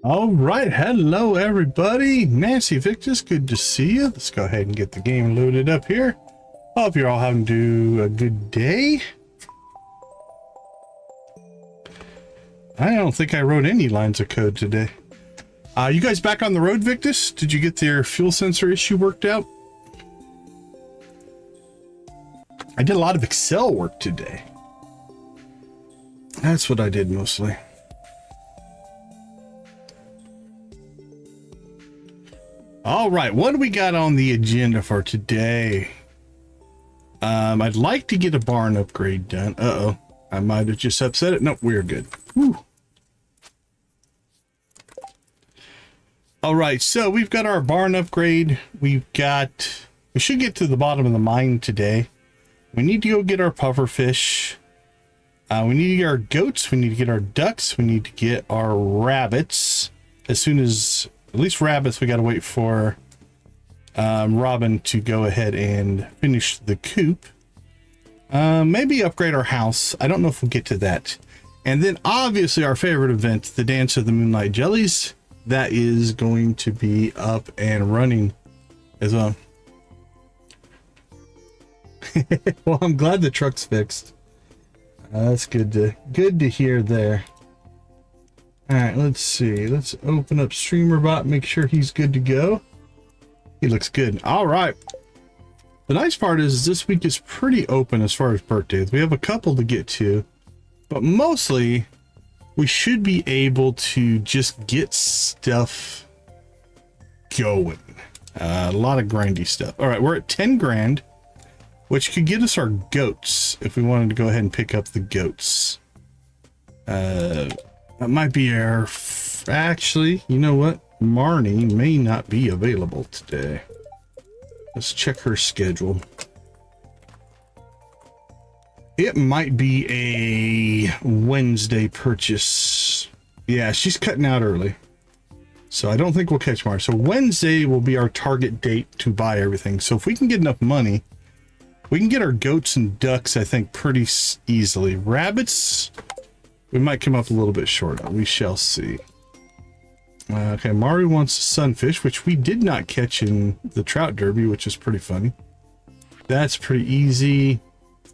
All right, hello everybody. Nancy Victus, good to see you. Let's go ahead and get the game loaded up here. Hope you're all having a good day. I don't think I wrote any lines of code today. You guys back on the road, Victus? Did you get your fuel sensor issue worked out? I did a lot of Excel work today. That's what I did mostly. All right, what do we got on the agenda for today? I'd like to get a barn upgrade done. Uh-oh, I might have just upset it. Nope, we're good. Whew. All right, so we've got our barn upgrade. We should get to the bottom of the mine today. We need to go get our pufferfish. We need to get our goats. We need to get our ducks. We need to get our rabbits. As soon as, at least rabbits, we got to wait for Robin to go ahead and finish the coop. Maybe upgrade our house. I don't know if we'll get to that. And then obviously our favorite event, the Dance of the Moonlight Jellies. That is going to be up and running as well. Well, I'm glad the truck's fixed. That's good to hear there. All right, let's see. Let's open up StreamerBot, make sure he's good to go. He looks good. All right. The nice part is this week is pretty open as far as birthdays. We have a couple to get to, but mostly we should be able to just get stuff going. A lot of grindy stuff. All right, we're at 10 grand, which could get us our goats if we wanted to go ahead and pick up the goats. That might be our... Actually, you know what? Marnie may not be available today. Let's check her schedule. It might be a Wednesday purchase. Yeah, she's cutting out early. So I don't think we'll catch Marnie. So Wednesday will be our target date to buy everything. So if we can get enough money, we can get our goats and ducks, I think, pretty easily. Rabbits, we might come up a little bit short on. We shall see. Okay, Mari wants sunfish, which we did not catch in the trout derby, which is pretty funny. That's pretty easy.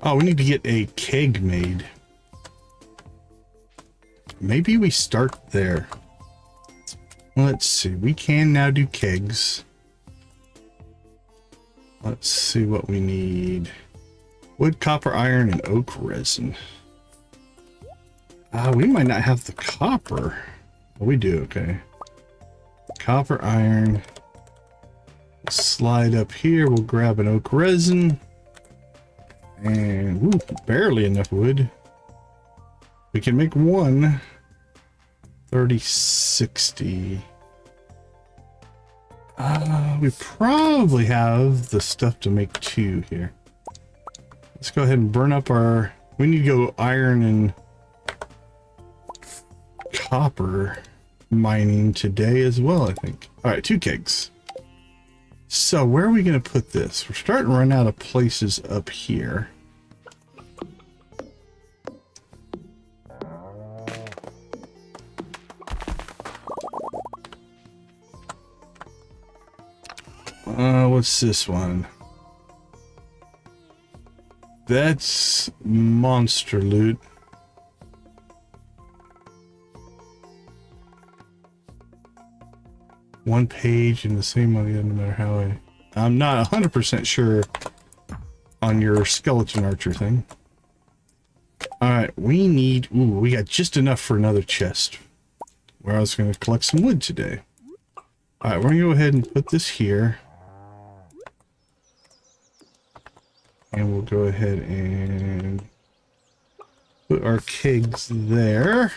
Oh, we need to get a keg made. Maybe we start there. Let's see. We can now do kegs. Let's see what we need. Wood, copper, iron, and oak resin. We might not have the copper. Oh, we do, okay. Copper, iron. Slide up here. We'll grab an oak resin. And, ooh, barely enough wood. We can make one. 30, 60. We probably have the stuff to make two here. Let's go ahead and burn up our... We need to go iron and copper mining today as well, I think. All right, 2 kegs. So where are we going to put this? We're starting to run out of places up here. What's this one? That's monster loot. One page in the same one, no matter how I'm not 100% sure on your skeleton archer thing. All right, we need... Ooh, we got just enough for another chest. Where I was going to collect some wood today. All right, we're going to go ahead and put this here. And we'll go ahead and put our kegs there.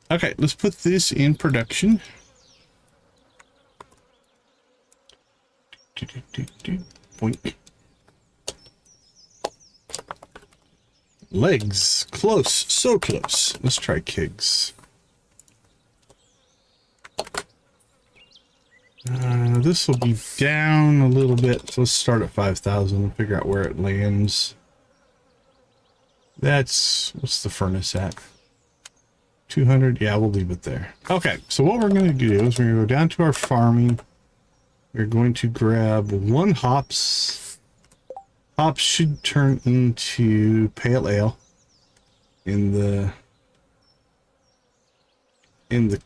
Okay, let's put this in production. Boink. Legs, close, so close. Let's try kegs. This will be down a little bit, so let's start at 5,000 and figure out where it lands. That's, what's the furnace at? 200. Yeah, we'll leave it there. Okay, so what we're going to do is we're going to go down to our farming. We're going to grab 1 hops. Hops should turn into pale ale in the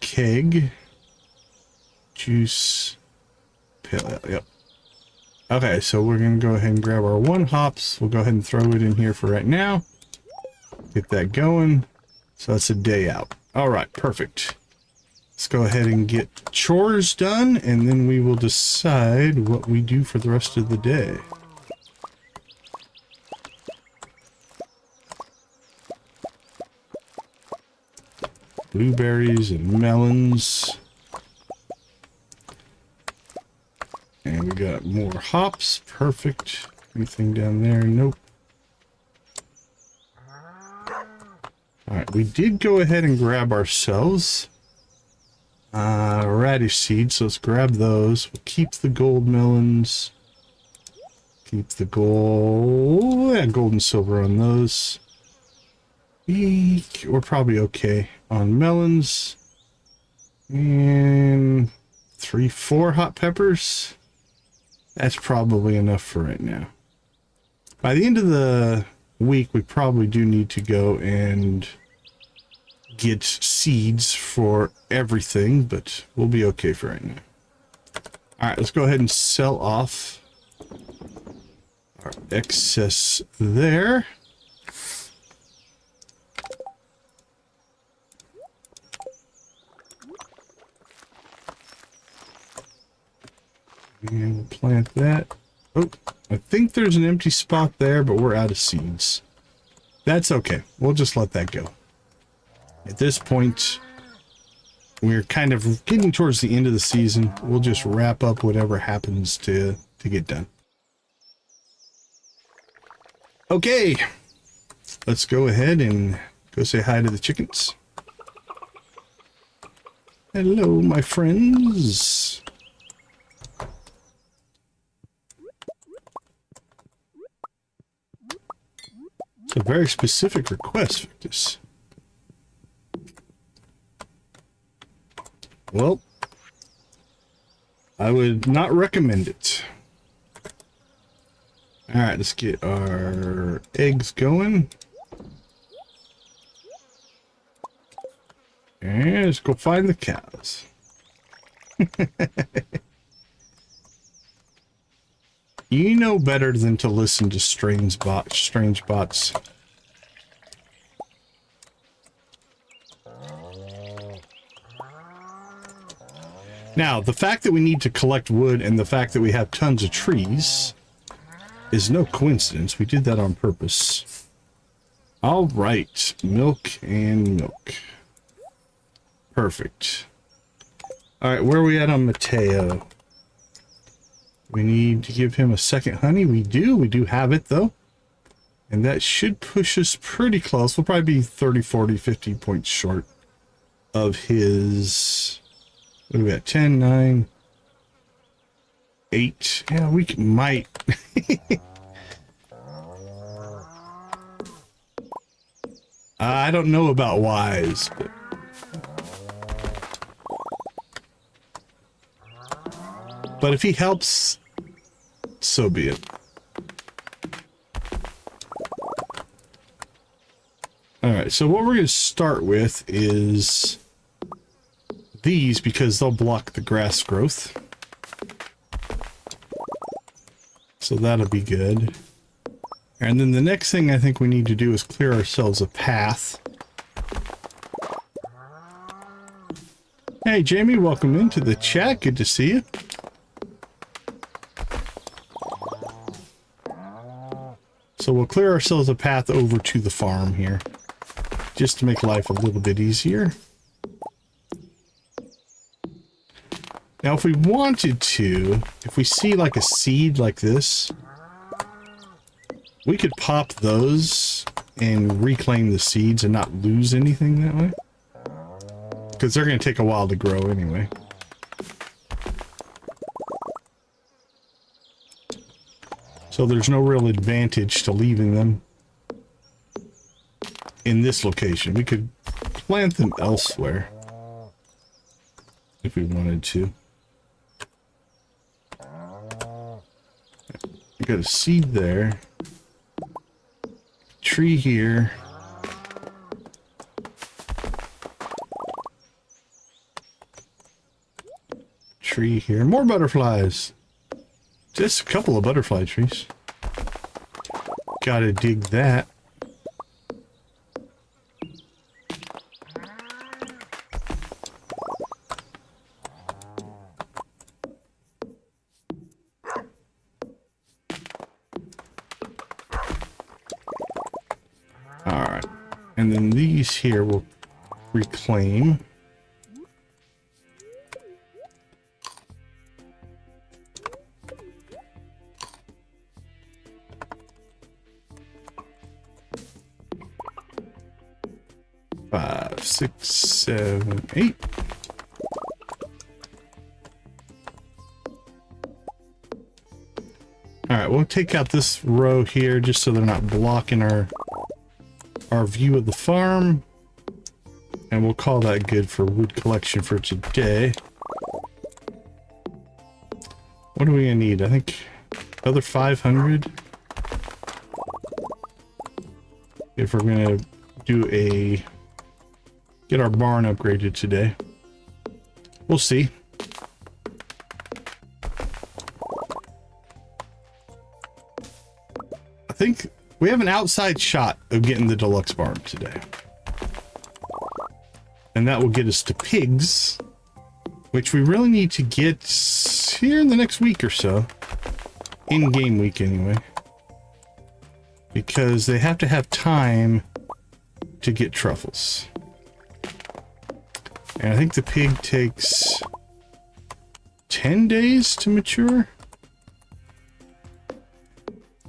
keg. Juice, pale ale, yep. Okay, so we're going to go ahead and grab our 1 hops. We'll go ahead and throw it in here for right now. Get that going. So that's a day out. All right, perfect. Let's go ahead and get chores done, and then we will decide what we do for the rest of the day. Blueberries and melons. And we got more hops. Perfect. Anything down there? Nope. Alright, we did go ahead and grab ourselves radish seeds, so let's grab those. We'll keep the gold melons. Keep the gold, yeah, gold and silver on those. We're probably okay on melons. And 3-4 hot peppers. That's probably enough for right now. By the end of the week, we probably do need to go and get seeds for everything, but we'll be okay for right now. All right, let's go ahead and sell off our excess there. And we'll plant that. Oh, I think there's an empty spot there, but we're out of seeds. That's okay. We'll just let that go. At this point, we're kind of getting towards the end of the season. We'll just wrap up whatever happens to get done. Okay. Let's go ahead and go say hi to the chickens. Hello, my friends. It's a very specific request, Victus. Well, I would not recommend it. Alright, let's get our eggs going. And let's go find the cows. You know better than to listen to strange bots. Now, the fact that we need to collect wood and the fact that we have tons of trees is no coincidence. We did that on purpose. All right, milk and milk. Perfect. All right, where are we at on Mateo? We need to give him a second honey. We do have it though. And that should push us pretty close. We'll probably be 30, 40, 50 points short of his... What are we at? 10, 9, 8. Yeah, we might. I don't know about wise, but if he helps, so be it. All right, so what we're going to start with is these, because they'll block the grass growth. So that'll be good. And then the next thing I think we need to do is clear ourselves a path. Hey Jamie, welcome into the chat. Good to see you. So we'll clear ourselves a path over to the farm here, just to make life a little bit easier. Now, if we wanted to, if we see like a seed like this, we could pop those and reclaim the seeds and not lose anything that way. Because they're going to take a while to grow anyway. So there's no real advantage to leaving them in this location. We could plant them elsewhere if we wanted to. We got a seed there. Tree here. Tree here. More butterflies. Just a couple of butterfly trees. Gotta dig that. Alright. And then these here will reclaim. Five, six, seven, eight. All right, we'll take out this row here just so they're not blocking our view of the farm, and we'll call that good for wood collection for today. What are we gonna need? I think another 500 if we're gonna do get our barn upgraded today. We'll see. I think we have an outside shot of getting the deluxe barn today. And that will get us to pigs, which we really need to get here in the next week or so. In-game week anyway. Because they have to have time to get truffles. And I think the pig takes 10 days to mature.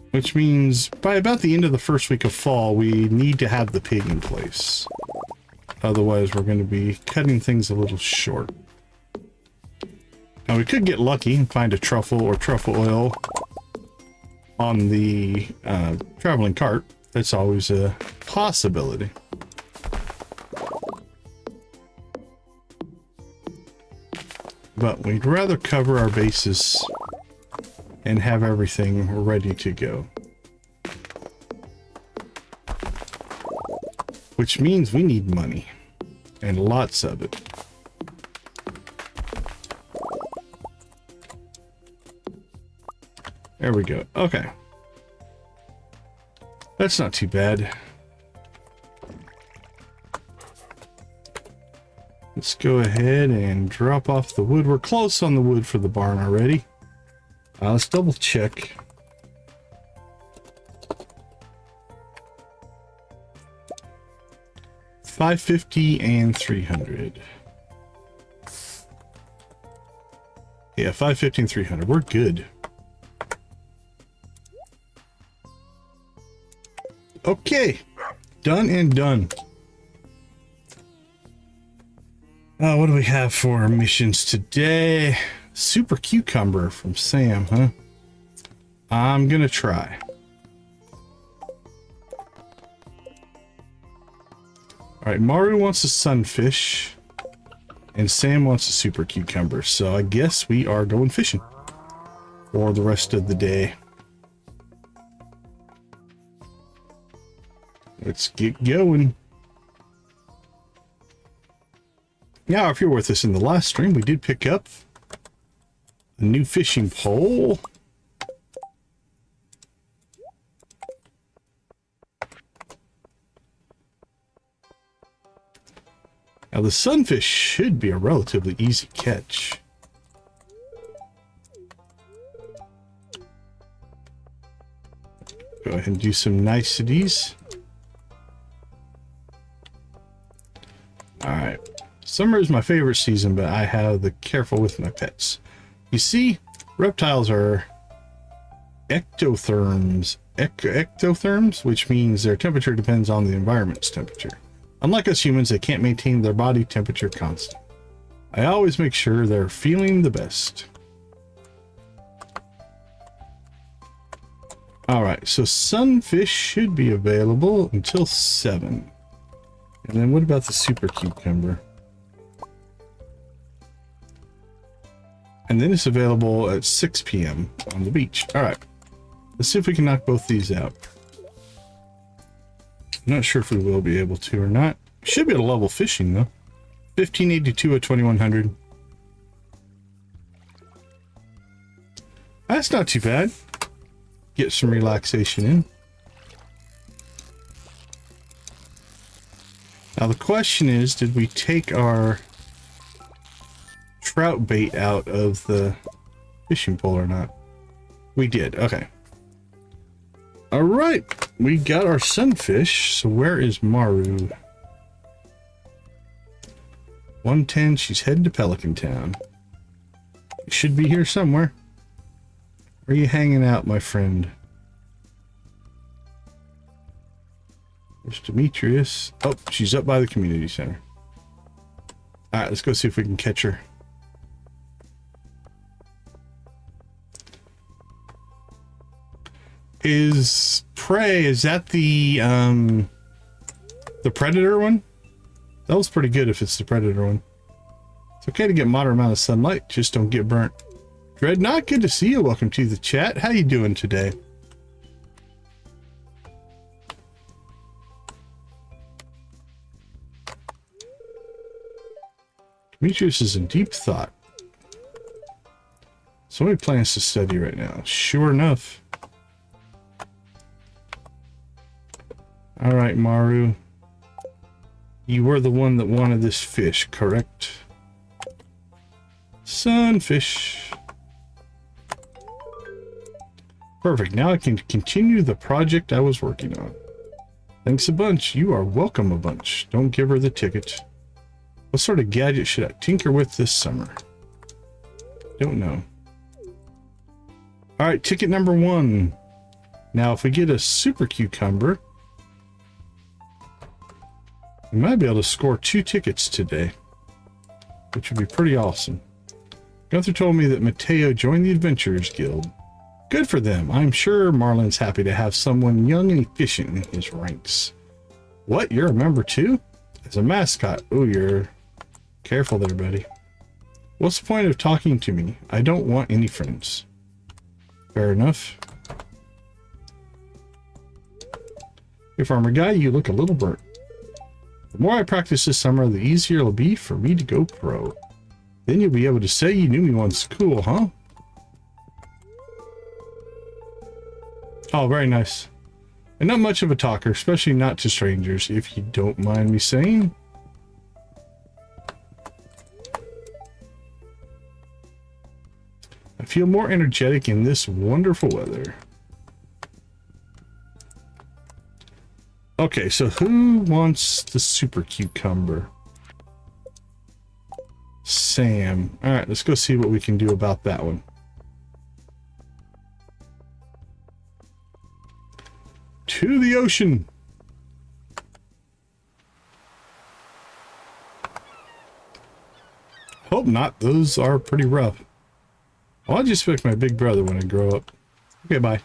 Which means by about the end of the first week of fall, we need to have the pig in place. Otherwise, we're going to be cutting things a little short. Now, we could get lucky and find a truffle or truffle oil on the traveling cart. That's always a possibility. But we'd rather cover our bases and have everything ready to go. Which means we need money. And lots of it. There we go. Okay. That's not too bad. Let's go ahead and drop off the wood. We're close on the wood for the barn already. Let's double check. $550 and $300. Yeah, $550 and $300. We're good. Okay, done and done. What do we have for missions today? Super cucumber from Sam, huh? I'm gonna try. Alright, Maru wants a sunfish, and Sam wants a super cucumber, so I guess we are going fishing for the rest of the day. Let's get going. Now, if you're with us in the last stream, we did pick up a new fishing pole. Now, the sunfish should be a relatively easy catch. Go ahead and do some niceties. Alright. Summer is my favorite season, but I have the careful with my pets. You see, reptiles are ectotherms, which means their temperature depends on the environment's temperature. Unlike us humans, they can't maintain their body temperature constant. I always make sure they're feeling the best. Alright, so sunfish should be available until 7. And then what about the super cucumber? And then it's available at 6 p.m. on the beach. All right. Let's see if we can knock both these out. I'm not sure if we will be able to or not. Should be able to level fishing though. 1582 at 2100. That's not too bad. Get some relaxation in. Now the question is, did we take our trout bait out of the fishing pole or not? We did. Okay. All right. We got our sunfish. So where is Maru? 110. She's heading to Pelican Town. Should be here somewhere. Where are you hanging out, my friend? There's Demetrius. Oh, she's up by the community center. All right, let's go see if we can catch her. Is prey, is that the predator one? That was pretty good if it's the predator one. It's okay to get moderate amount of sunlight, just don't get burnt. Dreadnought, good to see you. Welcome to the chat. How you doing today? Demetrius is in deep thought. So many plans to study right now. Sure enough. All right, Maru. You were the one that wanted this fish, correct? Sunfish. Perfect. Now I can continue the project I was working on. Thanks a bunch. You are welcome a bunch. Don't give her the ticket. What sort of gadget should I tinker with this summer? Don't know. All right, ticket number 1. Now, if we get a super cucumber, we might be able to score 2 tickets today, which would be pretty awesome. Gunther told me that Mateo joined the Adventurers Guild. Good for them. I'm sure Marlin's happy to have someone young and efficient in his ranks. What? You're a member too? As a mascot? Oh, you're... Careful there, buddy. What's the point of talking to me? I don't want any friends. Fair enough. Hey, Farmer Guy, you look a little burnt. The more I practice this summer, the easier it'll be for me to go pro. Then you'll be able to say you knew me once. Cool, huh? Oh, very nice. And not much of a talker, especially not to strangers, if you don't mind me saying. I feel more energetic in this wonderful weather. Okay, so who wants the super cucumber? Sam. All right, let's go see what we can do about that one. To the ocean. Hope not. Those are pretty rough. I'll just expect my big brother when I grow up. Okay, bye.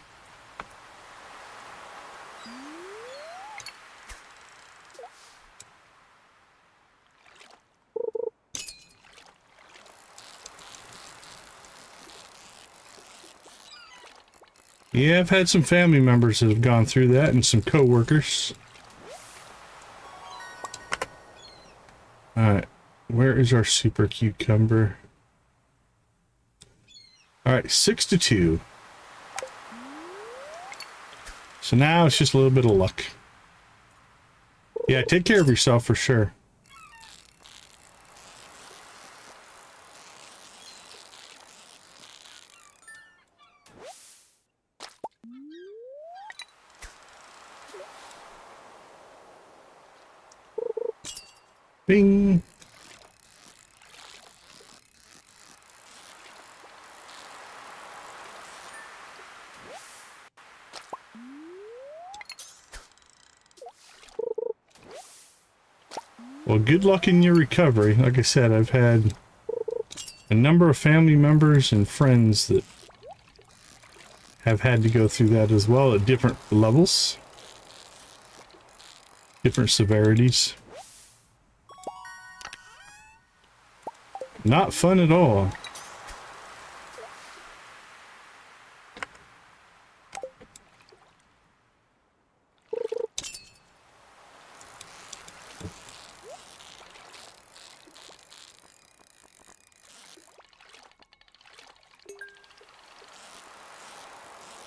Yeah, I've had some family members that have gone through that and some co-workers. Alright, where is our super cucumber? Alright, 6-2. So now it's just a little bit of luck. Yeah, take care of yourself for sure. Bing. Well, good luck in your recovery. Like I said, I've had a number of family members and friends that have had to go through that as well at different levels, different severities. Not fun at all.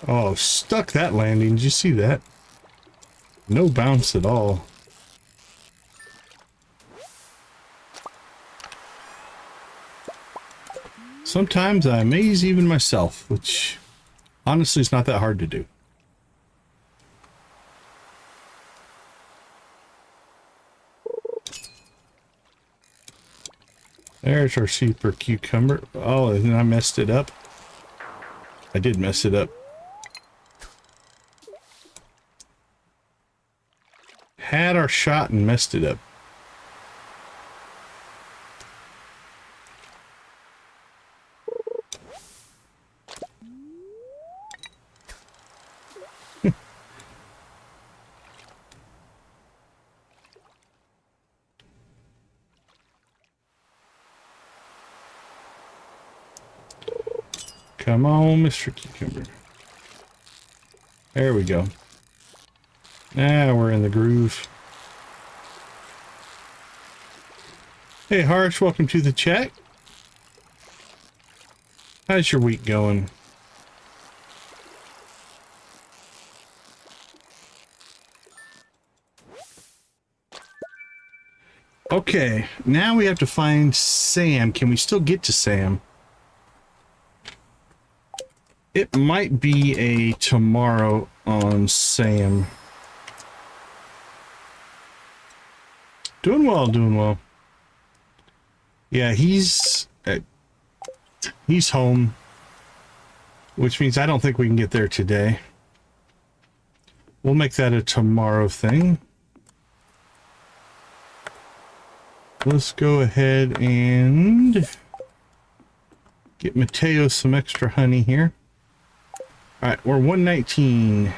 Oh, stuck that landing. Did you see that? No bounce at all. Sometimes I amaze even myself, which honestly is not that hard to do. There's our super cucumber. Oh, and I messed it up. I did mess it up. Had our shot and messed it up. Come on, Mr. Cucumber. There we go. Now we're in the groove. Hey, Harsh, welcome to the chat. How's your week going? Okay, now we have to find Sam. Can we still get to Sam? It might be a tomorrow on Sam. Doing well, doing well. Yeah, he's home, which means I don't think we can get there today. We'll make that a tomorrow thing. Let's go ahead and get Mateo some extra honey here. All right, we're 119.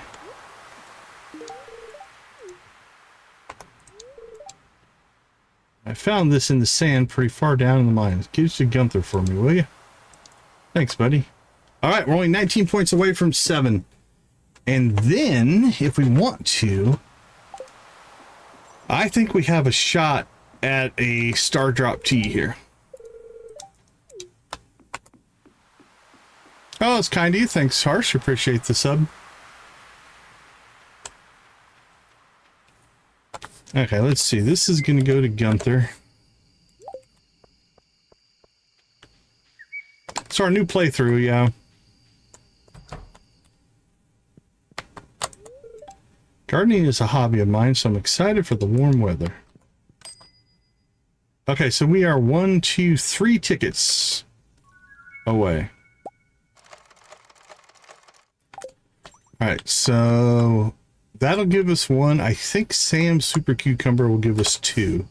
I found this in the sand pretty far down in the mines. Give us a Gunther for me, will you? Thanks, buddy. All right, we're only 19 points away from 7. And then, if we want to, I think we have a shot at a star drop tea here. Oh, it's kind of you. Thanks, Harsh. Appreciate the sub. Okay, let's see. This is going to go to Gunther. It's our new playthrough, yeah. Gardening is a hobby of mine, so I'm excited for the warm weather. Okay, so we are 1, 2, 3 tickets away. Alright, so that'll give us 1. I think Sam's Super Cucumber will give us 2.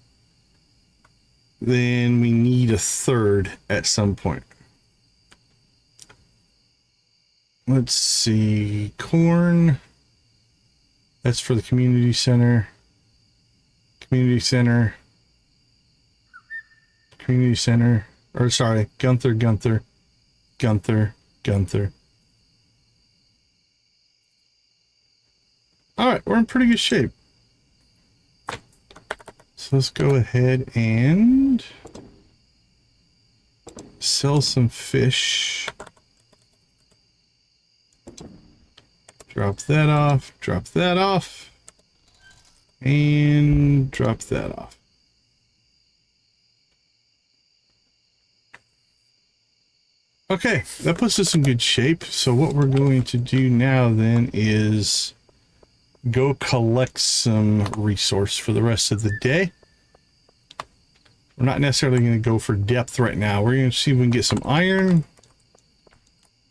Then we need a 3rd at some point. Let's see. Corn. That's for the community center. Community center. Community center. Or sorry, Gunther, Gunther, Gunther, Gunther. Alright, we're in pretty good shape. So let's go ahead and sell some fish. Drop that off, and drop that off. Okay, that puts us in good shape. So what we're going to do now then is go collect some resource for the rest of the day. We're not necessarily going to go for depth right now. We're going to see if we can get some iron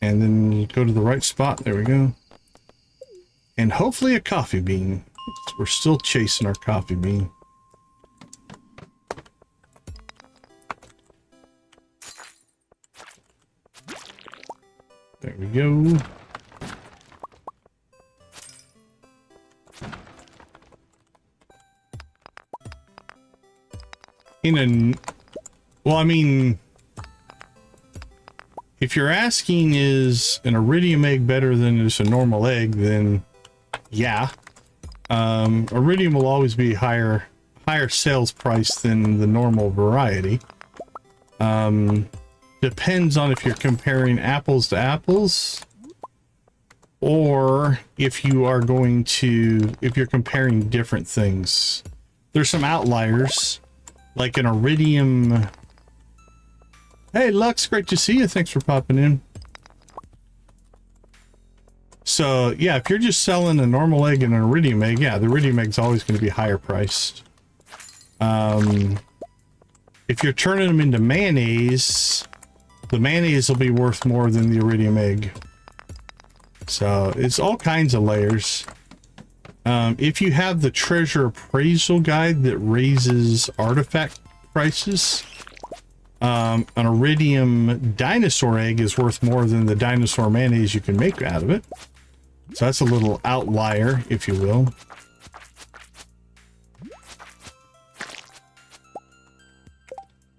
and then go to the right spot. There we go. And hopefully a coffee bean. We're still chasing our coffee bean. There we go. Well, I mean, if you're asking is an iridium egg better than just a normal egg, then yeah. Iridium will always be higher sales price than the normal variety. Depends on if you're comparing apples to apples, or if you're comparing different things. There's some outliers, like an iridium. Hey Lux, great to see you. Thanks for popping in. So yeah, if you're just selling a normal egg and an iridium egg, yeah, the iridium egg's always going to be higher priced. If you're turning them into mayonnaise, the mayonnaise will be worth more than the iridium egg. So it's all kinds of layers. If you have the treasure appraisal guide that raises artifact prices, an iridium dinosaur egg is worth more than the dinosaur mayonnaise you can make out of it. So that's a little outlier, if you will.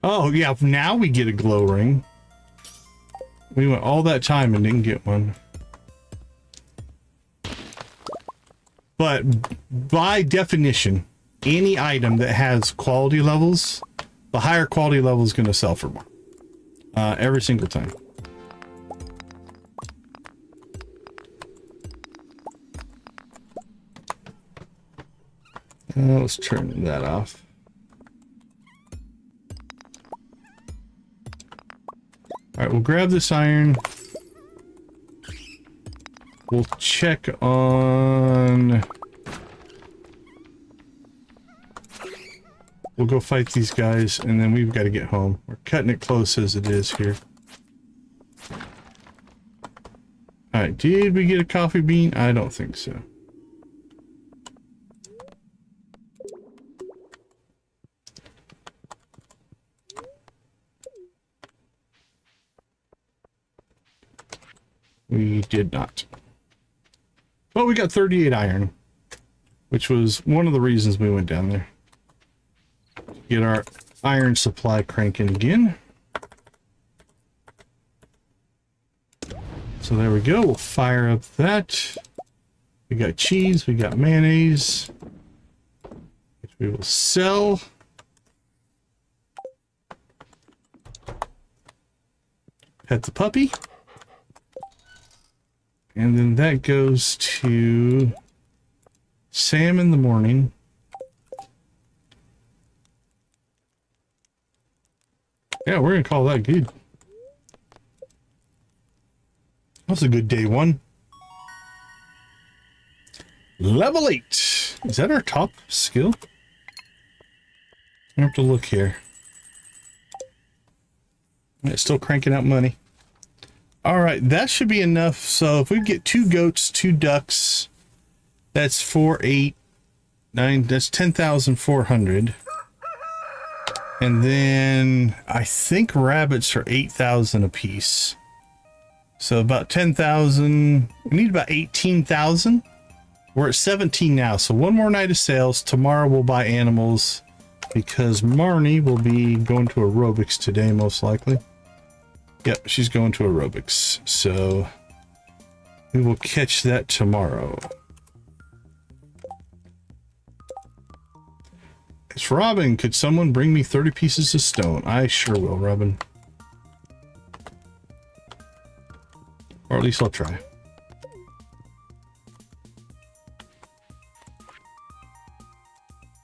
Oh yeah, now we get a glow ring. We went all that time and didn't get one. But by definition, any item that has quality levels, the higher quality level is going to sell for more. Every single time. Let's turn that off. All right, we'll grab this iron. We'll check on... We'll go fight these guys, and then we've got to get home. We're cutting it close as it is here. Alright, did we get a coffee bean? I don't think so. We did not. But we got 38 iron, which was one of the reasons we went down there. Get our iron supply cranking again. So there we go. We'll fire up that. We got cheese. We got mayonnaise, which we will sell. Pet the puppy. And then that goes to Sam in the morning. Yeah, we're going to call that good. That's a good day one. Level 8. Is that our top skill? I have to look here. It's still cranking out money. All right, that should be enough. So if we get 2 goats, 2 ducks, that's 4, 8, 9, that's 10,400. And then I think rabbits are 8,000 a piece. So about 10,000. We need about 18,000. We're at 17 now. So one more night of sales. Tomorrow we'll buy animals because Marnie will be going to aerobics today, most likely. Yep, she's going to aerobics. So we will catch that tomorrow. It's Robin. Could someone bring me 30 pieces of stone? I sure will, Robin. Or at least I'll try.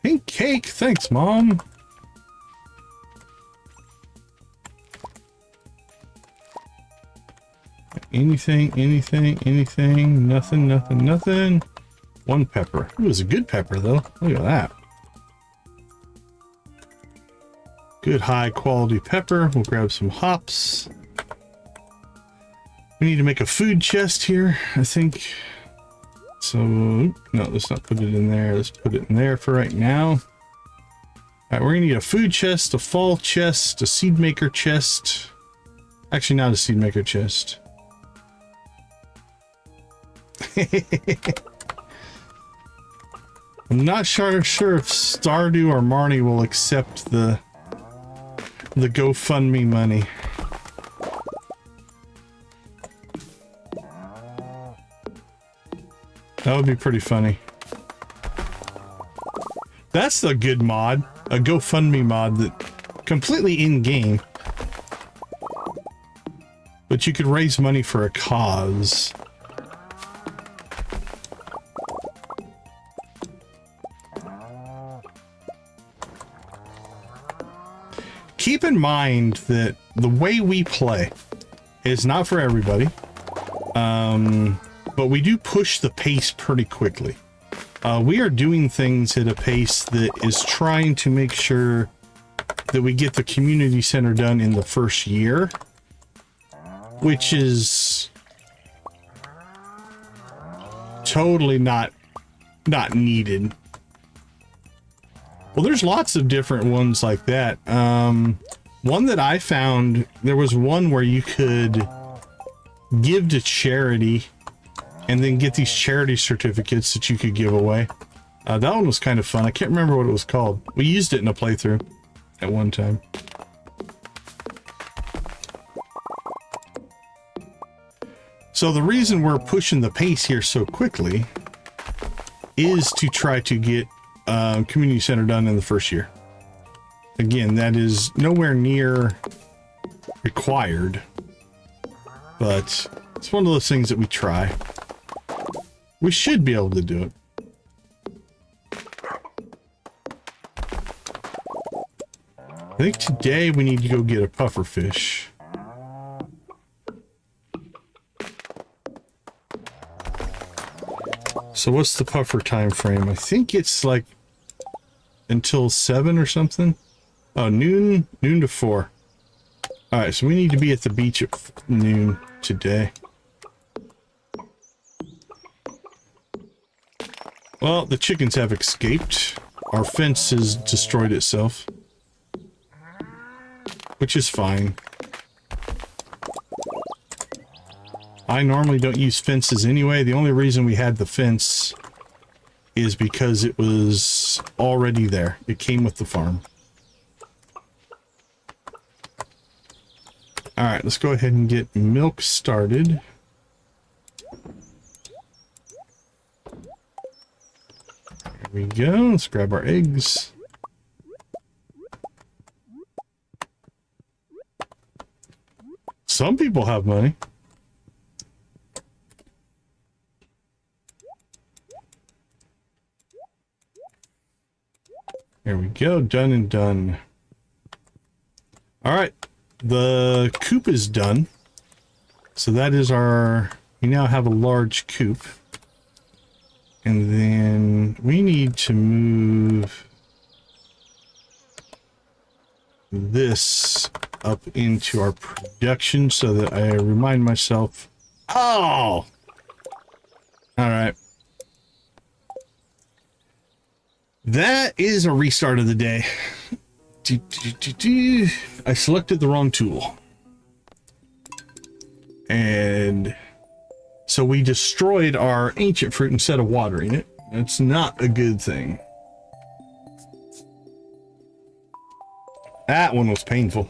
Pink cake. Thanks, Mom. Anything, nothing. 1 pepper. It was a good pepper, though. Look at that. Good high quality pepper. We'll grab some hops. We need to make a food chest here, I think. So, no, let's not put it in there. Let's put it in there for right now. All right, we're gonna need a food chest, a fall chest, a seed maker chest. Actually, not a seed maker chest. I'm not sure if Stardew or Marnie will accept the GoFundMe money. That would be pretty funny. That's the good mod. A GoFundMe mod that completely in-game. But you could raise money for a cause. Keep in mind that the way we play is not for everybody. But we do push the pace pretty quickly. We are doing things at a pace that is trying to make sure that we get the community center done in the first year, which is totally not needed. Well, there's lots of different ones like that. One that I found, there was one where you could give to charity and then get these charity certificates that you could give away. That one was kind of fun. I can't remember what it was called. We used it in a playthrough at one time. So the reason we're pushing the pace here so quickly is to try to get community center done in the first year. Again, that is nowhere near required, but it's one of those things that we try. We should be able to do it. I think today we need to go get a puffer fish. So what's the puffer time frame? I think it's like until 7 or something. Oh, noon to 4. All right, so we need to be at the beach at noon today. Well, the chickens have escaped. Our fence has destroyed itself, which is fine. I normally don't use fences anyway. The only reason we had the fence is because it was already there. It came with the farm. All right, let's go ahead and get milk started. There we go. Let's grab our eggs. Some people have money. There we go. Done and done. All right. The coop is done. So that is our... We now have a large coop. And then we need to move this up into our production so that I remind myself. Oh! All right. That is a restart of the day. I selected the wrong tool. And so we destroyed our ancient fruit instead of watering it. That's not a good thing. That one was painful.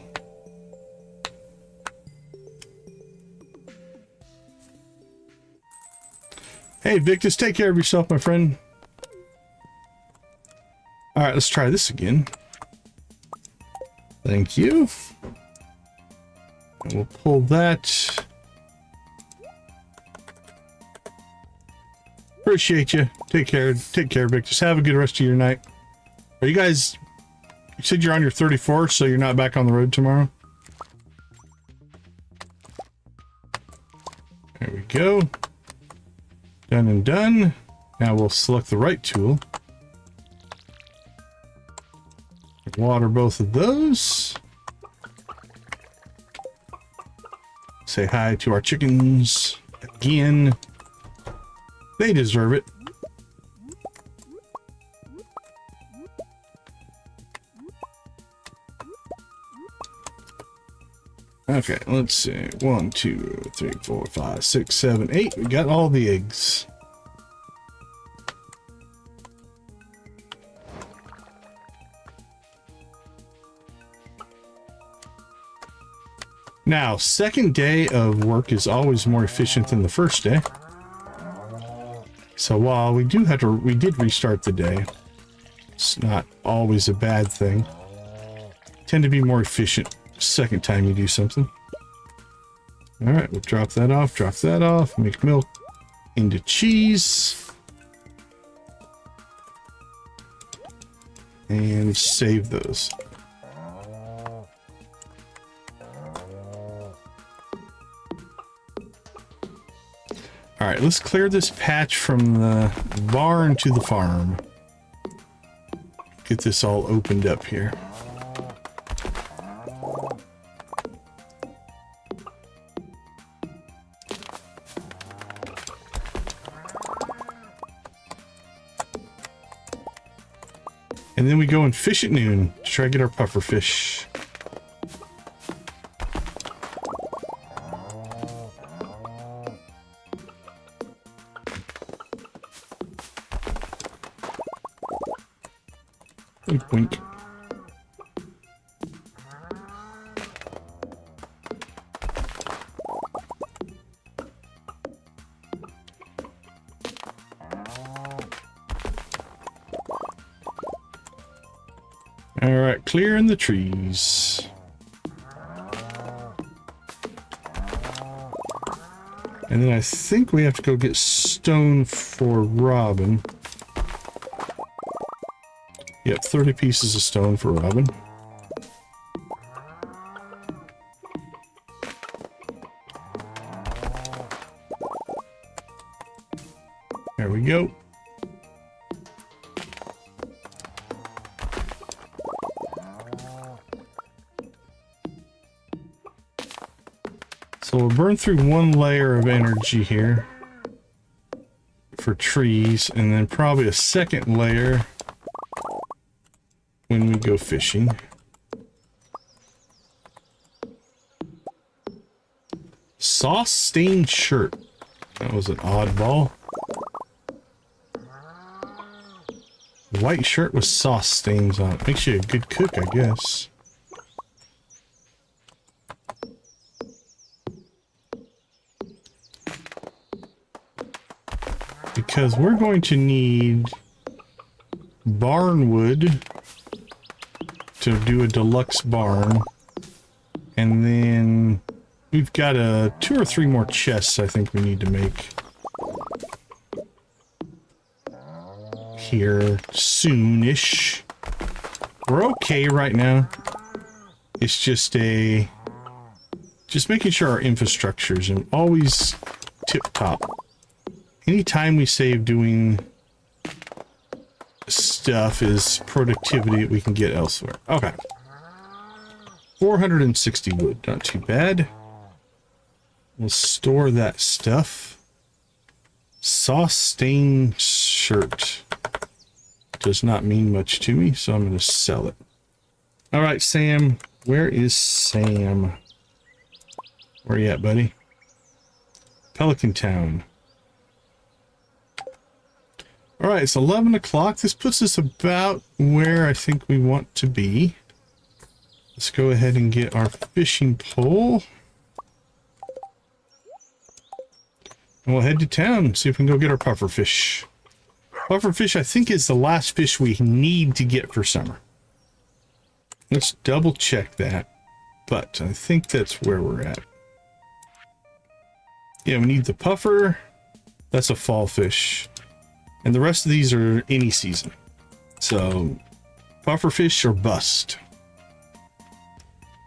Hey, Victus, take care of yourself, my friend. All right, let's try this again. Thank you. And we'll pull that. Appreciate you. Take care. Take care, Vic. Just have a good rest of your night. Are you guys... You said you're on your 34th, so you're not back on the road tomorrow? There we go. Done and done. Now we'll select the right tool. Water both of those. Say hi to our chickens again. They deserve it. Okay, let's see. 1, 2, 3, 4, 5, 6, 7, 8. We got all the eggs. Now, second day of work is always more efficient than the first day. So while we did restart the day, it's not always a bad thing. Tend to be more efficient second time you do something. All right, we'll drop that off, make milk into cheese. And save those. All right, let's clear this patch from the barn to the farm. Get this all opened up here. And then we go and fish at noon to try to get our puffer fish. Wink, wink. All right, clearing the trees. And then I think we have to go get stone for Robin. Yep, 30 pieces of stone for Robin. There we go. So we'll burn through one layer of energy here for trees, and then probably a second layer when we go fishing. Sauce stained shirt. That was an oddball. White shirt with sauce stains on it. Makes you a good cook, I guess. Because we're going to need barn wood to do a deluxe barn, and then we've got 2 or 3 more chests I think we need to make here soonish. We're okay right now. It's just making sure our infrastructure is always tip top. Anytime we save doing stuff is productivity that we can get elsewhere. Okay. 460 wood, not too bad. We'll store that stuff. Sauce stained shirt does not mean much to me, so I'm going to sell it. All right, Sam. Where is Sam? Where you at, buddy? Pelican Town. All right, it's 11 o'clock. This puts us about where I think we want to be. Let's go ahead and get our fishing pole. And we'll head to town, see if we can go get our puffer fish. Puffer fish, I think, is the last fish we need to get for summer. Let's double check that. But I think that's where we're at. Yeah, we need the puffer. That's a fall fish. And the rest of these are any season. So, puffer fish or bust.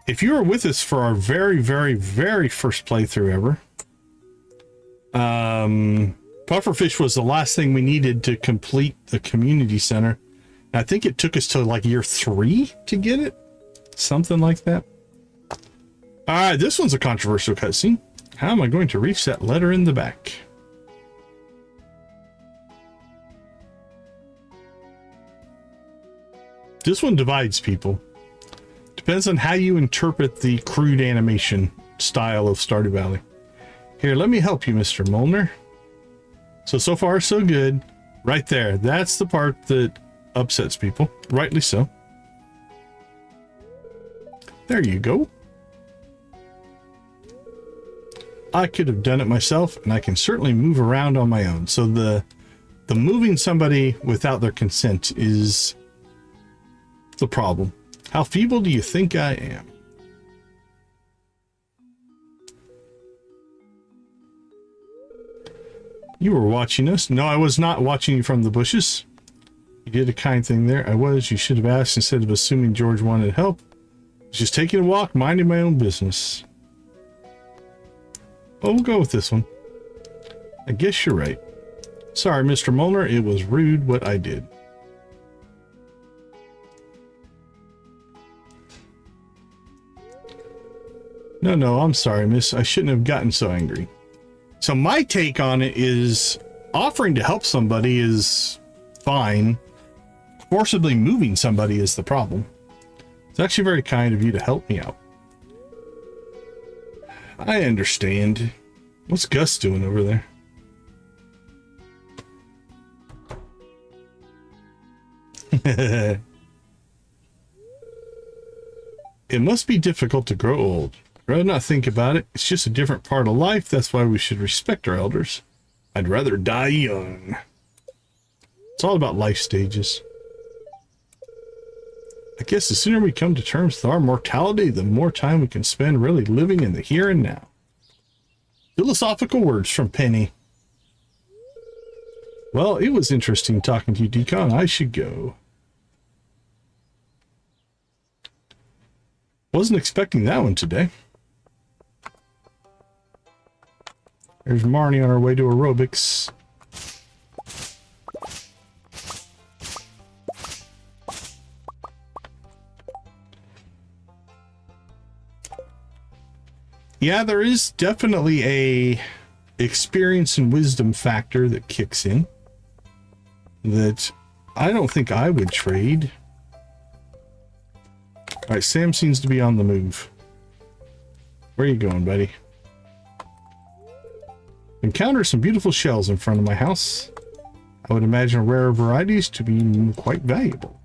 If you were with us for our very, very, very first playthrough ever, pufferfish was the last thing we needed to complete the community center. I think it took us to like year 3 to get it. Something like that. All right, this one's a controversial cutscene. How am I going to reach that letter in the back? This one divides people. Depends on how you interpret the crude animation style of Stardew Valley. Here, let me help you, Mr. Molnar. So far, so good. Right there. That's the part that upsets people. Rightly so. There you go. I could have done it myself, and I can certainly move around on my own. So the the moving somebody without their consent is the problem. How feeble do you think I am? You were watching us. No, I was not watching you from the bushes. You did a kind thing there. I was. You should have asked instead of assuming George wanted help. I was just taking a walk, minding my own business. Oh, we'll go with this one. I guess you're right. Sorry, Mr. Molnar. It was rude what I did. No, I'm sorry, miss. I shouldn't have gotten so angry. So my take on it is offering to help somebody is fine. Forcibly moving somebody is the problem. It's actually very kind of you to help me out. I understand. What's Gus doing over there? It must be difficult to grow old. I'd rather not think about it. It's just a different part of life. That's why we should respect our elders. I'd rather die young. It's all about life stages. I guess the sooner we come to terms with our mortality, the more time we can spend really living in the here and now. Philosophical words from Penny. Well, it was interesting talking to you, Decon. I should go. Wasn't expecting that one today. There's Marnie on her way to aerobics. Yeah, there is definitely a experience and wisdom factor that kicks in that I don't think I would trade. All right, Sam seems to be on the move. Where are you going, buddy? Encounter some beautiful shells in front of my house. I would imagine rare varieties to be quite valuable.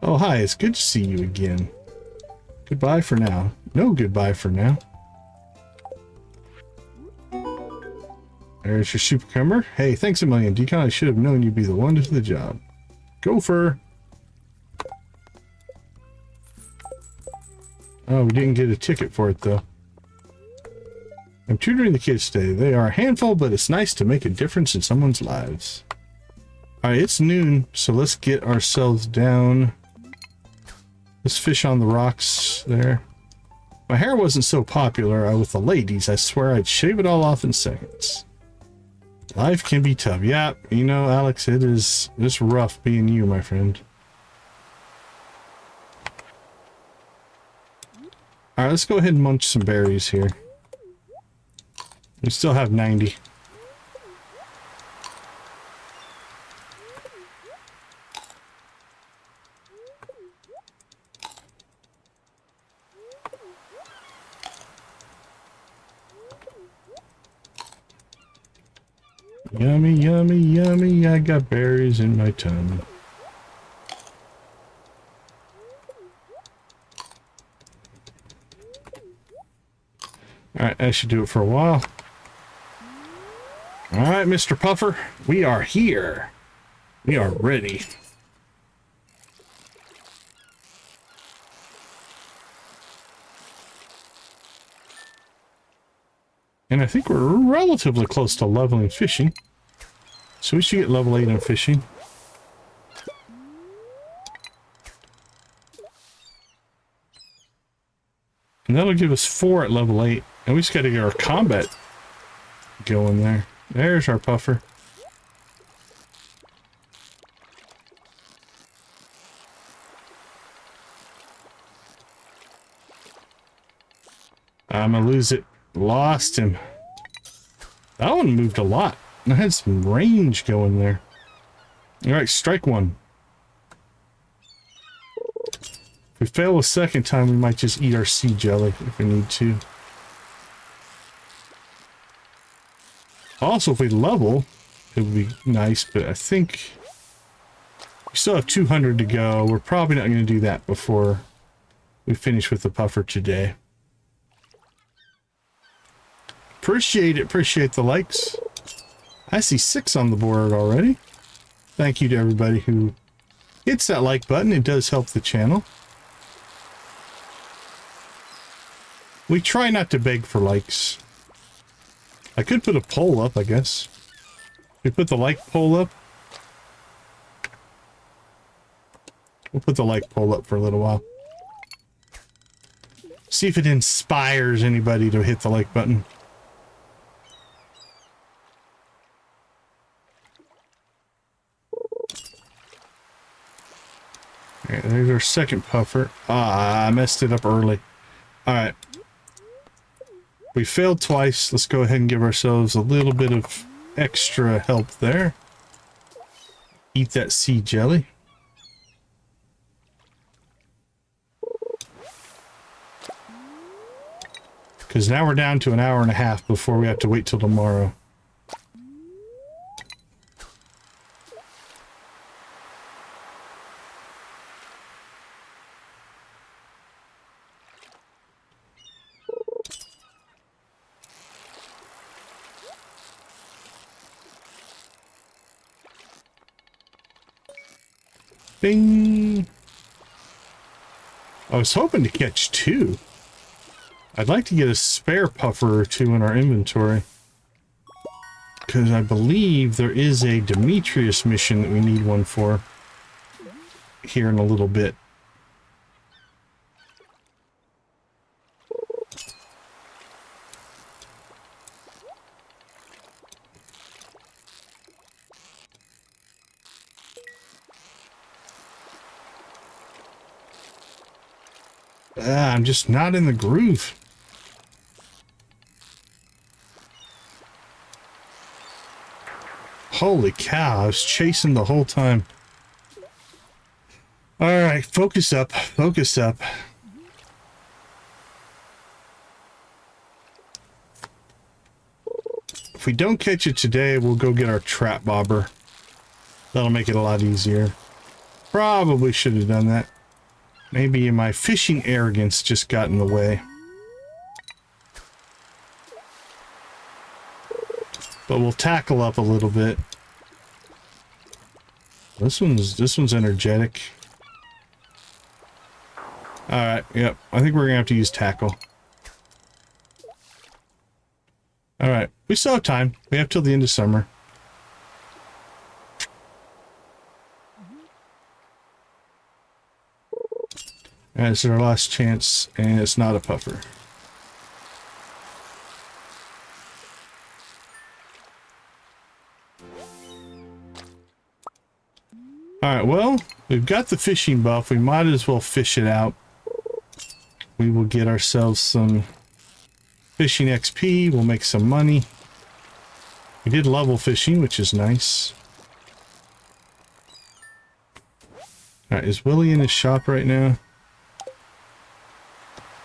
Oh, hi, it's good to see you again. Goodbye for now. No goodbye for now. There's your supercomer. Hey, thanks a million, Decon. I should have known you'd be the one to do the job. Gopher. Oh, we didn't get a ticket for it, though. I'm tutoring the kids today. They are a handful, but it's nice to make a difference in someone's lives. Alright, it's noon, so let's get ourselves down. Let's fish on the rocks there. My hair wasn't so popular with the ladies. I swear I'd shave it all off in seconds. Life can be tough. Yeah, you know, Alex, it's rough being you, my friend. Alright, let's go ahead and munch some berries here. We still have 90. Yummy, yummy, yummy, I got berries in my tummy. Alright, that should do it for a while. Alright, Mr. Puffer, we are here. We are ready. And I think we're relatively close to leveling fishing. So we should get level 8 on fishing. And that'll give us 4 at level 8. And we just got to get our combat going there. There's our puffer. I'm gonna lose it. Lost him. That one moved a lot. I had some range going there. Alright, strike one. If we fail a second time, we might just eat our sea jelly if we need to. Also, if we level, it would be nice, but I think we still have 200 to go. We're probably not going to do that before we finish with the puffer today. Appreciate it. Appreciate the likes. I see 6 on the board already. Thank you to everybody who hits that like button. It does help the channel. We try not to beg for likes. I could put a poll up, I guess. We put the like poll up. We'll put the like poll up for a little while. See if it inspires anybody to hit the like button. Alright, there's our second puffer. Ah, I messed it up early. Alright. We failed twice. Let's go ahead and give ourselves a little bit of extra help there. Eat that sea jelly. Because now we're down to an hour and a half before we have to wait till tomorrow. Bing! I was hoping to catch 2. I'd like to get a spare puffer or 2 in our inventory. Because I believe there is a Demetrius mission that we need one for. Here in a little bit. Ah, I'm just not in the groove. Holy cow, I was chasing the whole time. Alright, focus up, focus up. If we don't catch it today, we'll go get our trap bobber. That'll make it a lot easier. Probably should have done that. Maybe my fishing arrogance just got in the way. But we'll tackle up a little bit. This one's energetic. Alright, yep. I think we're gonna have to use tackle. Alright, we still have time. We have till the end of summer. And it's our last chance, and it's not a puffer. Alright, well, we've got the fishing buff. We might as well fish it out. We will get ourselves some fishing XP. We'll make some money. We did level fishing, which is nice. Alright, is Willie in his shop right now?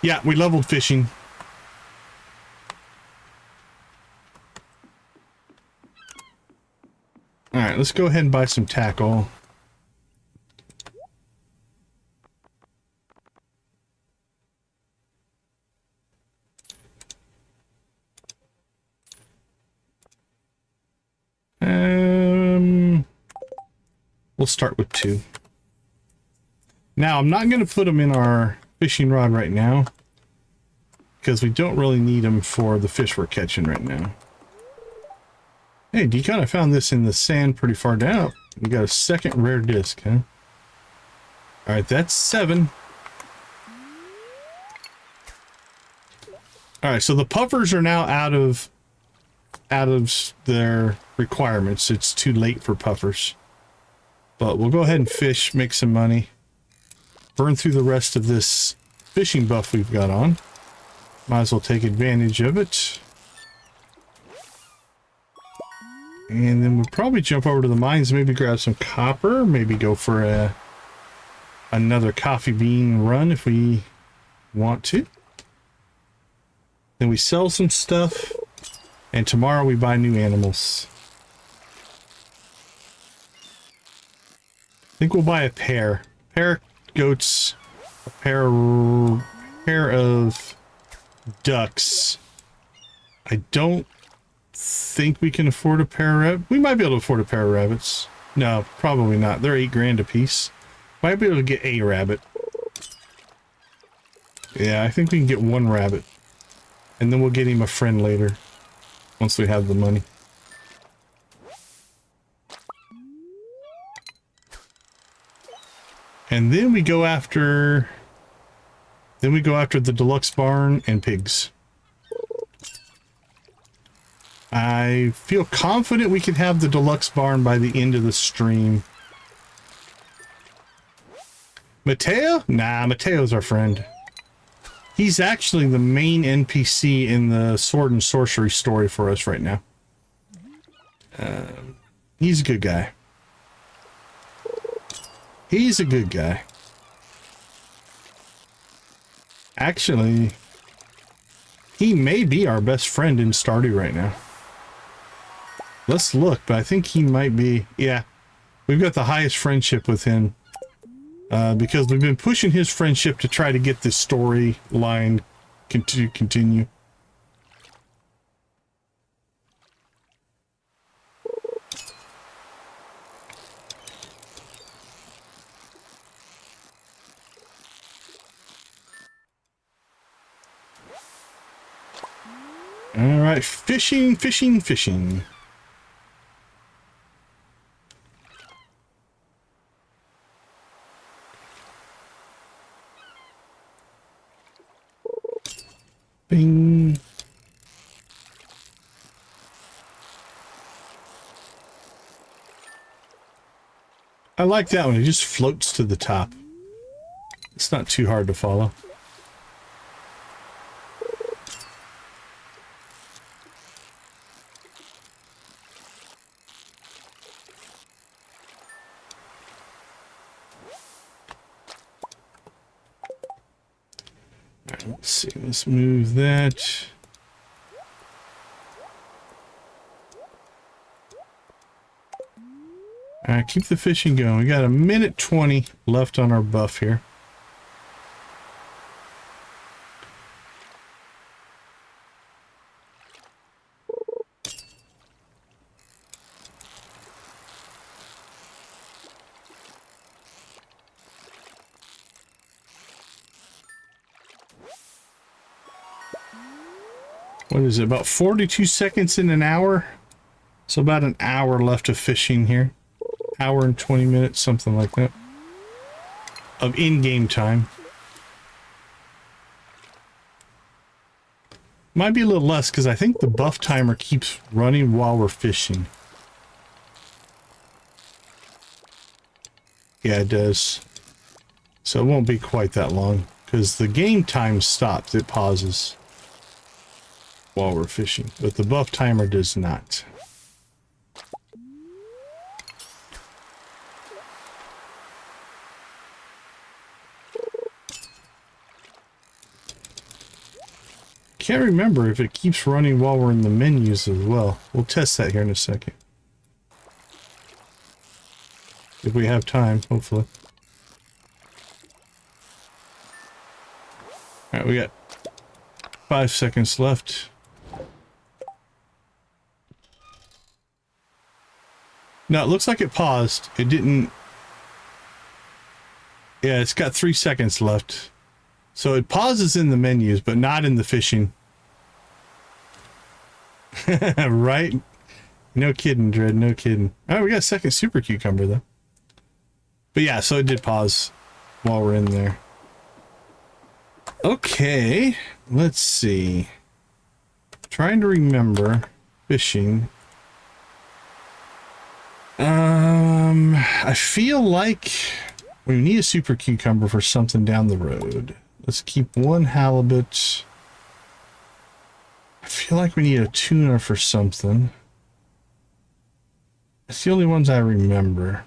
Yeah, we leveled fishing. Alright, let's go ahead and buy some tackle. We'll start with 2. Now, I'm not going to put them in our fishing rod right now, because we don't really need them for the fish we're catching right now. Hey, Decon, I found this in the sand pretty far down. We got a second rare disc, huh? Alright, that's 7. Alright, so the puffers are now out of their requirements. It's too late for puffers. But we'll go ahead and fish, make some money. Burn through the rest of this fishing buff we've got on. Might as well take advantage of it. And then we'll probably jump over to the mines, maybe grab some copper, maybe go for another coffee bean run if we want to. Then we sell some stuff, and tomorrow we buy new animals. I think we'll buy a pair of goats, a pair of ducks, I don't think we can afford a pair of rabbits. We might be able to afford a pair of rabbits. No, probably not. They're $8 a piece. Might be able to get a rabbit. Yeah, I think we can get one rabbit. And then we'll get him a friend later. Once we have the money. And then we go after... Then we go after the deluxe barn and pigs. I feel confident we can have the deluxe barn by the end of the stream. Mateo? Nah, Mateo's our friend. He's actually the main NPC in the Sword and Sorcery story for us right now. He's a good guy. He's a good guy. Actually, he may be our best friend in Stardew right now. Let's look, but I think he might be. Yeah, we've got the highest friendship with him. Because we've been pushing his friendship to try to get this storyline to continue. All right, fishing, fishing, fishing. Bing. I like that one. It just floats to the top. It's not too hard to follow. Let's see, let's move that. Alright, keep the fishing going. We got a minute 20 left on our buff here. What is it, about 42 seconds in an hour? So about an hour left of fishing here. Hour and 20 minutes, something like that. Of in-game time. Might be a little less, because I think the buff timer keeps running while we're fishing. Yeah, it does. So it won't be quite that long, because the game time stops, it pauses while we're fishing, but the buff timer does not. Can't remember if it keeps running while we're in the menus as well. We'll test that here in a second. If we have time, hopefully. Alright, we got 5 seconds left. No, it looks like it paused. It didn't... Yeah, it's got 3 seconds left. So it pauses in the menus, but not in the fishing. Right? No kidding, Dread, no kidding. Alright, we got a second super cucumber, though. But yeah, so it did pause while we're in there. Okay, let's see. Trying to remember fishing. I feel like we need a super cucumber for something down the road. Let's keep one halibut. I feel like we need a tuna for something. It's the only ones I remember.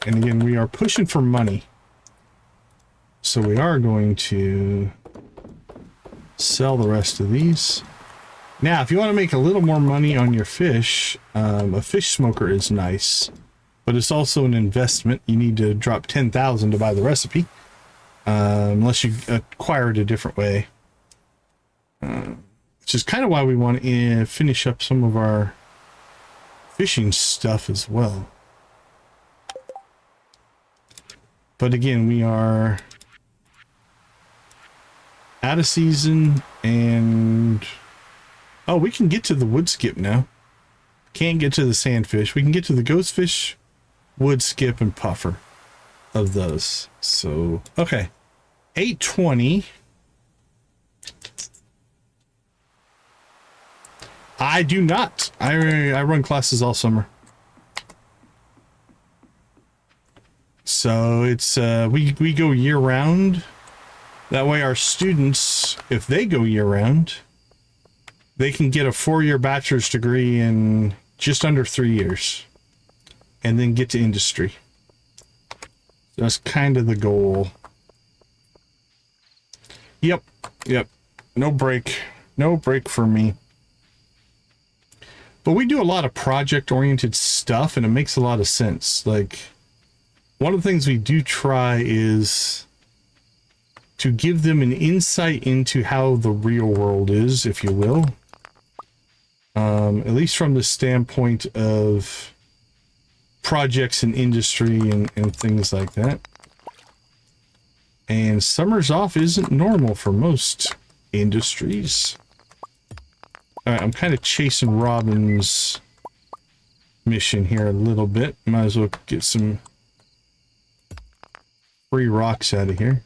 And again, we are pushing for money. So we are going to sell the rest of these. Now, if you want to make a little more money on your fish, a fish smoker is nice. But it's also an investment. You need to drop 10,000 to buy the recipe. Unless you acquire it a different way. Which is kind of why we want to finish up some of our fishing stuff as well. But again, we are out of season, and oh, we can get to the wood skip now. Can't get to the sandfish. We can get to the ghost fish, wood skip, and puffer of those. So okay, 8:20. I do not. I run classes all summer. So it's we go year round. That way our students, if they go year round, they can get a 4-year bachelor's degree in just under 3 years and then get to industry. That's kind of the goal. Yep. No break for me. But we do a lot of project-oriented stuff, and it makes a lot of sense. Like, one of the things we do try is to give them an insight into how the real world is, if you will. At least from the standpoint of projects and industry and things like that. And summers off isn't normal for most industries. Alright, I'm kind of chasing Robin's mission here a little bit. Might as well get some free rocks out of here.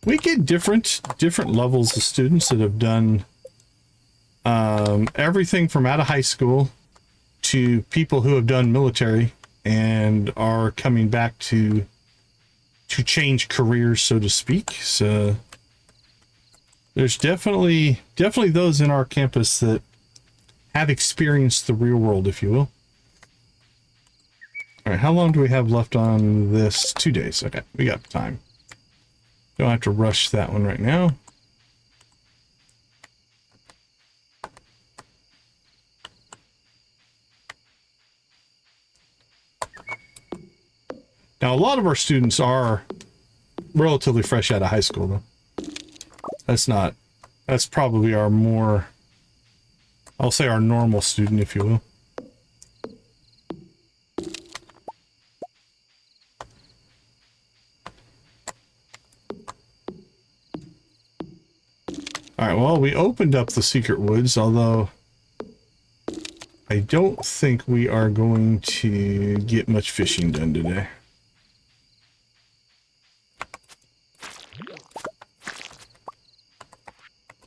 We get different levels of students that have done everything from out of high school to people who have done military and are coming back to change careers, so to speak. So there's definitely those in our campus that have experienced the real world, if you will. All right, how long do we have left on this? 2 days. Okay, we got time. Don't have to rush that one right now. Now, a lot of our students are relatively fresh out of high school, though. That's probably our more, I'll say our normal student, if you will. Alright, well, we opened up the secret woods, although I don't think we are going to get much fishing done today.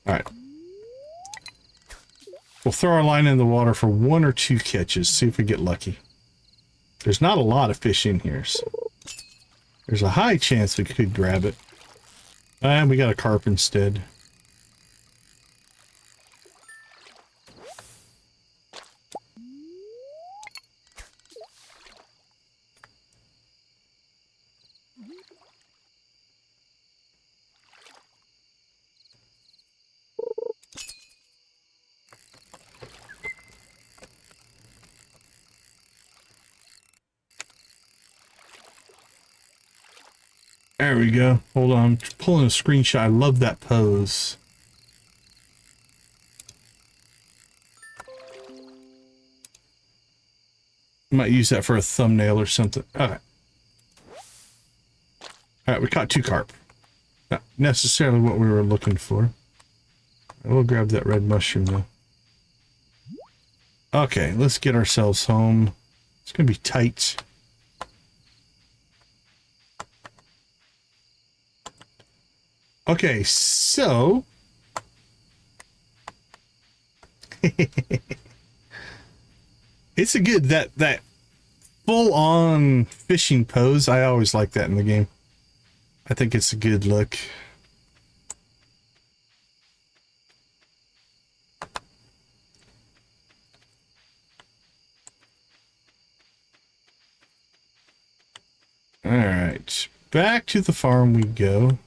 Alright. We'll throw our line in the water for 1 or 2 catches, see if we get lucky. There's not a lot of fish in here, so there's a high chance we could grab it. And we got a carp instead. There we go. Hold on, I'm pulling a screenshot. I love that pose. Might use that for a thumbnail or something. Okay. Alright, we caught 2 carp. Not necessarily what we were looking for. We'll grab that red mushroom though. Okay, let's get ourselves home. It's gonna be tight. Okay, so it's a good that full-on fishing pose. I always like that in the game. I think it's a good look. All right, back to the farm we go.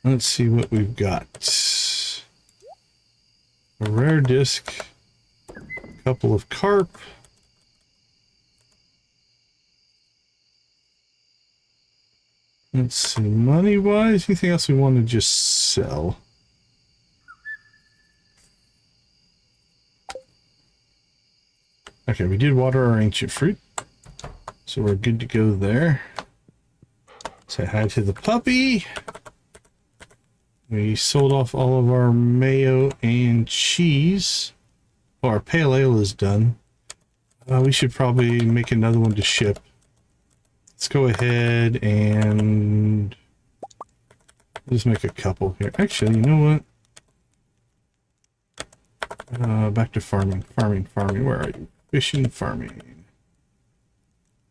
Let's see what we've got. A rare disc, a couple of carp. Let's see, money-wise, anything else we want to just sell? Okay, we did water our ancient fruit, so we're good to go there. Say hi to the puppy. We sold off all of our mayo and cheese. Oh, our pale ale is done. We should probably make another one to ship. Let's go ahead and just make a couple here. Actually, you know what? Back to farming. Farming. Where are you? Fishing, farming.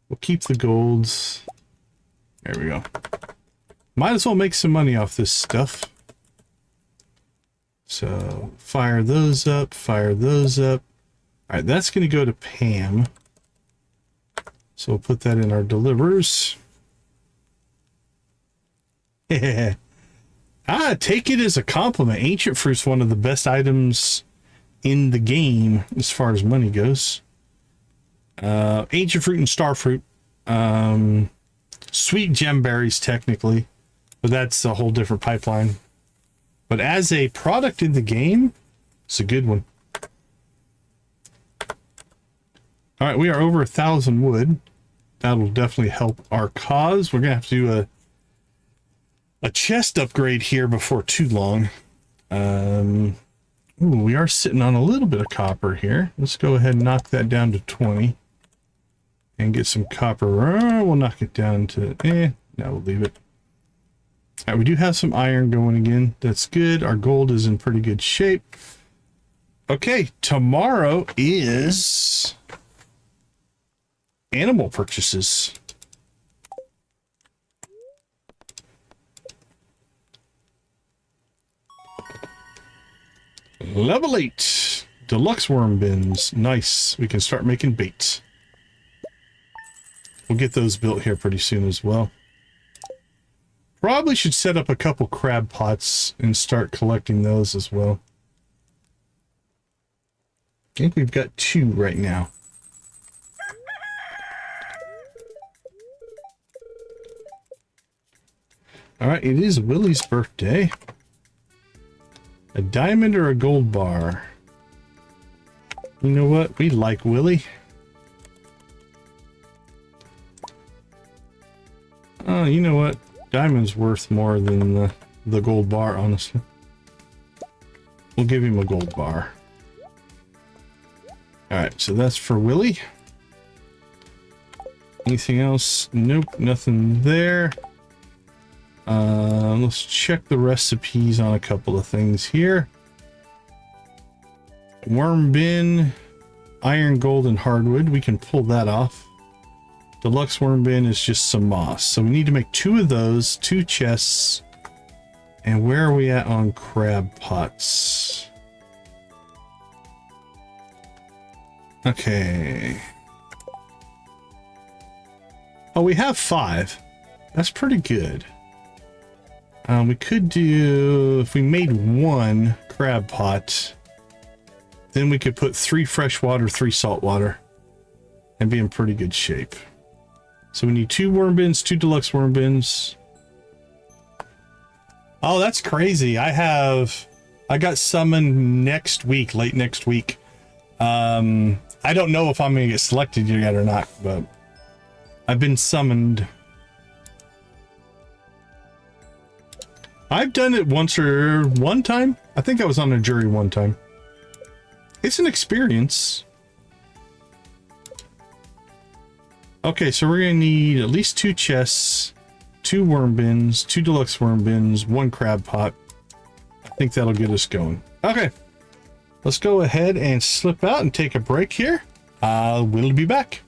We'll keep the golds. There we go. Might as well make some money off this stuff. So, fire those up, fire those up. Alright, that's going to go to Pam. So we'll put that in our delivers. Yeah. Take it as a compliment. Ancient fruit's one of the best items in the game as far as money goes. Ancient fruit and star fruit. Sweet gemberries, technically. But that's a whole different pipeline. But as a product in the game, it's a good one. Alright, we are over 1,000 wood. That'll definitely help our cause. We're going to have to do a chest upgrade here before too long. Ooh, we are sitting on a little bit of copper here. Let's go ahead and knock that down to 20. And get some copper. We'll knock it down to... no, we'll leave it. Alright, we do have some iron going again. That's good. Our gold is in pretty good shape. Okay, tomorrow is... animal purchases. Level 8. Deluxe worm bins. Nice. We can start making bait. We'll get those built here pretty soon as well. Probably should set up a couple crab pots and start collecting those as well. I think we've got 2 right now. Alright, it is Willie's birthday. A diamond or a gold bar? You know what? We like Willie. Oh, you know what? Diamond's worth more than the gold bar, honestly. We'll give him a gold bar. Alright, so that's for Willie. Anything else? Nope, nothing there. Let's check the recipes on a couple of things here. Worm bin, iron, gold, and hardwood. We can pull that off. Deluxe worm bin is just some moss. So we need to make 2 of those, 2 chests. And where are we at on crab pots? Okay. Oh, we have 5. That's pretty good. We could do, if we made 1 crab pot, then we could put 3 fresh water, 3 salt water, and be in pretty good shape. So we need 2 worm bins, 2 deluxe worm bins. Oh, that's crazy. I got summoned next week, late next week. I don't know if I'm going to get selected yet or not, but I've been summoned. I've done it one time. I think I was on a jury one time. It's an experience. Okay, so we're gonna need at least 2 chests, 2 worm bins, 2 deluxe worm bins, 1 crab pot. I think that'll get us going. Okay, let's go ahead and slip out and take a break here. We'll be back.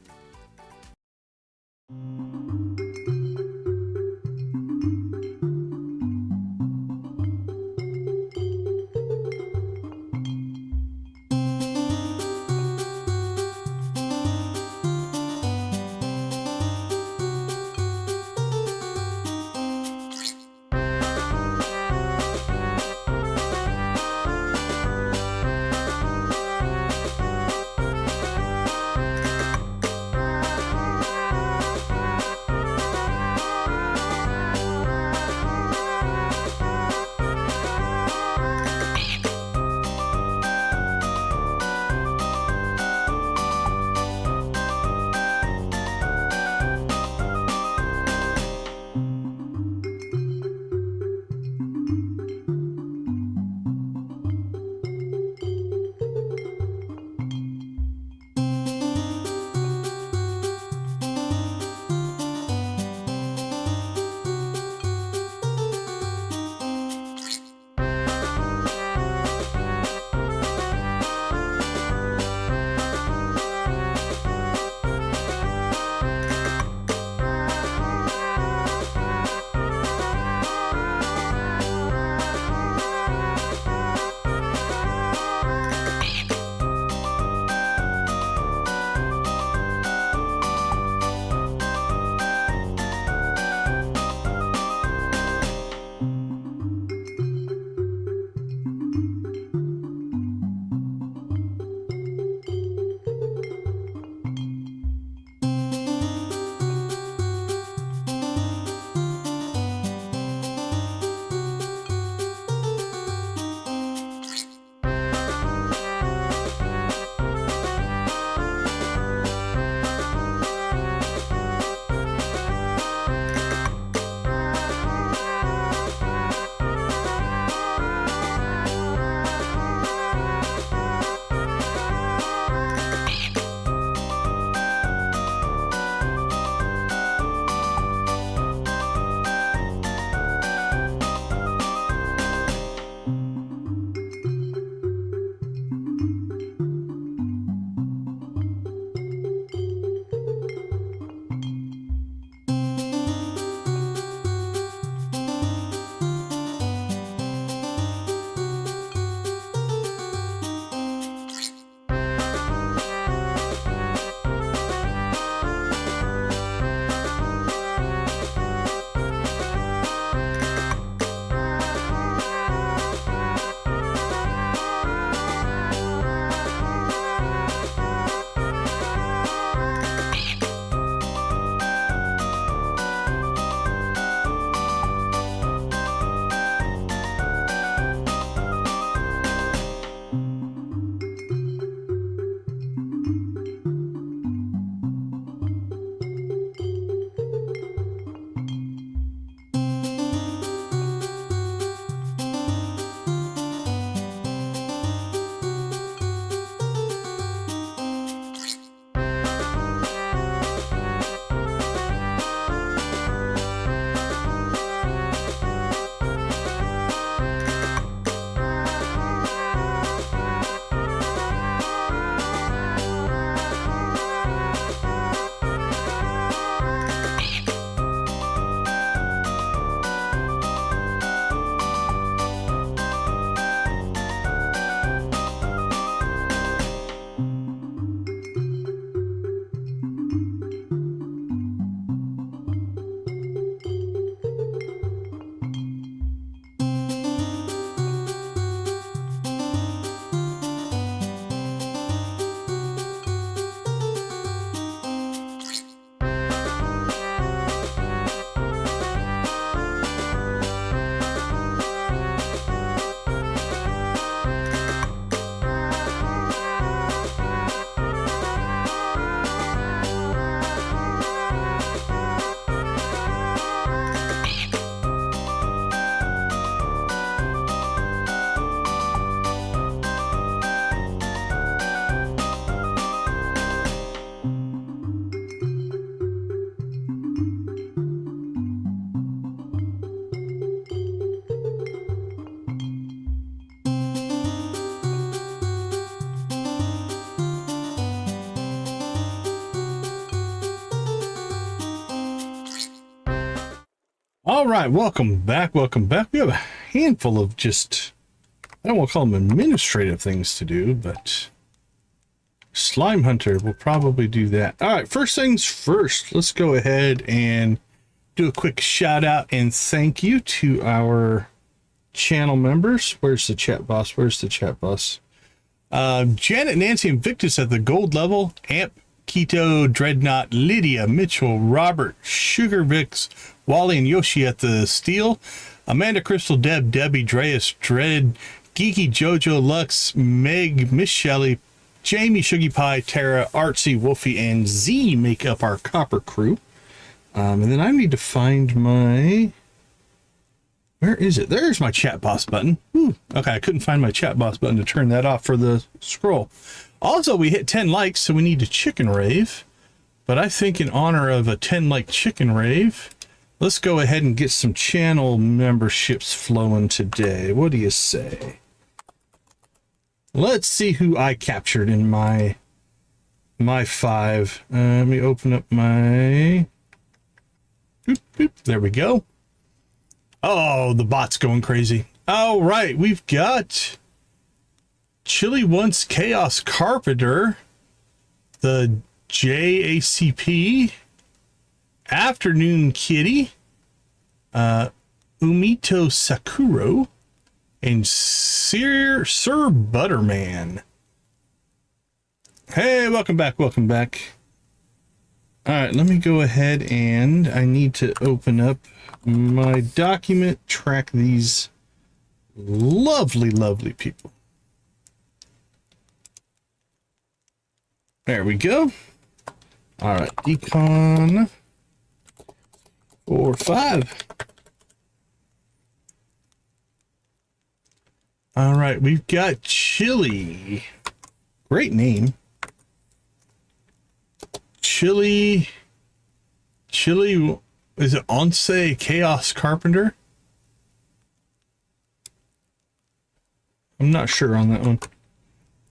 All right, welcome back. Welcome back. We have a handful of just, I don't want to call them administrative things to do, but Slime Hunter will probably do that. All right, first things first, let's go ahead and do a quick shout out and thank you to our channel members. Where's the chat boss? Where's the chat boss? Janet, Nancy, and Victus at the gold level. Amp, Keto, Dreadnought, Lydia, Mitchell, Robert, Sugar Vix, Wally, and Yoshi at the steel. Amanda, Crystal, Deb, Debbie, Dreas, Dread, Geeky, Jojo, Lux, Meg, Miss Shelley, Jamie, Shuggy Pie, Tara, Artsy, Wolfie, and Z make up our copper crew. And then I need to find my... Where is it? There's my chat boss button. Whew. Okay, I couldn't find my chat boss button to turn that off for the scroll. Also, we hit 10 likes, so we need to chicken rave. But I think in honor of a 10 like chicken rave, let's go ahead and get some channel memberships flowing today. What do you say? Let's see who I captured in my 5. Let me open up my... Boop, boop. There we go. Oh, the bot's going crazy. All right, we've got Chili Once Chaos Carpenter, the JACP, Afternoon Kitty, Umito Sakuro, and Sir Butterman. Hey, welcome back, welcome back. All right, let me go ahead and I need to open up my document, track these lovely, lovely people. There we go. All right, Decon 4-5. All right, we've got Chili. Great name. Chili, is it Onse Chaos Carpenter? I'm not sure on that one.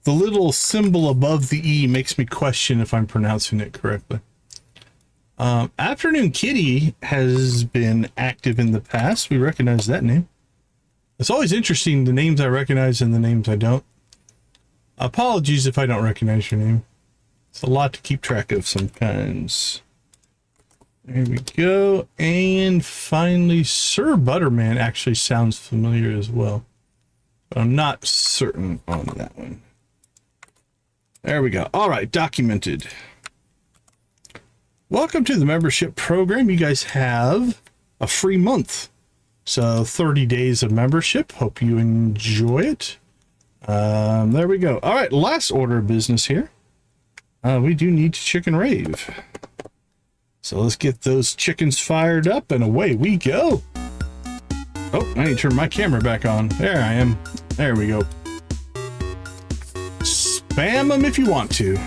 The little symbol above the E makes me question if I'm pronouncing it correctly. Afternoon Kitty has been active in the past. We recognize that name. It's always interesting, the names I recognize and the names I don't. Apologies if I don't recognize your name. It's a lot to keep track of sometimes. There we go. And finally, Sir Butterman actually sounds familiar as well. But I'm not certain on that one. There we go. All right, documented. Welcome to the membership program. You guys have a free month. So 30 days of membership. Hope you enjoy it. There we go. All right, last order of business here. We do need to chicken rave. So let's get those chickens fired up and away we go. Oh, I need to turn my camera back on. There I am. There we go. Spam them if you want to.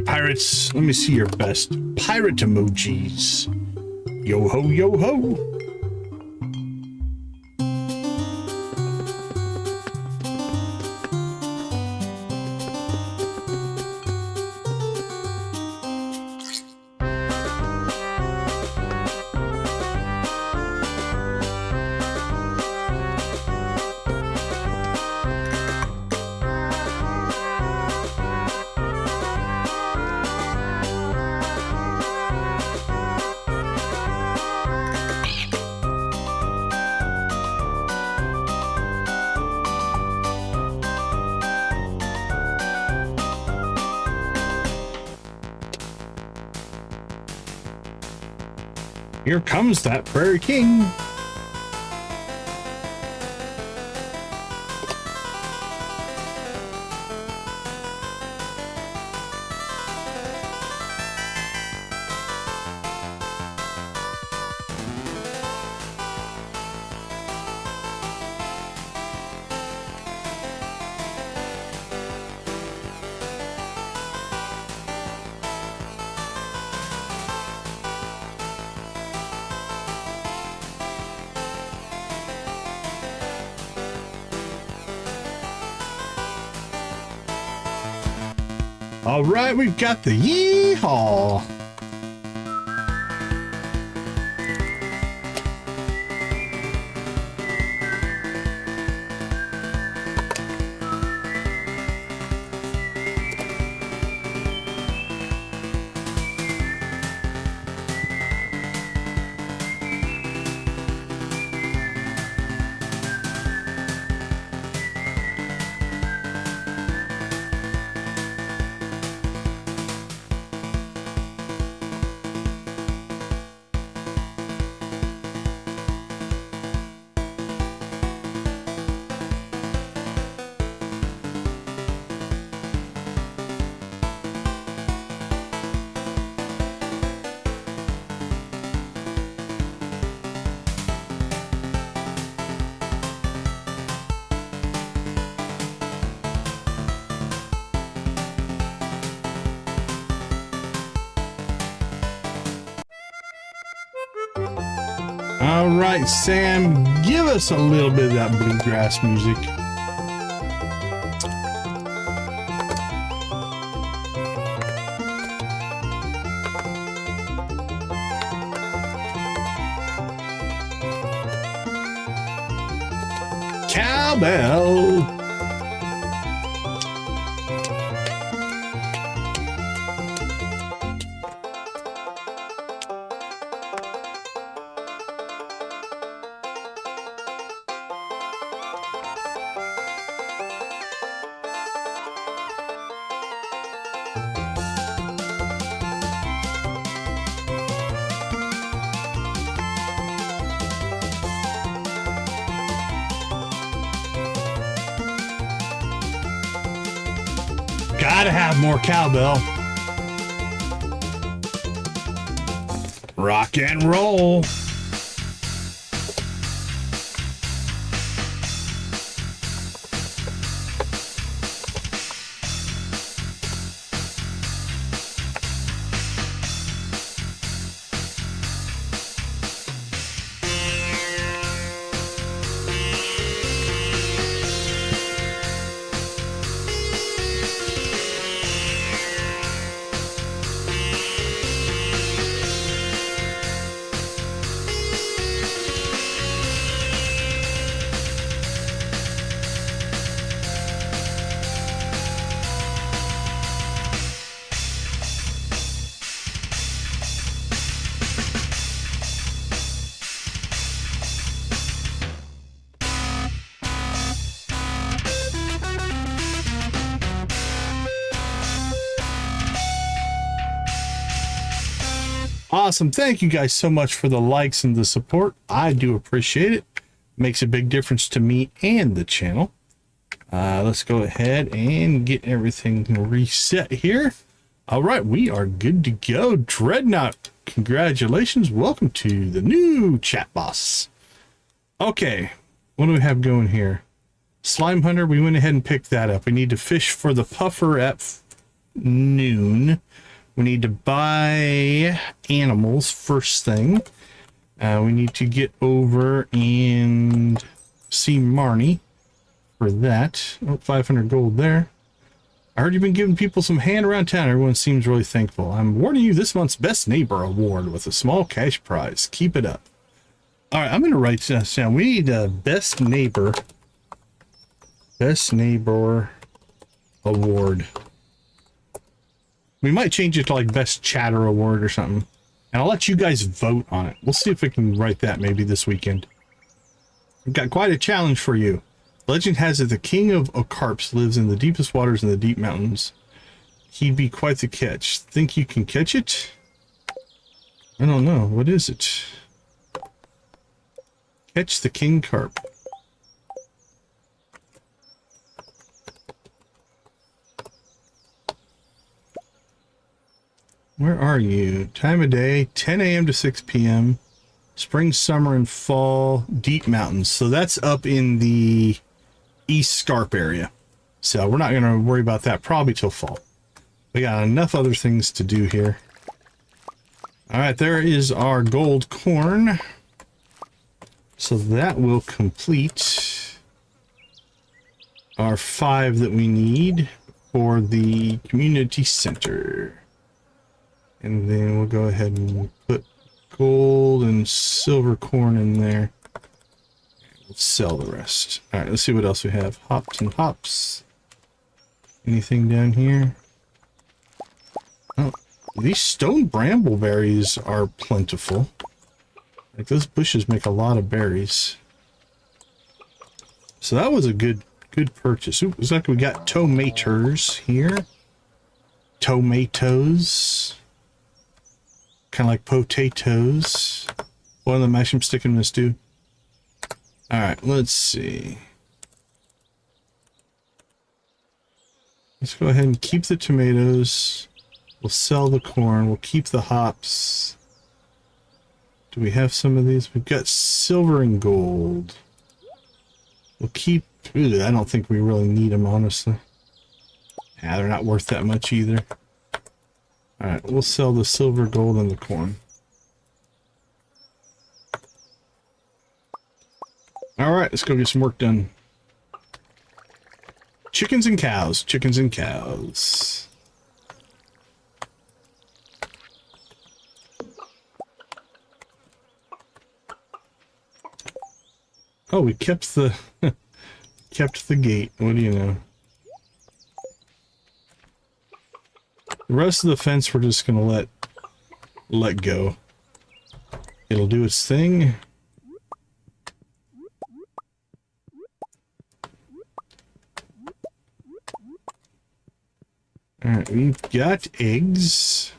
Pirates, let me see your best pirate emojis. Yo ho, yo ho. Here comes that Prairie King. All right, we've got the yeehaw. All right, Sam, give us a little bit of that bluegrass music. Cowbell. Gotta have more cowbell. Rock and roll. Awesome. Thank you guys so much for the likes and the support. I do appreciate it. Makes a big difference to me and the channel. Let's go ahead and get everything reset here. All right, we are good to go. Dreadnought, congratulations. Welcome to the new chat boss. Okay, what do we have going here? Slime Hunter, we went ahead and picked that up. We need to fish for the puffer at noon. We need to buy animals first thing. We need to get over and see Marnie for that. Oh, 500 gold there. I heard you've been giving people some hand around town. Everyone seems really thankful. I'm awarding you this month's Best Neighbor Award with a small cash prize. Keep it up. All right, I'm going to write this down. We need a Best Neighbor Award. We might change it to like Best Chatter Award or something. And I'll let you guys vote on it. We'll see if we can write that maybe this weekend. We've got quite a challenge for you. Legend has it the king of Ocarps lives in the deepest waters in the deep mountains. He'd be quite the catch. Think you can catch it? I don't know. What is it? Catch the king carp. Where are you? Time of day, 10 a.m. to 6 p.m. Spring, summer, and fall, deep mountains. So that's up in the East Scarp area. So we're not going to worry about that probably till fall. We got enough other things to do here. All right, there is our gold corn. So that will complete our 5 that we need for the community center. And then we'll go ahead and put gold and silver corn in there. We'll sell the rest. All right, let's see what else we have. Hops and hops. Anything down here? Oh, these stone brambleberries are plentiful. Like, those bushes make a lot of berries. So that was a good purchase. Ooh, looks like we got tomatoes here. Tomatoes. Kind of like potatoes. One of them mash them, stick them in the stew. Alright, let's see. Let's go ahead and keep the tomatoes. We'll sell the corn. We'll keep the hops. Do we have some of these? We've got silver and gold. We'll keep... Ooh, I don't think we really need them, honestly. Yeah, they're not worth that much either. Alright, we'll sell the silver, gold, and the corn. Alright, let's go get some work done. Chickens and cows. Chickens and cows. Oh, we kept the... kept the gate. What do you know? The rest of the fence we're just gonna let go. It'll do its thing. Alright, we've got eggs.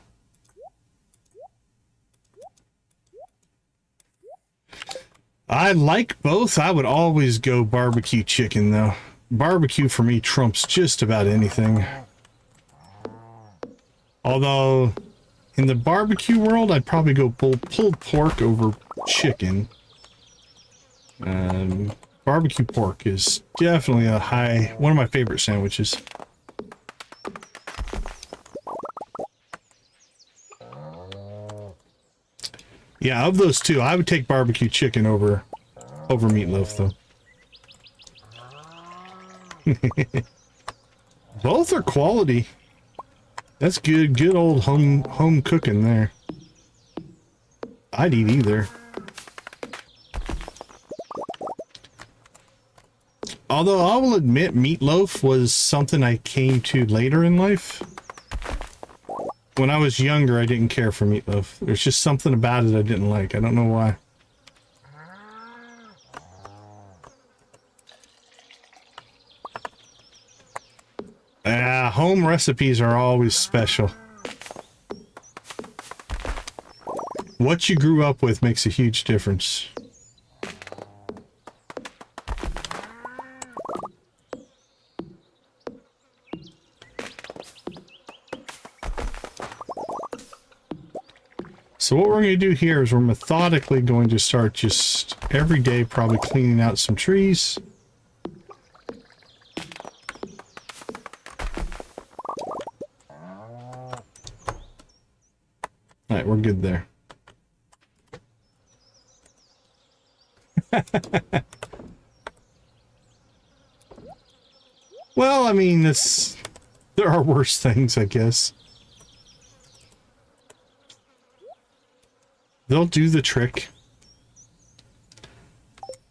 I like both. I would always go barbecue chicken, though. Barbecue for me trumps just about anything. Although, in the barbecue world, I'd probably go pulled pork over chicken. Barbecue pork is definitely one of my favorite sandwiches. Yeah, of those two, I would take barbecue chicken over meatloaf, though. Both are quality. That's good old home cooking there. I'd eat either. Although I will admit meatloaf was something I came to later in life. When I was younger, I didn't care for meatloaf. There's just something about it I didn't like. I don't know why. Home recipes are always special. What you grew up with makes a huge difference. So what we're going to do here is we're methodically going to start just every day probably cleaning out some trees. Alright, we're good there. Well, I mean, there are worse things, I guess. They'll do the trick.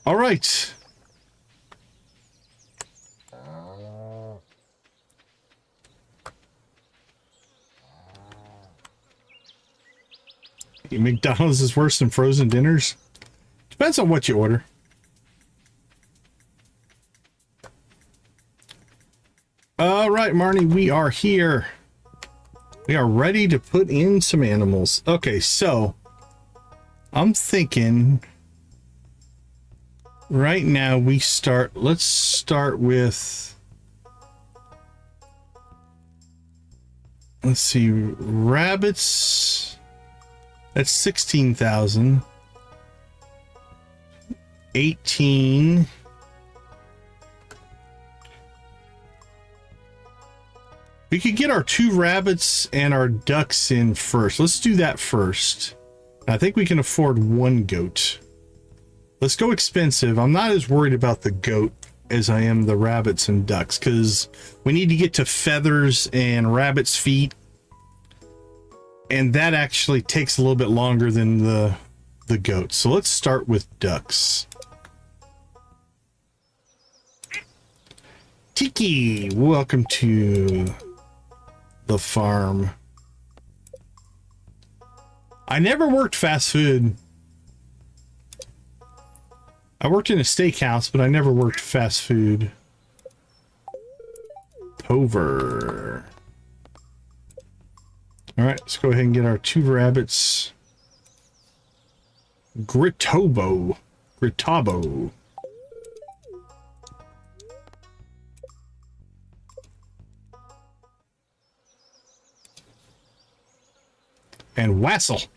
All right. McDonald's is worse than frozen dinners? Depends on what you order. All right, Marnie, we are here. We are ready to put in some animals. Okay, so I'm thinking right now we start, let's start with, let's see, rabbits. That's 16,000. 18. We could get our 2 rabbits and our ducks in first. Let's do that first. I think we can afford 1 goat. Let's go expensive. I'm not as worried about the goat as I am the rabbits and ducks, because we need to get to feathers and rabbits' feet. And that actually takes a little bit longer than the goat. So let's start with ducks. Tiki, welcome to the farm. I never worked fast food. I worked in a steakhouse, but I never worked fast food. Over. All right, let's go ahead and get our 2 rabbits. Gritabo. And Wassel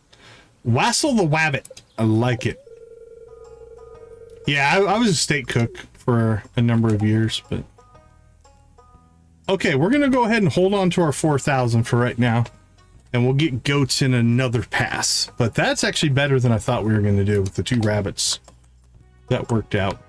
the Wabbit. I like it. Yeah, I was a steak cook for a number of years, but okay, we're gonna go ahead and hold on to our 4,000 for right now, and we'll get goats in another pass. But that's actually better than I thought we were gonna do with the 2 rabbits. That worked out.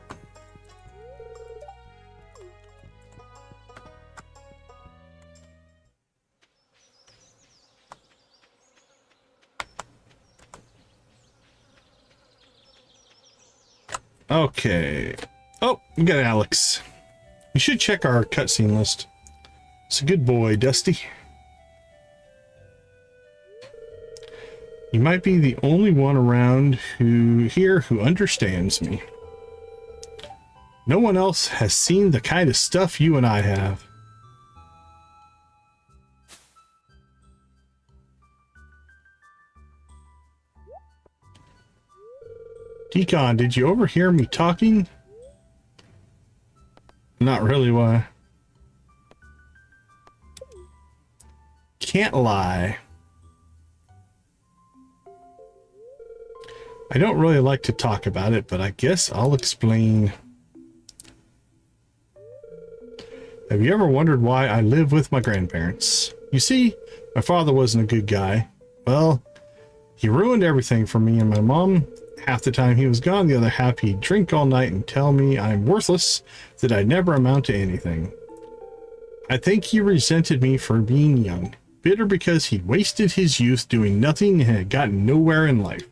Okay. Oh, we got Alex. You should check our cutscene list. It's a good boy, Dusty. You might be the only one around here who understands me. No one else has seen the kind of stuff you and I have. Decon, did you overhear me talking? Not really, why? Can't lie. I don't really like to talk about it, but I guess I'll explain. Have you ever wondered why I live with my grandparents? You see, my father wasn't a good guy. Well, he ruined everything for me and my mom. Half the time he was gone, the other half he'd drink all night and tell me I'm worthless, that I never amount to anything. I think he resented me for being young, bitter because he'd wasted his youth doing nothing and had gotten nowhere in life.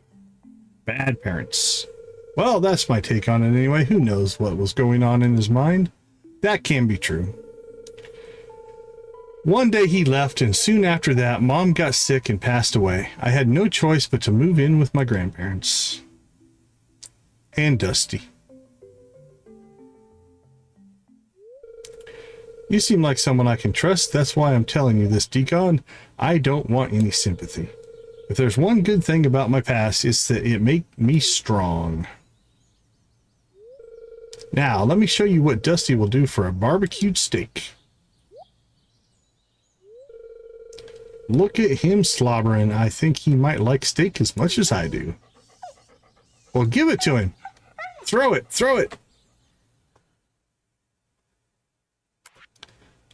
Bad parents. Well, that's my take on it anyway. Who knows what was going on in his mind? That can be true. One day he left, and soon after that, Mom got sick and passed away. I had no choice but to move in with my grandparents. And Dusty. You seem like someone I can trust. That's why I'm telling you this, Decon. I don't want any sympathy. If there's one good thing about my past, it's that it made me strong. Now, let me show you what Dusty will do for a barbecued steak. Look at him slobbering. I think he might like steak as much as I do. Well, give it to him. Throw it. Throw it.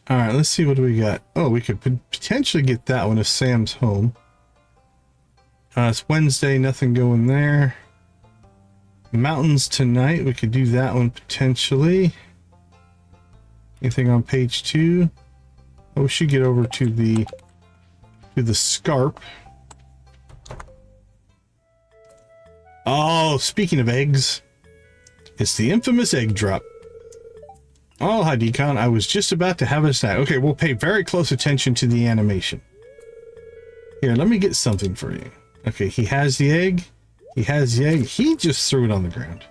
All right, let's see what do we got. Oh, we could potentially get that one if Sam's home. It's Wednesday, nothing going there. Mountains tonight, we could do that one potentially. Anything on page 2? Oh, we should get over to the scarp. Oh, speaking of eggs, it's the infamous egg drop. Oh, hi, Decon. I was just about to have a snack. Okay, we'll pay very close attention to the animation. Here, let me get something for you. Okay, he has the egg. He has the egg. He just threw it on the ground.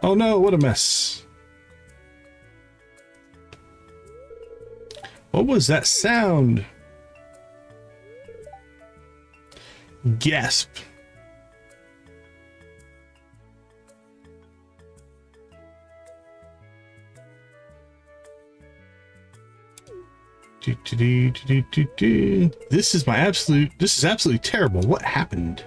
Oh no, what a mess. What was that sound? Gasp. This is absolutely terrible. What happened?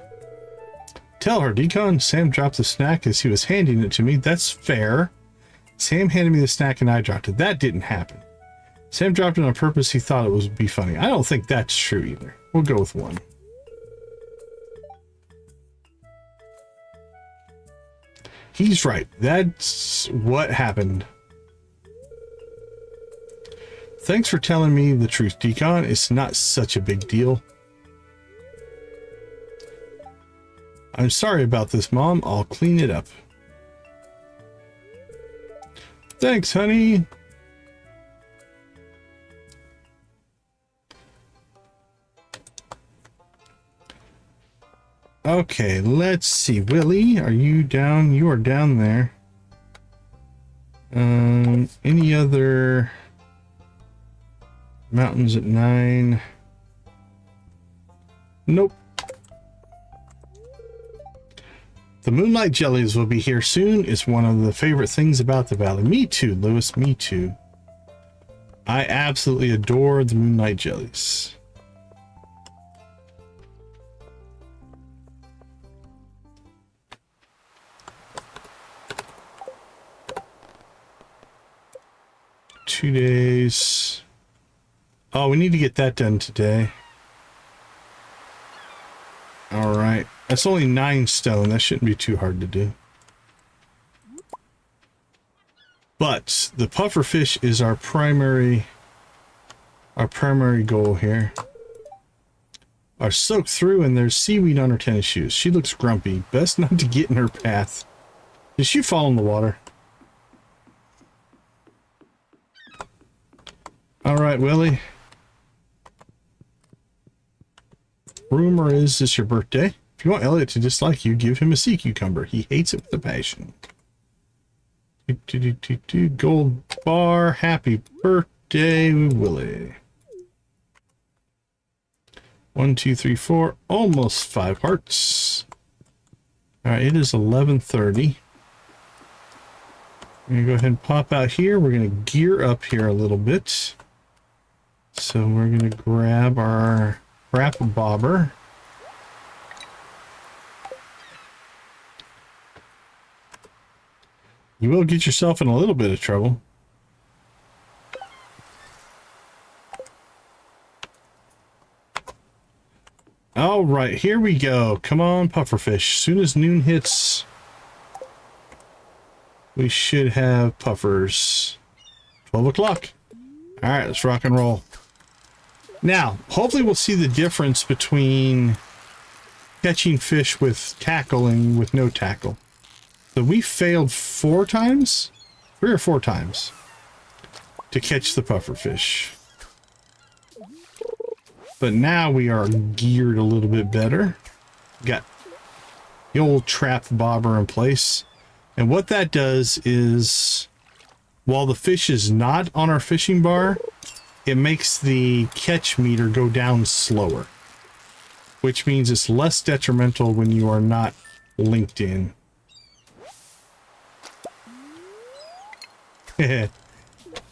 Tell her, Decon. Sam dropped the snack as he was handing it to me. That's fair. Sam handed me the snack and I dropped it. That didn't happen. Sam dropped it on purpose. He thought it would be funny. I don't think that's true either. We'll go with 1. He's right. That's what happened. Thanks for telling me the truth, Decon. It's not such a big deal. I'm sorry about this, Mom. I'll clean it up. Thanks, honey. Okay, let's see. Willie, are you down? You are down there. Any other mountains at 9? Nope. The Moonlight Jellies will be here soon. It's one of the favorite things about the valley. Me too, Lewis. Me too. I absolutely adore the Moonlight Jellies. Two days. Oh, we need to get that done today. All right. That's only 9 stone. That shouldn't be too hard to do. But the pufferfish is our primary goal here. Are soaked through and there's seaweed on her tennis shoes. She looks grumpy. Best not to get in her path. Did she fall in the water? All right, Willie. Rumor is it's your birthday. If you want Elliot to dislike you, give him a sea cucumber. He hates it with a passion. Gold bar. Happy birthday, Willie. 1, 2, 3, 4. Almost 5 hearts. All right, it is 11:30. I'm gonna go ahead and pop out here. We're gonna gear up here a little bit. So we're gonna grab our wrap bobber. You will get yourself in a little bit of trouble. All right, here we go. Come on, pufferfish. Soon as noon hits, we should have puffers. 12 o'clock. All right, let's rock and roll. Now, hopefully we'll see the difference between catching fish with tackle and with no tackle. So we failed 4 times, 3 or 4 times to catch the pufferfish. But now we are geared a little bit better. Got the old trap bobber in place. And what that does is, while the fish is not on our fishing bar, it makes the catch meter go down slower, which means it's less detrimental when you are not linked in.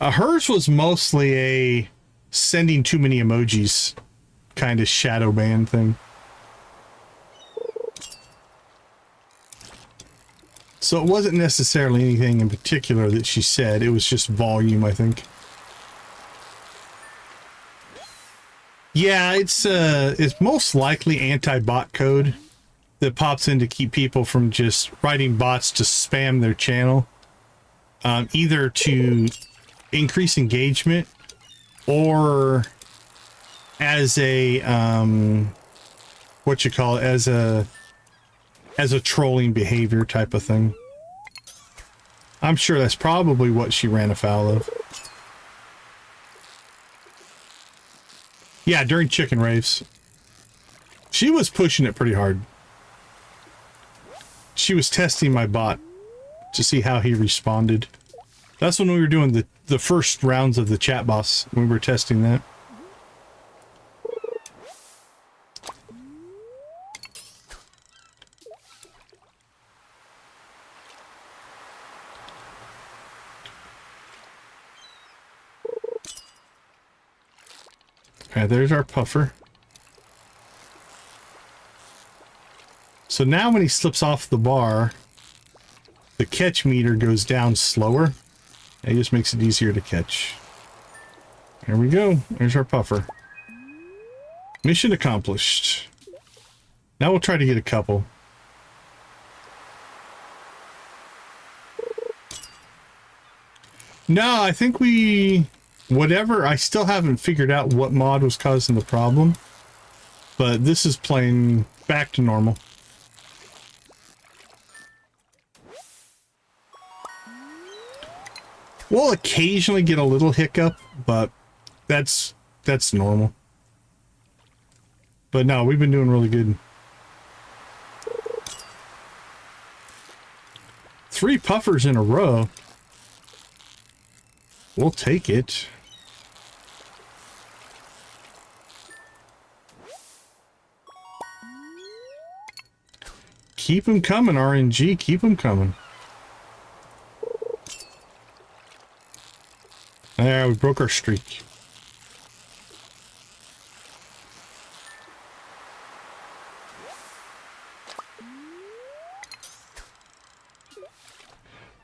Hers was mostly a sending too many emojis kind of shadow ban thing. So it wasn't necessarily anything in particular that she said. It was just volume, I think. Yeah, it's most likely anti-bot code that pops in to keep people from just writing bots to spam their channel. Either to increase engagement or as a as a trolling behavior type of thing. I'm sure that's probably what she ran afoul of. Yeah, during chicken raves. She was pushing it pretty hard. She was testing my bot to see how he responded. That's when we were doing the first rounds of the chat boss, when we were testing that. Alright, there's our puffer. So now when he slips off the bar, the catch meter goes down slower. It just makes it easier to catch. There we go. There's our puffer. Mission accomplished. Now we'll try to get a couple. No, I think whatever, I still haven't figured out what mod was causing the problem. But this is playing back to normal. We'll occasionally get a little hiccup, but that's normal. But no, we've been doing really good. 3 puffers in a row. We'll take it. Keep them coming, RNG. Keep them coming. There, we broke our streak.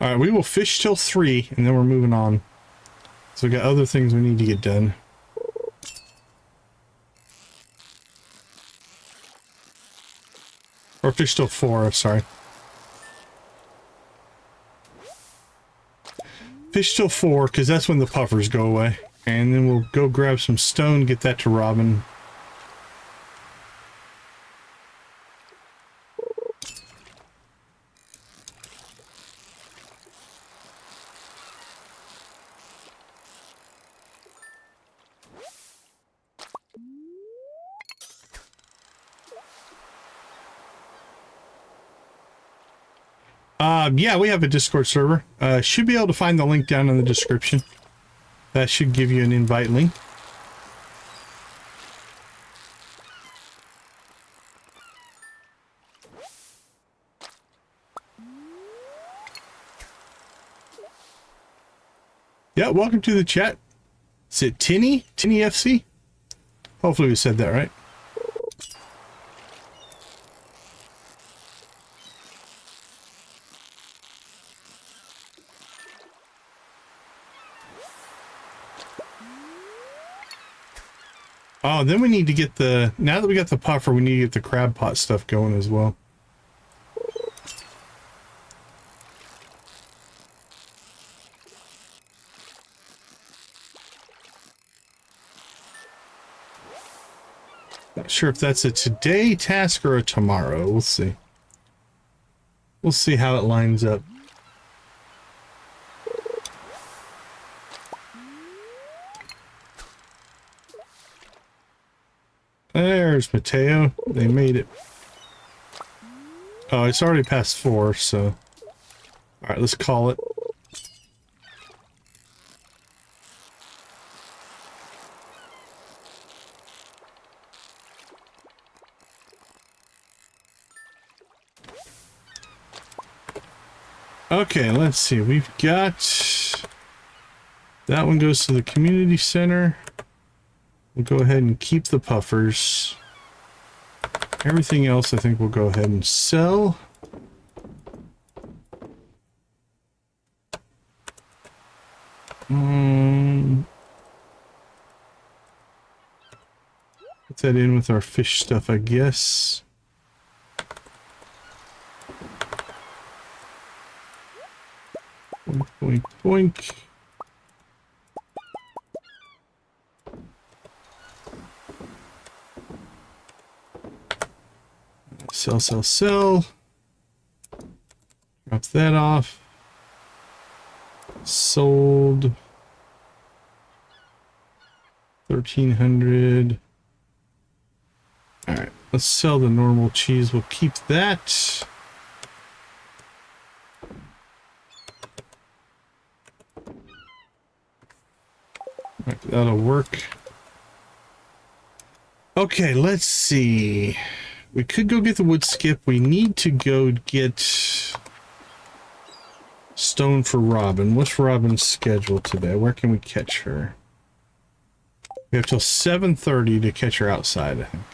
Alright, we will fish till 3, and then we're moving on. So we got other things we need to get done. Or fish till 4, sorry. Fish till 4, because that's when the puffers go away. And then we'll go grab some stone, get that to Robin. Yeah, we have a Discord server. Should be able to find the link down in the description. That should give you an invite link. Yeah, welcome to the chat. Is it Tinny? Tinny FC? Hopefully we said that right. Oh, then we need to get the... Now that we got the puffer, we need to get the crab pot stuff going as well. Not sure if that's a today task or a tomorrow. We'll see. We'll see how it lines up. There's Mateo. They made it. Oh, it's already past 4, so... Alright, let's call it. Okay, let's see. We've got... That one goes to the community center. We'll go ahead and keep the puffers. Everything else I think we'll go ahead and sell. Put that in with our fish stuff, I guess. Boink, boink, boink. Sell, sell, sell. Drop that off. Sold. 1,300. Alright, let's sell the normal cheese. We'll keep that. Alright, that'll work. Okay, let's see. We could go get the wood skip. We need to go get stone for Robin. What's Robin's schedule today? Where can we catch her? We have till 7:30 to catch her outside, I think.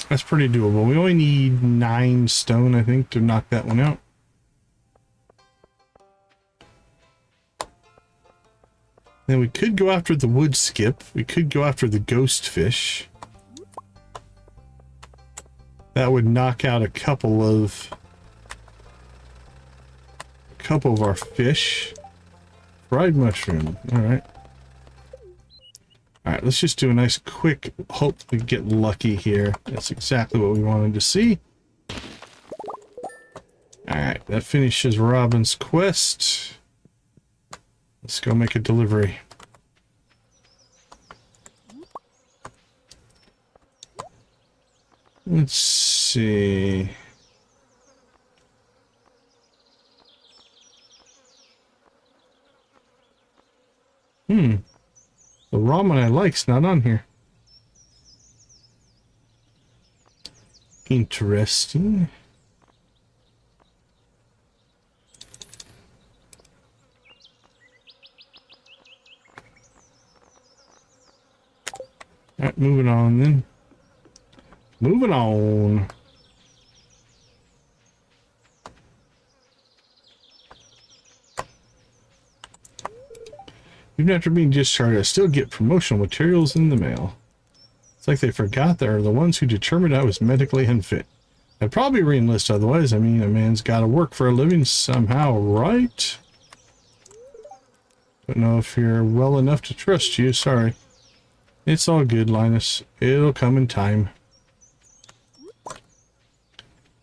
That's pretty doable. We only need 9 stone, I think, to knock that one out. Then we could go after the wood skip. We could go after the ghost fish. That would knock out a couple of our fish. Fried mushroom. All right. All right, let's just do a nice quick, hope we get lucky here. That's exactly what we wanted to see. All right, that finishes Robin's quest. Let's go make a delivery. Let's see. The ramen I like's not on here. Interesting. Alright, moving on then. Moving on. Even after being discharged, I still get promotional materials in the mail. It's like they forgot they're the ones who determined I was medically unfit. I'd probably re-enlist otherwise. I mean, a man's got to work for a living somehow, right? Don't know if you're well enough to trust you. Sorry. It's all good, Linus. It'll come in time.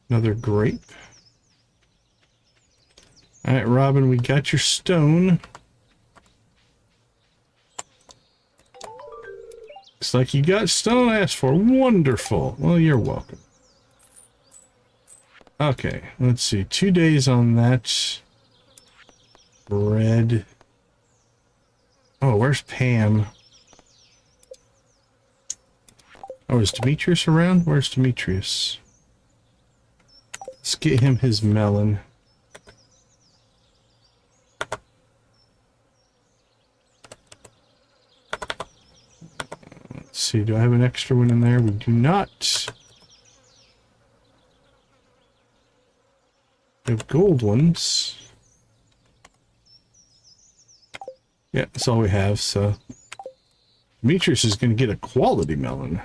Another grape. Alright, Robin, we got your stone. Looks like you got stone I asked for. Wonderful. Well, you're welcome. Okay, let's see. 2 days on that bread. Oh, where's Pam? Oh, is Demetrius around? Where's Demetrius? Let's get him his melon. Let's see, do I have an extra one in there? We do not. We have gold ones. Yeah, that's all we have, so Demetrius is going to get a quality melon.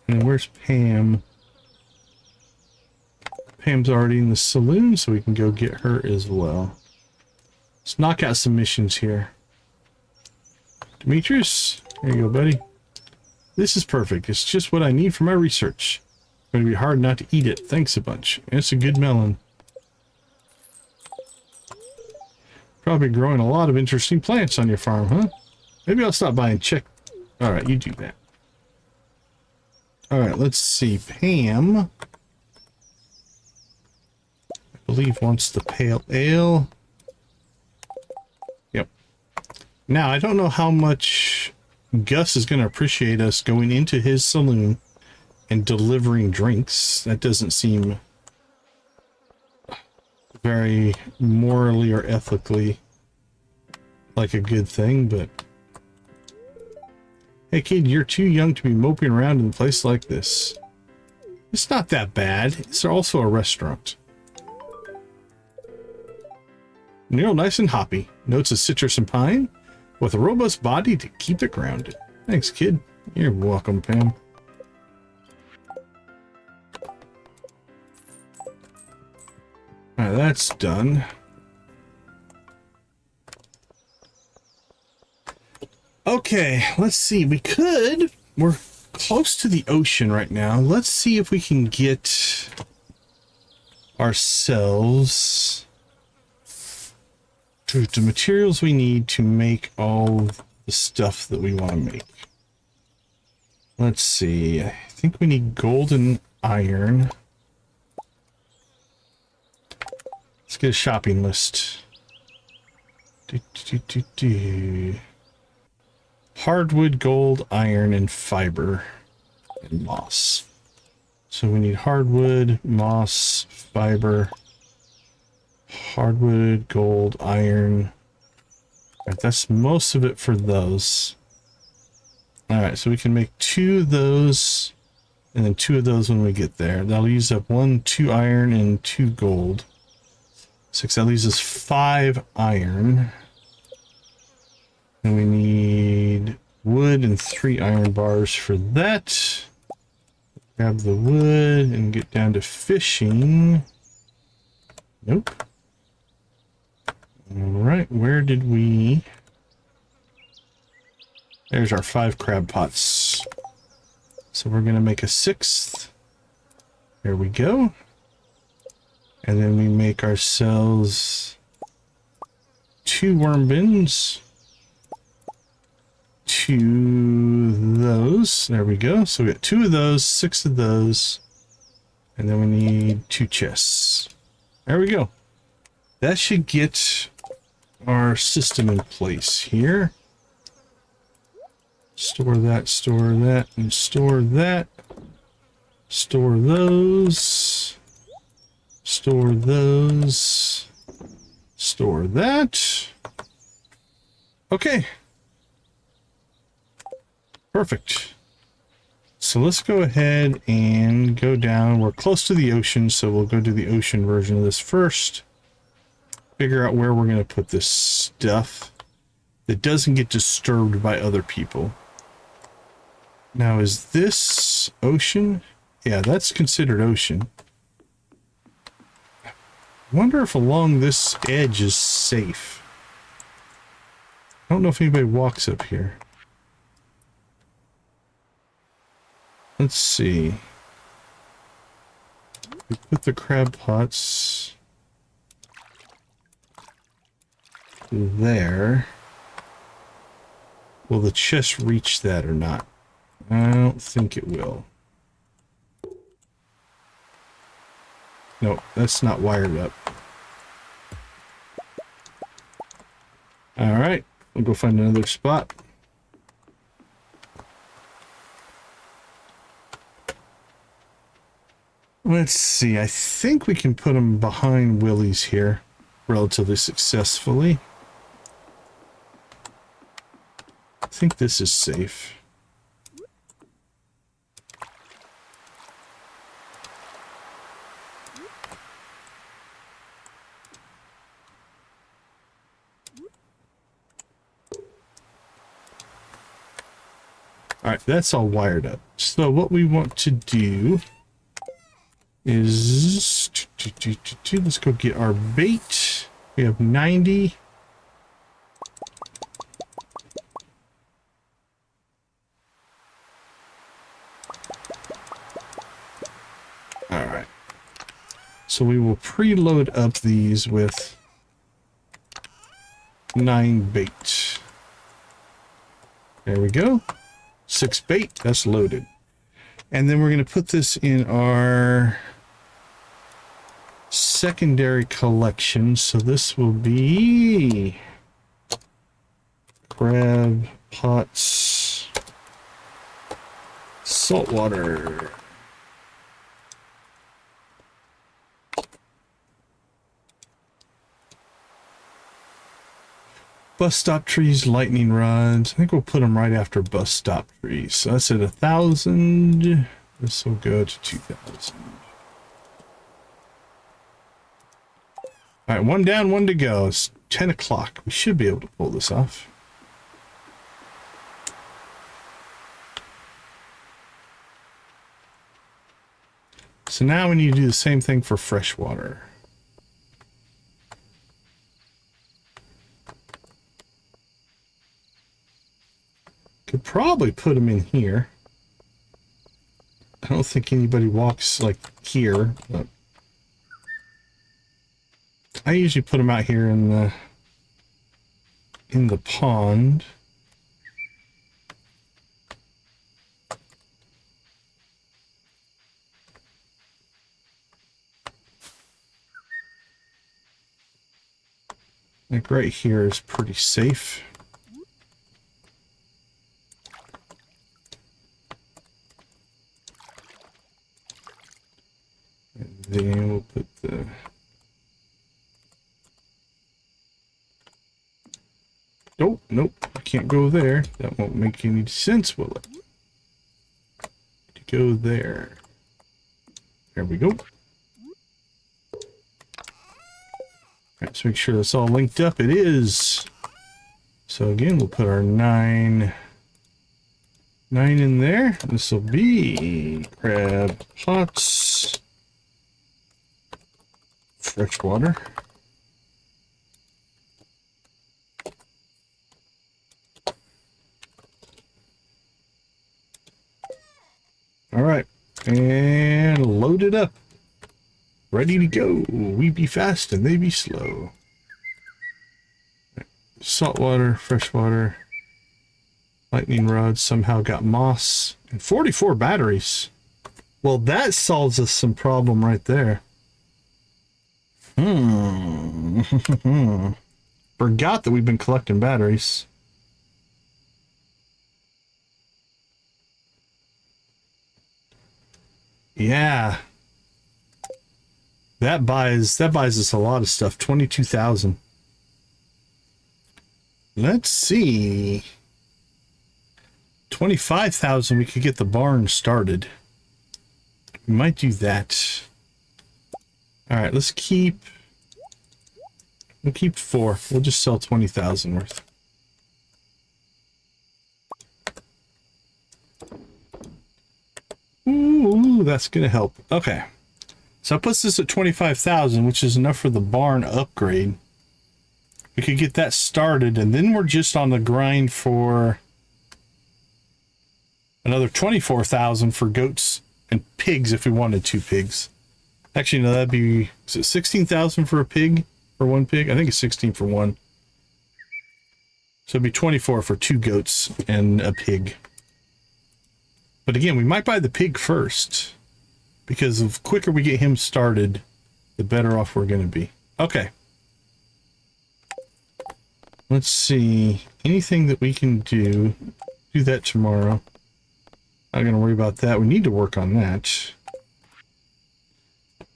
And where's Pam? Pam's already in the saloon, so we can go get her as well. Let's knock out some missions here. Demetrius, there you go, buddy. This is perfect. It's just what I need for my research. It's going to be hard not to eat it. Thanks a bunch. It's a good melon. Probably growing a lot of interesting plants on your farm, huh? Maybe I'll stop by and check. Alright, you do that. Alright, let's see. Pam, I believe, wants the pale ale. Yep. Now, I don't know how much Gus is going to appreciate us going into his saloon and delivering drinks. That doesn't seem very morally or ethically like a good thing, but hey kid, you're too young to be moping around in a place like this. It's not that bad. It's also a restaurant. Real nice and hoppy. Notes of citrus and pine with a robust body to keep it grounded. Thanks, kid. You're welcome, Pam. Alright, that's done. Okay, let's see. We're close to the ocean right now. Let's see if we can get ourselves the materials we need to make all the stuff that we want to make. Let's see. I think we need golden iron. Let's get a shopping list. Hardwood, gold, iron, and fiber, and moss. So we need hardwood, moss, fiber, hardwood, gold, iron. Right, that's most of it for those. All right, so we can make 2 of those and then 2 of those when we get there. That'll use up 1, 2 iron and 2 gold. 6, that leaves us 5 iron. And we need wood and 3 iron bars for that. Grab the wood and get down to fishing. Nope. Alright, where did we... There's our 5 crab pots. So we're going to make a 6th. There we go. And then we make ourselves 2 worm bins. 2 those. There we go. So we got 2 of those, 6 of those. And then we need 2 chests. There we go. That should get our system in place here. Store that, and store that. Store those. Store those. Store that. Okay. Perfect. So let's go ahead and go down. We're close to the ocean, so we'll go do the ocean version of this first. Figure out where we're going to put this stuff that doesn't get disturbed by other people. Now, is this ocean? Yeah, that's considered ocean. I wonder if along this edge is safe. I don't know if anybody walks up here. Let's see. We put the crab pots there. Will the chest reach that or not? I don't think it will. No, that's not wired up. Alright, we'll go find another spot. Let's see, I think we can put them behind Willie's here relatively successfully. I think this is safe. Alright, that's all wired up. So what we want to do is... let's go get our bait. We have 90. Alright. So we will preload up these with 9 bait. There we go. 6 bait, that's loaded. And then we're going to put this in our secondary collection. So this will be crab pots, saltwater. Bus stop trees, lightning rods. I think we'll put them right after bus stop trees. So that's at 1,000. This will go to 2,000. All right, 1 down, 1 to go. It's 10 o'clock. We should be able to pull this off. So now we need to do the same thing for freshwater. Could probably put them in here. I don't think anybody walks like here, but I usually put them out here in the pond. Like right here is pretty safe. Nope, nope. I can't go there. That won't make any sense, will it? To go there. There we go. Let's make sure that's all linked up. It is. So again, we'll put our 9 in there. This will be crab pots, fresh water. All right, and load it up. Ready to go. We be fast and they be slow. Salt water, fresh water, lightning rods, somehow got moss, and 44 batteries. Well, that solves us some problem right there. Forgot that we've been collecting batteries. Yeah. That buys us a lot of stuff. 22,000. Let's see. 25,000 we could get the barn started. We might do that. All right, let's keep. We'll keep 4. We'll just sell 20,000 worth. Ooh, that's gonna help. Okay, so that puts this at 25,000, which is enough for the barn upgrade. We could get that started, and then we're just on the grind for another 24,000 for goats and pigs if we wanted 2 pigs. Actually, no, that'd be, is it 16,000 for a pig? For 1 pig? I think it's 16 for 1. So it'd be 24 for 2 goats and a pig. But again, we might buy the pig first, because the quicker we get him started, the better off we're going to be. Okay. Let's see. Anything that we can do that tomorrow. Not going to worry about that. We need to work on that.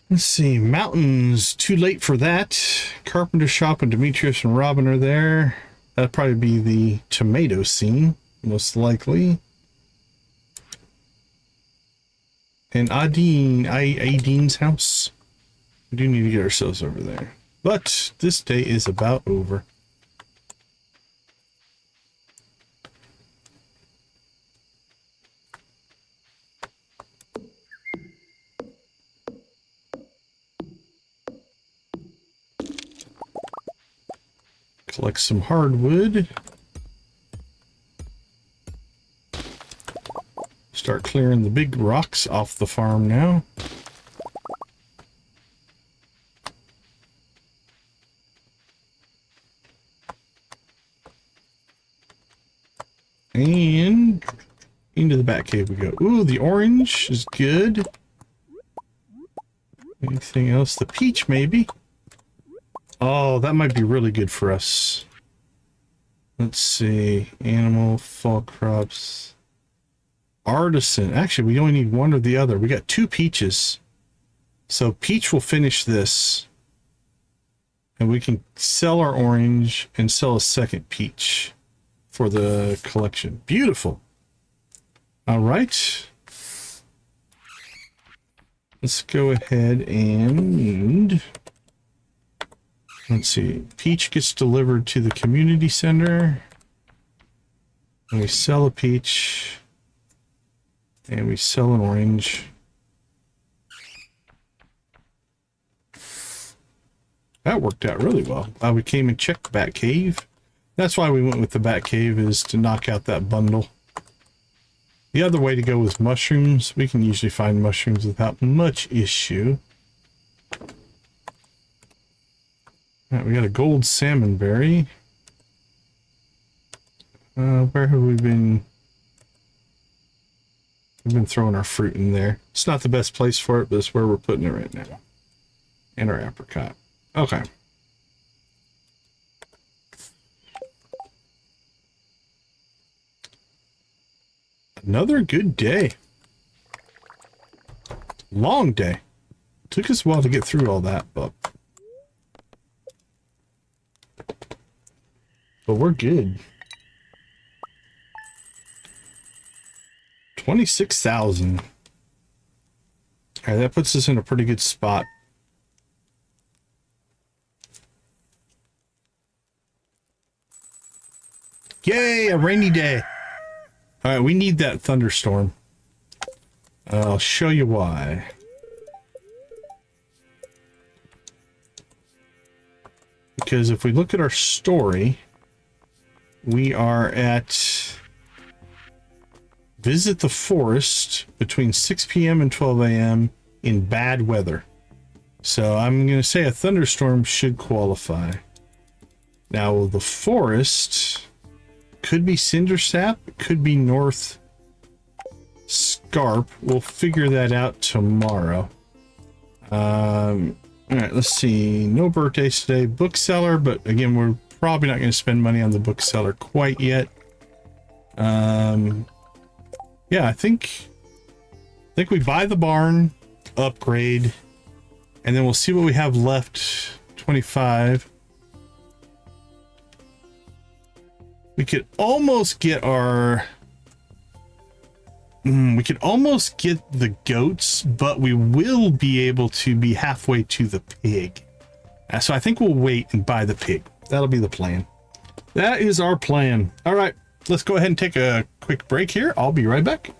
Let's see. Mountains, too late for that. Carpenter shop and Demetrius and Robin are there. That'd probably be the tomato scene, most likely. And Adine's house. We do need to get ourselves over there. But this day is about over. Collect some hardwood. Start clearing the big rocks off the farm now. And into the bat cave we go. Ooh, the orange is good. Anything else? The peach, maybe. Oh, that might be really good for us. Let's see. Animal, fall crops. Artisan. Actually, we only need one or the other. We got 2 peaches. So peach will finish this. And we can sell our orange and sell a second peach for the collection. Beautiful. All right. Let's go ahead and... Let's see. Peach gets delivered to the community center. And we sell a peach. And we sell an orange. That worked out really well. We came and checked the bat cave. That's why we went with the bat cave, is to knock out that bundle. The other way to go was mushrooms. We can usually find mushrooms without much issue. Alright, we got a gold salmon berry. Where have we been? We've been throwing our fruit in there. It's not the best place for it, but it's where we're putting it right now. And our apricot. Okay. Another good day. Long day. Took us a while to get through all that, but but we're good. 26,000. All right, that puts us in a pretty good spot. Yay, a rainy day. All right, we need that thunderstorm. I'll show you why. Because if we look at our story, we are at visit the forest between 6 p.m. and 12 a.m. in bad weather. So I'm going to say a thunderstorm should qualify. Now, the forest could be Cindersap, it could be North Scarp. We'll figure that out tomorrow. All right, let's see. No birthdays today. Bookseller, but again, we're probably not going to spend money on the bookseller quite yet. Yeah, I think we buy the barn, upgrade, and then we'll see what we have left. 25. We could almost get our... we could almost get the goats, but we will be able to be halfway to the pig. So I think we'll wait and buy the pig. That'll be the plan. That is our plan. All right, let's go ahead and take a quick break here. I'll be right back.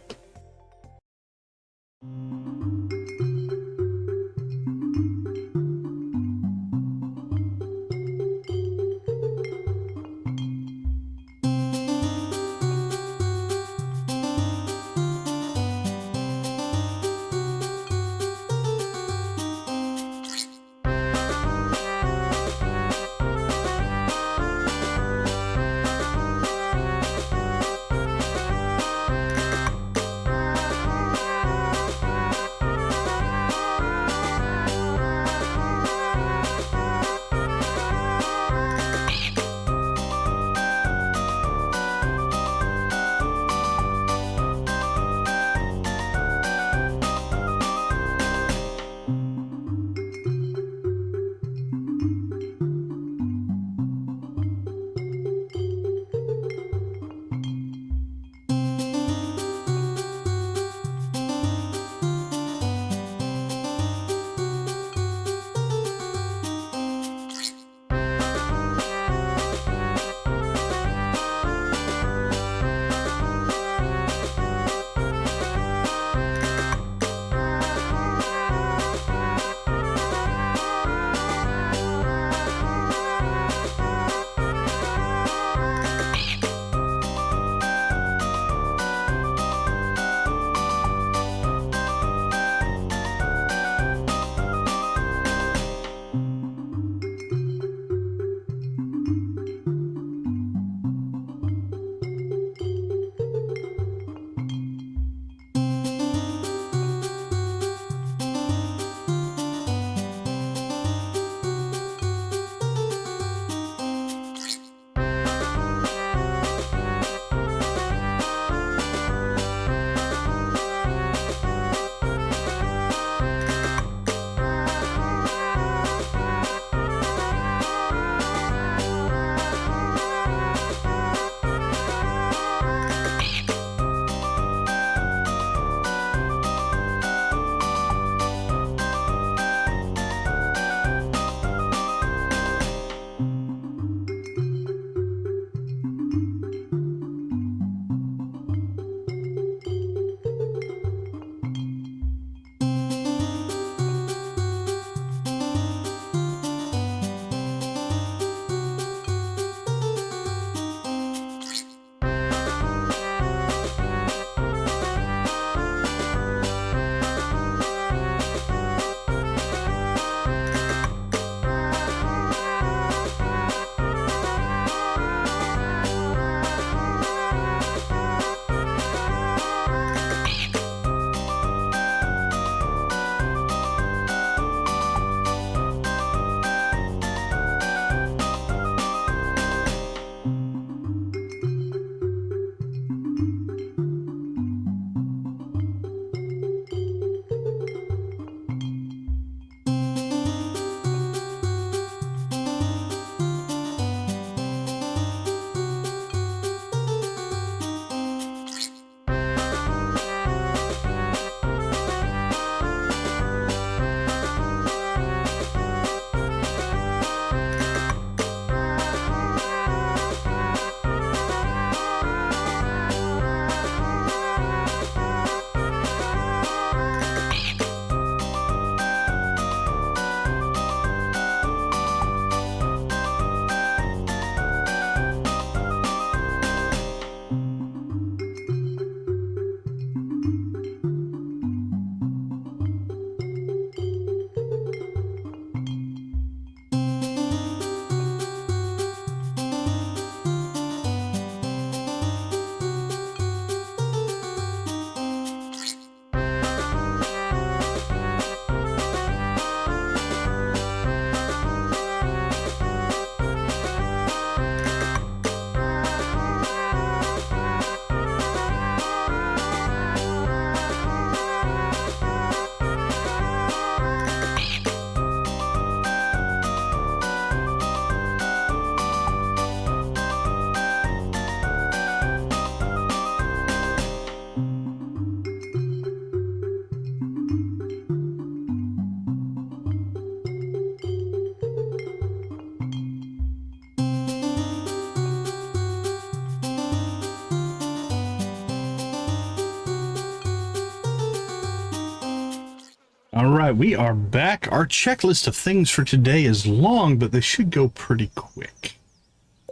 right, we are back. Our checklist of things for today is long, but they should go pretty quick.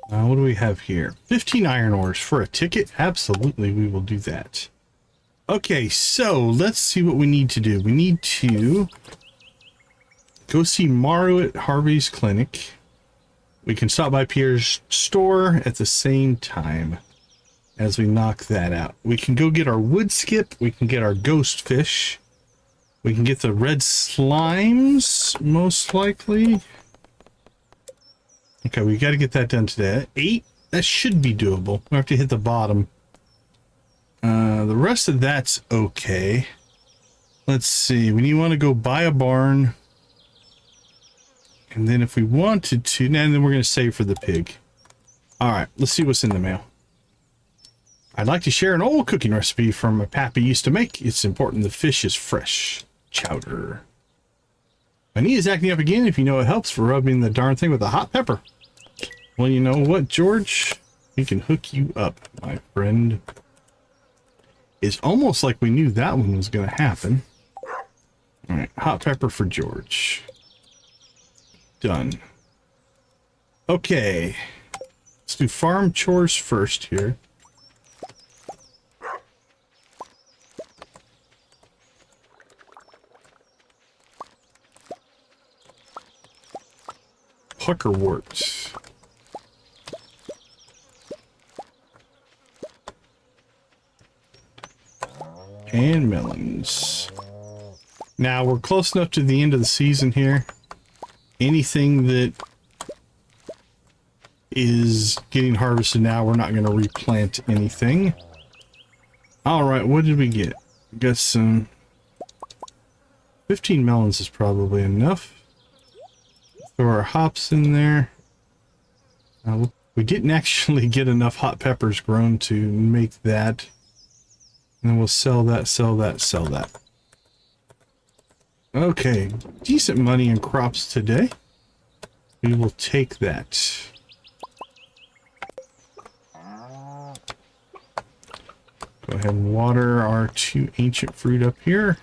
What do we have here? 15 iron ores for a ticket? Absolutely, we will do that. Okay, so let's see what we need to do. We need to go see Maru at Harvey's clinic. We can stop by Pierre's store at the same time as we knock that out. We can go get our wood skip. We can get our ghost fish. We can get the red slimes, most likely. Okay, we got to get that done today. 8, that should be doable. We have to hit the bottom. The rest of that's okay. Let's see. We want to go buy a barn. And then if we wanted to, and then we're going to save for the pig. All right, let's see what's in the mail. I'd like to share an old cooking recipe from my pappy used to make. It's important the fish is fresh. Chowder. My knee is acting up again. If you know it helps for rubbing the darn thing with a hot pepper. Well, you know what, George? We can hook you up, my friend. It's almost like we knew that one was going to happen. All right, hot pepper for George. Done. Okay. Let's do farm chores first here. Puckerwort. And melons. Now we're close enough to the end of the season here. Anything that is getting harvested now, we're not going to replant anything. All right, what did we get? We got some 15 melons is probably enough. Throw our hops in there. We didn't actually get enough hot peppers grown to make that. And then we'll sell that, sell that, sell that. Okay, decent money in crops today. We will take that. Go ahead and water our 2 ancient fruit up here.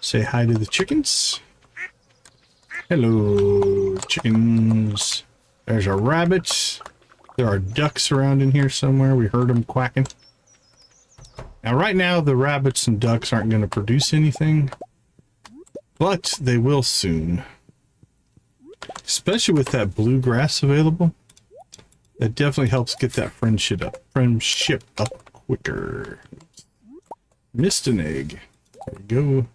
Say hi to the chickens. Hello, chickens. There's a rabbit. There are ducks around in here somewhere. We heard them quacking. Now, right now, the rabbits and ducks aren't going to produce anything, but they will soon. Especially with that bluegrass available. That definitely helps get that friendship up quicker. Missed an egg. There we go.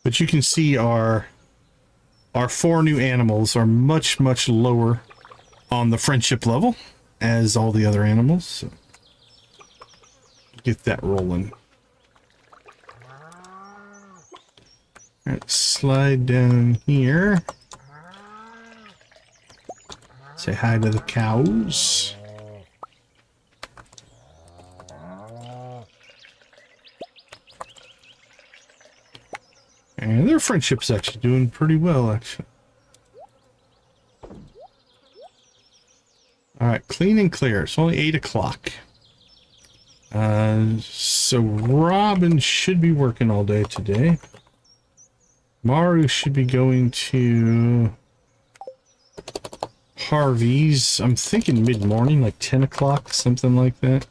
But you can see our 4 new animals are much, much lower on the friendship level as all the other animals. So get that rolling. Alright, slide down here. Say hi to the cows. And their friendship's actually doing pretty well, actually. Alright, clean and clear. It's only 8 o'clock. So Robin should be working all day today. Maru should be going to Harvey's. I'm thinking mid-morning, like 10 o'clock, something like that.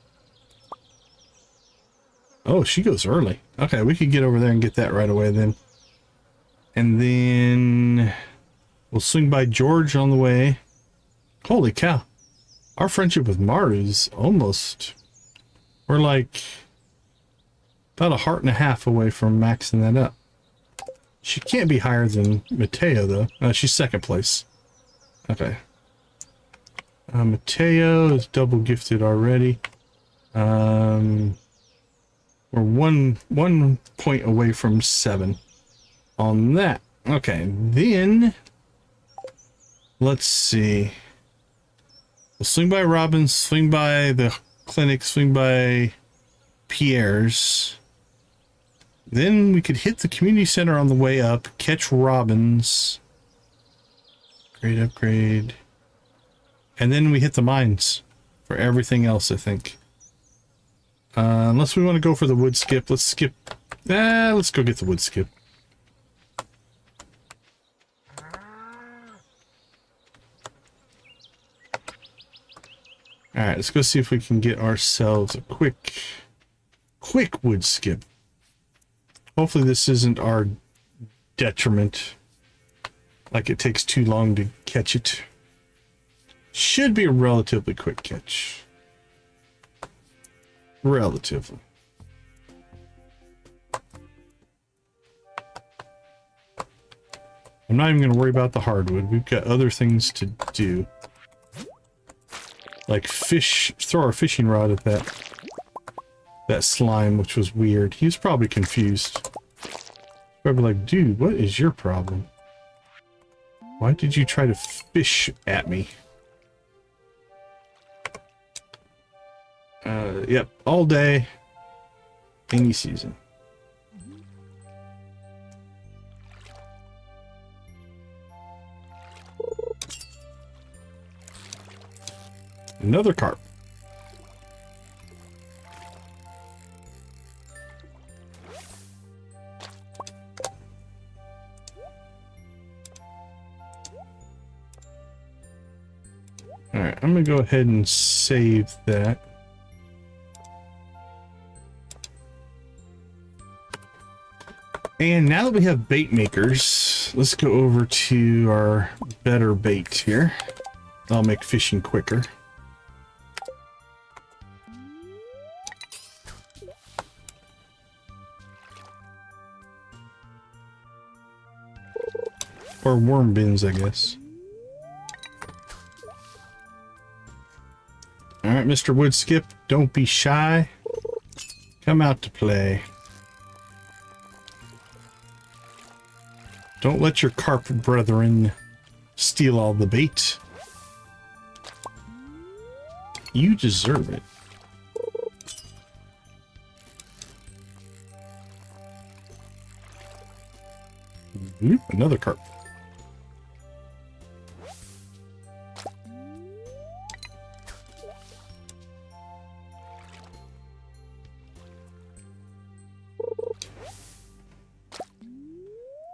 Oh, she goes early. Okay, we could get over there and get that right away then. And then we'll swing by George on the way. Holy cow. Our friendship with Maru's almost... We're like about 1.5 hearts away from maxing that up. She can't be higher than Mateo, though. She's second place. Okay. Mateo is double gifted already. We're one point away from 7 on that. Okay, then let's see. We'll swing by Robin's, swing by the clinic, swing by Pierre's. Then we could hit the community center on the way up, catch Robin's. Upgrade. And then we hit the mines for everything else, I think. Unless we want to go for the wood skip, let's skip. Let's go get the wood skip. Alright, let's go see if we can get ourselves a quick wood skip. Hopefully this isn't our detriment. Like it takes too long to catch it. Should be a relatively quick catch. Relatively. I'm not even going to worry about the hardwood. We've got other things to do. Like fish, throw our fishing rod at that slime, which was weird. He was probably confused. Probably like, dude, what is your problem? Why did you try to fish at me? Yep, all day, any season. Another carp. All right, I'm gonna go ahead and save that. And now that we have bait makers, let's go over to our better bait here. That'll make fishing quicker. Or worm bins, I guess. Alright, Mr. Woodskip, don't be shy. Come out to play. Don't let your carp brethren steal all the bait. You deserve it. Another carp.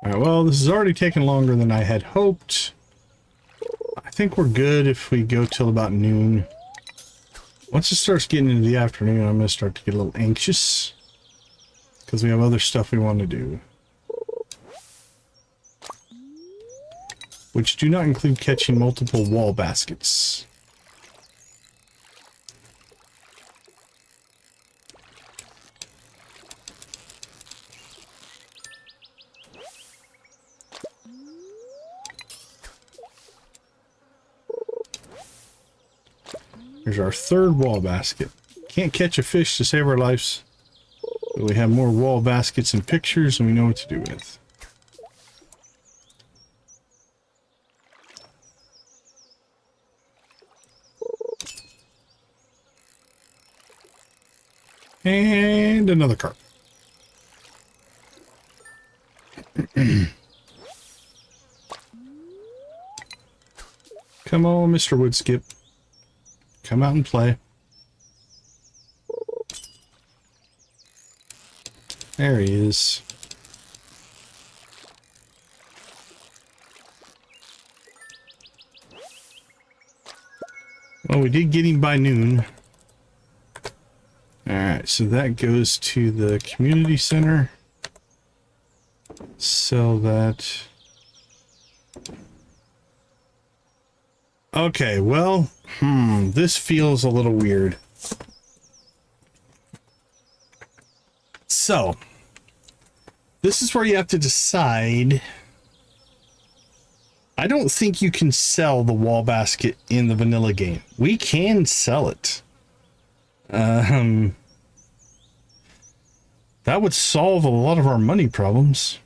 Alright, well, this is already taking longer than I had hoped. I think we're good if we go till about noon. Once it starts getting into the afternoon, I'm going to start to get a little anxious. Because we have other stuff we want to do. Which do not include catching multiple wall baskets. Here's our third wall basket. Can't catch a fish to save our lives. But we have more wall baskets and pictures and we know what to do with. And another carp. Come on, Mr. Woodskip. Come out and play. There he is. Well, we did get him by noon. Alright, so that goes to the community center. Sell that. Okay, well, this feels a little weird. So, this is where you have to decide. I don't think you can sell the wall basket in the vanilla game. We can sell it. That would solve a lot of our money problems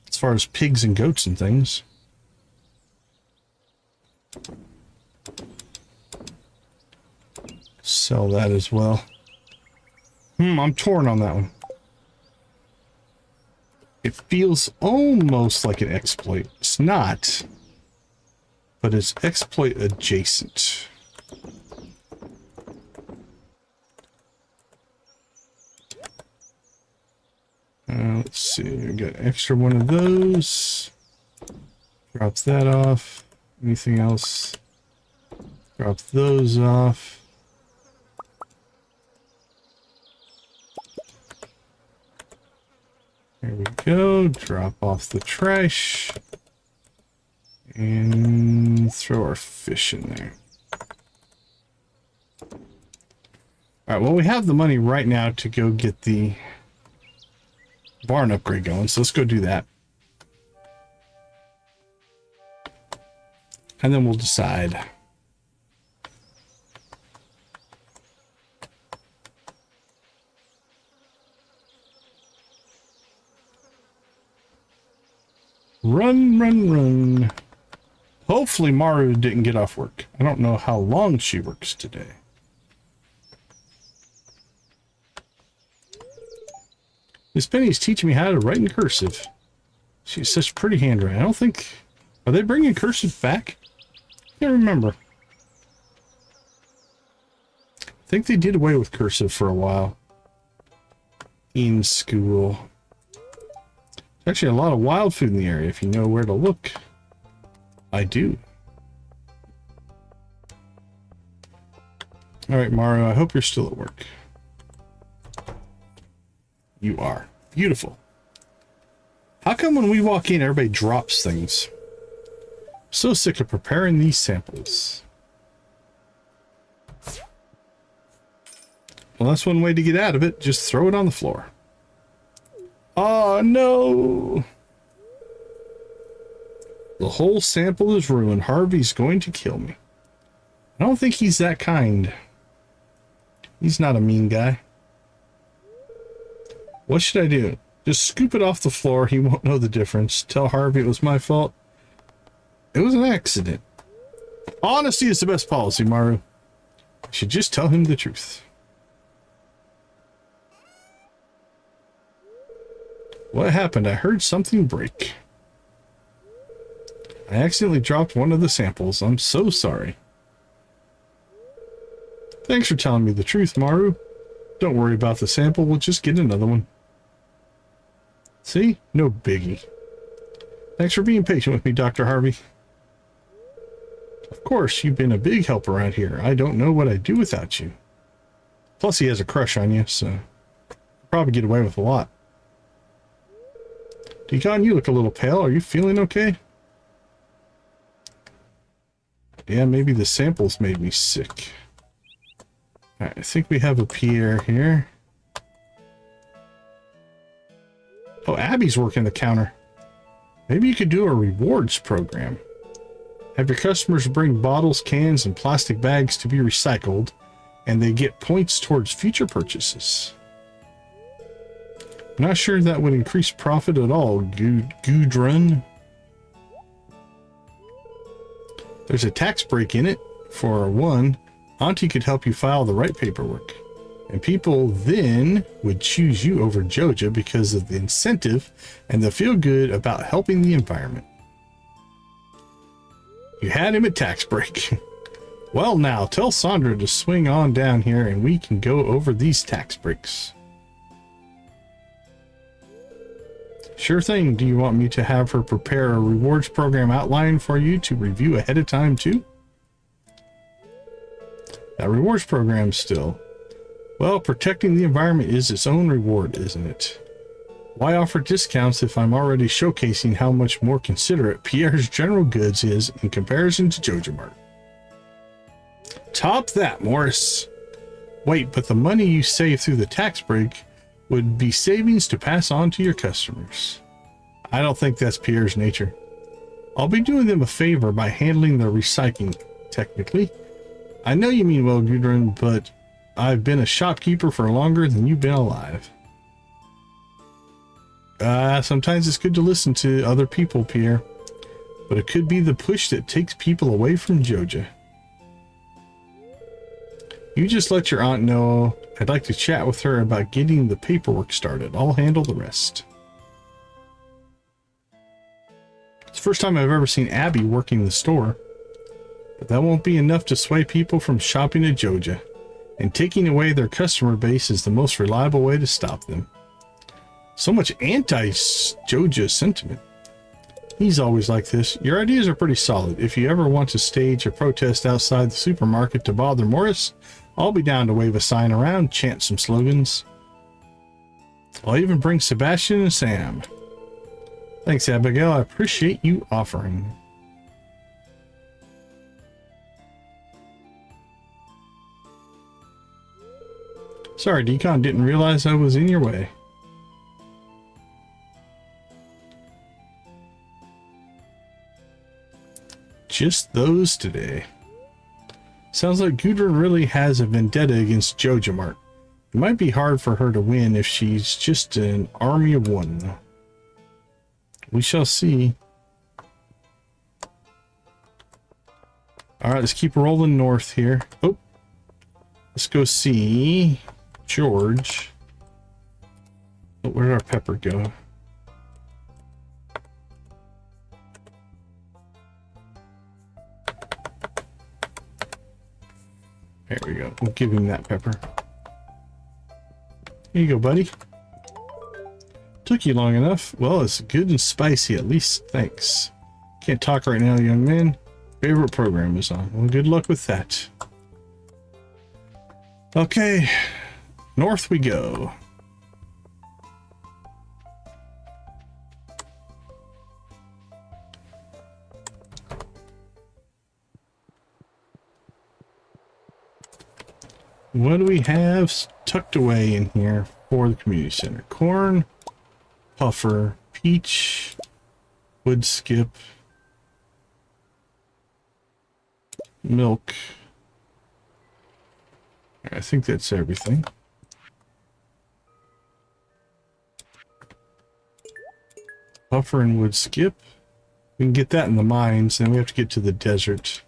as far as pigs and goats and things. Sell that as well. I'm torn on that one. It feels almost like an exploit. It's not, but it's exploit adjacent. see. We got extra one of those. Drops that off. Anything else? Drop those off. There we go. Drop off the trash. And throw our fish in there. Alright, well, we have the money right now to go get the barn upgrade going, so let's go do that. And then we'll decide. Run, run, run. Hopefully Maru didn't get off work. I don't know how long she works today. Miss Penny's teaching me how to write in cursive. She's such pretty handwriting. I don't think... Are they bringing cursive back? I can't remember. I think they did away with cursive for a while. In school. There's actually a lot of wild food in the area if you know where to look. I do. Alright, Mario, I hope you're still at work. You are. Beautiful. How come when we walk in, everybody drops things? I'm so sick of preparing these samples. Well, that's one way to get out of it. Just throw it on the floor. Oh, no! The whole sample is ruined. Harvey's going to kill me. I don't think he's that kind. He's not a mean guy. What should I do? Just scoop it off the floor. He won't know the difference. Tell Harvey it was my fault. It was an accident. Honesty is the best policy, Maru. I should just tell him the truth. What happened? I heard something break. I accidentally dropped one of the samples. I'm so sorry. Thanks for telling me the truth, Maru. Don't worry about the sample. We'll just get another one. See? No biggie. Thanks for being patient with me, Dr. Harvey. Of course, you've been a big help around here. I don't know what I'd do without you. Plus, he has a crush on you, so you'll probably get away with a lot. Deacon, you look a little pale. Are you feeling okay? Yeah, maybe the samples made me sick. Alright, I think we have a Pierre here. Oh, Abby's working the counter. Maybe you could do a rewards program. Have your customers bring bottles, cans, and plastic bags to be recycled, and they get points towards future purchases. I'm not sure that would increase profit at all, Gudrun. There's a tax break in it. For one, Auntie could help you file the right paperwork. And people then would choose you over Joja because of the incentive and the feel good about helping the environment. You had him at tax break. Well, now tell Sandra to swing on down here and we can go over these tax breaks. Sure thing. Do you want me to have her prepare a rewards program outline for you to review ahead of time too? That rewards program still. Well, protecting the environment is its own reward, isn't it? Why offer discounts if I'm already showcasing how much more considerate Pierre's General Goods is in comparison to Joja Mart? Top that, Morris. Wait, but the money you save through the tax break would be savings to pass on to your customers. I don't think that's Pierre's nature. I'll be doing them a favor by handling the recycling, technically. I know you mean well, Gudrun, but I've been a shopkeeper for longer than you've been alive. Sometimes it's good to listen to other people, Pierre. But it could be the push that takes people away from Joja. You just let your aunt know I'd like to chat with her about getting the paperwork started. I'll handle the rest. It's the first time I've ever seen Abby working the store. But that won't be enough to sway people from shopping at Joja. And taking away their customer base is the most reliable way to stop them. So much anti-Joja sentiment. He's always like this. Your ideas are pretty solid. If you ever want to stage a protest outside the supermarket to bother Morris, I'll be down to wave a sign around, chant some slogans. I'll even bring Sebastian and Sam. Thanks, Abigail. I appreciate you offering. Sorry, Decon, didn't realize I was in your way. Just those today. Sounds like Gudrun really has a vendetta against Joja Mart. It might be hard for her to win if she's just an army of one. We shall see. Alright, let's keep rolling north here. Oh, let's go see George. Oh, where did our pepper go? There we go. We'll give him that pepper. Here you go, buddy. Took you long enough. Well, it's good and spicy at least. Thanks. Can't talk right now, young man. Favorite program is on. Well, good luck with that. Okay. North we go. What do we have tucked away in here for the community center? Corn, puffer, peach, wood skip, milk. I think that's everything. Puffer and wood skip. We can get that in the mines, then we have to get to the desert.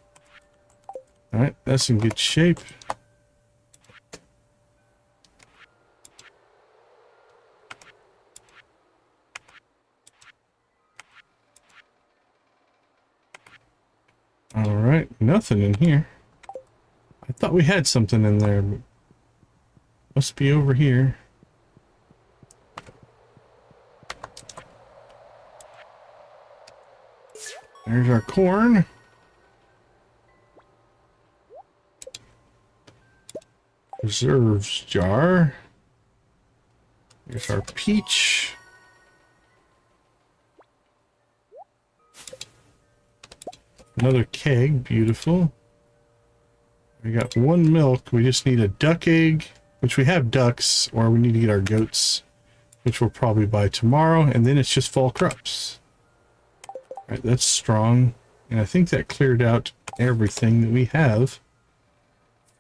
Alright, that's in good shape. Alright, nothing in here. I thought we had something in there, but must be over here. There's our corn. Preserves jar. There's our peach. Another keg, beautiful. We got one milk. We just need a duck egg, which we have ducks, or we need to get our goats, which we'll probably buy tomorrow, and then it's just fall crops. All right, that's strong, and I think that cleared out everything that we have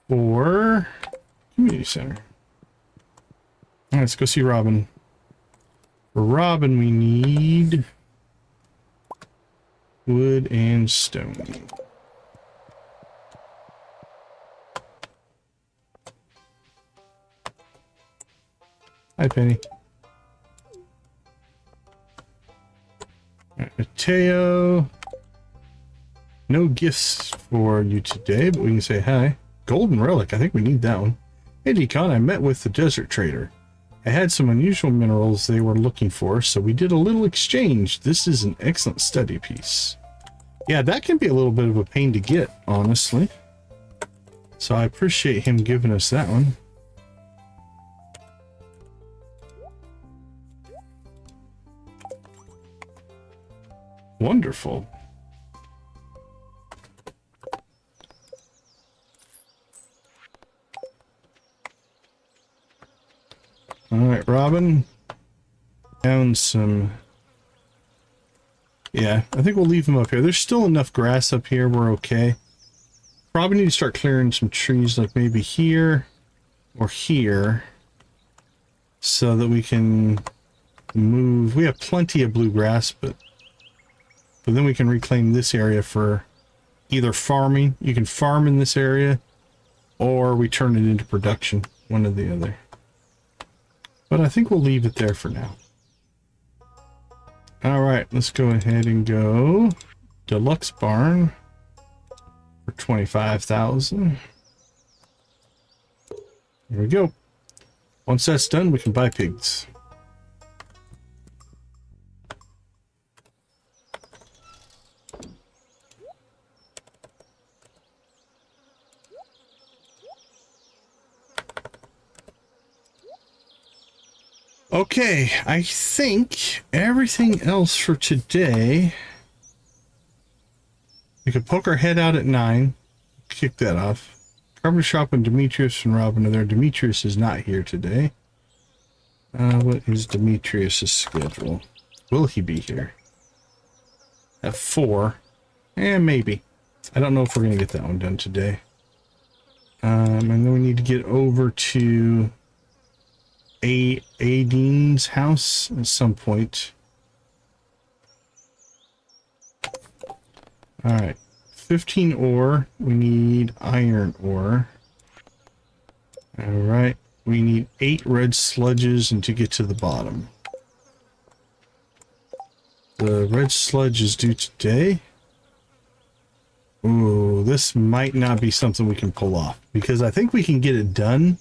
for community center. All right, let's go see Robin. For Robin, we need wood and stone. Hi, Penny. All right, Mateo. No gifts for you today, but we can say hi. Golden relic. I think we need that one. Hey, Decon, I met with the desert trader. I had some unusual minerals they were looking for, so we did a little exchange. This is an excellent study piece. Yeah, that can be a little bit of a pain to get, honestly. So I appreciate him giving us that one. Wonderful. All right, Robin. Found some. Yeah, I think we'll leave them up here. There's still enough grass up here. We're okay. Probably need to start clearing some trees, like maybe here or here, so that we can move. We have plenty of bluegrass, but then we can reclaim this area for either farming. You can farm in this area, or we turn it into production, one or the other. But I think we'll leave it there for now. All right, let's go ahead and go deluxe barn for 25,000. There we go. Once that's done, we can buy pigs. Okay, I think everything else for today. We could poke our head out at 9. Kick that off. Carpenter shop when Demetrius and Robin are there. Demetrius is not here today. What is Demetrius's schedule? Will he be here? At 4? Maybe. I don't know if we're going to get that one done today. And then we need to get over to Aiden's house at some point. Alright. 15 ore. We need iron ore. Alright. We need 8 red sludges and to get to the bottom. The red sludge is due today. Ooh, this might not be something we can pull off. Because I think we can get it done.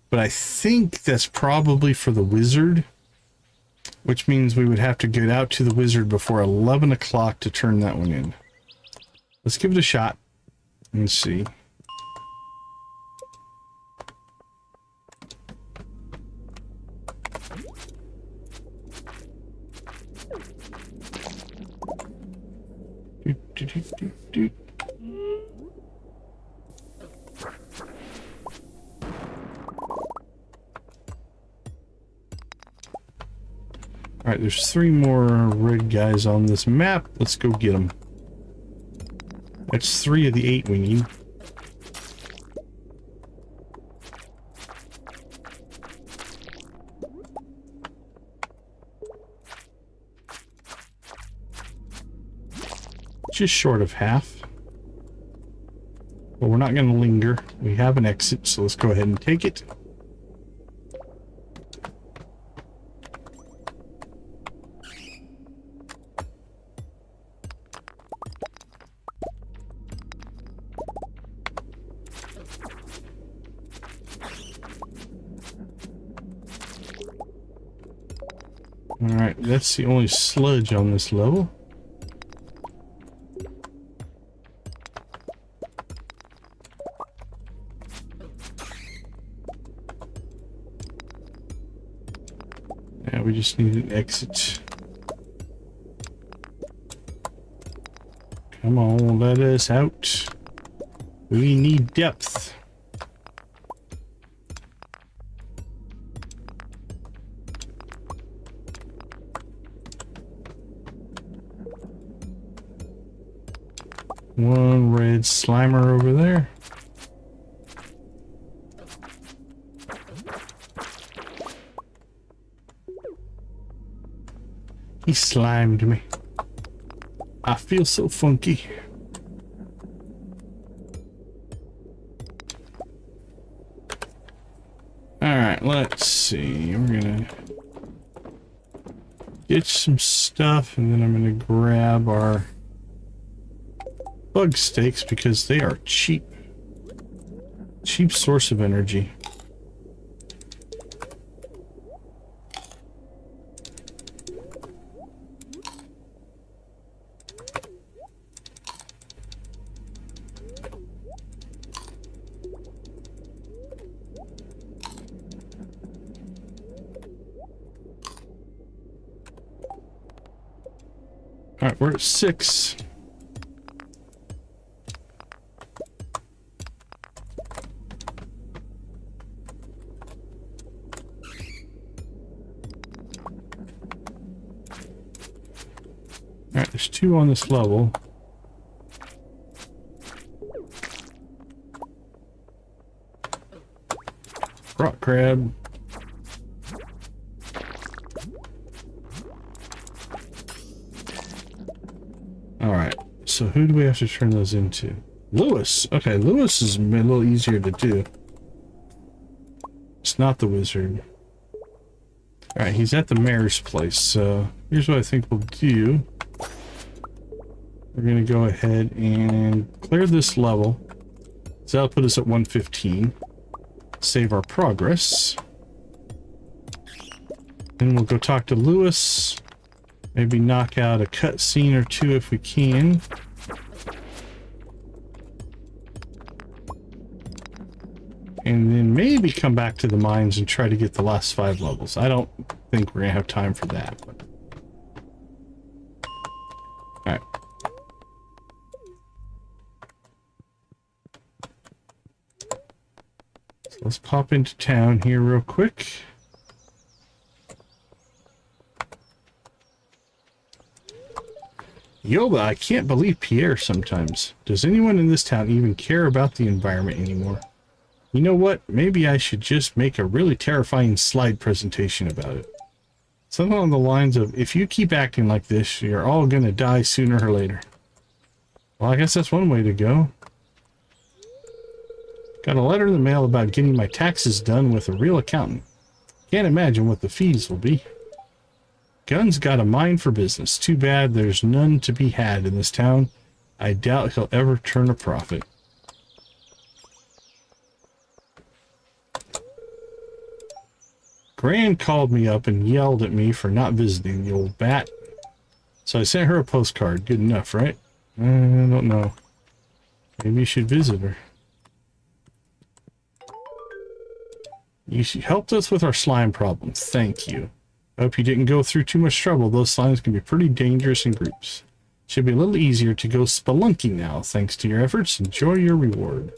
But I think that's probably for the wizard. Which means we would have to get out to the wizard before 11 o'clock to turn that one in. Let's give it a shot and see. Alright, there's 3 more red guys on this map. Let's go get them. That's 3 of the 8 we need. Just short of half. But we're not going to linger. We have an exit, so let's go ahead and take it. Alright, that's the only sludge on this level. Yeah, we just need an exit. Come on, let us out. We need depth. One red slimer over there. He slimed me. I feel so funky. Alright, let's see. We're gonna get some stuff and then I'm gonna grab our bug steaks because they are cheap. Cheap source of energy. All right, we're at 6. Alright, there's 2 on this level. Rock crab. Alright, so who do we have to turn those into? Lewis. Okay, Lewis is a little easier to do. It's not the wizard. Alright, he's at the mayor's place, so here's what I think we'll do. We're going to go ahead and clear this level. So that'll put us at 115. Save our progress. Then we'll go talk to Lewis. Maybe knock out a cutscene or 2 if we can. And then maybe come back to the mines and try to get the last 5 levels. I don't think we're gonna have time for that. But... Alright. So let's pop into town here real quick. Yoba, I can't believe Pierre sometimes. Does anyone in this town even care about the environment anymore? You know what? Maybe I should just make a really terrifying slide presentation about it. Something along the lines of, if you keep acting like this, you're all gonna die sooner or later. Well, I guess that's one way to go. Got a letter in the mail about getting my taxes done with a real accountant. Can't imagine what the fees will be. Gun's got a mind for business. Too bad there's none to be had in this town. I doubt he'll ever turn a profit. Gran called me up and yelled at me for not visiting the old bat. So I sent her a postcard. Good enough, right? I don't know. Maybe you should visit her. You helped us with our slime problem. Thank you. I hope you didn't go through too much trouble. Those slimes can be pretty dangerous in groups. Should be a little easier to go spelunking now, thanks to your efforts. Enjoy your reward.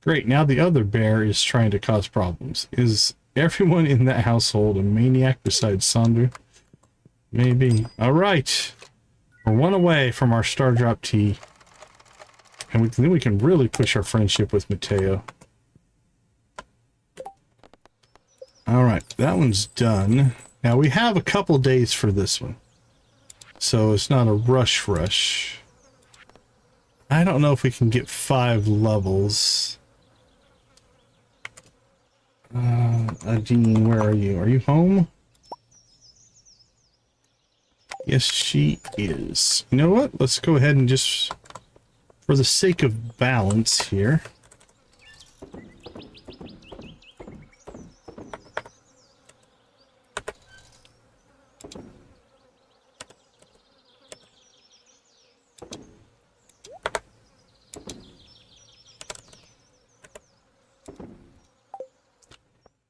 Great, now the other bear is trying to cause problems. Is everyone in that household a maniac besides Sandu? Maybe. Alright. We're one away from our Star Drop tea. And then we can really push our friendship with Mateo. Alright, that one's done. Now we have a couple days for this one. So it's not a rush. I don't know if we can get 5 levels. Adine, where are you? Are you home? Yes, she is. You know what? Let's go ahead and just, for the sake of balance here,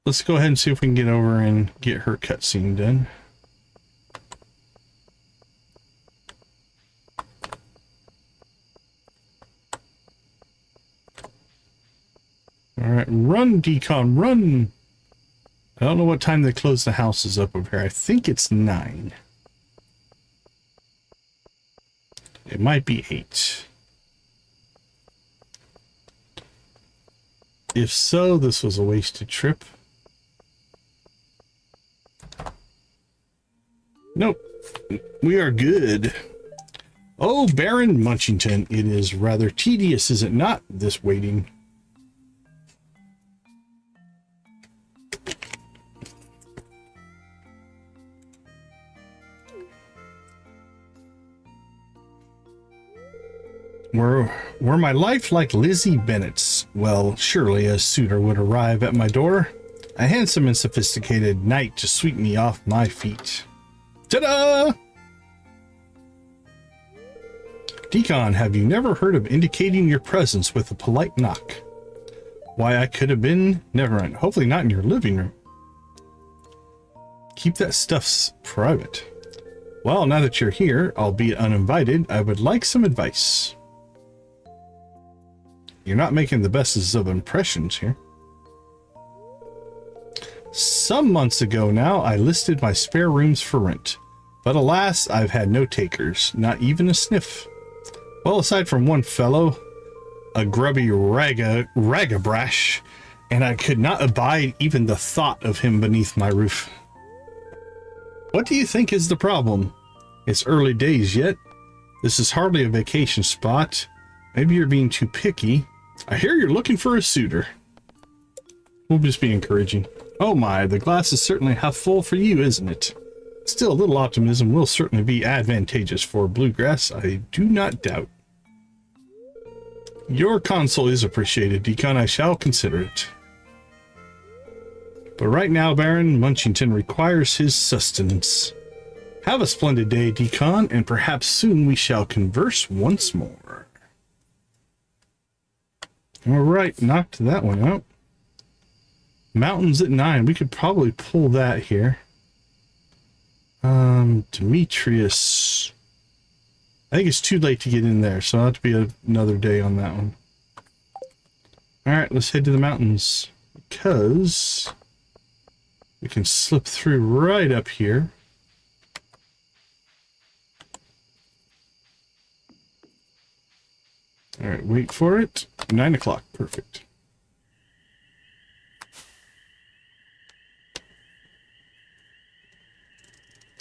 let's go ahead and see if we can get over and get her cutscene done. Alright, run, Decon, run! I don't know what time they close the houses up over here. I think it's 9. It might be 8. If so, this was a wasted trip. Nope. We are good. Oh, Baron Munchington, it is rather tedious, is it not, this waiting? Were my life like Lizzie Bennett's, well, surely a suitor would arrive at my door. A handsome and sophisticated knight to sweep me off my feet. Ta-da! Decon, have you never heard of indicating your presence with a polite knock? Why, I could have been... Never mind. Hopefully not in your living room. Keep that stuff private. Well, now that you're here, albeit uninvited, I would like some advice. You're not making the best of impressions here. Some months ago now, I listed my spare rooms for rent. But alas, I've had no takers, not even a sniff. Well, aside from one fellow, a grubby ragabrash, and I could not abide even the thought of him beneath my roof. What do you think is the problem? It's early days yet. This is hardly a vacation spot. Maybe you're being too picky. I hear you're looking for a suitor. We'll just be encouraging. Oh my, the glass is certainly half full for you, isn't it? Still, a little optimism will certainly be advantageous for Bluegrass, I do not doubt. Your counsel is appreciated, Decon. I shall consider it. But right now, Baron Munchington requires his sustenance. Have a splendid day, Decon, and perhaps soon we shall converse once more. All right, knocked that one out. Mountains at 9. We could probably pull that here. Demetrius. I think it's too late to get in there, so I'll have to be another day on that one. Alright, let's head to the mountains. Because we can slip through right up here. Alright, wait for it. 9 o'clock. Perfect.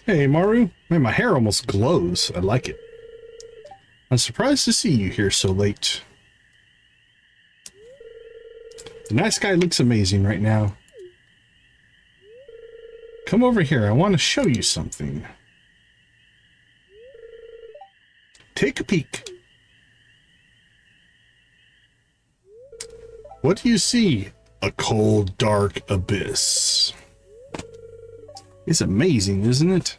Hey, Maru. Man, my hair almost glows. I like it. I'm surprised to see you here so late. The night sky looks amazing right now. Come over here. I want to show you something. Take a peek. What do you see? A cold, dark abyss. It's amazing, isn't it?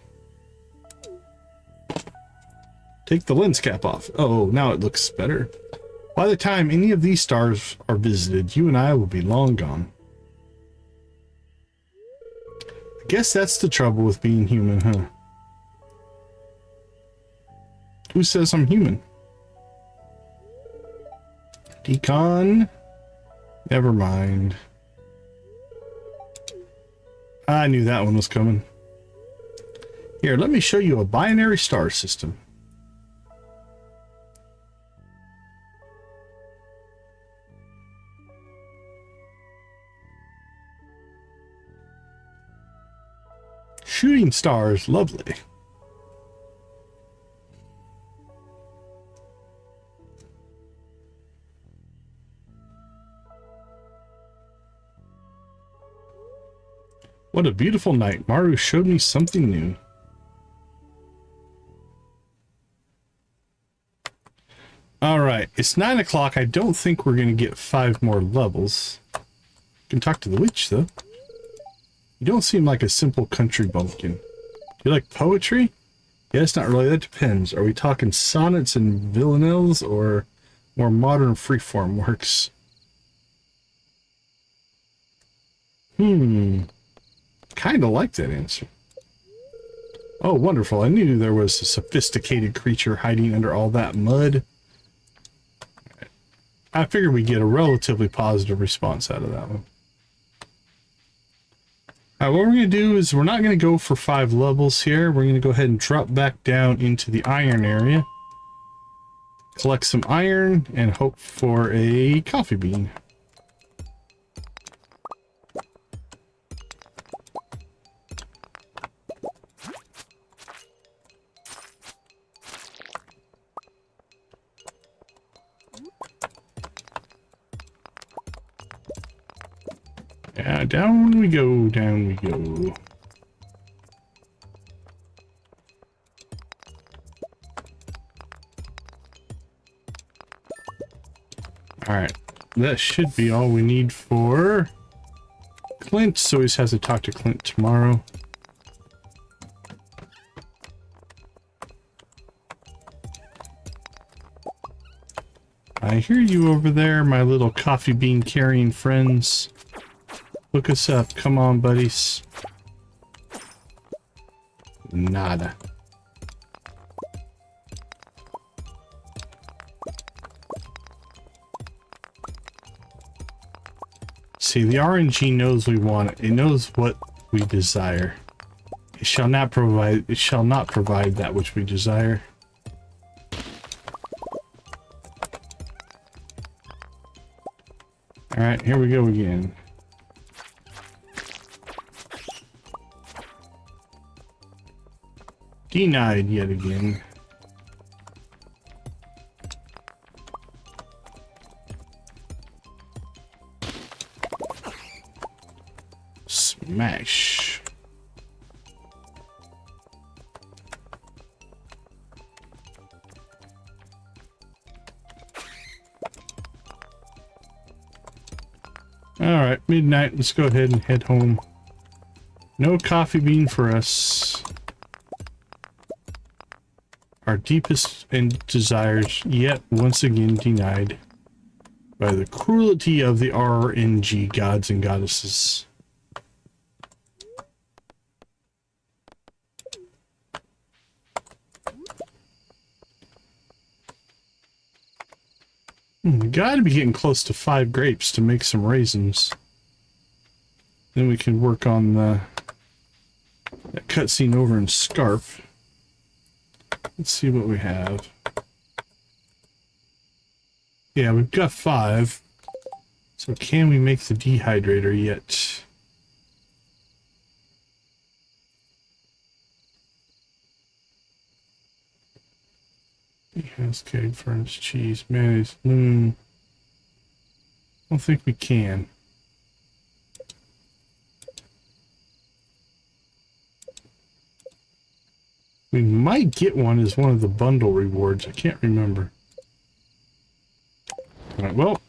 Take the lens cap off. Oh, now it looks better. By the time any of these stars are visited, you and I will be long gone. I guess that's the trouble with being human, huh? Who says I'm human? Decon. Never mind. I knew that one was coming. Here, let me show you a binary star system. Shooting stars, lovely. What a beautiful night. Maru showed me something new. Alright, it's 9 o'clock. I don't think we're going to get 5 more levels. You can talk to the witch, though. You don't seem like a simple country bumpkin. Do you like poetry? Yes, not really. That depends. Are we talking sonnets and villanelles or more modern freeform works? Kind of like that answer. Oh, wonderful. I knew there was a sophisticated creature hiding under all that mud. I figured we'd get a relatively positive response out of that one. Alright, what we're going to do is we're not going to go for 5 levels here. We're going to go ahead and drop back down into the iron area. Collect some iron and hope for a coffee bean. Yeah, down we go, down we go. Alright, that should be all we need for Clint, so he has to talk to Clint tomorrow. I hear you over there, my little coffee bean carrying friends. Look us up. Come on, buddies. Nada. See, the RNG knows we want it. It knows what we desire. It shall not provide that which we desire. Alright, here we go again. Denied yet again. Smash. Alright, midnight. Let's go ahead and head home. No coffee bean for us. Our deepest desires yet once again denied. by the cruelty of the RNG gods and goddesses. We gotta be getting close to 5 grapes to make some raisins. Then we can work on that cutscene over in Scarp. Let's see what we have. Yeah, we've got 5. So can we make the dehydrator yet? Cascade, furnace, cheese, mayonnaise, loom. I don't think we can. We might get one as one of the bundle rewards. I can't remember. Alright, well,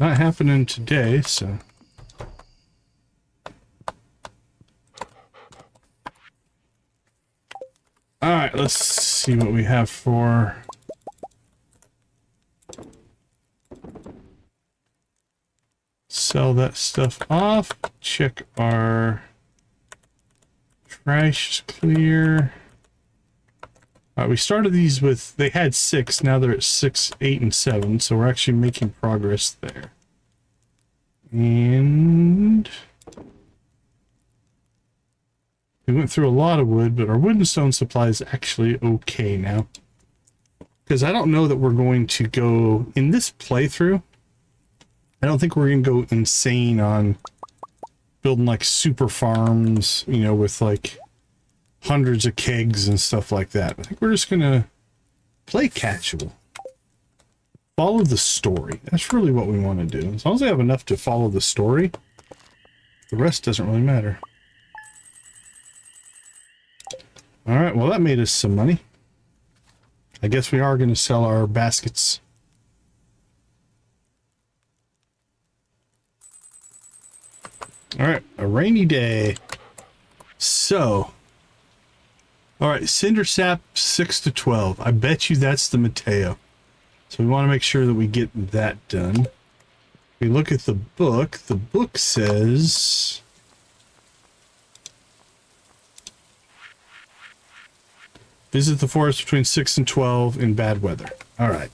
not happening today, so. Alright, let's see what we have for. Sell that stuff off. Check our trash is clear. We started these with, they had 6, now they're at 6, 8, and 7, so we're actually making progress there. And we went through a lot of wood, but our wood and stone supply is actually okay now. Because I don't know that we're going to go, in this playthrough, I don't think we're going to go insane on building like super farms, you know, with like hundreds of kegs and stuff like that. I think we're just gonna play casual. Follow the story. That's really what we want to do. As long as I have enough to follow the story, the rest doesn't really matter. Alright, well that made us some money. I guess we are going to sell our baskets. Alright, a rainy day. So... Alright, Cinder Sap 6 to 12. I bet you that's the Mateo. So we want to make sure that we get that done. We look at the book says... Visit the forest between 6 and 12 in bad weather. Alright.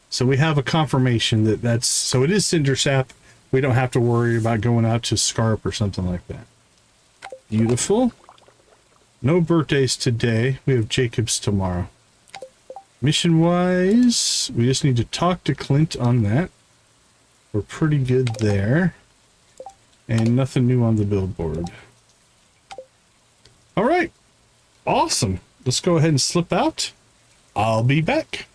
So we have a confirmation that that's... So it is Cinder Sap. We don't have to worry about going out to Scarp or something like that. Beautiful. No birthdays today. We have Jacob's tomorrow. Mission-wise, we just need to talk to Clint on that. We're pretty good there. And nothing new on the billboard. Alright. Awesome. Let's go ahead and slip out. I'll be back.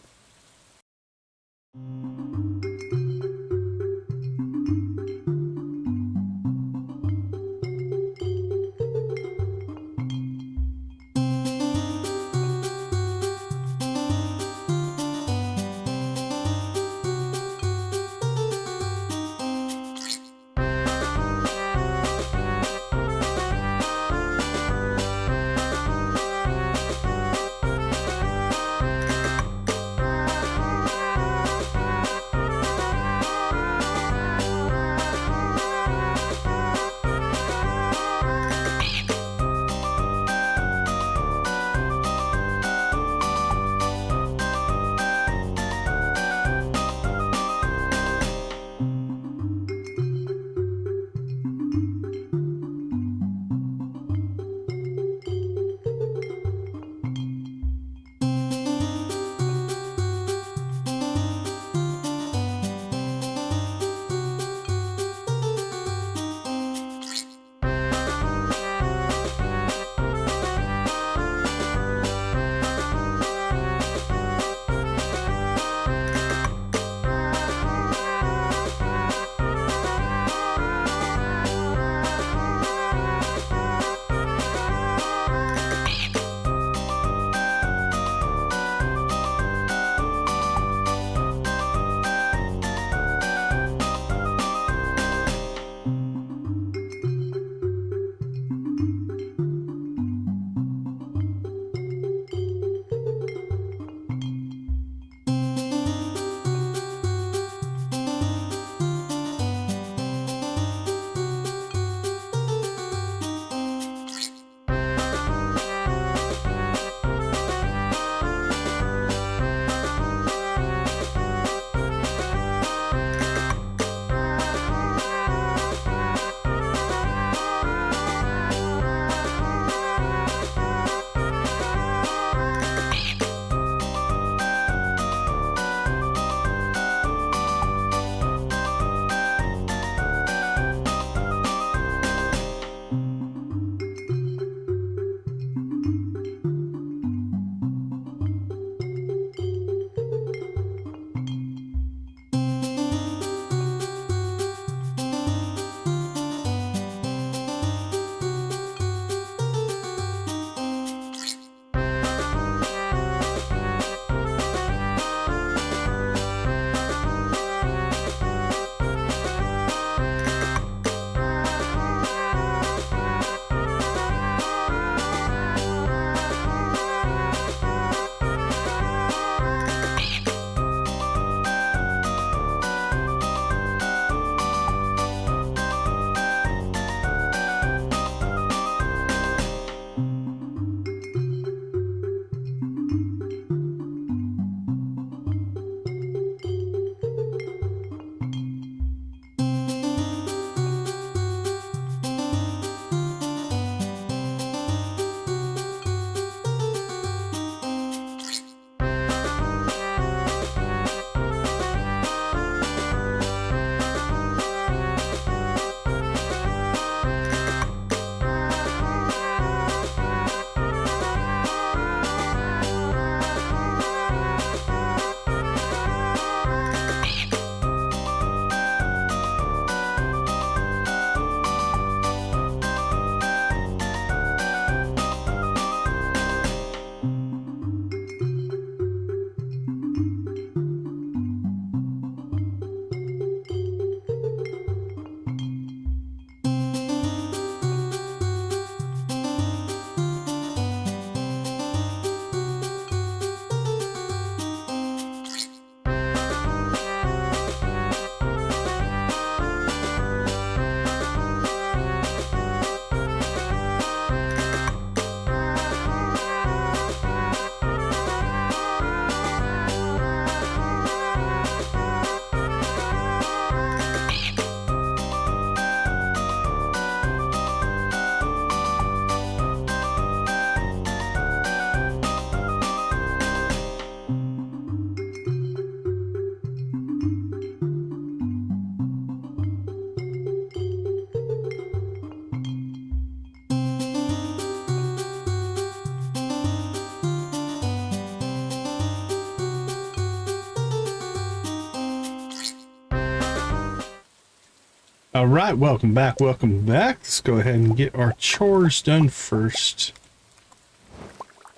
All right, welcome back, welcome back. Let's go ahead and get our chores done first.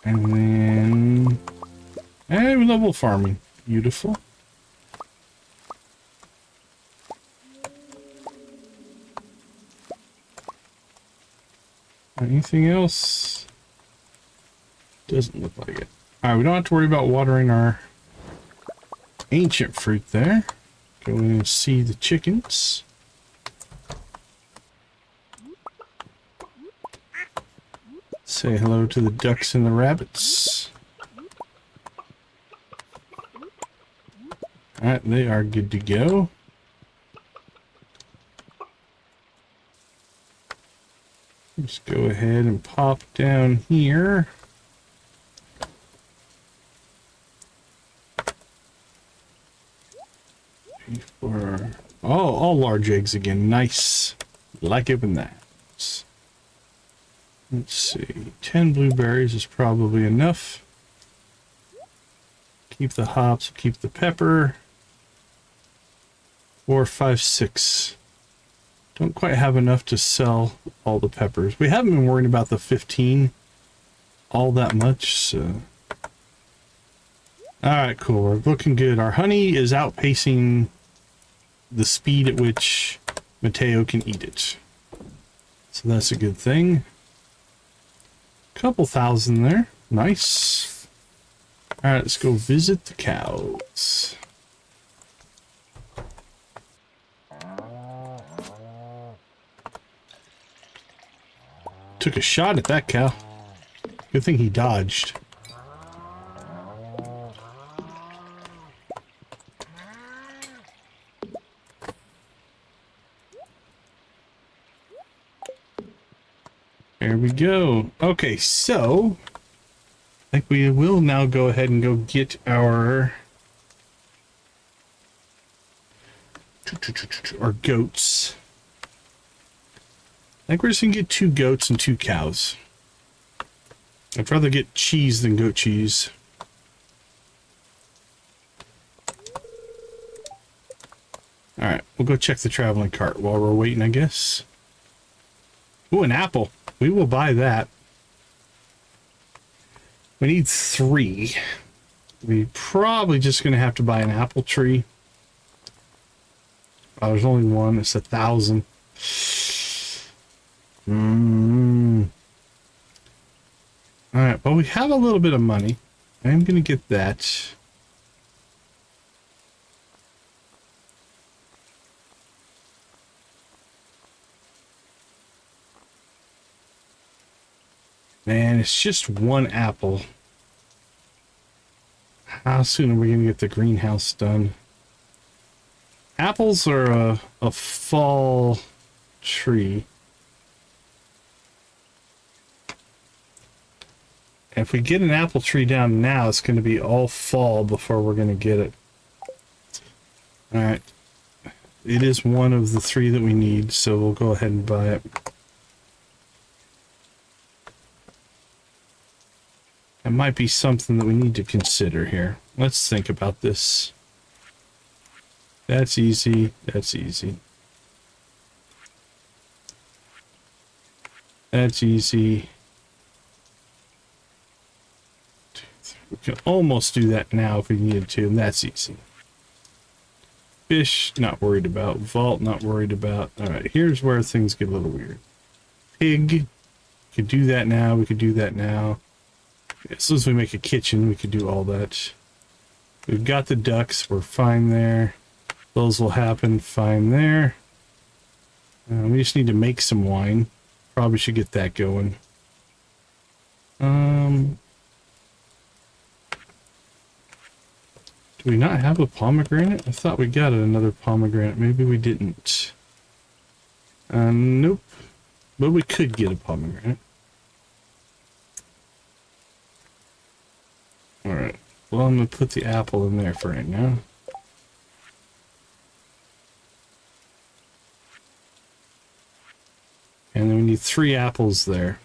And then... and level farming. Beautiful. Anything else? Doesn't look like it. Alright, we don't have to worry about watering our ancient fruit there. Go in and see the chickens. Say hello to the ducks and the rabbits. Alright, they are good to go. Just go ahead and pop down here. For all large eggs again. Nice. Like it when that. Let's see. 10 blueberries is probably enough. Keep the hops, keep the pepper. 4, 5, 6. Don't quite have enough to sell all the peppers. We haven't been worrying about the 15 all that much, so. Alright, cool. We're looking good. Our honey is outpacing the speed at which Mateo can eat it. So that's a good thing. Couple thousand there. Nice. Alright, let's go visit the cows. Took a shot at that cow. Good thing he dodged. There we go. Okay, so I think we will now go ahead and go get our goats. I think we're just gonna get 2 goats and 2 cows. I'd rather get cheese than goat cheese. Alright, we'll go check the traveling cart while we're waiting, I guess. Ooh, an apple. We will buy that. We need 3. We probably just gonna have to buy an apple tree. Oh, there's only one. It's 1,000. Alright, well, we have a little bit of money. I am gonna get that. Man, it's just 1 apple. How soon are we gonna get the greenhouse done? Apples are a fall tree. If we get an apple tree down now, it's going to be all fall before we're going to get it. Alright. It is one of the 3 that we need, so we'll go ahead and buy it. That might be something that we need to consider here. Let's think about this. That's easy. That's easy. That's easy. We can almost do that now if we needed to, and that's easy. Fish, not worried about. Vault, not worried about. Alright, here's where things get a little weird. Pig, could do that now, we could do that now. As soon as we make a kitchen, we could do all that. We've got the ducks, we're fine there. Those will happen, fine there. We just need to make some wine. Probably should get that going. Do we not have a pomegranate? I thought we got another pomegranate. Maybe we didn't. Nope. But we could get a pomegranate. Alright. Well, I'm going to put the apple in there for right now. And then we need 3 apples there.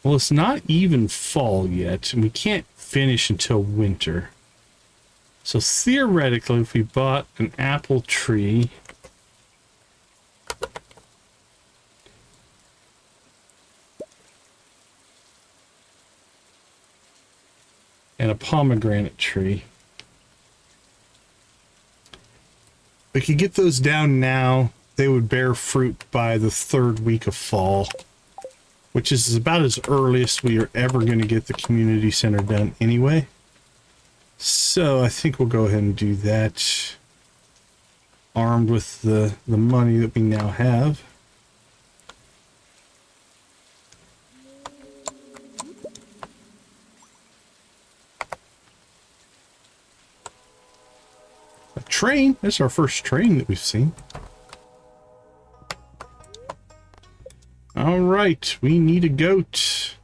Well, it's not even fall yet, and we can't finish until winter. So theoretically, if we bought an apple tree, and a pomegranate tree, we could get those down now. They would bear fruit by the 3rd week of fall, which is about as earliest we are ever going to get the community center done anyway. So I think we'll go ahead and do that, armed with the money that we now have. A train? That's our first train that we've seen. All right, we need a goat.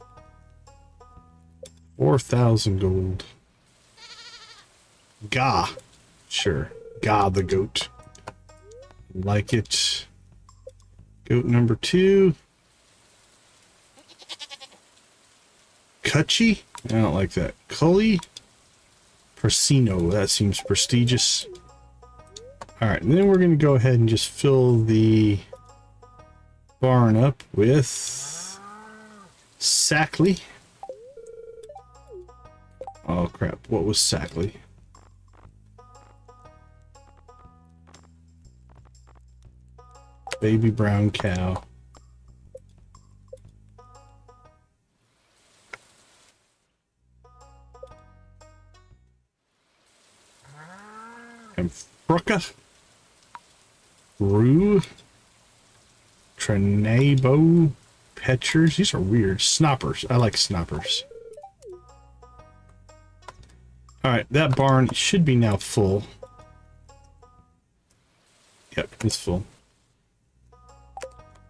4,000 gold. Gah. Sure. Gah the goat. Like it. Goat number 2. Cutchy? I don't like that. Cully? Persino. That seems prestigious. Alright, and then we're going to go ahead and just fill the barn up with Sackley. Oh crap, what was Sackley? Baby brown cow. And Frucka. Rue. Trenabo. Petchers. These are weird. Snoppers. I like snoppers. Alright, that barn should be now full. Yep, it's full.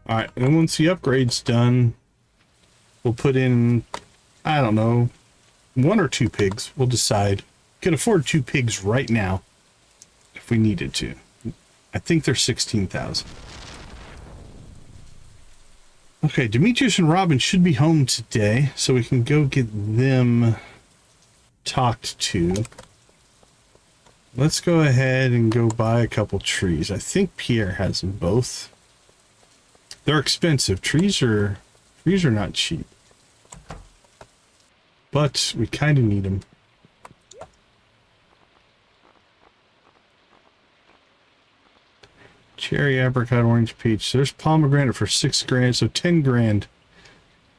Alright, and once the upgrade's done, we'll put in, I don't know, 1 or 2 pigs. We'll decide. Can afford 2 pigs right now if we needed to. I think they're 16,000. Okay, Demetrius and Robin should be home today, so we can go get them talked to. Let's go ahead and go buy a couple trees. I think Pierre has them both. They're expensive. Trees are not cheap. But we kind of need them. Cherry, apricot, orange, peach. So there's pomegranate for 6 grand, so 10 grand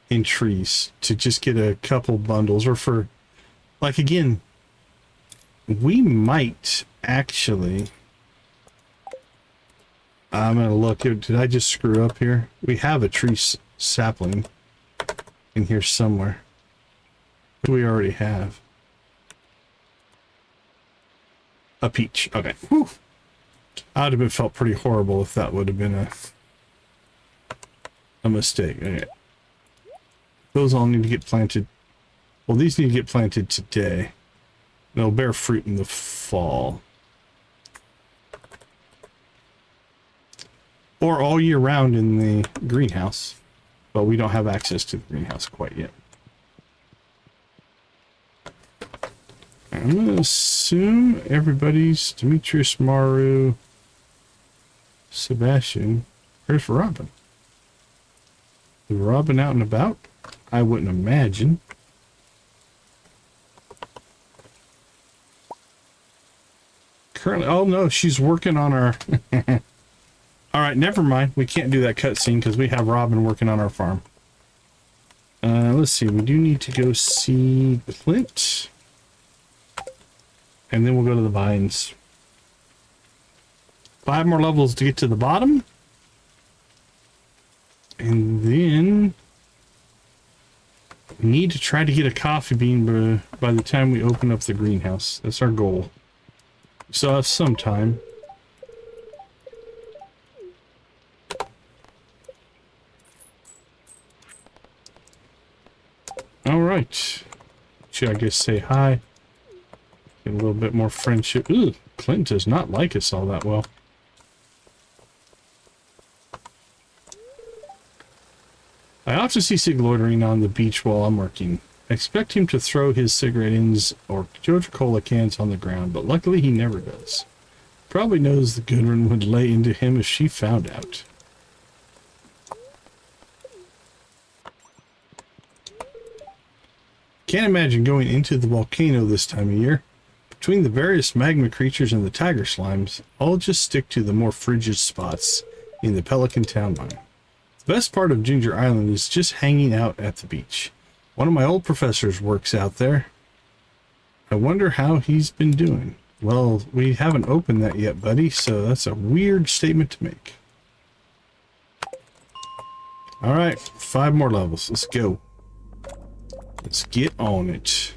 in trees to just get a couple bundles. Or for, like, again, we might actually... I'm gonna look. Did I just screw up here? We have a tree sapling in here somewhere. What do we already have? A peach. Okay. Whew. I would have been felt pretty horrible if that would have been a mistake. Okay. Those all need to get planted. Well, these need to get planted today. They'll bear fruit in the fall. Or all year round in the greenhouse. But we don't have access to the greenhouse quite yet. I'm going to assume everybody's Demetrius, Maru, Sebastian. Where's Robin? Is Robin out and about? I wouldn't imagine. Currently, oh no, she's working on our... Alright, never mind. We can't do that cutscene because we have Robin working on our farm. Let's see. We do need to go see Clint. And then we'll go to the vines. 5 more levels to get to the bottom. And then... we need to try to get a coffee bean by the time we open up the greenhouse. That's our goal. We still have some time. Alright. Should I guess say hi? Get a little bit more friendship. Ooh, Clint does not like us all that well. I often see Sig loitering on the beach while I'm working. I expect him to throw his cigarette ends or Coca-Cola cans on the ground, but luckily he never does. Probably knows the good one would lay into him if she found out. Can't imagine going into the volcano this time of year. Between the various magma creatures and the tiger slimes, I'll just stick to the more frigid spots in the Pelican Town mine. The best part of Ginger Island is just hanging out at the beach. One of my old professors works out there. I wonder how he's been doing. Well, we haven't opened that yet, buddy, so that's a weird statement to make. Alright, 5 more levels. Let's go. Let's get on it.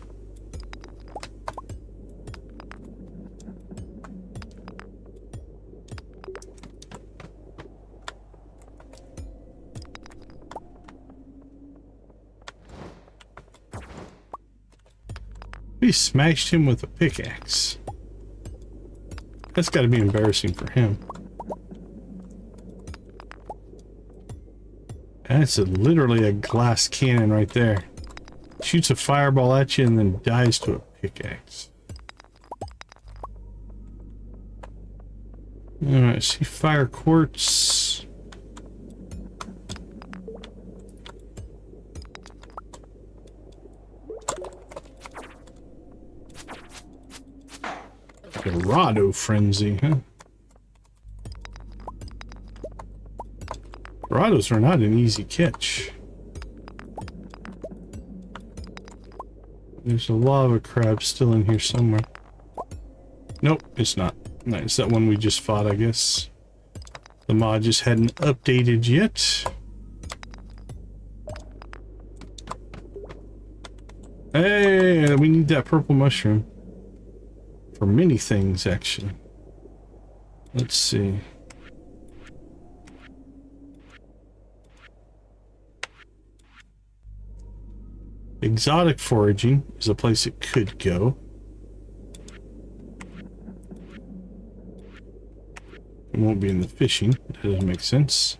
We smashed him with a pickaxe. That's got to be embarrassing for him. That's literally a glass cannon right there. Shoots a fireball at you and then dies to a pickaxe. Alright, see fire quartz. Dorado frenzy, huh? Dorados are not an easy catch. There's a lava crab still in here somewhere. Nope, it's not. Nice, that one we just fought, I guess. The mod just hadn't updated yet. Hey, we need that purple mushroom. For many things, actually. Let's see. Exotic foraging is a place it could go. It won't be in the fishing. That doesn't make sense.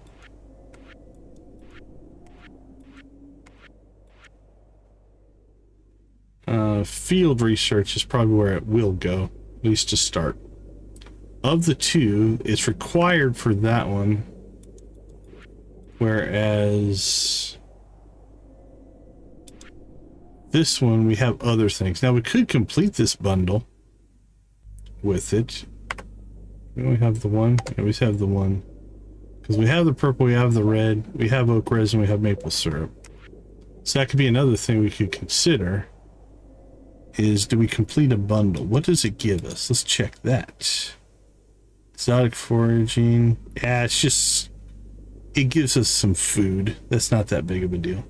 Field research is probably where it will go, at least to start. Of the two, it's required for that one, whereas this one we have other things. Now we could complete this bundle with it. We only have the one. Yeah, we have the one because we have the purple, we have the red, we have oak resin, we have maple syrup. So that could be another thing we could consider. Is do we complete a bundle? What does it give us? Let's check that. Exotic foraging. Yeah, it's just, it gives us some food. That's not that big of a deal.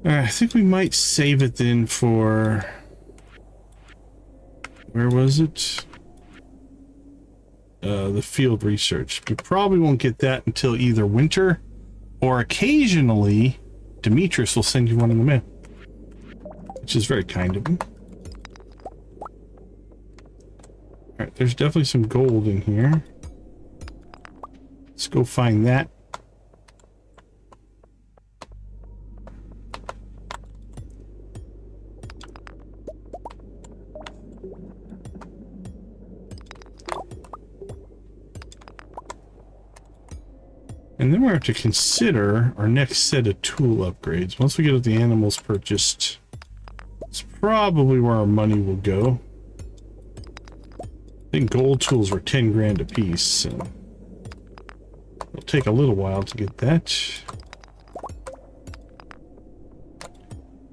Alright, I think we might save it then for, where was it? The field research. We probably won't get that until either winter or occasionally Demetrius will send you one in the mail. Which is very kind of him. Alright, there's definitely some gold in here. Let's go find that. And then we have to consider our next set of tool upgrades. Once we get the animals purchased, it's probably where our money will go. I think gold tools were 10 grand a piece, so it'll take a little while to get that.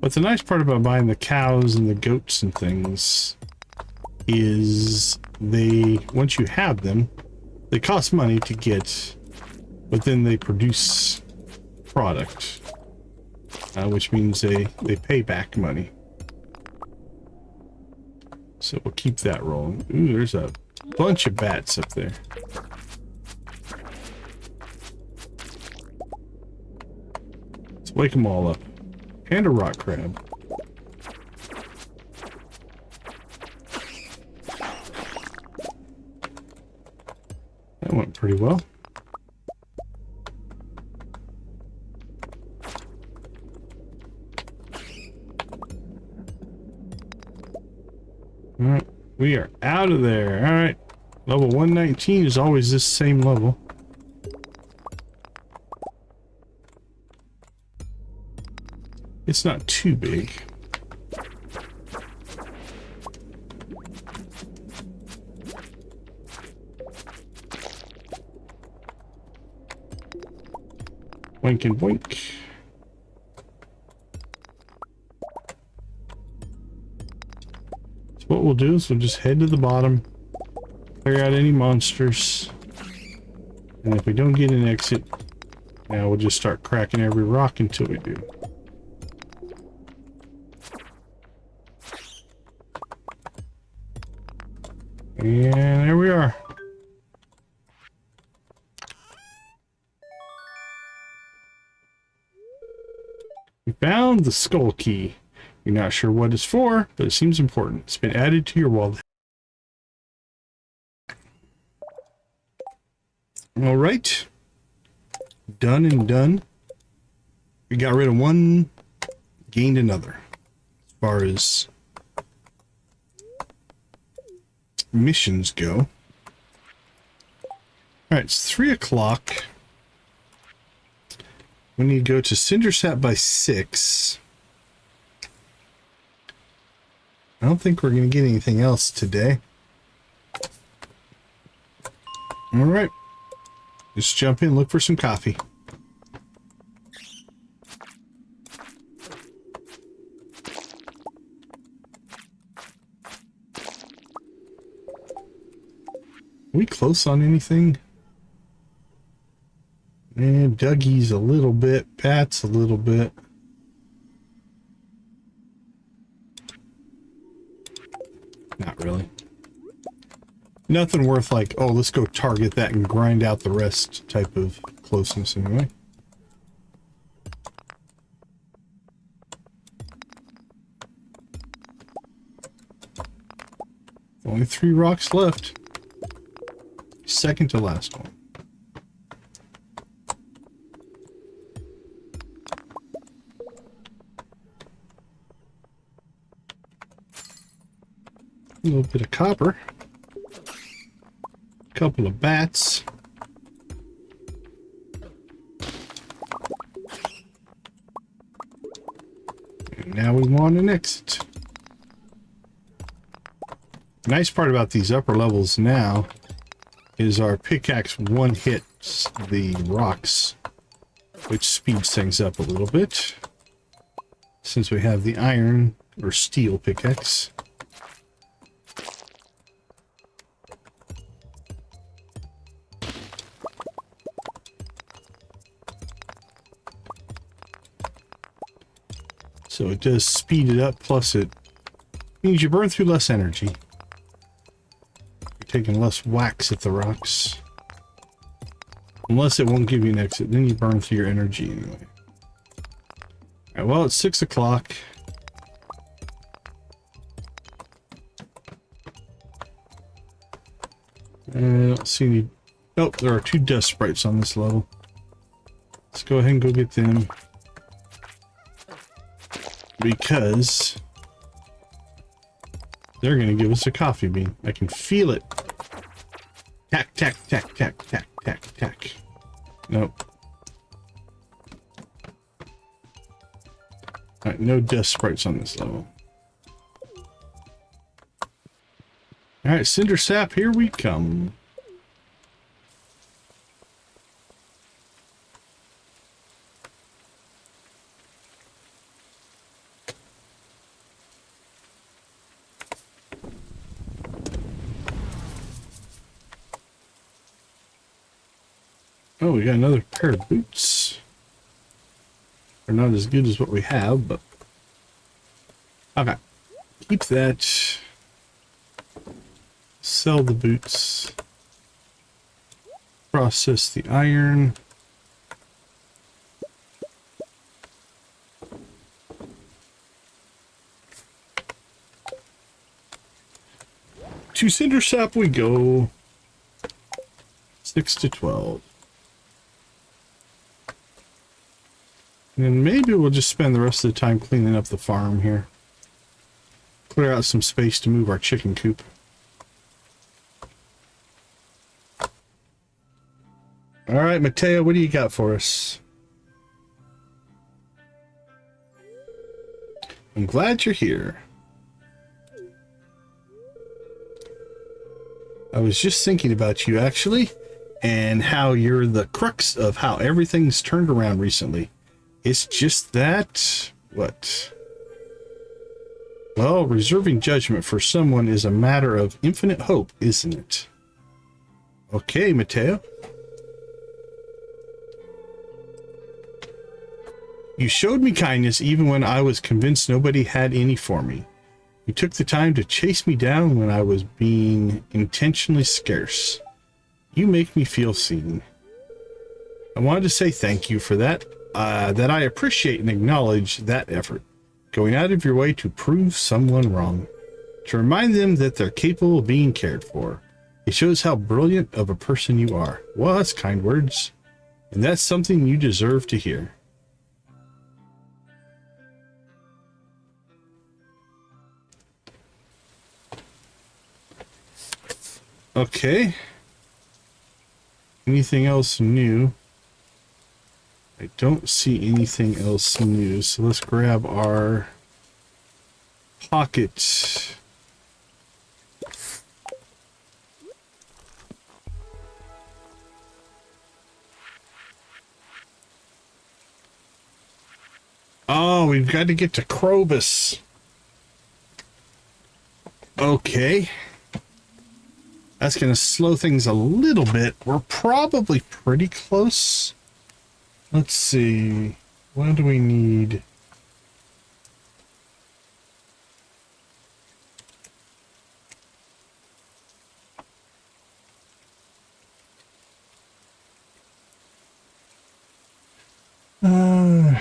But the nice part about buying the cows and the goats and things is they, once you have them, they cost money to get, but then they produce product, which means they pay back money. So we'll keep that rolling. Ooh, there's a bunch of bats up there. Let's wake them all up. And a rock crab. That went pretty well. Alright, we are out of there. Alright, level 119 is always this same level. It's not too big. Boink and boink. So what we'll do is we'll just head to the bottom, clear out any monsters, and if we don't get an exit, now we'll just start cracking every rock until we do. And there we are. We found the skull key. You're not sure what it's for, but it seems important. It's been added to your wallet. All right. Done and done. We got rid of one, gained another. As far as missions go. All right, it's 3 o'clock. We need to go to Cindersap by 6. I don't think we're going to get anything else today. All right. Let's jump in, look for some coffee. Are we close on anything? And Dougie's a little bit, Pat's a little bit. Not really. Nothing worth like, oh, let's go target that and grind out the rest type of closeness anyway. Only 3 rocks left. Second to last one. A little bit of copper. A couple of bats. And now we want an exit. The nice part about these upper levels now is our pickaxe one hits the rocks, which speeds things up a little bit. Since we have the iron or steel pickaxe. So it does speed it up, plus it means you burn through less energy. You're taking less whacks at the rocks. Unless it won't give you an exit, then you burn through your energy anyway. Alright, well, it's 6 o'clock. I don't see any... Oh, there are 2 dust sprites on this level. Let's go ahead and go get them. Because they're going to give us a coffee bean. I can feel it. Tack, tack, tack, tack, tack, tack, tack. Nope. Alright, no dust sprites on this level. Alright, Cinder Sap, here we come. Oh, we got another pair of boots. They're not as good as what we have, but... Okay. Keep that. Sell the boots. Process the iron. To Cinder Sap we go. 6 to 12. And maybe we'll just spend the rest of the time cleaning up the farm here. Clear out some space to move our chicken coop. All right, Mateo, what do you got for us? I'm glad you're here. I was just thinking about you, actually, and how you're the crux of how everything's turned around recently. It's just that... what? Well, reserving judgment for someone is a matter of infinite hope, isn't it? Okay, Mateo. You showed me kindness even when I was convinced nobody had any for me. You took the time to chase me down when I was being intentionally scarce. You make me feel seen. I wanted to say thank you for that, that I appreciate and acknowledge that effort. Going out of your way to prove someone wrong. To remind them that they're capable of being cared for. It shows how brilliant of a person you are. Well, that's kind words. And that's something you deserve to hear. Okay. Anything else new? I don't see anything else new, so let's grab our pocket. Oh, we've got to get to Krobus. Okay. That's going to slow things a little bit. We're probably pretty close. Let's see. What do we need?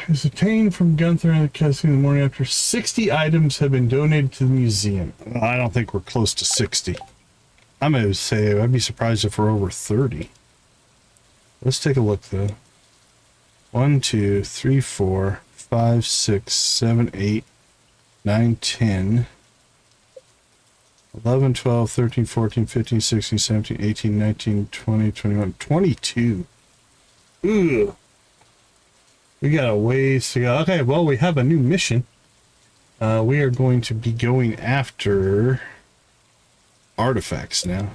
Is obtained from Gunther and the cutscene in the morning after 60 items have been donated to the museum. Well, I don't think we're close to 60. I'm going to say I'd be surprised if we're over 30. Let's take a look though. 1, 2, 3, 4, 5, 6, 7, 8, 9, 10, 11, 12, 13, 14, 15, 16, 17, 18, 19, 20, 21, 22. Ugh. We got a ways to go. Okay, well, we have a new mission. We are going to be going after artifacts now.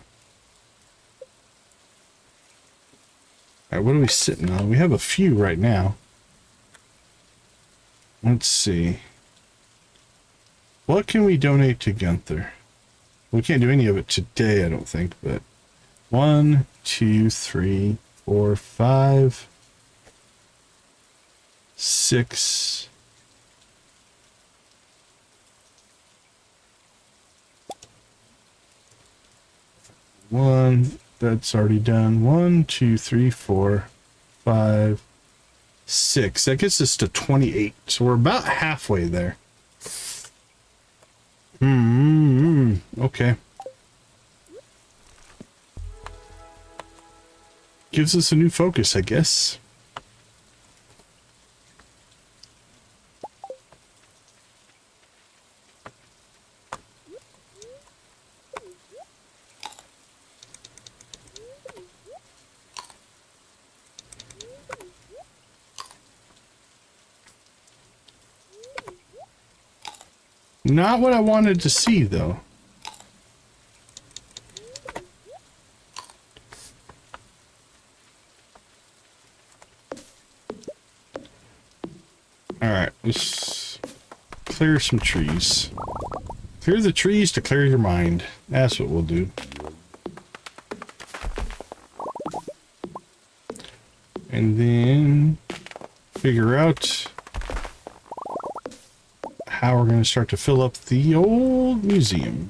Alright, what are we sitting on? We have a few right now. Let's see. What can we donate to Gunther? We can't do any of it today, I don't think, but 1, 2, 3, 4, 5, 6. One, that's already done. 1, 2, 3, 4, 5, 6. That gets us to 28. So we're about halfway there. Okay. Gives us a new focus, I guess. Not what I wanted to see, though. Alright, let's clear some trees. Clear the trees to clear your mind. That's what we'll do. And then figure out how we're going to start to fill up the old museum.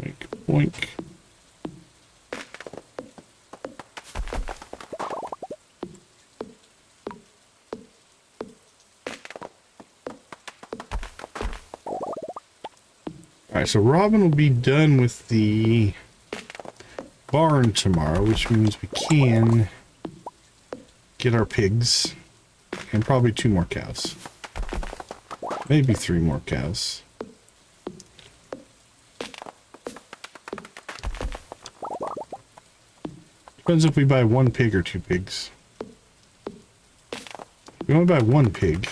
Boink, boink. Alright, so Robin will be done with the barn tomorrow, which means we can get our pigs and probably 2 more cows. Maybe 3 more cows. Depends if we buy 1 pig or 2 pigs. If we only buy 1 pig,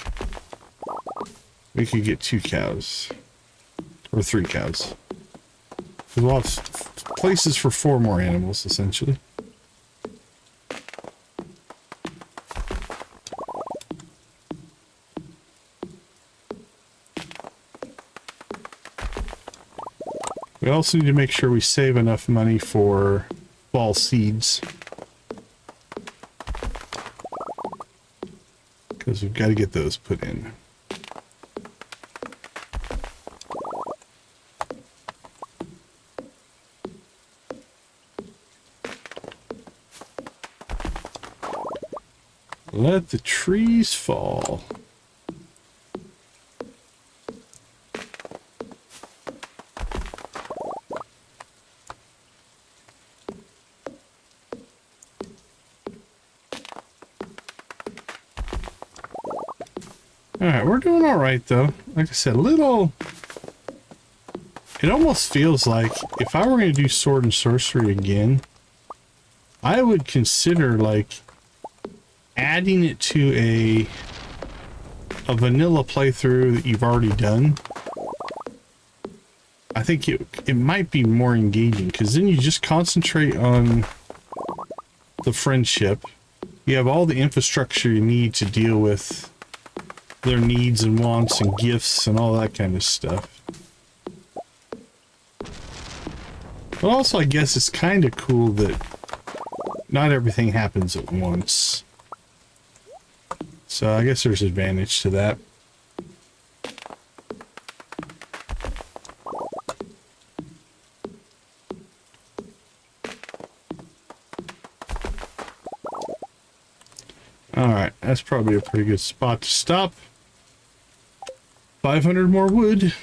we could get 2 cows. Or 3 cows. We'll have places for 4 more animals, essentially. We also need to make sure we save enough money for fall seeds. Because we've got to get those put in. Let the trees fall. Alright, we're doing alright though. Like I said, it almost feels like if I were going to do Sword and Sorcery again, I would consider like adding it to a vanilla playthrough that you've already done. I think it might be more engaging because then you just concentrate on the friendship. You have all the infrastructure you need to deal with their needs and wants and gifts and all that kind of stuff. But also I guess it's kind of cool that not everything happens at once. So I guess there's advantage to that. Alright, that's probably a pretty good spot to stop. 500 more wood.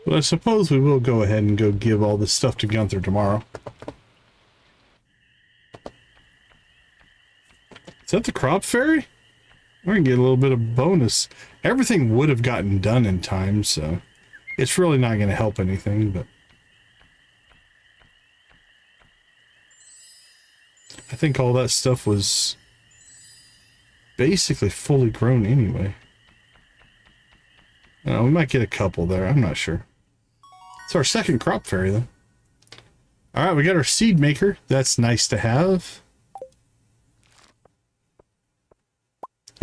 But I suppose we will go ahead and go give all this stuff to Gunther tomorrow. Is that the crop fairy? We're gonna get a little bit of bonus. Everything would have gotten done in time, so it's really not gonna help anything, but I think all that stuff was basically fully grown anyway. We might get a couple there, I'm not sure. It's our second crop fairy, though. Alright, we got our seed maker. That's nice to have.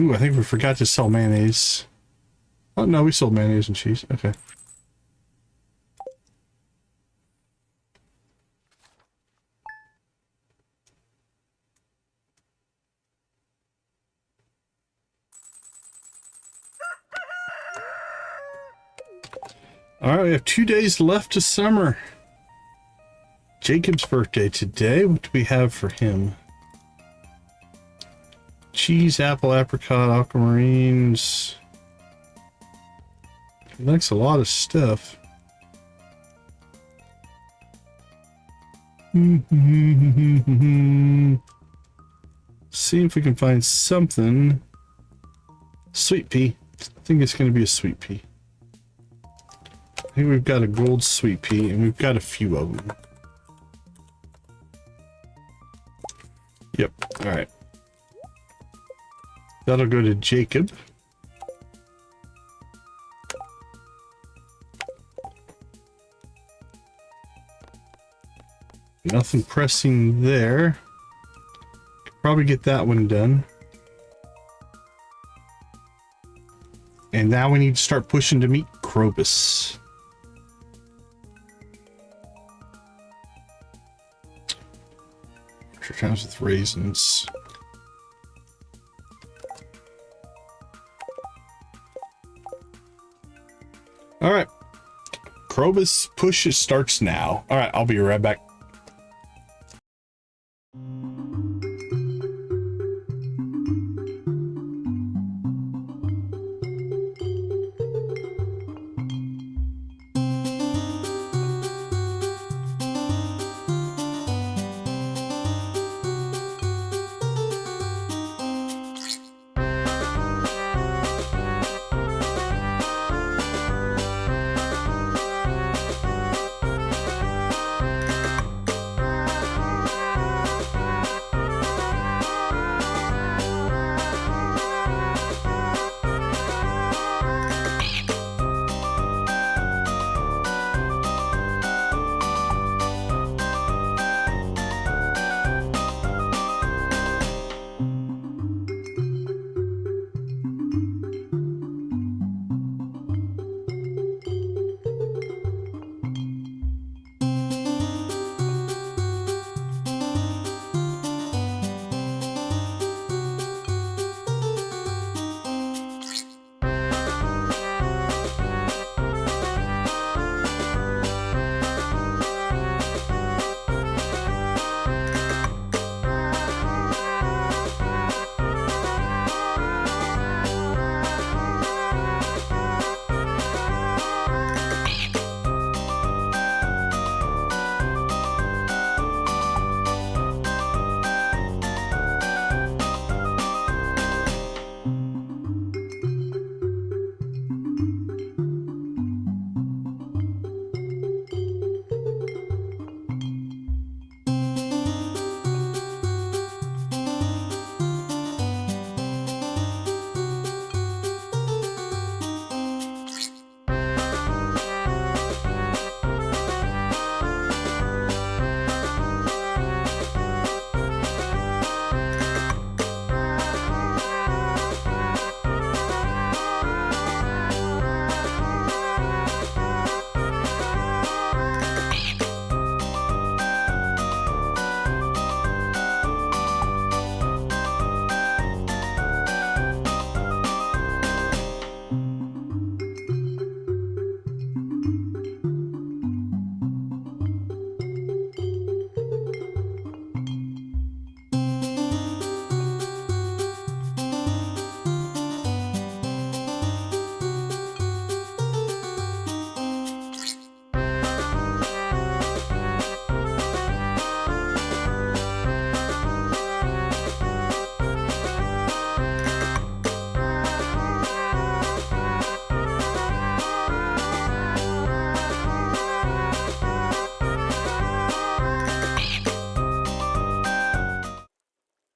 Ooh, I think we forgot to sell mayonnaise. Oh, no, we sold mayonnaise and cheese. Okay. Alright, we have 2 days left to summer. Jacob's birthday today. What do we have for him? Cheese, apple, apricot, aquamarines. He likes a lot of stuff. See if we can find something. Sweet pea. I think it's going to be a sweet pea. I think we've got a gold sweet pea, and we've got a few of them. Yep, alright. That'll go to Jacob. Nothing pressing there. Could probably get that one done. And now we need to start pushing to meet Krobus. Times with raisins. All right, Krobus push starts now. All right, I'll be right back.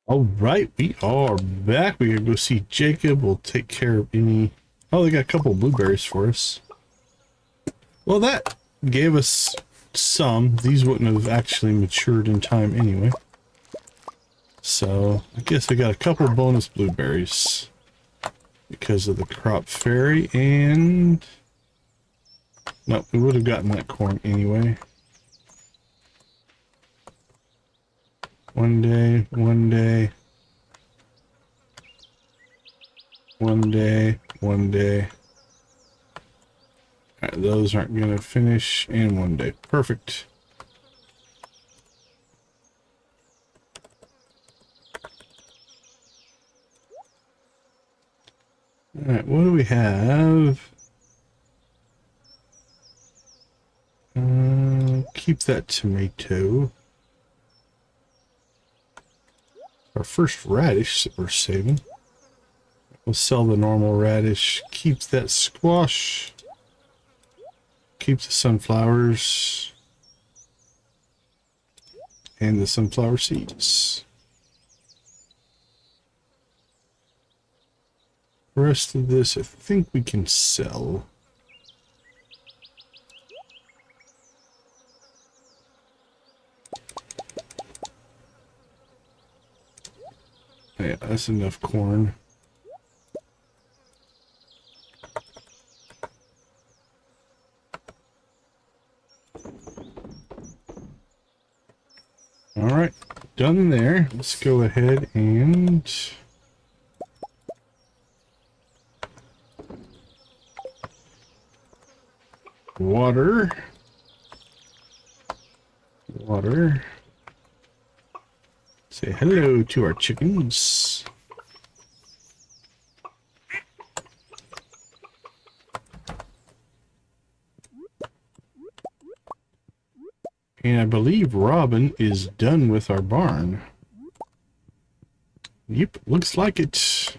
All right, we are back. We gotta go see Jacob. We'll take care of any... Oh, they got a couple of blueberries for us. Well, that gave us some. These wouldn't have actually matured in time anyway. So, I guess we got a couple bonus blueberries because of the crop fairy, and... No, we would have gotten that corn anyway. One day, one day. One day, one day. Alright, those aren't going to finish in one day. Perfect. Alright, what do we have? Keep that tomato. Our first radish that we're saving. We'll sell the normal radish. Keep that squash. Keep the sunflowers. And the sunflower seeds. The rest of this I think we can sell. Yeah, that's enough corn. Alright, done there. Let's go ahead and... water. Water. Say hello to our chickens. And I believe Robin is done with our barn. Yep, looks like it.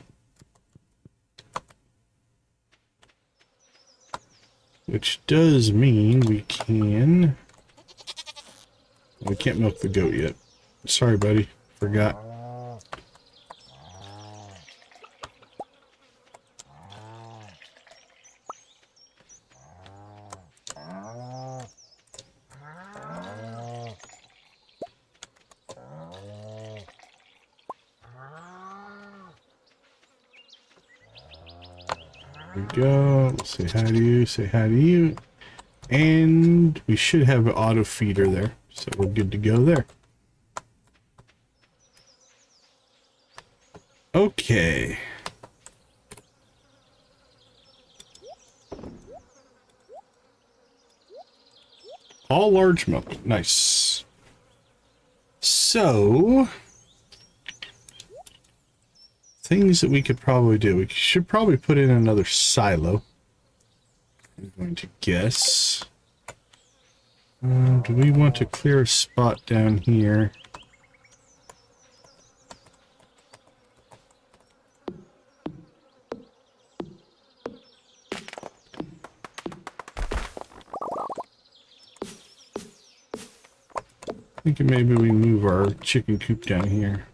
Which does mean we can... We can't milk the goat yet. Sorry, buddy. Forgot. There we go. Say hi to you. Say hi to you. And we should have an auto feeder there. So we're good to go there. Okay. All large milk. Nice. So, things that we could probably do. We should probably put in another silo. I'm going to guess. Do we want to clear a spot down here? Thinking maybe we move our chicken coop down here.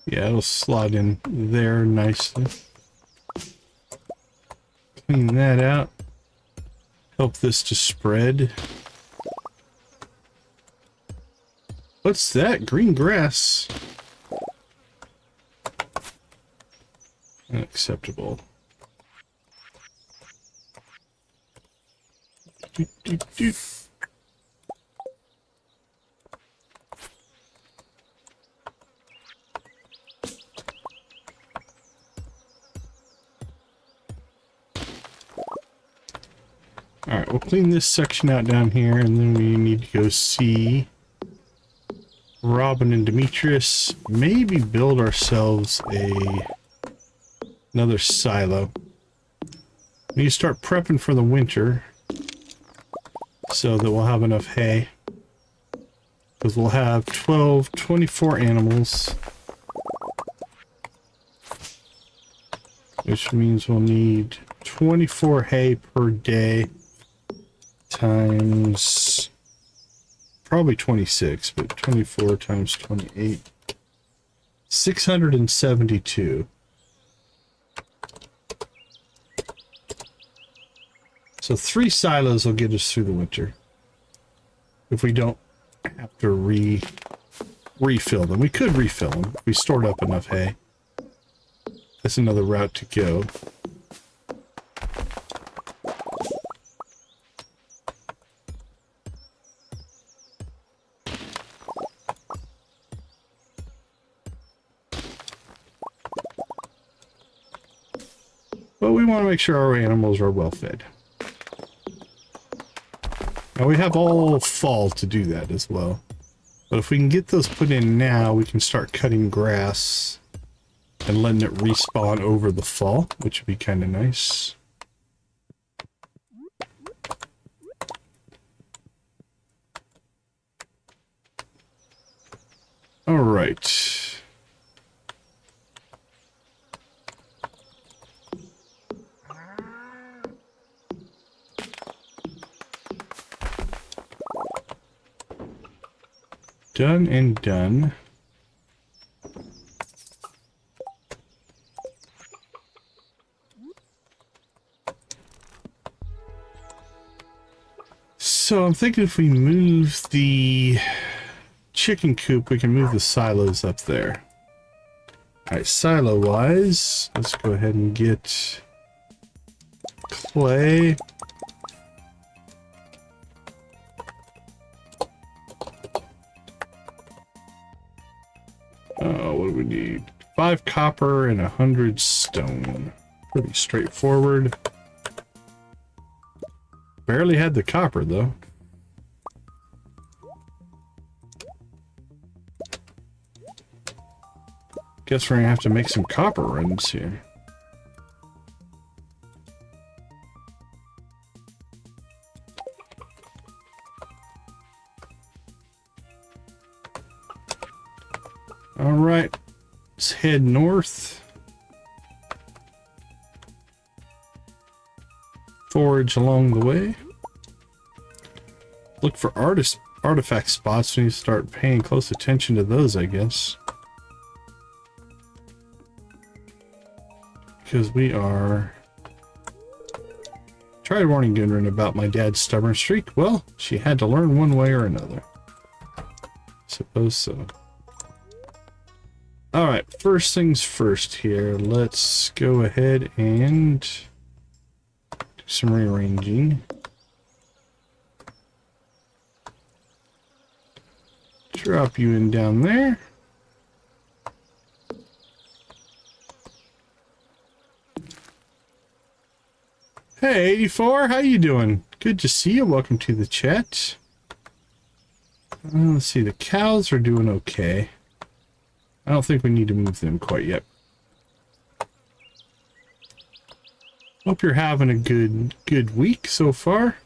Yeah, it'll slot in there nicely. Clean that out. Help this to spread. What's that? Green grass. Unacceptable. Doot, doot, doot. Alright, we'll clean this section out down here, and then we need to go see Robin and Demetrius. Maybe build ourselves another silo. We need to start prepping for the winter so that we'll have enough hay. Because we'll have 24 animals. Which means we'll need 24 hay per day. Times probably 26, but 24 times 28. 672. So 3 silos will get us through the winter. If we don't have to refill them. We could refill them if we stored up enough hay. That's another route to go. But we want to make sure our animals are well fed. Now we have all fall to do that as well. But if we can get those put in now, we can start cutting grass and letting it respawn over the fall, which would be kind of nice. All right. Done and done. So I'm thinking if we move the chicken coop, we can move the silos up there. Alright, silo-wise, let's go ahead and get clay. What do we need? 5 copper and 100 stone. Pretty straightforward. Barely had the copper, though. Guess we're gonna have to make some copper runs here. All right, let's head north. Forage along the way. Look for artifact spots. We need to start paying close attention to those, I guess. Because we are... Tried warning Gunrin about my dad's stubborn streak. Well, she had to learn one way or another. Suppose so. Alright, first things first here. Let's go ahead and do some rearranging. Drop you in down there. Hey, 84, how you doing? Good to see you. Welcome to the chat. Let's see, the cows are doing okay. I don't think we need to move them quite yet. Hope you're having a good week so far.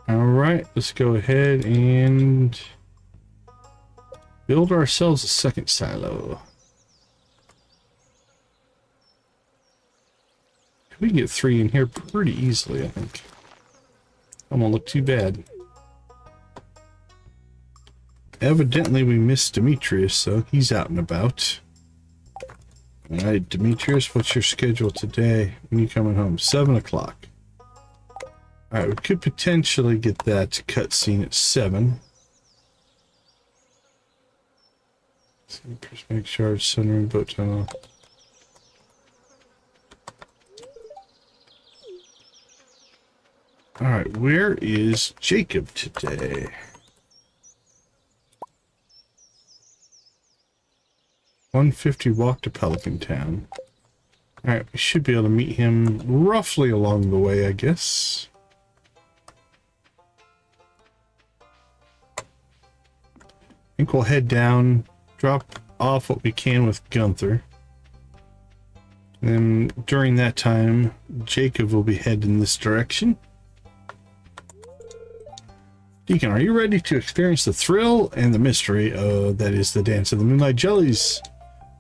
All right, let's go ahead and build ourselves a second silo. We can get 3 in here pretty easily, I think. That won't look too bad. Evidently we missed Demetrius, so he's out and about. Alright, Demetrius, what's your schedule today? When you coming home? 7 o'clock. Alright, we could potentially get that cutscene at 7. Just make sure it's centering boat tunnel. Alright, where is Jacob today? 150 walk to Pelican Town. Alright, we should be able to meet him roughly along the way, I guess. I think we'll head down, drop off what we can with Gunther. And then during that time, Jacob will be heading in this direction. Deacon, are you ready to experience the thrill and the mystery that is the dance of the Moonlight Jellies?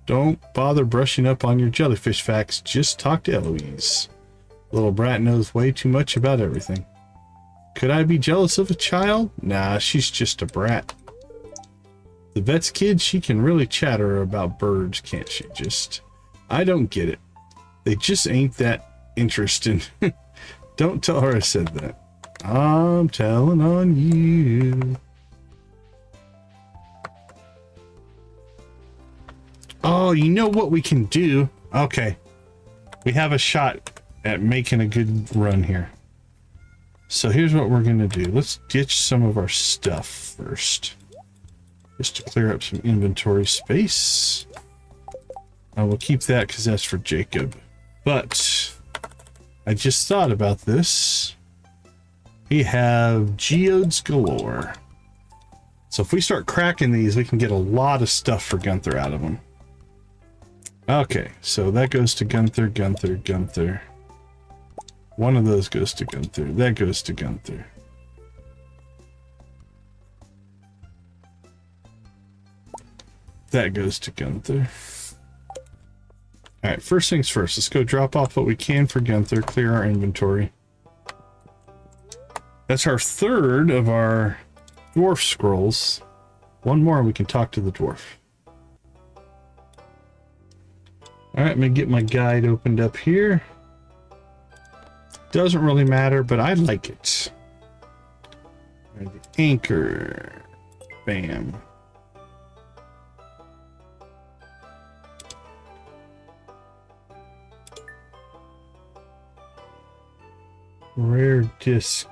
Don't bother brushing up on your jellyfish facts, just talk to Eloise. Little brat knows way too much about everything. Could I be jealous of a child? Nah, she's just a brat. The vet's kid, she can really chatter about birds, can't she? I don't get it. They just ain't that interesting. Don't tell her I said that. I'm telling on you. Oh, you know what we can do? Okay. We have a shot at making a good run here. So here's what we're going to do. Let's ditch some of our stuff first. Just to clear up some inventory space. We'll keep that because that's for Jacob. But I just thought about this. We have geodes galore. So if we start cracking these, we can get a lot of stuff for Gunther out of them. Okay, so that goes to Gunther, Gunther, Gunther. One of those goes to Gunther. That goes to Gunther. That goes to Gunther. Alright, first things first. Let's go drop off what we can for Gunther. Clear our inventory. That's our third of our dwarf scrolls. One more and we can talk to the dwarf. Alright, I'm going to get my guide opened up here. Doesn't really matter, but I like it. The anchor. Bam. Rare disc.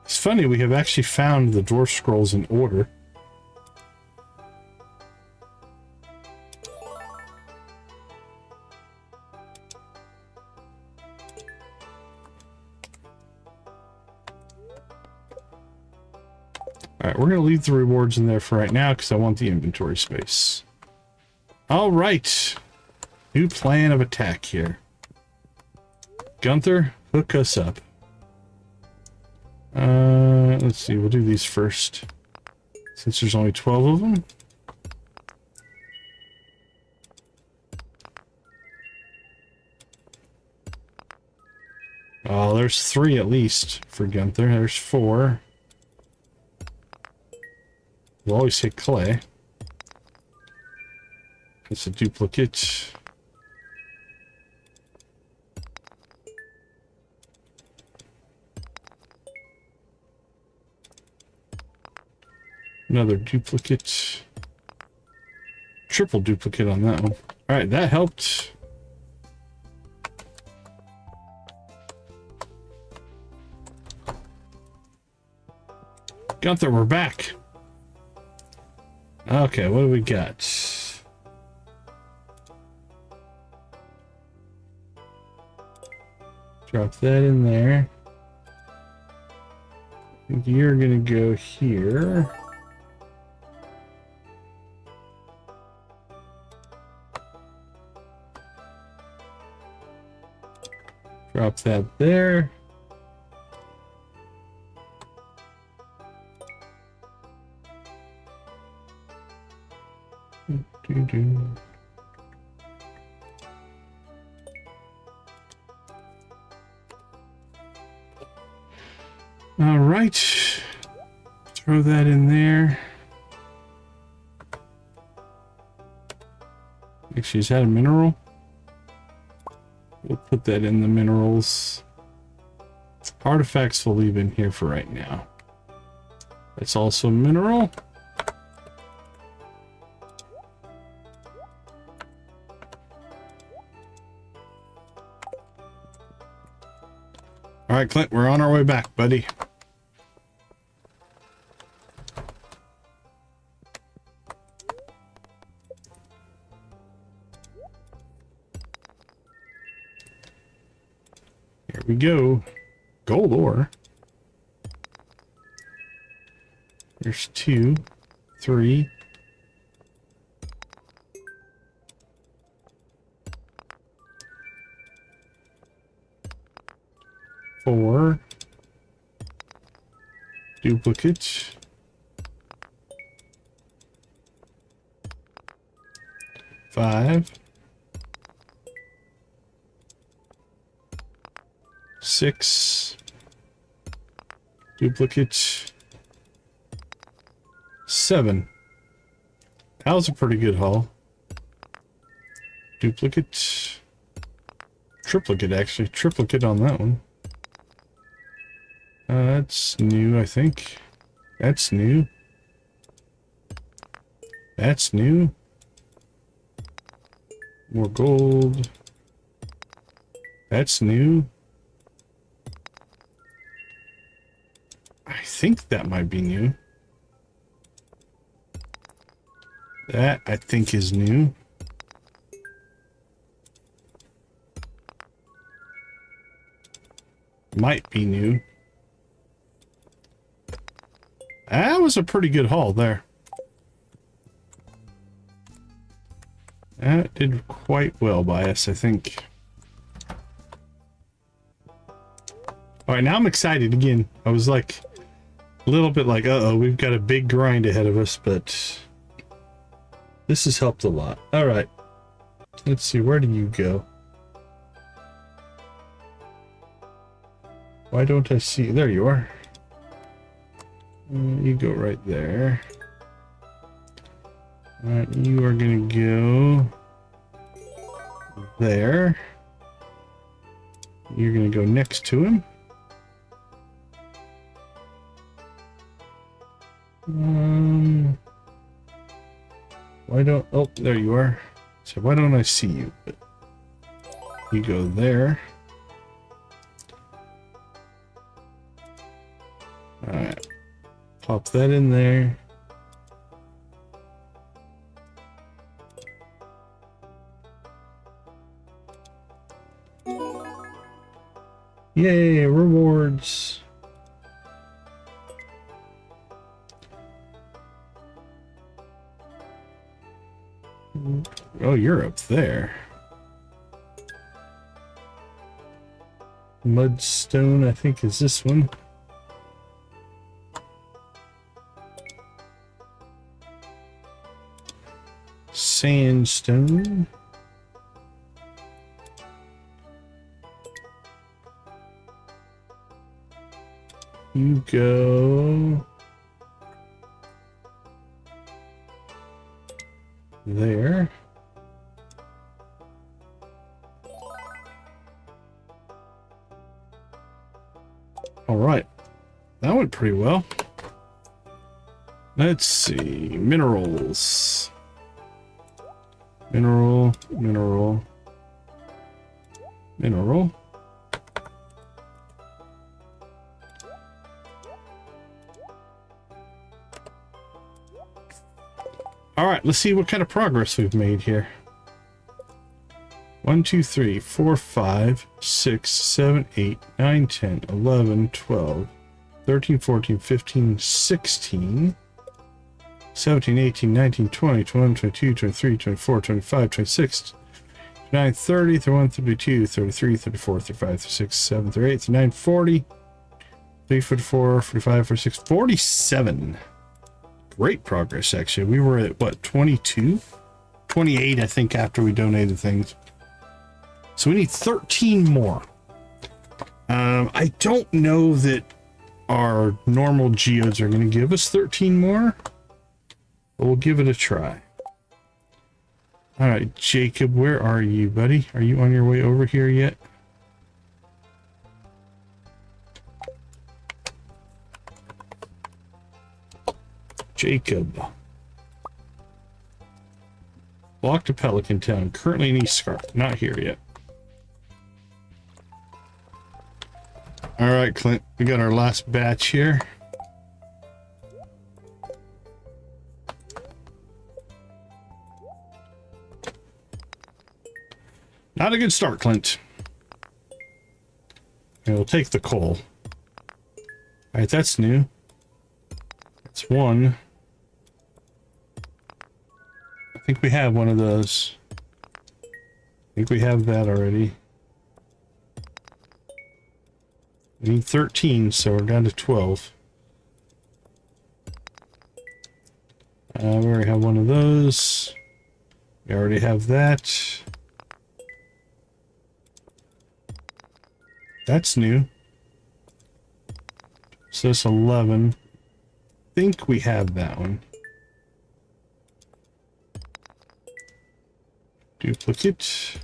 It's funny, we have actually found the dwarf scrolls in order. Alright, we're going to leave the rewards in there for right now because I want the inventory space. Alright. New plan of attack here. Gunther, hook us up. Let's see, we'll do these first. Since there's only 12 of them. Oh, there's 3 at least for Gunther. There's 4. We'll always hit clay. It's a duplicate. Another duplicate. Triple duplicate on that one. Alright, that helped. Gunther, we're back. Okay, what do we got? Drop that in there. I think you're gonna go here. Drop that there. All right, throw that in there. Actually, is that a mineral? We'll put that in the minerals. Artifacts we'll leave in here for right now. That's also a mineral. All right, Clint, we're on our way back, buddy. Here we go. Gold ore. There's 2, 3. 4 duplicates. 5, 6, duplicate, 7. That was a pretty good haul. Duplicate, triplicate actually, triplicate on that one. That's new, I think. That's new. That's new. More gold. That's new. I think that might be new. That, I think, is new. Might be new. That was a pretty good haul there. That did quite well by us, I think. Alright, now I'm excited again. I was like, a little bit like, uh-oh, we've got a big grind ahead of us, but this has helped a lot. Alright. Let's see, where do you go? Why don't I see? There you are. You go right there. Alright, you are gonna go there. You're gonna go next to him. Why don't... Oh, there you are. So why don't I see you? But you go there. Alright. Pop that in there. Yay, rewards. Oh, you're up there. Mudstone, I think, is this one. Sandstone. You go there. All right, that went pretty well. Let's see, minerals. Mineral, mineral, mineral. All right, let's see what kind of progress we've made here. 1, 2, 3, 4, 5, 6, 7, 8, 9, 10, 11, 12, 13, 14, 15, 16, 17, 18, 19, 20, 21, 22, 23, 24, 25, 26, 29, 30, 31, 32, 33, 34, 35, 36, 37, 38, 39, 40, 44, 45, 46, 47. Great progress, actually. We were at, what, 22? 28, I think, after we donated things. So we need 13 more. I don't know that our normal geodes are going to give us 13 more, but we'll give it a try. All right, Jacob, where are you, buddy? Are you on your way over here yet? Jacob. Walk to Pelican Town. Currently in East Scarp. Not here yet. Alright, Clint. We got our last batch here. Not a good start, Clint. And we'll take the coal. Alright, that's new. That's one. I think we have one of those. I think we have that already. We need 13, so we're down to 12. We already have one of those. We already have that. That's new. So it's 11. Think we have that one. Duplicate.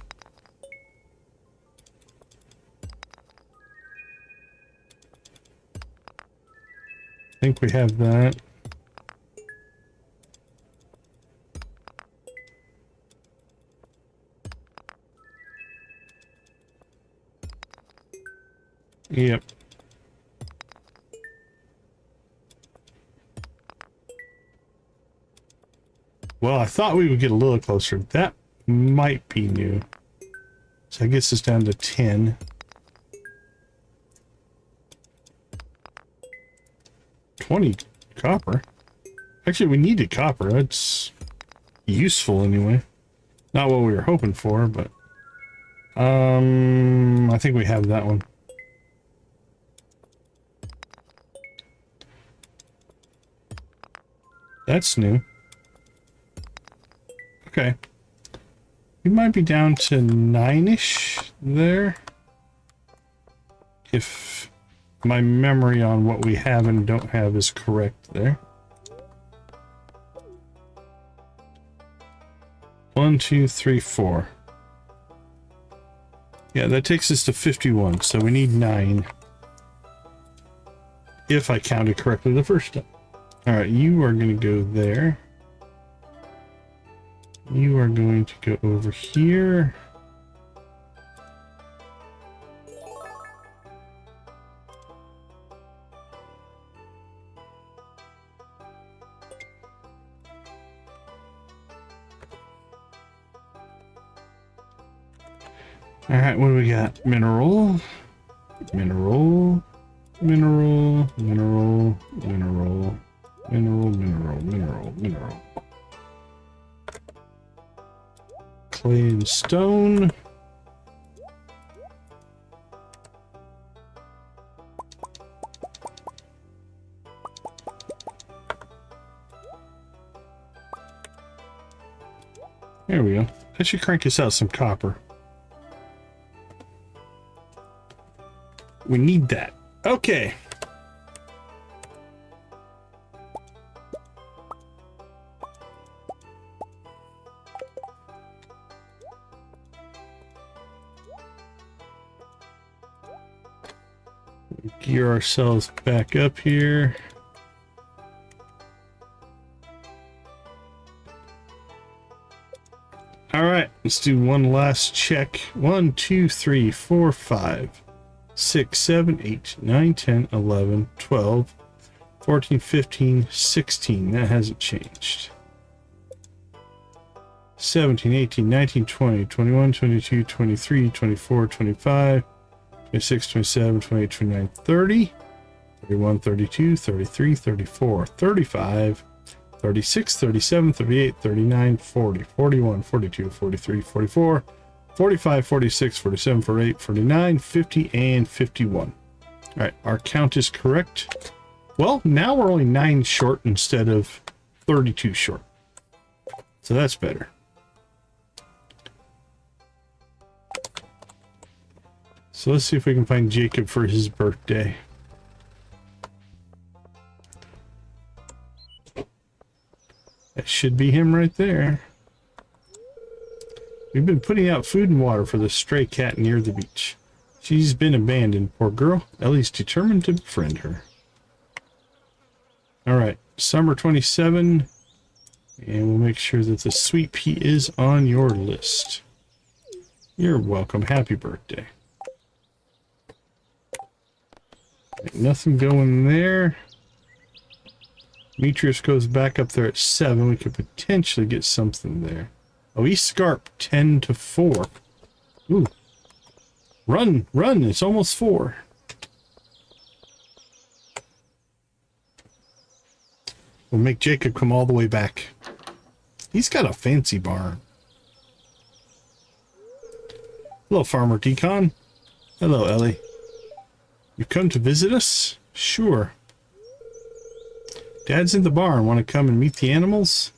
Think we have that. Yep. Well, I thought we would get a little closer. That might be new. So I guess it's down to 10. $20 copper. Actually, we needed copper. That's useful anyway. Not what we were hoping for, but I think we have that one. That's new. Okay. We might be down to 9-ish there. If my memory on what we have and don't have is correct there. 1, 2, 3, 4. Yeah, that takes us to 51, so we need 9. If I counted correctly the first time. Alright, you are going to go there. You are going to go over here. Alright, what do we got? Mineral. Mineral. Mineral. Mineral. Mineral. Mineral. Mineral. Mineral. Mineral. Clay and stone. There we go. That should crank us out some copper. We need that. Okay. Gear ourselves back up here. All right, let's do one last check. 1, 2, 3, 4, 5, 6, 7, 8, 9, 10, 11, 12, 14, 15, 16. That hasn't changed. 17, 18, 19, 20, 21, 22, 23, 24, 25, 26, 27, 28, 29, 30, 31, 32, 33, 34, 35, 36, 37, 38, 39, 40, 41, 42, 43, 44, 45, 46, 47, 48, 49, 50, and 51. All right, our count is correct. Well, now we're only 9 short instead of 32 short. So that's better. So let's see if we can find Jacob for his birthday. That should be him right there. We've been putting out food and water for the stray cat near the beach. She's been abandoned, poor girl. Ellie's determined to befriend her. Alright, summer 27. And we'll make sure that the sweet pea is on your list. You're welcome. Happy birthday. Nothing going there. Demetrius goes back up there at 7. We could potentially get something there. Oh, he's Scarp 10 to 4. Ooh. Run, run. It's almost 4. We'll make Jacob come all the way back. He's got a fancy barn. Hello, Farmer Decon. Hello, Ellie. You've come to visit us? Sure. Dad's in the barn. Want to come and meet the animals?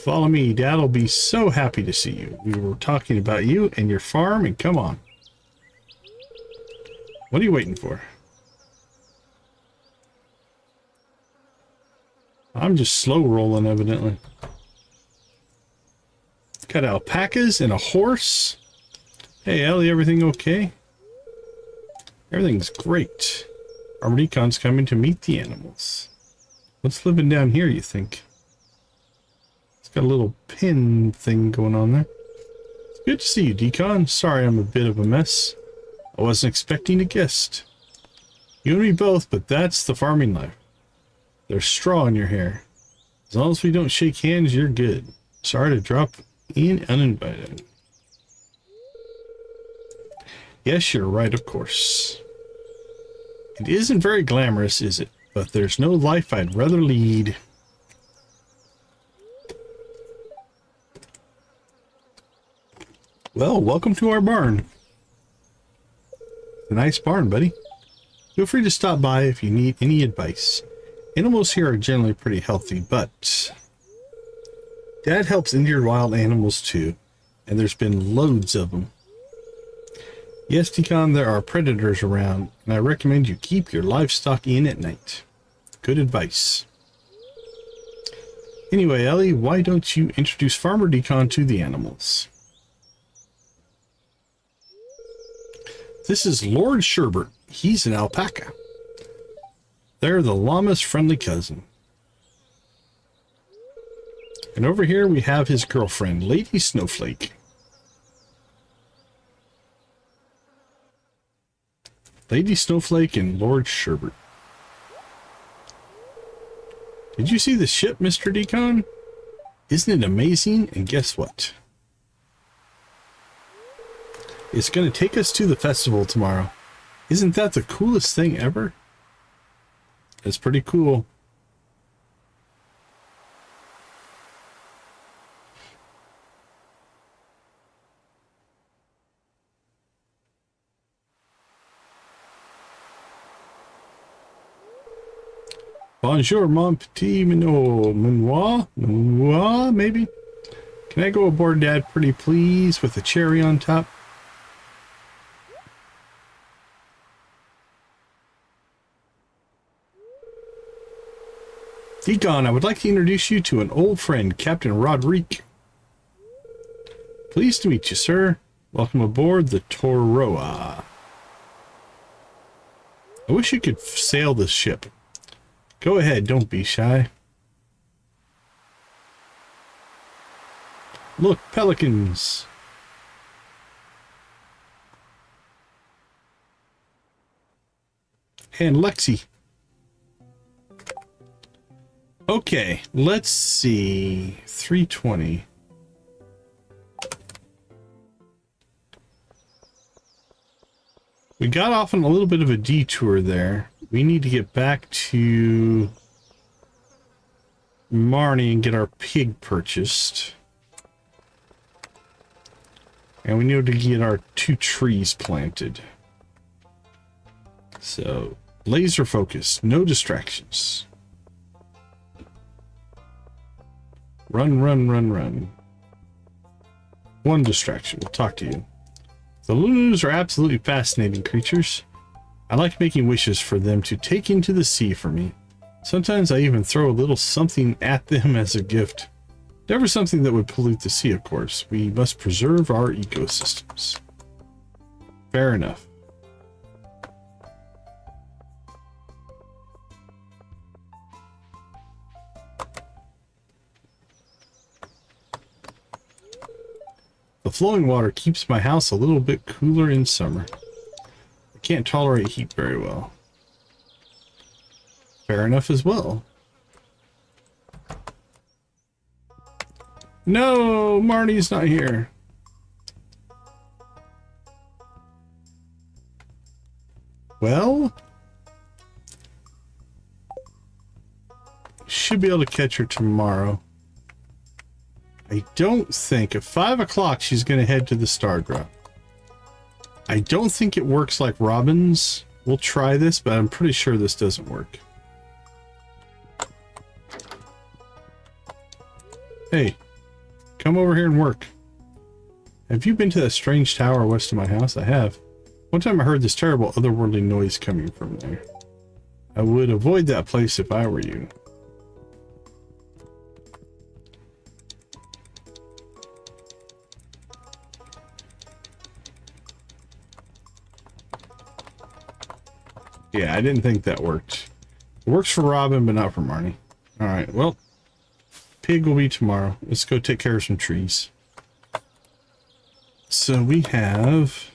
Follow me. Dad'll be so happy to see you. We were talking about you and your farm, and come on. What are you waiting for? I'm just slow rolling, evidently. Got alpacas and a horse. Hey, Ellie, everything okay? Everything's great. Our Decon's coming to meet the animals. What's living down here, you think? It's got a little pin thing going on there. It's good to see you, Decon. Sorry I'm a bit of a mess. I wasn't expecting a guest. You and me both, but that's the farming life. There's straw in your hair. As long as we don't shake hands, you're good. Sorry to drop in uninvited. Yes, you're right, of course. It isn't very glamorous, is it? But there's no life I'd rather lead. Well, welcome to our barn. It's a nice barn, buddy. Feel free to stop by if you need any advice. Animals here are generally pretty healthy, but Dad helps injured wild animals too, and there's been loads of them. Yes, Decon, there are predators around, and I recommend you keep your livestock in at night. Good advice. Anyway, Ellie, why don't you introduce Farmer Decon to the animals? This is Lord Sherbert. He's an alpaca. They're the llama's friendly cousin. And over here we have his girlfriend, Lady Snowflake. Lady Snowflake and Lord Sherbert. Did you see the ship, Mr. Decon? Isn't it amazing? And guess what? It's going to take us to the festival tomorrow. Isn't that the coolest thing ever? It's pretty cool. Bonjour, mon petit minot. Manoir, maybe? Can I go aboard, Dad, pretty please, with a cherry on top? Decon, I would like to introduce you to an old friend, Captain Roderick. Pleased to meet you, sir. Welcome aboard the Toroa. I wish you could sail this ship. Go ahead, don't be shy. Look, pelicans. And Lexi. Okay, let's see. 320. We got off on a little bit of a detour there. We need to get back to Marnie and get our pig purchased. And we need to get our 2 trees planted. So, laser focus, no distractions. Run, run, run, run. One distraction, we'll talk to you. The Lunus are absolutely fascinating creatures. I like making wishes for them to take into the sea for me. Sometimes I even throw a little something at them as a gift. Never something that would pollute the sea, of course. We must preserve our ecosystems. Fair enough. The flowing water keeps my house a little bit cooler in summer. I can't tolerate heat very well. Fair enough as well. No, Marnie's not here. Well, should be able to catch her tomorrow. I don't think at 5 o'clock she's going to head to the star drop. I don't think it works like Robin's. We'll try this, but I'm pretty sure this doesn't work. Hey, Come over here and work. Have you been to that strange tower west of my house? I have. One time I heard this terrible otherworldly noise coming from there. I would avoid that place if I were you. Yeah, I didn't think that worked. It works for Robin, but not for Marnie. Alright, well, pig will be tomorrow. Let's go take care of some trees. So we have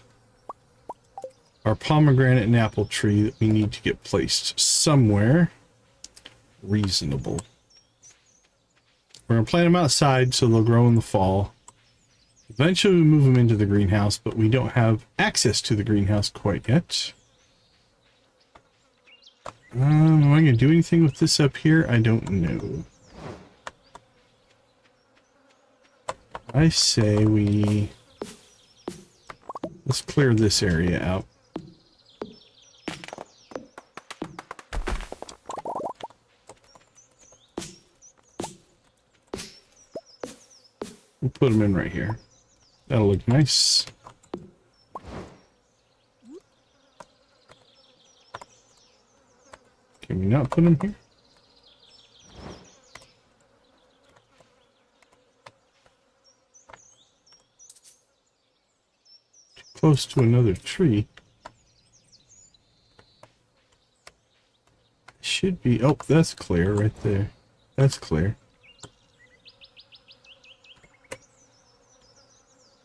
our pomegranate and apple tree that we need to get placed somewhere reasonable. We're going to plant them outside so they'll grow in the fall. Eventually we move them into the greenhouse, but we don't have access to the greenhouse quite yet. Am I going to do anything with this up here? I don't know. I say let's clear this area out. We'll put them in right here. That'll look nice. Can we not put them here? Too close to another tree. Should be. Oh, that's clear right there. That's clear.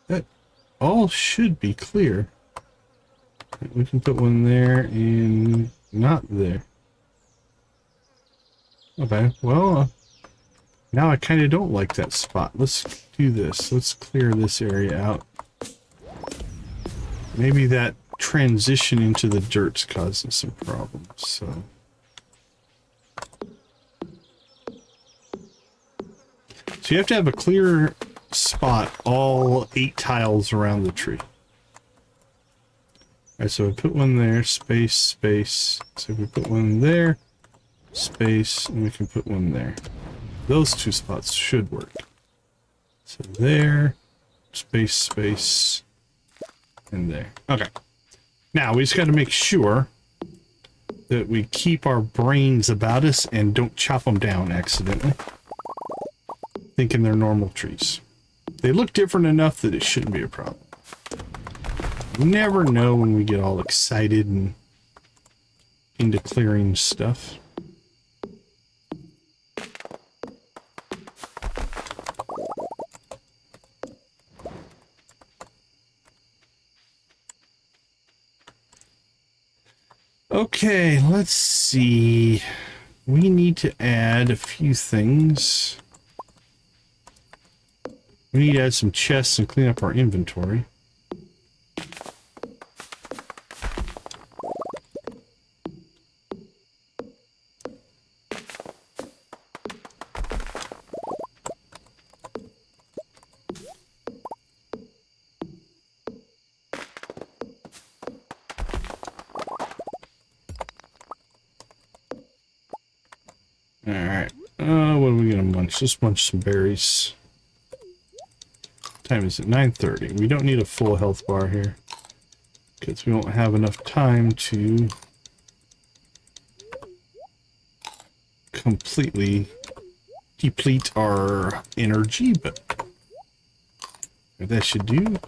That all should be clear. We can put one there and not there. Okay, well, now I kind of don't like that spot. Let's do this. Let's clear this area out. Maybe that transition into the dirt's causing some problems, so. So you have to have a clear spot all 8 tiles around the tree. Alright, so we put one there, space, space. So if we put one there, space, and we can put one there. Those 2 spots should work. So there, space, space, and there. Okay. Now we just got to make sure that we keep our brains about us and don't chop them down accidentally, thinking they're normal trees. They look different enough that it shouldn't be a problem. You never know when we get all excited and into clearing stuff. Okay, let's see. We need to add a few things. We need to add some chests and clean up our inventory. Alright, what are we gonna munch? Let's munch some berries. What time is it? 9:30. We don't need a full health bar here, because we won't have enough time to completely deplete our energy, but that should do.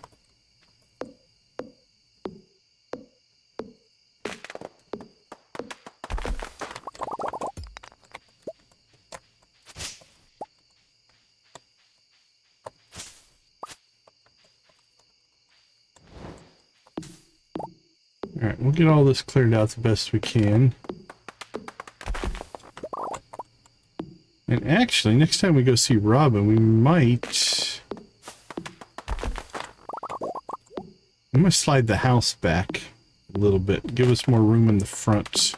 Alright, we'll get all this cleared out the best we can. And actually, next time we go see Robin, we might slide the house back a little bit. Give us more room in the front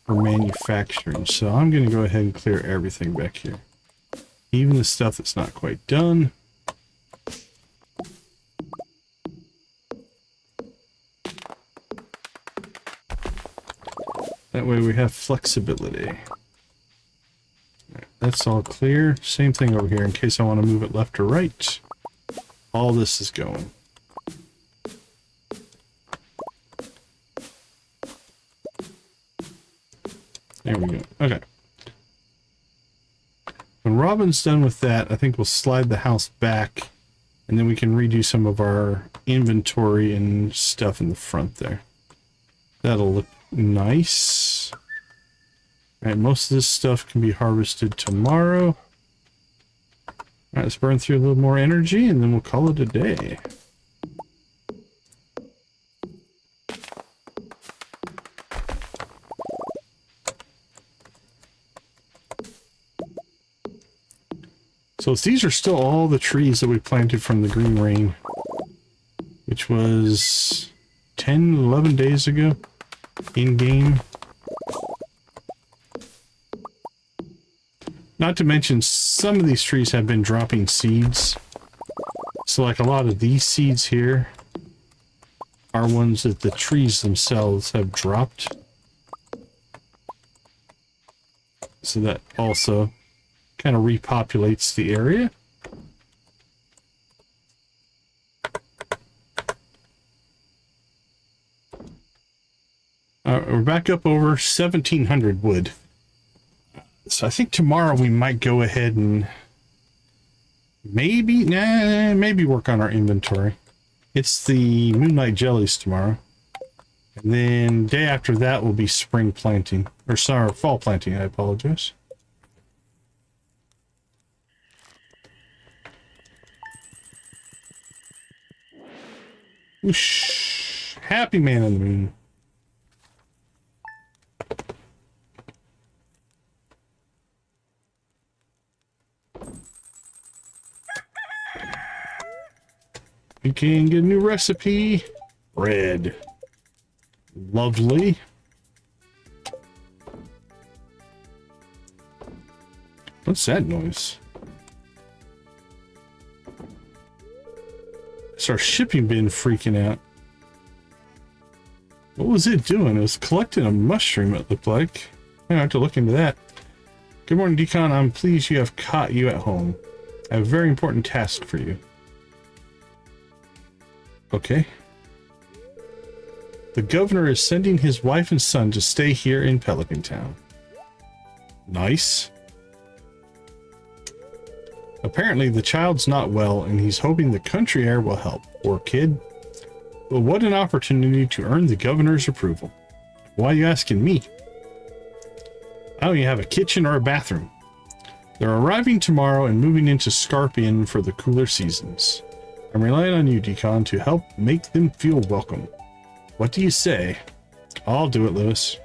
for manufacturing. So I'm going to go ahead and clear everything back here. Even the stuff that's not quite done. That way we have flexibility. Right, That's all clear. Same thing over here in case I want to move it left or right. All this is going. There we go. Okay. When Robin's done with that, I think we'll slide the house back, and then we can redo some of our inventory and stuff in the front there. That'll look nice. All right, most of this stuff can be harvested tomorrow. All right, let's burn through a little more energy, and then we'll call it a day. So these are still all the trees that we planted from the Green Rain, which was 10, 11 days ago in game. Not to mention some of these trees have been dropping seeds. So like a lot of these seeds here are ones that the trees themselves have dropped. So that also kind of repopulates the area. We're back up over 1,700 wood. So I think tomorrow we might go ahead and maybe work on our inventory. It's the Moonlight Jellies tomorrow. And then day after that will be spring planting. Or sorry, fall planting, I apologize. Whoosh. Happy man on the moon. We can get a new recipe. Bread. Lovely. What's that noise? It's our shipping bin freaking out. What was it doing? It was collecting a mushroom, it looked like. I have to look into that. Good morning, Decon. I'm pleased you have caught you at home. I have a very important task for you. Okay. The governor is sending his wife and son to stay here in Pelican Town. Nice. Apparently the child's not well and he's hoping the country air will help. Poor kid. But what an opportunity to earn the governor's approval. Why are you asking me? I don't even have a kitchen or a bathroom. They're arriving tomorrow and moving into Scarpion for the cooler seasons. I'm relying on you, Decon, to help make them feel welcome. What do you say? I'll do it, Lewis.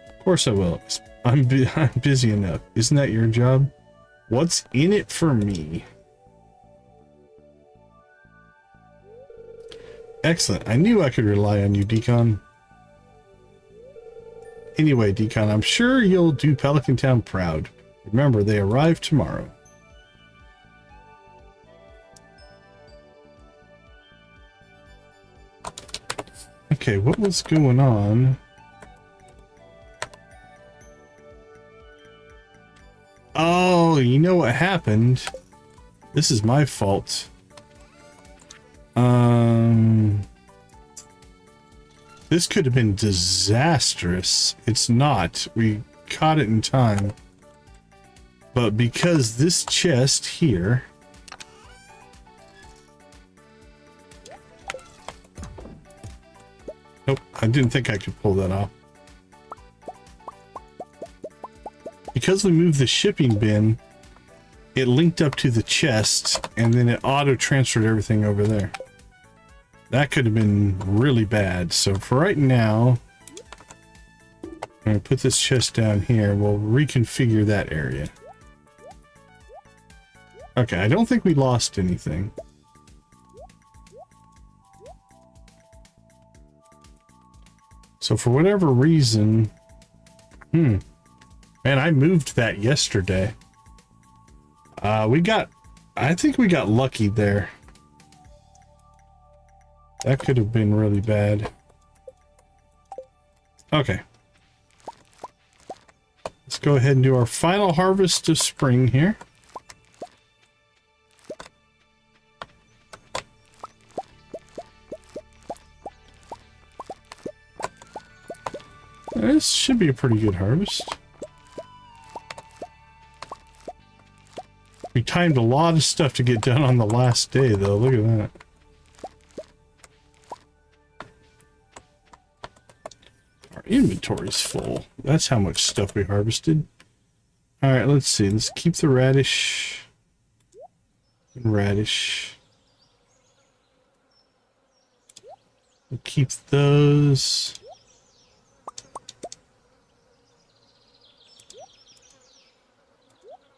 Of course I will. I'm busy enough. Isn't that your job? What's in it for me? Excellent. I knew I could rely on you, Decon. Anyway, Decon, I'm sure you'll do Pelican Town proud. Remember, they arrive tomorrow. Okay, what was going on? Oh, you know what happened? This is my fault. This could have been disastrous. It's not. We caught it in time. But because this chest here... Nope, I didn't think I could pull that off. Because we moved the shipping bin, it linked up to the chest, and then it auto-transferred everything over there. That could have been really bad. So for right now, I'm going to put this chest down here. We'll reconfigure that area. Okay, I don't think we lost anything. So for whatever reason... Man, I moved that yesterday. I think we got lucky there. That could have been really bad. Okay. Let's go ahead and do our final harvest of spring here. This should be a pretty good harvest. We timed a lot of stuff to get done on the last day, though. Look at that. Our inventory's full. That's how much stuff we harvested. Alright, let's see. Let's keep the radish. Radish. We'll keep those.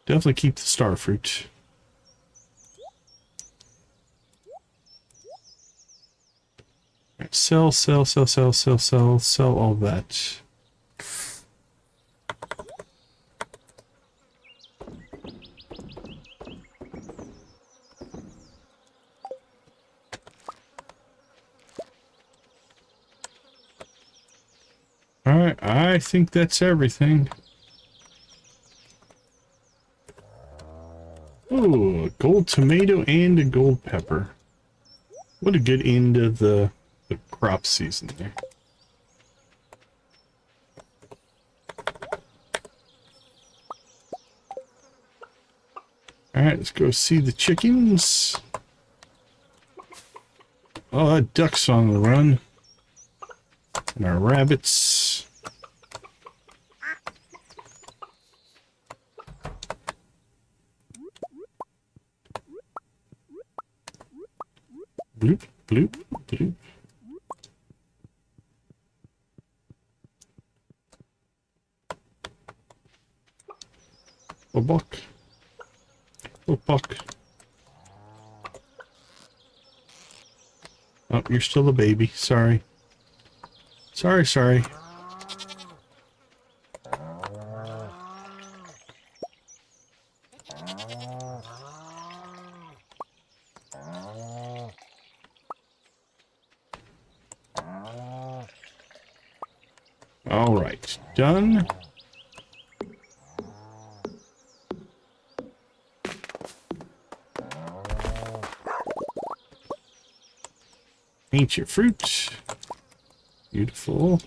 Definitely keep the star fruit. Right, sell all that. Alright, I think that's everything. Ooh, a gold tomato and a gold pepper. What a good end of the crop season there. Alright, let's go see the chickens. Oh, that duck's on the run. And our rabbits. Bloop, bloop, bloop. Oh, buck. Oh, buck. Oh, you're still a baby. Sorry. Sorry. All right, done. Paint your fruit. Beautiful.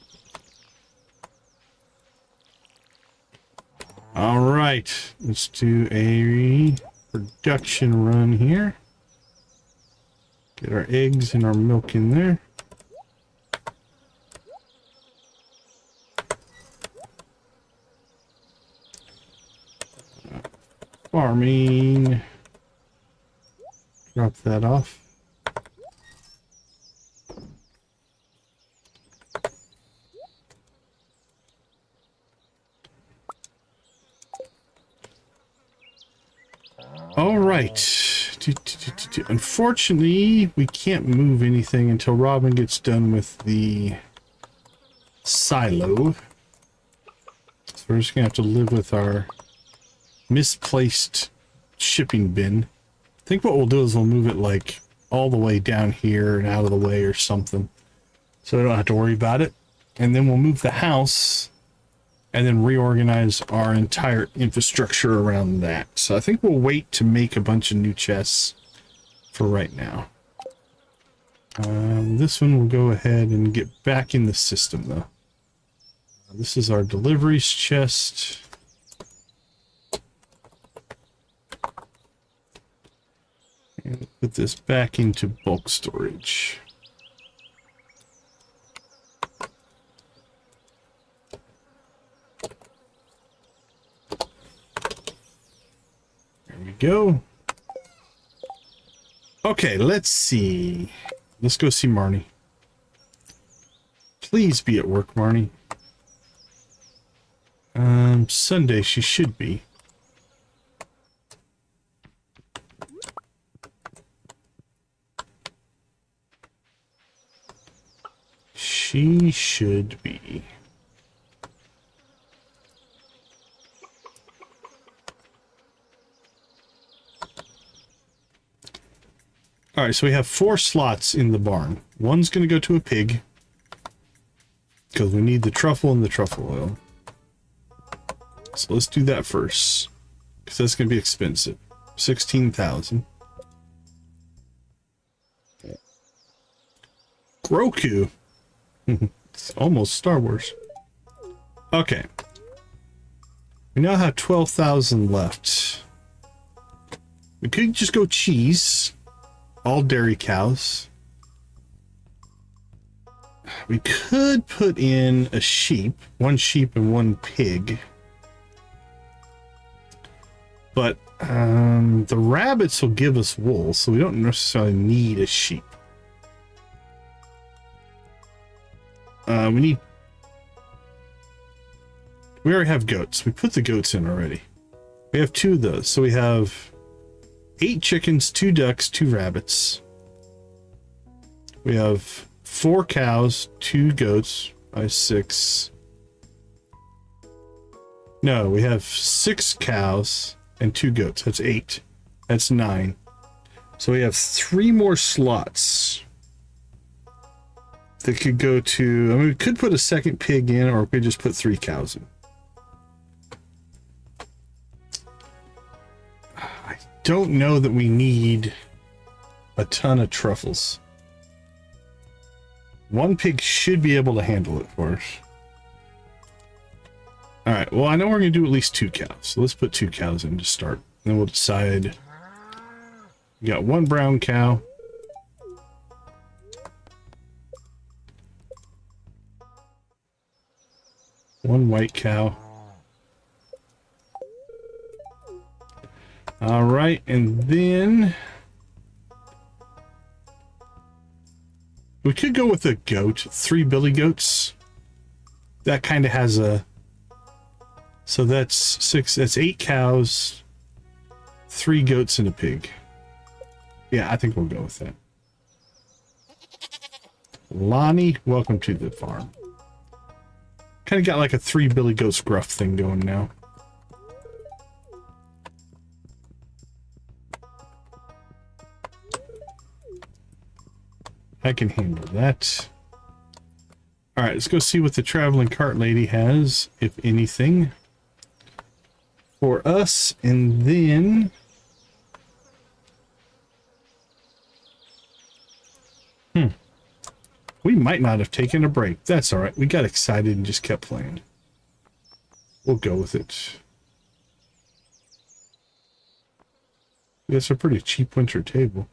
All right, let's do a production run here. Get our eggs and our milk in there. Farming. Drop that off. All right. Unfortunately, we can't move anything until Robin gets done with the silo. So we're just gonna have to live with our misplaced shipping bin. I think what we'll do is we'll move it like all the way down here and out of the way or something, so we don't have to worry about it. And then we'll move the house and then reorganize our entire infrastructure around that. So I think we'll wait to make a bunch of new chests for right now. This one will go ahead and get back in the system though. This is our deliveries chest. And put this back into bulk storage. There we go. Okay, let's see. Let's go see Marnie. Please be at work, Marnie. Sunday she should be. She should be. All right, so we have 4 slots in the barn. One's going to go to a pig because we need the truffle and the truffle oil. So let's do that first, because that's going to be expensive. 16,000. Groku. It's almost Star Wars. Okay. We now have 12,000 left. We could just go cheese. All dairy cows. We could put in a sheep. One sheep and one pig. But the rabbits will give us wool, so we don't necessarily need a sheep. We already have goats. We put the goats in already. We have 2 of those. So we have 8 chickens, 2 ducks, 2 rabbits. We have 4 cows, 2 goats, 6. No, we have 6 cows and 2 goats. That's 8. That's 9. So we have 3 more slots that could go to, I mean, we could put a second pig in, or we could just put 3 cows in. I don't know that we need a ton of truffles. 1 pig should be able to handle it for us. Alright, well, I know we're going to do at least 2 cows. So let's put 2 cows in to start. And then we'll decide. We got 1 brown cow. One white cow. All right, and then we could go with a goat, 3 billy goats. That kind of has a, so that's 6, that's 8 cows, 3 goats and a pig. Yeah, I think we'll go with that. Lonnie, welcome to the farm. Kind of got like a 3 billy goats gruff thing going now. I can handle that. All right, let's go see what the traveling cart lady has, if anything, for us. And then we might not have taken a break. That's all right. We got excited and just kept playing. We'll go with it. That's a pretty cheap winter table.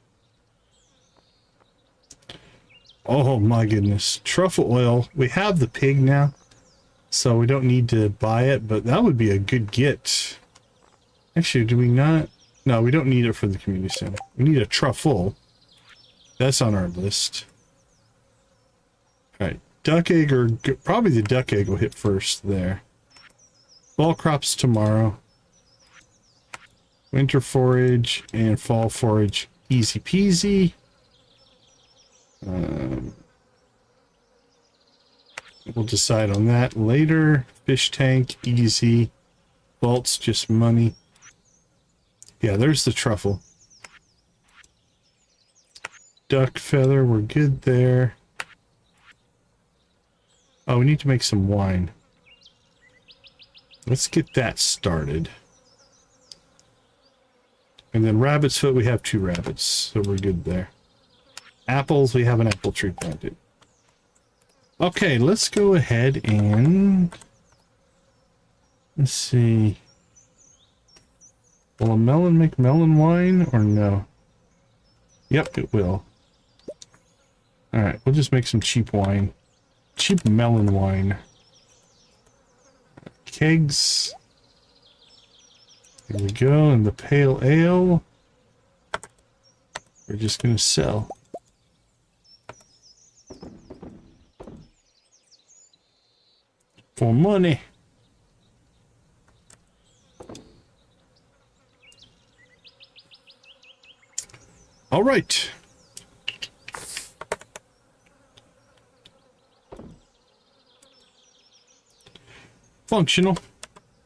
Oh my goodness. Truffle oil. We have the pig now, so we don't need to buy it, but that would be a good get. Actually, do we not? No, we don't need it for the community center. We need a truffle. That's on our list. All right, duck egg, or probably the duck egg will hit first there. Fall crops tomorrow. Winter forage and fall forage, easy peasy. We'll decide on that later. Fish tank, easy. Vaults, just money. Yeah, there's the truffle. Duck feather, we're good there. Oh, we need to make some wine. Let's get that started. And then rabbit's foot, we have 2 rabbits, so we're good there. Apples, we have an apple tree planted. Okay, let's go ahead and let's see. Will a melon make melon wine or no? Yep, it will. Alright, we'll just make some cheap wine. Cheap melon wine. Kegs. Here we go, and the pale ale. We're just gonna sell. For money. All right. Functional.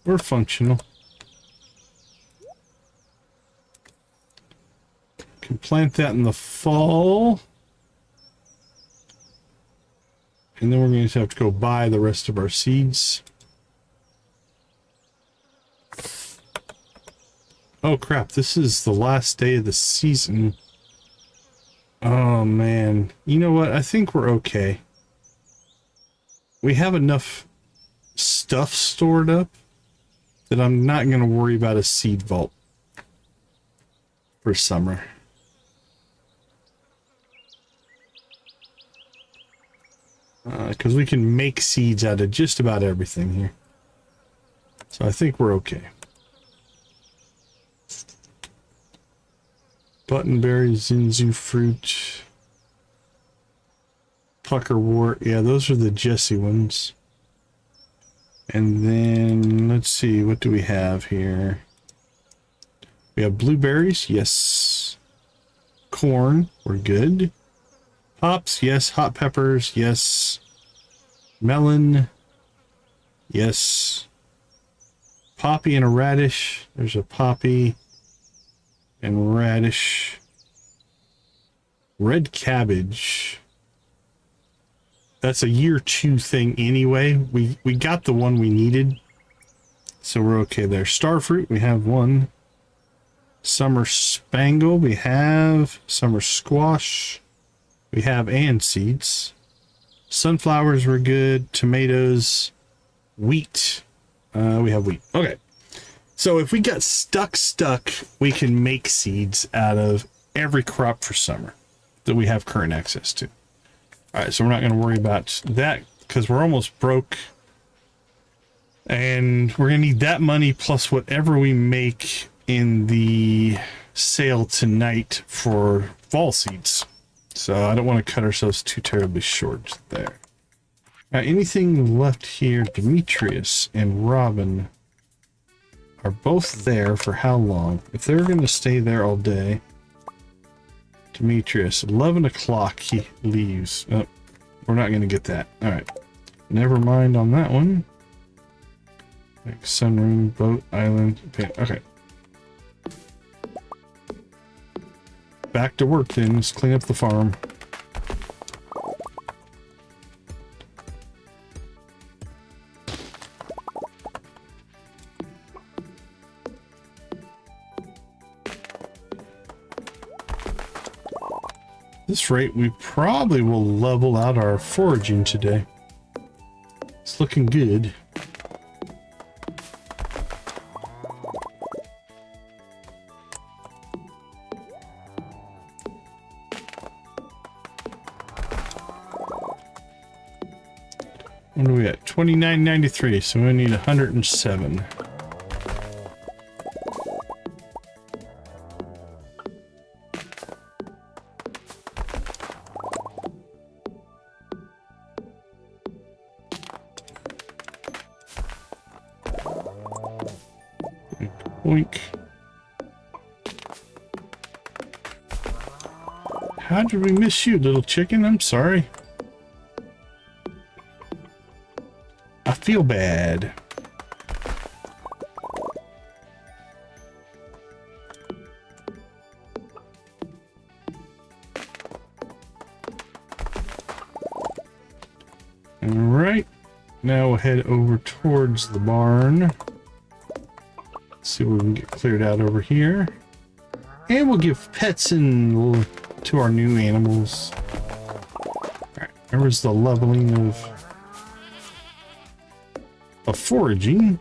We're functional. Can plant that in the fall. And then we're going to have to go buy the rest of our seeds. Oh crap, this is the last day of the season. Oh man. You know what? I think we're okay. We have enough stuff stored up that I'm not going to worry about a seed vault for summer. Because we can make seeds out of just about everything here. So I think we're okay. Buttonberry, Zinzu fruit, puckerwort. Yeah, those are the Jesse ones. And then let's see, what do we have here? We have blueberries, yes. Corn, we're good. Hops, yes. Hot peppers, yes. Melon, yes. Poppy and a radish. There's a poppy and radish. Red cabbage. That's a year 2 thing anyway. We got the one we needed, so we're okay there. Starfruit, we have one. Summer spangle, we have. Summer squash, we have, and seeds. Sunflowers were good. Tomatoes, wheat. We have wheat. Okay. So if we got stuck, we can make seeds out of every crop for summer that we have current access to. All right, so we're not going to worry about that because we're almost broke. And we're going to need that money plus whatever we make in the sale tonight for fall seeds. So I don't want to cut ourselves too terribly short there. Anything left here? Demetrius and Robin are both there for how long? If they're going to stay there all day. Demetrius, 11 o'clock he leaves. Oh, we're not going to get that. All right. Never mind on that one. Like sunroom, boat, island. Okay. Back to work then. Let's clean up the farm. This rate, we probably will level out our foraging today. It's looking good. What are we at? 29.93, so we need 107. Boink. How did we miss you, little chicken? I'm sorry. I feel bad. All right. Now we'll head over towards the barn. See what we can get cleared out over here. And we'll give pets and to our new animals. Alright, there was the leveling of foraging.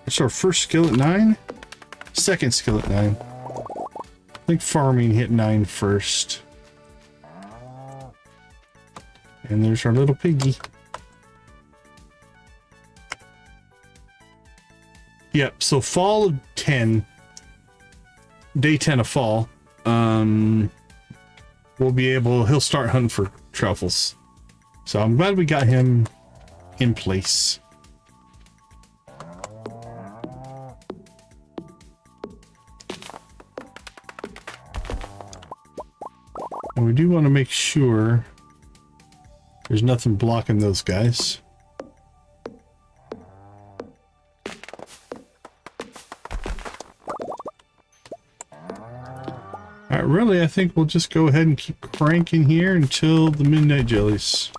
That's our first skill at 9. Second skill at 9. I think farming hit 9 first. And there's our little piggy. Yep, so fall of 10, day 10 of fall, we'll be able, he'll start hunting for truffles. So I'm glad we got him in place. And we do want to make sure there's nothing blocking those guys. Really, I think we'll just go ahead and keep cranking here until the Moonlight Jellies.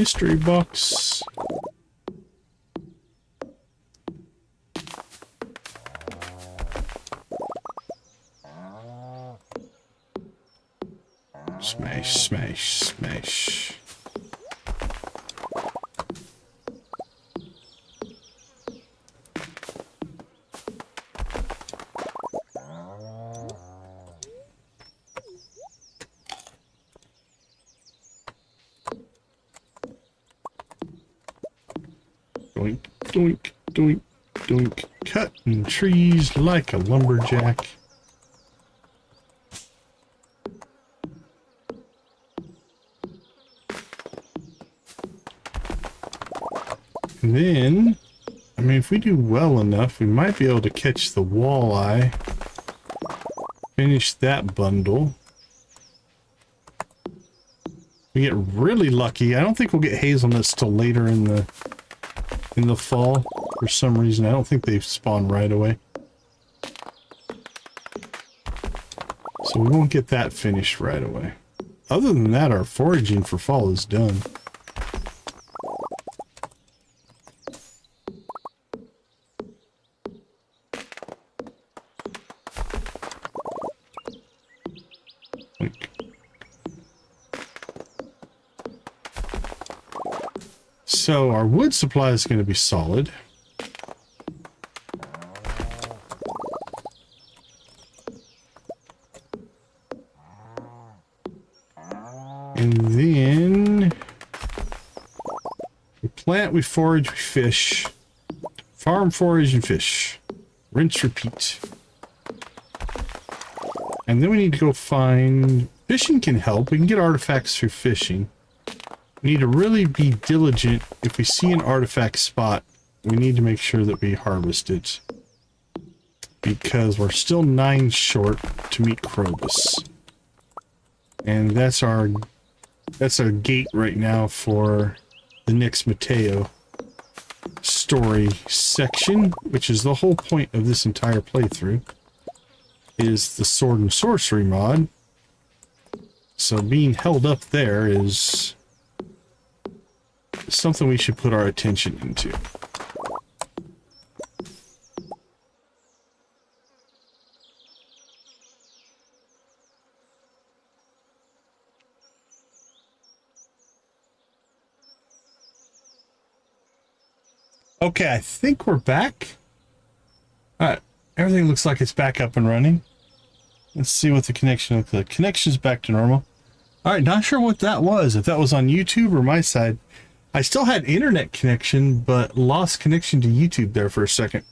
Mystery box. Smash, smash, smash. Doink, doink, doink, doink. Cutting trees like a lumberjack. And then, I mean, if we do well enough, we might be able to catch the walleye. Finish that bundle. We get really lucky. I don't think we'll get hazelnuts till later in the fall. For some reason, I don't think they spawn right away. So we won't get that finished right away. Other than that, our foraging for fall is done. So our wood supply is going to be solid. And then we plant, we forage, we fish. Farm, forage, and fish. Rinse, repeat. And then we need to go find... Fishing can help. We can get artifacts through fishing. We need to really be diligent. If we see an artifact spot, we need to make sure that we harvest it. Because we're still 9 short to meet Krobus. And that's our gate right now for the next Mateo story section, which is the whole point of this entire playthrough, is the Sword and Sorcery mod. So being held up there is something we should put our attention into. Okay, I think we're back. Alright, everything looks like it's back up and running. Let's see what the connection looks like. Connection's back to normal. Alright, not sure what that was, if that was on YouTube or my side. I still had internet connection, but lost connection to YouTube there for a second.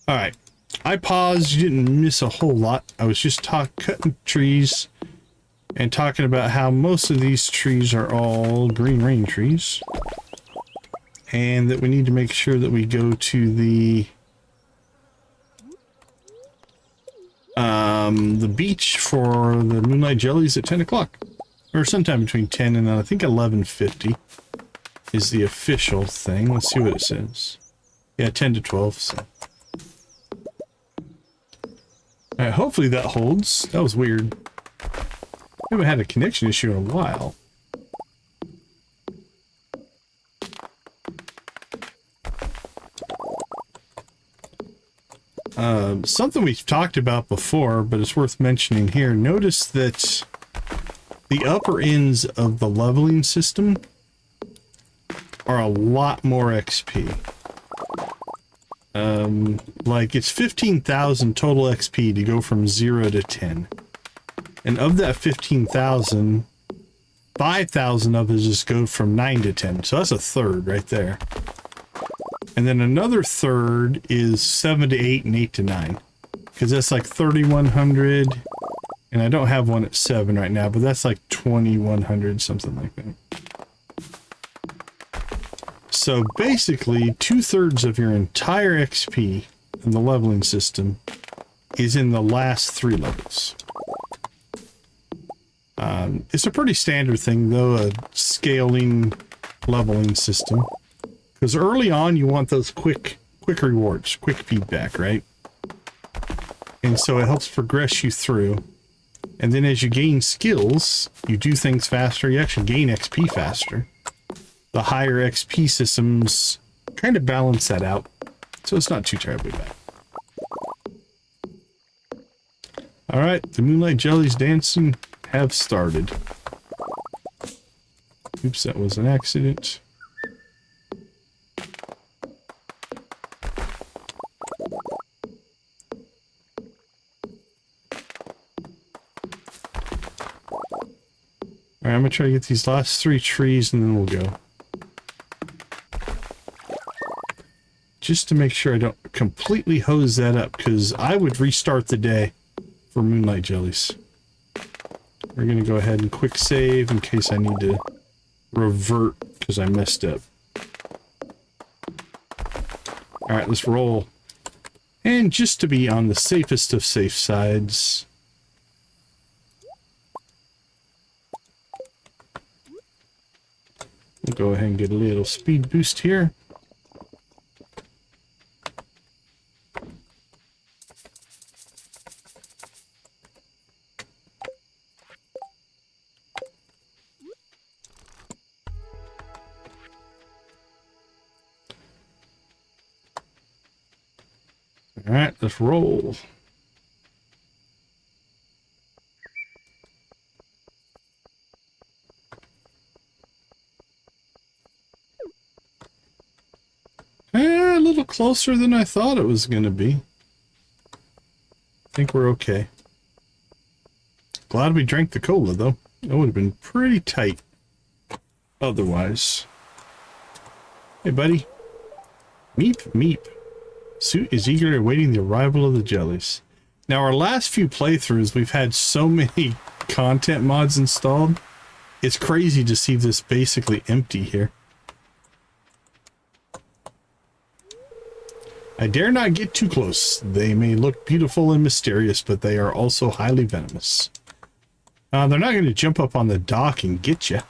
Alright, I paused. You didn't miss a whole lot. I was just cutting trees and talking about how most of these trees are all green rain trees. And that we need to make sure that we go to the beach for the Moonlight Jellies at 10 o'clock. Or sometime between 10 and I think 11:50 is the official thing. Let's see what it says. Yeah, 10 to 12. So. Alright, hopefully that holds. That was weird. We haven't had a connection issue in a while. Something we've talked about before, but it's worth mentioning here. Notice that the upper ends of the leveling system are a lot more XP. Like it's 15,000 total XP to go from 0 to 10. And of that 15,000, 5,000 of it just go from 9 to 10. So that's a third right there. And then another third is 7 to 8 and 8 to 9. Because that's like 3,100. And I don't have one at 7 right now, but that's like 2,100, something like that. So basically, 2/3 of your entire XP in the leveling system is in the last 3 levels. It's a pretty standard thing, though, a scaling leveling system. Because early on, you want those quick rewards, quick feedback, right? And so it helps progress you through. And then as you gain skills, you do things faster, you actually gain XP faster. the higher XP systems kind of balance that out. So it's not too terribly bad. Alright, the Moonlight Jellies dancing have started. Oops, that was an accident. Alright, I'm gonna try to get these last 3 trees and then we'll go. Just to make sure I don't completely hose that up, because I would restart the day for Moonlight Jellies. We're gonna go ahead and quick save in case I need to revert because I messed up. Alright, let's roll. And just to be on the safest of safe sides, we'll go ahead and get a little speed boost here. Alright, let's roll. A little closer than I thought it was going to be. I think we're okay. Glad we drank the cola, though. It would have been pretty tight otherwise. Hey, buddy. Meep, meep. Suit is eagerly awaiting the arrival of the jellies. Now, our last few playthroughs, we've had so many content mods installed. It's crazy to see this basically empty here. I dare not get too close. They may look beautiful and mysterious, but they are also highly venomous. They're not going to jump up on the dock and get you.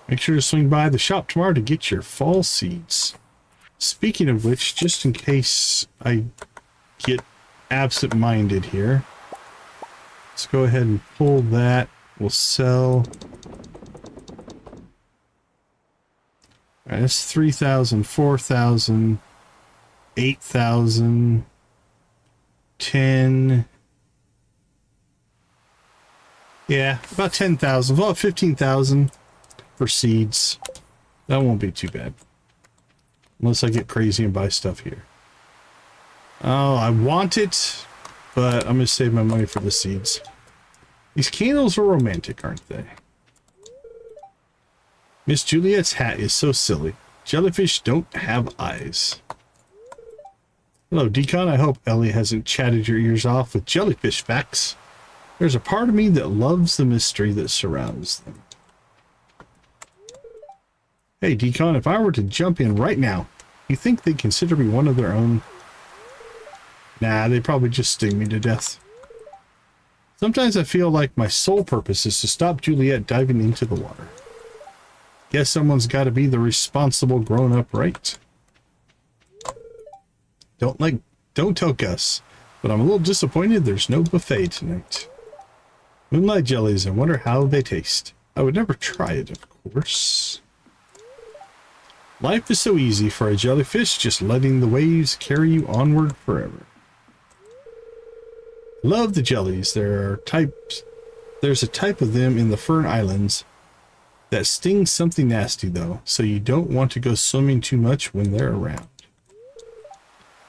Make sure to swing by the shop tomorrow to get your fall seeds. Speaking of which, just in case I get absent-minded here, let's go ahead and pull that. We'll sell. All right, that's 3,000, 4,000, 8,000, 10. Yeah, about 10,000. Well, 15,000 for seeds. That won't be too bad. Unless I get crazy and buy stuff here. Oh, I want it, but I'm going to save my money for the seeds. These candles are romantic, aren't they? Miss Juliet's hat is so silly. Jellyfish don't have eyes. Hello, Decon. I hope Ellie hasn't chatted your ears off with jellyfish facts. There's a part of me that loves the mystery that surrounds them. Hey, Decon, if I were to jump in right now, you think they'd consider me one of their own? Nah, they'd probably just sting me to death. Sometimes I feel like my sole purpose is to stop Juliet diving into the water. Guess someone's got to be the responsible grown-up, right? Don't tell Gus, but I'm a little disappointed there's no buffet tonight. Moonlight Jellies, I wonder how they taste. I would never try it, of course. Life is so easy for a jellyfish, just letting the waves carry you onward forever. Love the jellies. There's a type of them in the Fern Islands that stings something nasty though, so you don't want to go swimming too much when they're around.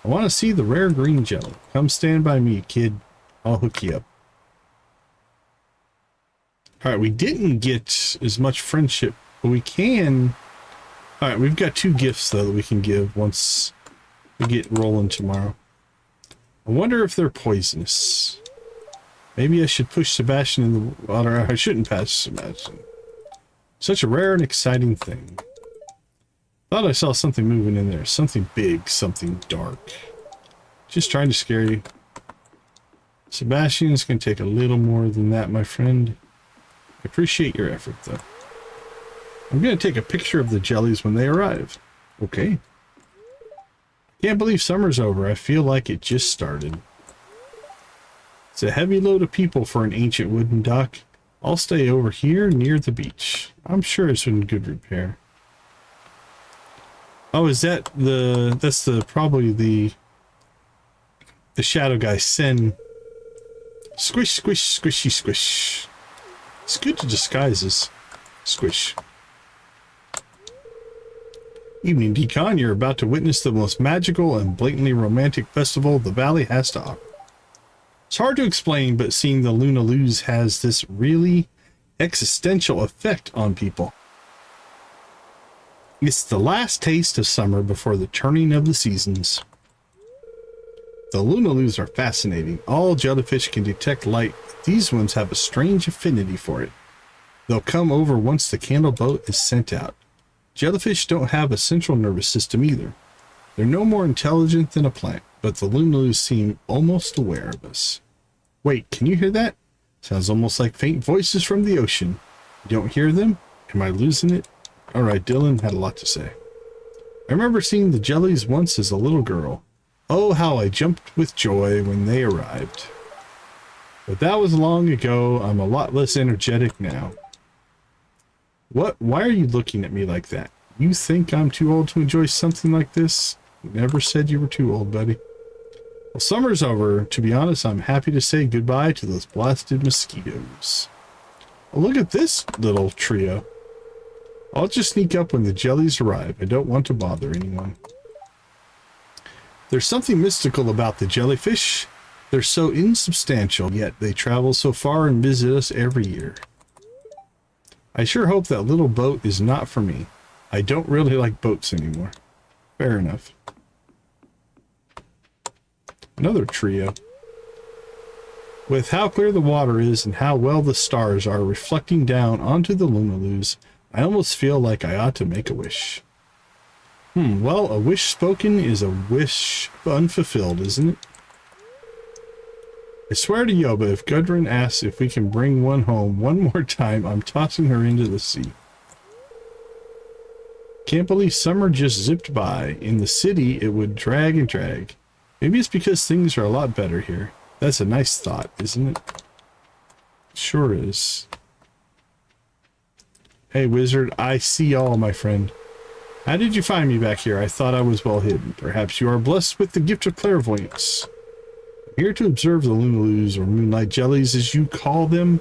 I want to see the rare green jelly. Come stand by me, kid. I'll hook you up. Alright, we didn't get as much friendship, but we can... Alright, we've got 2 gifts, though, that we can give once we get rolling tomorrow. I wonder if they're poisonous. Maybe I should push Sebastian in the water. I shouldn't pass Sebastian. Such a rare and exciting thing. Thought I saw something moving in there. Something big, something dark. Just trying to scare you. Sebastian's going to take a little more than that, my friend. I appreciate your effort, though. I'm going to take a picture of the jellies when they arrive. Okay. Can't believe summer's over. I feel like it just started. It's a heavy load of people for an ancient wooden dock. I'll stay over here near the beach. I'm sure it's in good repair. Oh, is that that's probably the shadow guy, Sen. Squish, squish, squishy, squish. It's good to disguises. Squish. Evening, Decon. You're about to witness the most magical and blatantly romantic festival the valley has to offer. It's hard to explain, but seeing the Lunaloos has this really existential effect on people. It's the last taste of summer before the turning of the seasons. The Lunaloos are fascinating. All jellyfish can detect light, but these ones have a strange affinity for it. They'll come over once the candle boat is sent out. Jellyfish don't have a central nervous system either. They're no more intelligent than a plant, but the Lunaloos seem almost aware of us. Wait, can you hear that? Sounds almost like faint voices from the ocean. You don't hear them? Am I losing it? Alright, Dylan had a lot to say. I remember seeing the jellies once as a little girl. Oh, how I jumped with joy when they arrived. But that was long ago. I'm a lot less energetic now. What? Why are you looking at me like that? You think I'm too old to enjoy something like this? Never said you were too old, buddy. Well, summer's over. To be honest, I'm happy to say goodbye to those blasted mosquitoes. Oh, look at this little trio. I'll just sneak up when the jellies arrive. I don't want to bother anyone. There's something mystical about the jellyfish. They're so insubstantial, yet they travel so far and visit us every year. I sure hope that little boat is not for me. I don't really like boats anymore. Fair enough. Another trio. With how clear the water is and how well the stars are reflecting down onto the Lunaloos, I almost feel like I ought to make a wish. Well, a wish spoken is a wish unfulfilled, isn't it? I swear to Yoba, if Gudrun asks if we can bring one home one more time, I'm tossing her into the sea. Can't believe summer just zipped by. In the city, it would drag and drag. Maybe it's because things are a lot better here. That's a nice thought, isn't it? Sure is. Hey, wizard, I see all, my friend. How did you find me back here? I thought I was well hidden. Perhaps you are blessed with the gift of clairvoyance. I'm here to observe the Lunaloos, or Moonlight Jellies as you call them.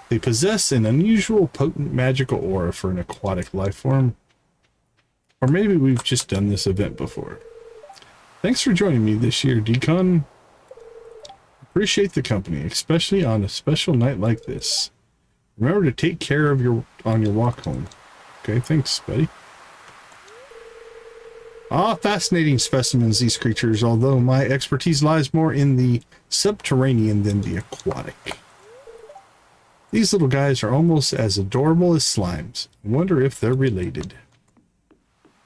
They possess an unusual, potent, magical aura for an aquatic life form. Or maybe we've just done this event before. Thanks for joining me this year, Decon. Appreciate the company, especially on a special night like this. Remember to take care of on your walk home. Okay, thanks, buddy. Fascinating specimens, these creatures, although my expertise lies more in the subterranean than the aquatic. These little guys are almost as adorable as slimes. I wonder if they're related.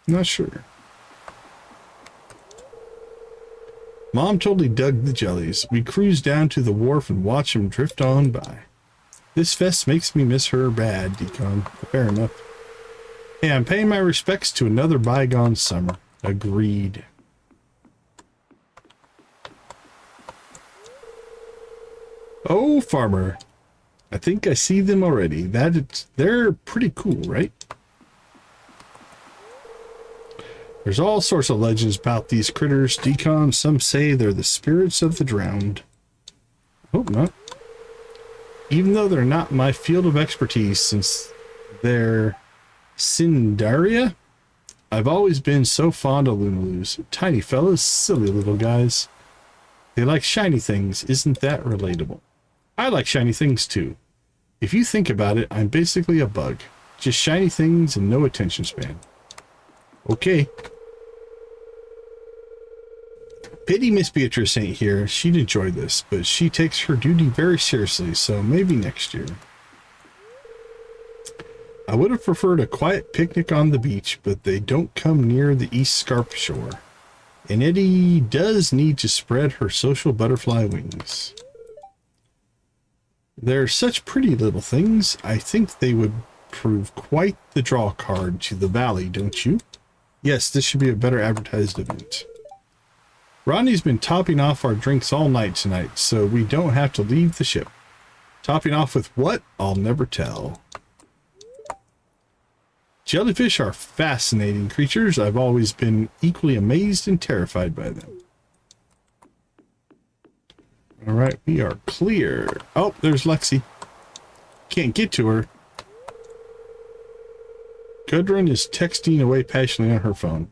Not sure. Mom totally dug the jellies. We cruised down to the wharf and watched them drift on by. This fest makes me miss her bad, Decon. Fair enough. Hey, I'm paying my respects to another bygone summer. Agreed. Oh, farmer. I think I see them already. They're pretty cool, right? There's all sorts of legends about these critters, Decon. Some say they're the spirits of the drowned. Hope not. Even though they're not my field of expertise, since they're Cindaria, I've always been so fond of Lunaloos. Tiny fellas, silly little guys. They like shiny things. Isn't that relatable? I like shiny things too. If you think about it, I'm basically a bug. Just shiny things and no attention span. Okay. Pity Miss Beatrice ain't here. She'd enjoy this, but she takes her duty very seriously, so maybe next year. I would have preferred a quiet picnic on the beach, but they don't come near the East Scarp shore. And Eddie does need to spread her social butterfly wings. They're such pretty little things. I think they would prove quite the draw card to the valley, don't you? Yes, this should be a better advertised event. Rodney's been topping off our drinks all night tonight, so we don't have to leave the ship. Topping off with what? I'll never tell. Jellyfish are fascinating creatures. I've always been equally amazed and terrified by them. All right, we are clear. Oh, there's Lexi. Can't get to her. Gudrun is texting away passionately on her phone.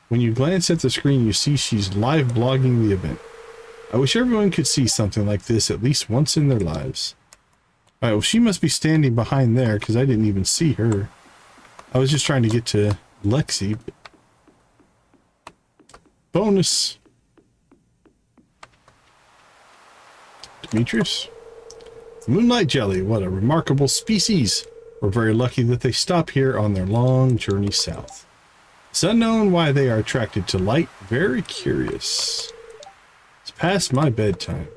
When you glance at the screen, you see she's live blogging the event. I wish everyone could see something like this at least once in their lives. Alright, well, she must be standing behind there because I didn't even see her. I was just trying to get to Lexi. Bonus. Demetrius. The Moonlight Jelly, what a remarkable species. We're very lucky that they stop here on their long journey south. It's unknown why they are attracted to light. Very curious. It's past my bedtime.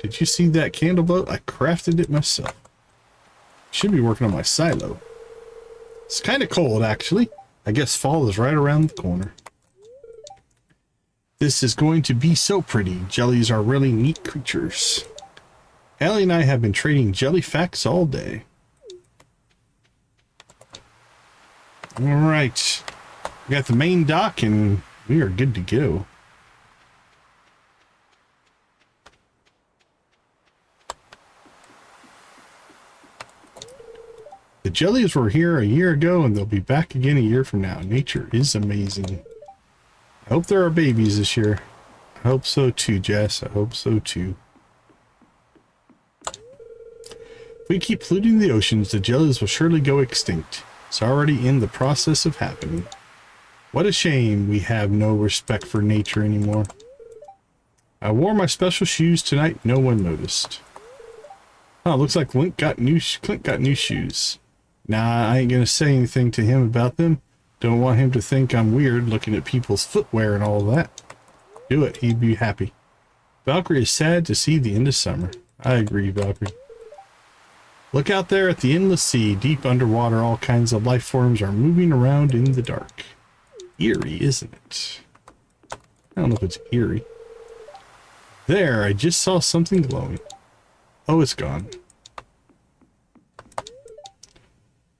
Did you see that candle boat? I crafted it myself. Should be working on my silo. It's kind of cold, actually. I guess fall is right around the corner. This is going to be so pretty. Jellies are really neat creatures. Allie and I have been trading jelly facts all day. Alright. We got the main dock and we are good to go. The jellies were here a year ago and they'll be back again a year from now. Nature is amazing. I hope there are babies this year. I hope so too, Jess. I hope so too. If we keep polluting the oceans, the jellies will surely go extinct. It's already in the process of happening. What a shame we have no respect for nature anymore. I wore my special shoes tonight. No one noticed. Oh, looks like Clint got new shoes. Nah, I ain't gonna say anything to him about them. Don't want him to think I'm weird looking at people's footwear and all that. Do it, he'd be happy. Valkyrie is sad to see the end of summer. I agree, Valkyrie. Look out there at the endless sea. Deep underwater, all kinds of life forms are moving around in the dark. Eerie, isn't it? I don't know if it's eerie. There, I just saw something glowing. Oh, it's gone.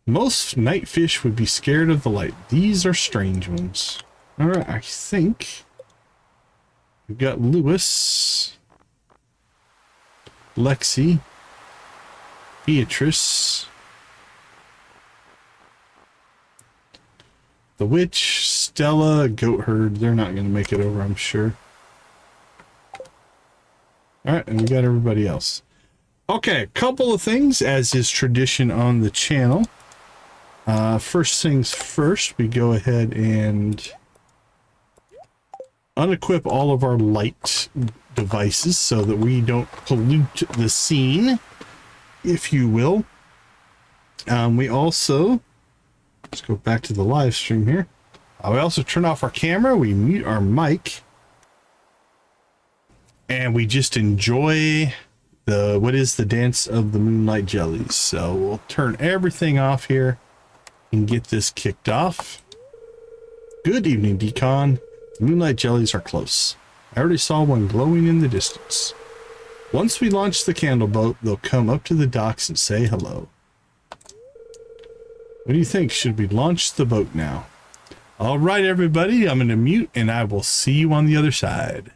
Most night fish would be scared of the light. These are strange ones. Alright, I think we've got Lewis, Lexi, Beatrice, the witch, Stella, goat herd. They're not going to make it over, I'm sure. Alright, and we got everybody else. Okay, a couple of things, as is tradition on the channel. First things first, we go ahead and unequip all of our light devices so that we don't pollute the scene, if you will. We also, let's go back to the live stream here. We also turn off our camera, we mute our mic, and we just enjoy what is the dance of the Moonlight Jellies. So we'll turn everything off here and get this kicked off. Good evening, Decon. The Moonlight Jellies are close. I already saw one glowing in the distance. Once we launch the candle boat, they'll come up to the docks and say hello. What do you think? Should we launch the boat now? All right, everybody, I'm going to mute and I will see you on the other side.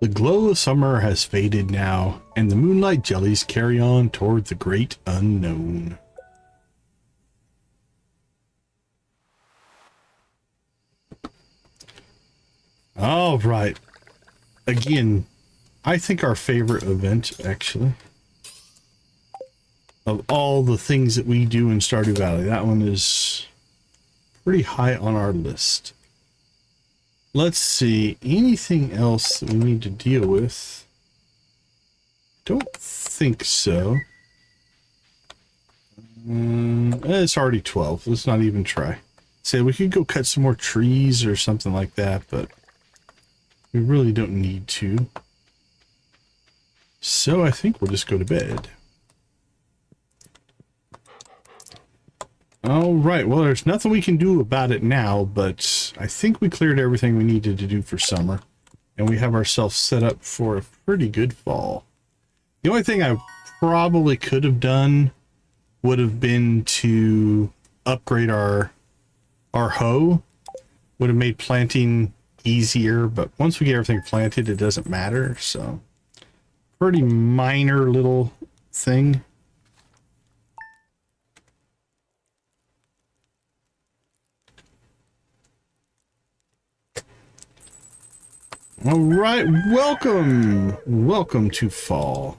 The glow of summer has faded now, and the moonlight jellies carry on toward the great unknown. All right. Again, I think our favorite event, actually, of all the things that we do in Stardew Valley, that one is pretty high on our list. Let's see, anything else that we need to deal with? Don't think so. It's already 12. Let's not even try. Say we could go cut some more trees or something like that, but we really don't need to. So I think we'll just go to bed. All right, well, there's nothing we can do about it now, but I think we cleared everything we needed to do for summer, and we have ourselves set up for a pretty good fall. The only thing I probably could have done would have been to upgrade our hoe. Would have made planting easier, but once we get everything planted, it doesn't matter, so pretty minor little thing. All right, welcome to fall.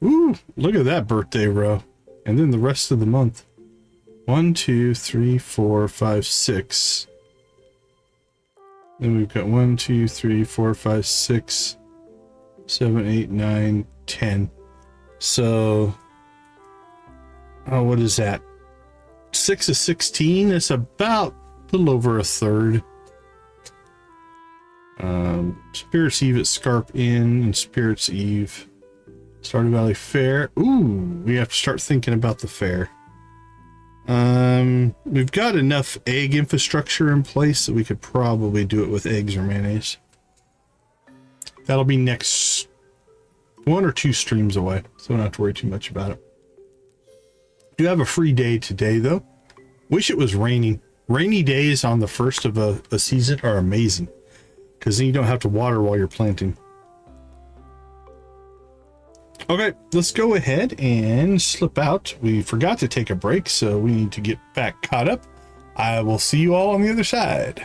Ooh, look at that birthday row. And then the rest of the month. 1, 2, 3, 4, 5, 6. Then we've got 1, 2, 3, 4, 5, 6, 7, 8, 9, 10. So, oh, what is that? 6 is 16. It's about a little over a third. Spirits Eve at Scarp Inn and Spirits Eve. Stardew Valley Fair. Ooh, we have to start thinking about the fair. We've got enough egg infrastructure in place that we could probably do it with eggs or mayonnaise. That'll be next 1 or 2 streams away, so don't have to worry too much about it. Do have a free day today, though. Wish it was raining. Rainy days on the first of a season are amazing, because then you don't have to water while you're planting. Okay, let's go ahead and slip out. We forgot to take a break, so we need to get back caught up. I will see you all on the other side.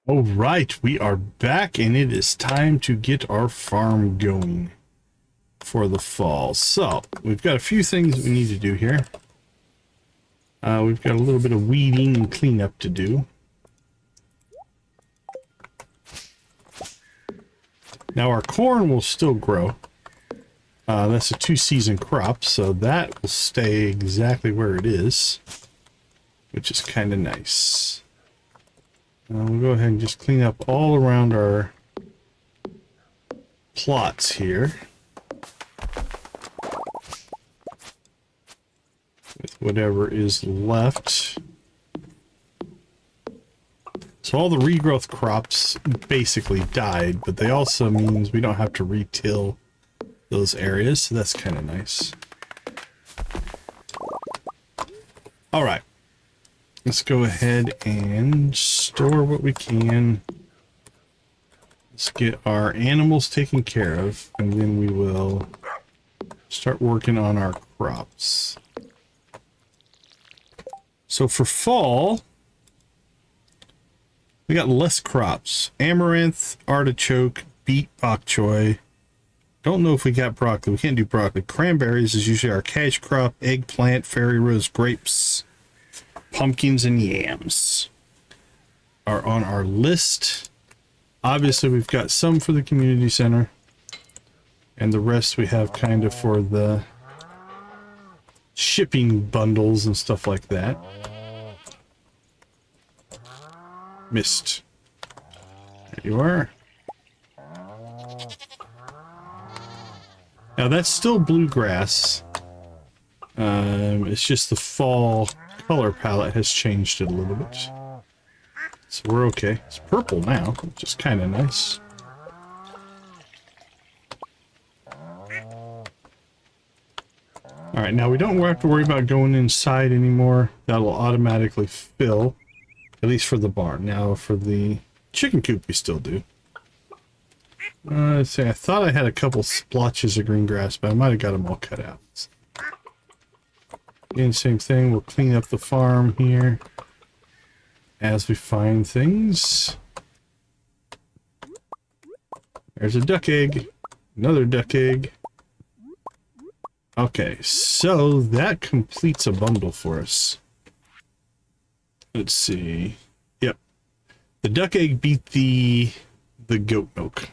All right, we are back and it is time to get our farm going for the fall. So we've got a few things we need to do here. We've got a little bit of weeding and cleanup to do. Now our corn will still grow. That's a 2-season crop, so that will stay exactly where it is, which is kind of nice. We'll go ahead and just clean up all around our plots here with whatever is left. So all the regrowth crops basically died, but they also means we don't have to re-till those areas, so that's kind of nice. All right. Let's go ahead and store what we can. Let's get our animals taken care of, and then we will start working on our crops. So for fall, we got less crops. Amaranth, artichoke, beet, bok choy. Don't know if we got broccoli. We can't do broccoli. Cranberries is usually our cash crop. Eggplant, fairy rose, grapes. Pumpkins and yams are on our list. Obviously, we've got some for the community center, and the rest we have kind of for the shipping bundles and stuff like that. Missed. There you are. Now that's still bluegrass. It's just the fall color palette has changed it a little bit. So we're okay. It's purple now, which is kind of nice. Alright, now we don't have to worry about going inside anymore. That'll automatically fill, at least for the barn. Now for the chicken coop we still do. Let's see, I thought I had a couple splotches of green grass, but I might have got them all cut out. Again, same thing, we'll clean up the farm here as we find things. There's a duck egg, another duck egg. Okay, so that completes a bundle for us. Let's see. Yep. The duck egg beat the goat milk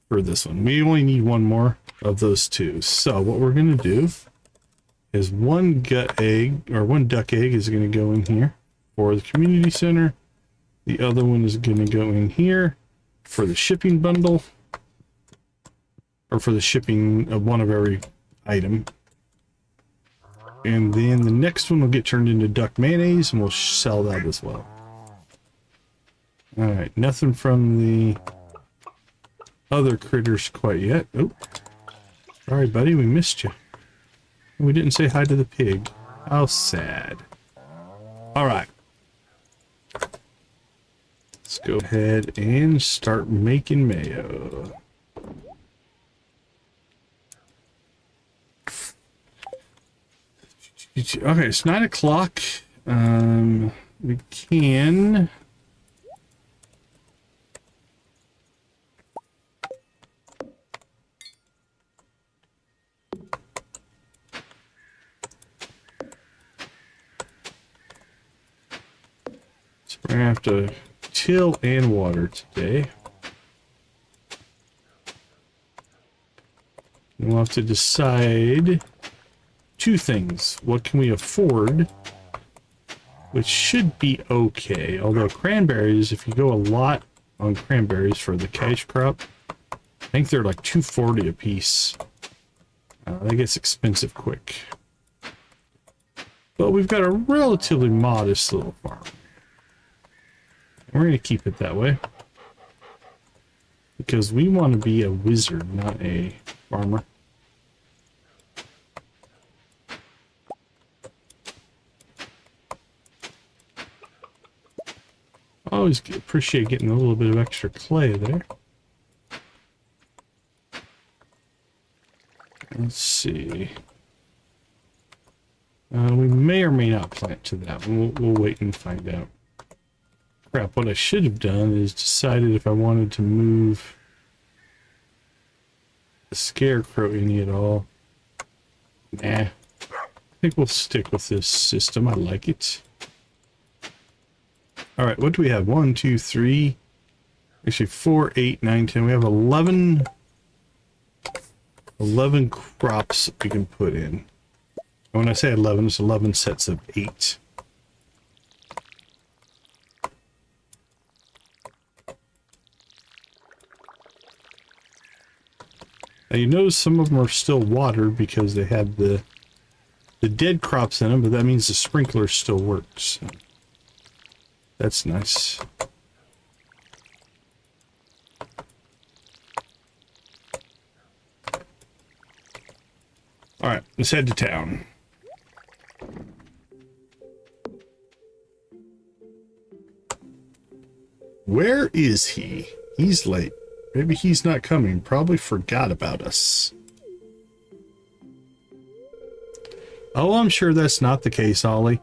for this one. We only need one more of those two. So what we're going to do is one duck egg is going to go in here for the community center. The other one is going to go in here for the shipping bundle, or for the shipping of one of every item. And then the next one will get turned into duck mayonnaise, and we'll sell that as well. All right, nothing from the other critters quite yet. Oh, sorry, buddy, we missed you. We didn't say hi to the pig. How sad. All right. Let's go ahead and start making mayo. Okay, it's 9 o'clock. We can... We're gonna have to till and water today. We'll have to decide two things. What can we afford? Which should be okay. Although cranberries, if you go a lot on cranberries for the cash crop, I think they're like $2.40 a piece. That gets expensive quick. But we've got a relatively modest little farm. We're going to keep it that way, because we want to be a wizard, not a farmer. I always appreciate getting a little bit of extra clay there. Let's see. We may or may not plant to that. We'll wait and find out. Crap, what I should have done is decided if I wanted to move the scarecrow any at all. Nah. I think we'll stick with this system. I like it. Alright, what do we have? 1, 2, 3. Actually, 4, 8, 9, 10. We have 11 crops we can put in. And when I say 11, it's 11 sets of 8. Now you notice some of them are still watered because they had the dead crops in them, but that means the sprinkler still works. So that's nice. All right, let's head to town. Where is he? He's late. Maybe he's not coming. Probably forgot about us. Oh, I'm sure that's not the case, Ollie.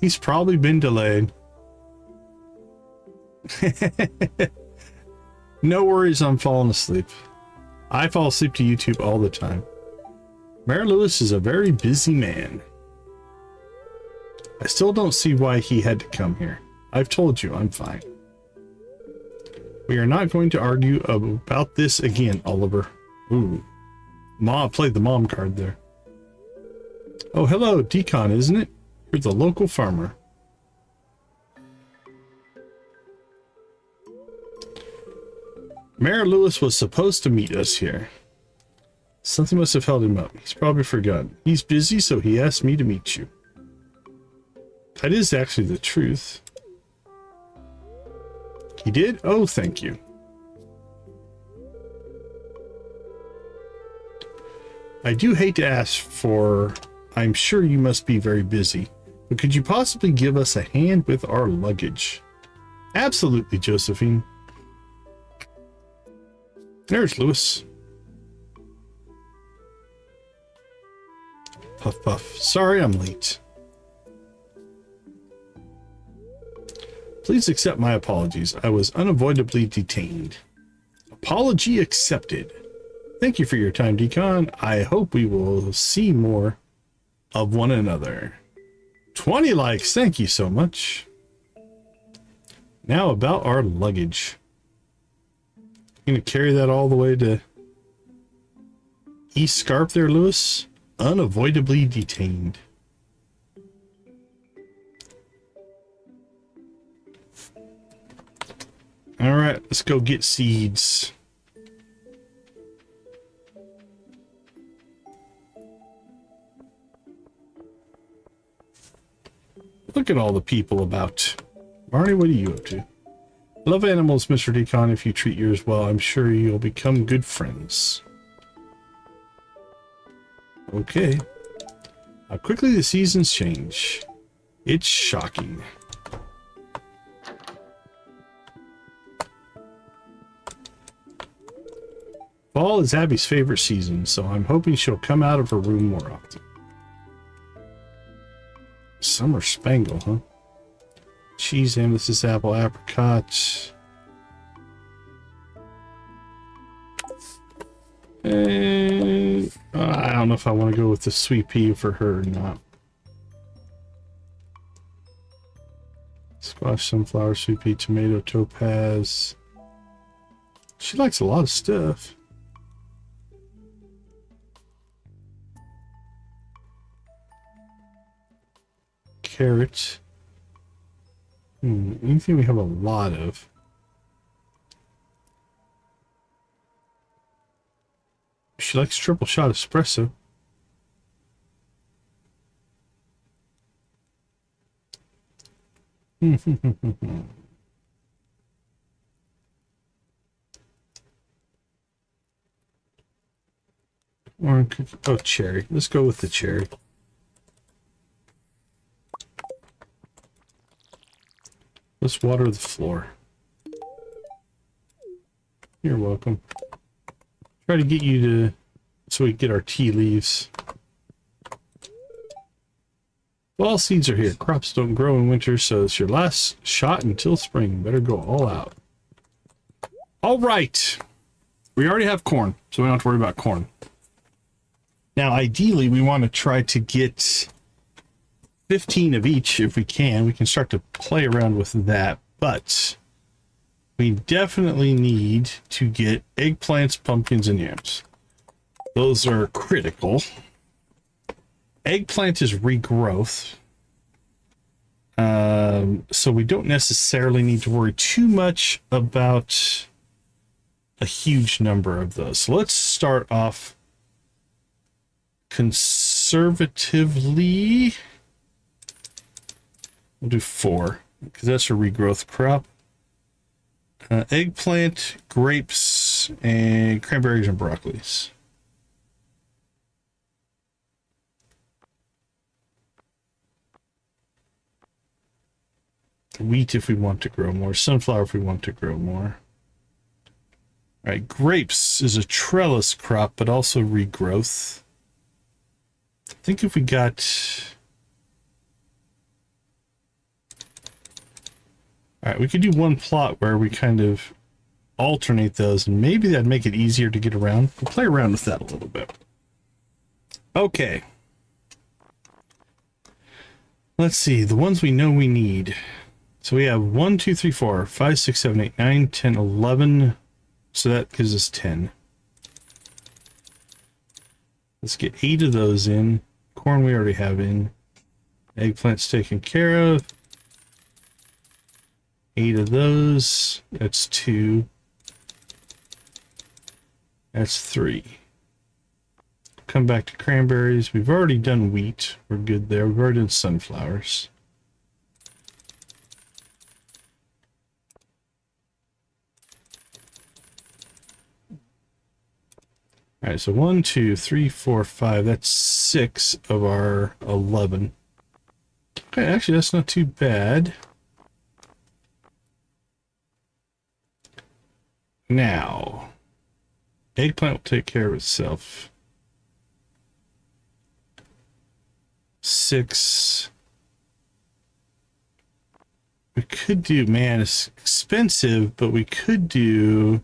He's probably been delayed. No worries, I'm falling asleep. I fall asleep to YouTube all the time. Mayor Lewis is a very busy man. I still don't see why he had to come here. I've told you, I'm fine. We are not going to argue about this again, Oliver. Ooh. Ma played the mom card there. Oh, hello, Decon, isn't it? You're the local farmer. Mayor Lewis was supposed to meet us here. Something must have held him up. He's probably forgotten. He's busy, so he asked me to meet you. That is actually the truth. He did? Oh, thank you. I do hate to ask for... I'm sure you must be very busy, but could you possibly give us a hand with our luggage? Absolutely, Josephine. There's Lewis. Puff, puff. Sorry I'm late. Please accept my apologies. I was unavoidably detained. Apology accepted. Thank you for your time, Decon. I hope we will see more of one another. 20 likes. Thank you so much. Now about our luggage. I'm going to carry that all the way to East Scarp there, Lewis. Unavoidably detained. All right, let's go get seeds. Look at all the people about. Marnie, what are you up to? Love animals, Mr. Decon. If you treat yours well, I'm sure you'll become good friends. Okay. How quickly the seasons change. It's shocking. Fall is Abby's favorite season, so I'm hoping she'll come out of her room more often. Summer Spangle, huh? Cheese, amethyst, apple, apricot. And I don't know if I want to go with the sweet pea for her or not. Squash, sunflower, sweet pea, tomato, topaz. She likes a lot of stuff. Carrot. Anything we have a lot of. She likes triple shot espresso. Oh, cherry. Let's go with the cherry. Let's water the floor. You're welcome. Try to get you to, so we can get our tea leaves. Fall seeds are here. Crops don't grow in winter, so it's your last shot until spring. Better go all out. All right. We already have corn, so we don't have to worry about corn. Now, ideally, we want to try to get 15 of each if we can. We can start to play around with that, but we definitely need to get eggplants, pumpkins, and yams. Those are critical. Eggplant is regrowth. So we don't necessarily need to worry too much about a huge number of those. So let's start off conservatively. We'll do 4 because that's a regrowth crop. Eggplant, grapes, and cranberries and broccolis. Wheat if we want to grow more. Sunflower if we want to grow more. All right, grapes is a trellis crop, but also regrowth. I think if we got... All right, we could do one plot where we kind of alternate those, and maybe that'd make it easier to get around. We'll play around with that a little bit. Okay. Let's see, the ones we know we need. So we have 1, 2, 3, 4, 5, 6, 7, 8, 9, 10, 11. So that gives us 10. Let's get 8 of those in. Corn we already have in. Eggplant's taken care of. 8 of those. That's 2. That's 3. Come back to cranberries. We've already done wheat. We're good there. We've already done sunflowers. All right, so 1, 2, 3, 4, 5. That's 6 of our 11. Okay, actually, that's not too bad. Now, eggplant will take care of itself. 6. We could do, man, it's expensive, but we could do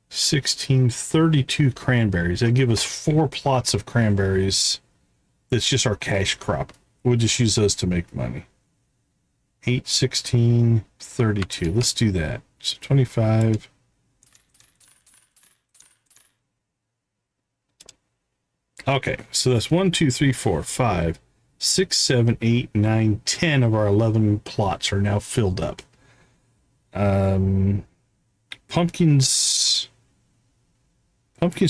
16, 32 cranberries. That'd give us 4 plots of cranberries. That's just our cash crop. We'll just use those to make money. 8, 16, 32. Let's do that. So 25. Okay, so that's 1, 2, 3, 4, 5, 6, 7, 8, 9, 10 of our 11 plots are now filled up. Pumpkins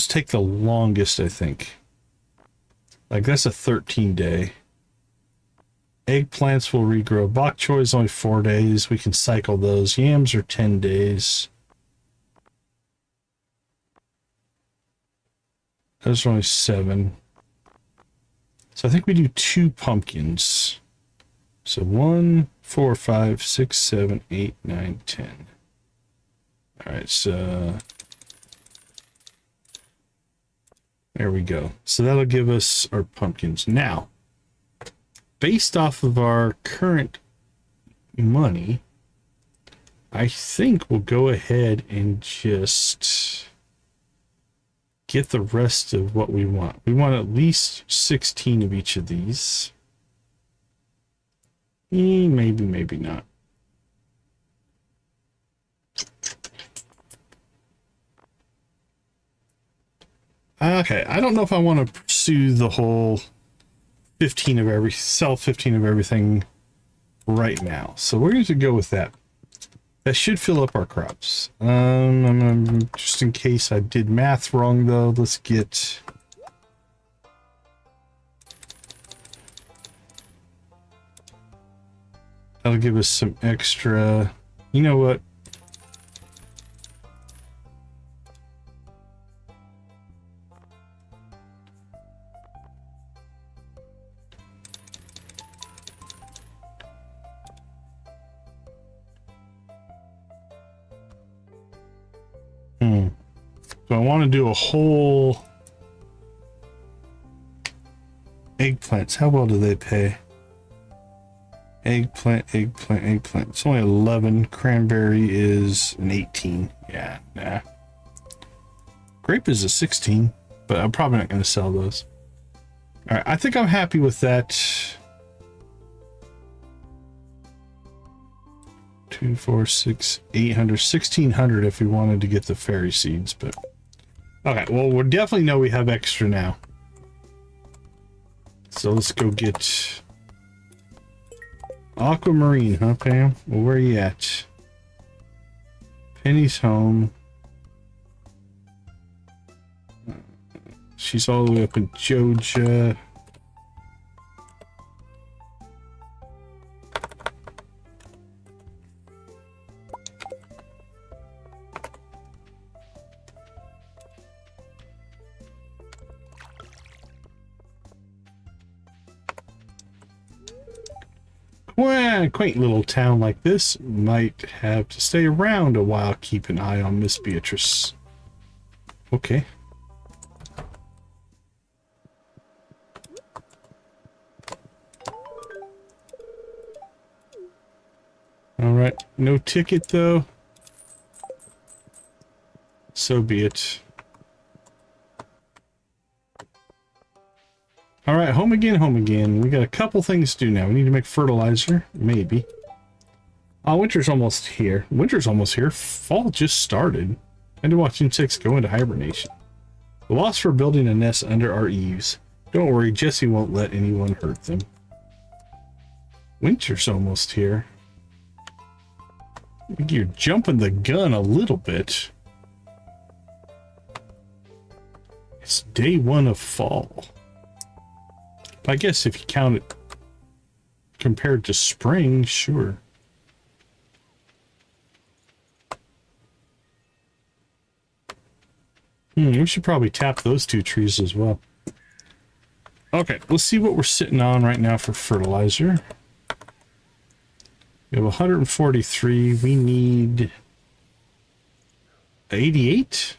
take the longest, I think. Like, that's a 13-day. Eggplants will regrow. Bok choy is only 4 days. We can cycle those. Yams are 10 days. Those are only 7. So I think we do 2 pumpkins. So 1, 4, 5, 6, 7, 8, 9, 10. All right, so there we go. So that'll give us our pumpkins. Now, based off of our current money, I think we'll go ahead and just get the rest of what we want. We want at least 16 of each of these. Maybe, maybe not. Okay, I don't know if I want to pursue the whole 15 of every, sell 15 of everything right now. So we're going to go with that. That should fill up our crops. Just in case I did math wrong though, let's get... That'll give us some extra... You know what? So I want to do a whole eggplants. How well do they pay? Eggplant, eggplant, eggplant. It's only 11. Cranberry is an 18. Yeah, nah. Grape is a 16, but I'm probably not going to sell those. All right, I think I'm happy with that. 2, 4, 6, 800, 1600 if we wanted to get the fairy seeds, but okay, well, we definitely know we have extra now. So let's go get Aquamarine, huh, Pam? Well, where are you at? Penny's home. She's all the way up in Georgia. Well, a quaint little town like this might have to stay around a while. Keep an eye on Miss Beatrice. Okay. All right, no ticket though. So be it. All right, home again, home again. We got a couple things to do now. We need to make fertilizer, maybe. Oh, winter's almost here. Winter's almost here. Fall just started. And to watch insects go into hibernation. The wasps for building a nest under our eaves. Don't worry, Jesse won't let anyone hurt them. Winter's almost here. I think you're jumping the gun a little bit. It's day 1 of fall. I guess if you count it compared to spring, sure. We should probably tap those 2 trees as well. Okay, let's see what we're sitting on right now for fertilizer. We have 143. We need 88?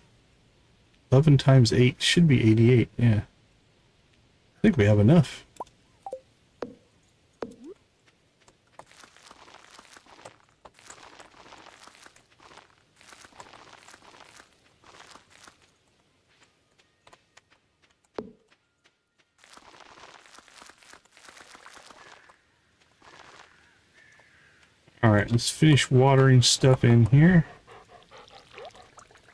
11 times 8 should be 88, yeah. I think we have enough. All right, let's finish watering stuff in here.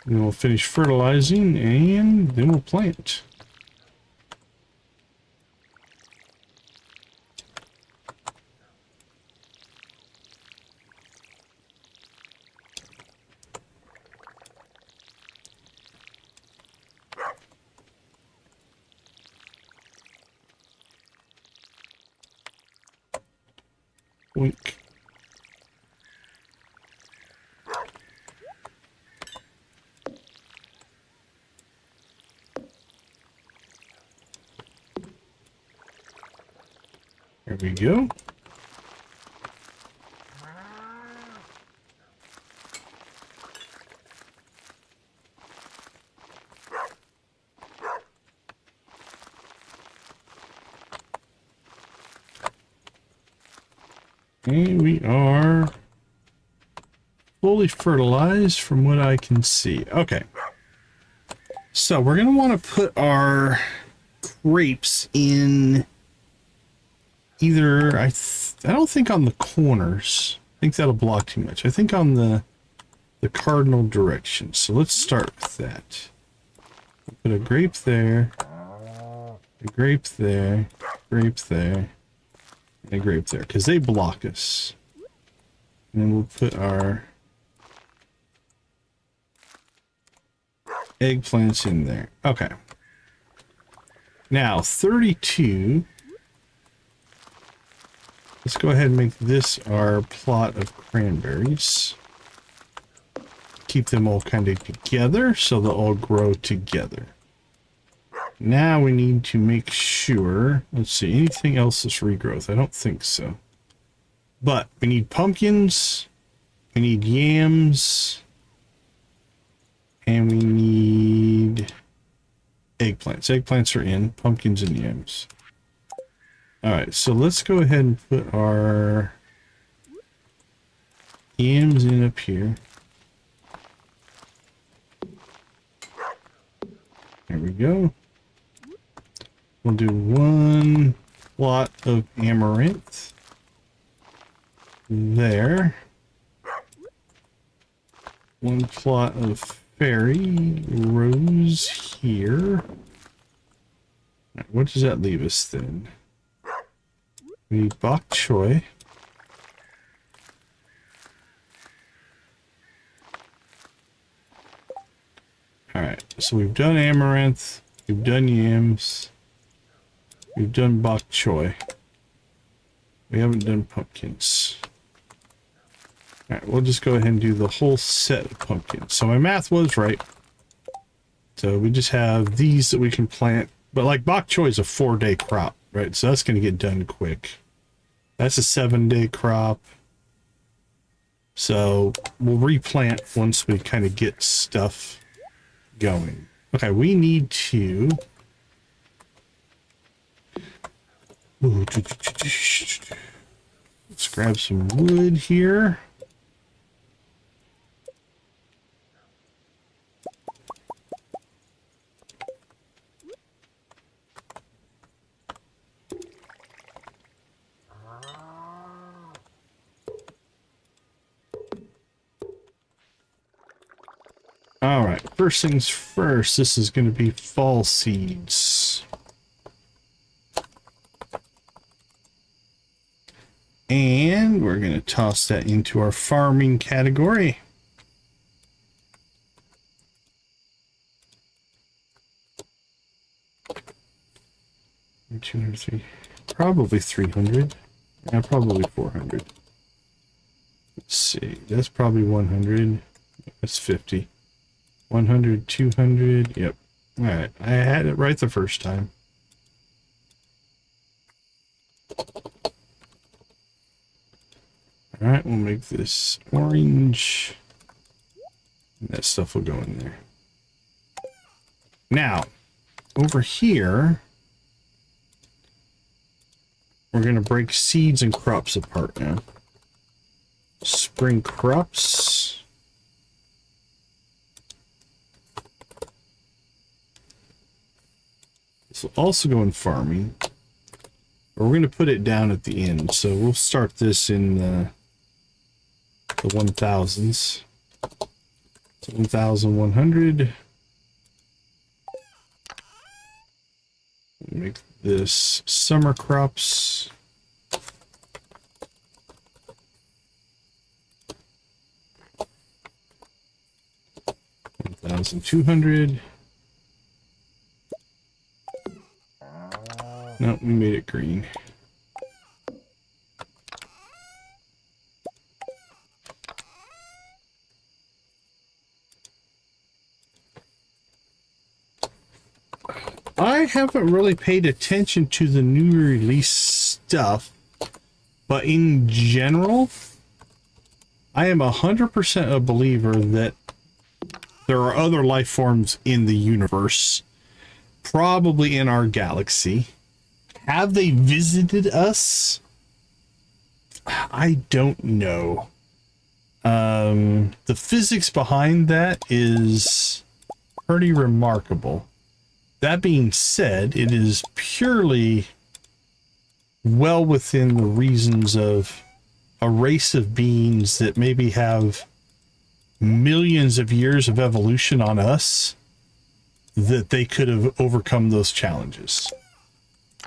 Then we'll finish fertilizing and then we'll plant. Wink. There we go. And we are fully fertilized from what I can see. Okay. So we're going to want to put our grapes in either, I don't think on the corners. I think that'll block too much. I think on the cardinal direction. So let's start with that. We'll put a grape there, a grape there, grape there, and a grape there, because they block us. And then we'll put our eggplants in there. Okay. Now, 32. Let's go ahead and make this our plot of cranberries. Keep them all kind of together so they'll all grow together. Now we need to make sure, let's see, anything else is regrowth? I don't think so. But we need pumpkins, we need yams, and we need eggplants. Eggplants are in, pumpkins and yams. All right, so let's go ahead and put our Yams in up here. There we go. We'll do one plot of amaranth there. One plot of fairy rose here. Right, what does that leave us then? We need bok choy. Alright, so we've done amaranth, we've done yams, we've done bok choy. We haven't done pumpkins. Alright, we'll just go ahead and do the whole set of pumpkins. So my math was right. So we just have these that we can plant. But like bok choy is a 4-day crop, right? So that's going to get done quick. That's a 7-day crop. So we'll replant once we kind of get stuff going. Okay, we need to... Let's grab some wood here. All right, first things first, this is going to be fall seeds. And we're going to toss that into our farming category. Probably 300. Yeah, probably 400. Let's see, that's probably 100. That's 50. 100, 200, yep. All right, I had it right the first time. All right, we'll make this orange. And that stuff will go in there. Now, over here, we're going to break seeds and crops apart now. Spring crops. This will also go in farming. But we're going to put it down at the end. So we'll start this in the 1000s. So 1100. Make this summer crops. 1200. No, we made it green. I haven't really paid attention to the new release stuff, but in general, I am 100% a believer that there are other life forms in the universe, probably in our galaxy. Have they visited us? I don't know. The physics behind that is pretty remarkable. That being said, it is purely well within the reasons of a race of beings that maybe have millions of years of evolution on us, that they could have overcome those challenges.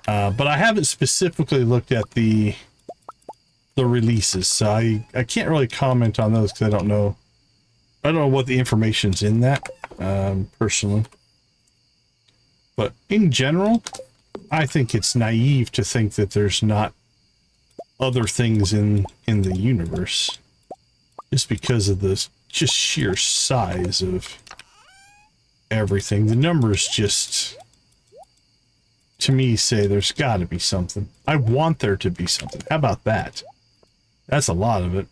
But I haven't specifically looked at the releases, so I can't really comment on those because I don't know what the information's in that, personally. But in general, I think it's naive to think that there's not other things in the universe, just because of the just sheer size of everything. The numbers just, to me, say there's got to be something. I want there to be something. How about that? That's a lot of it.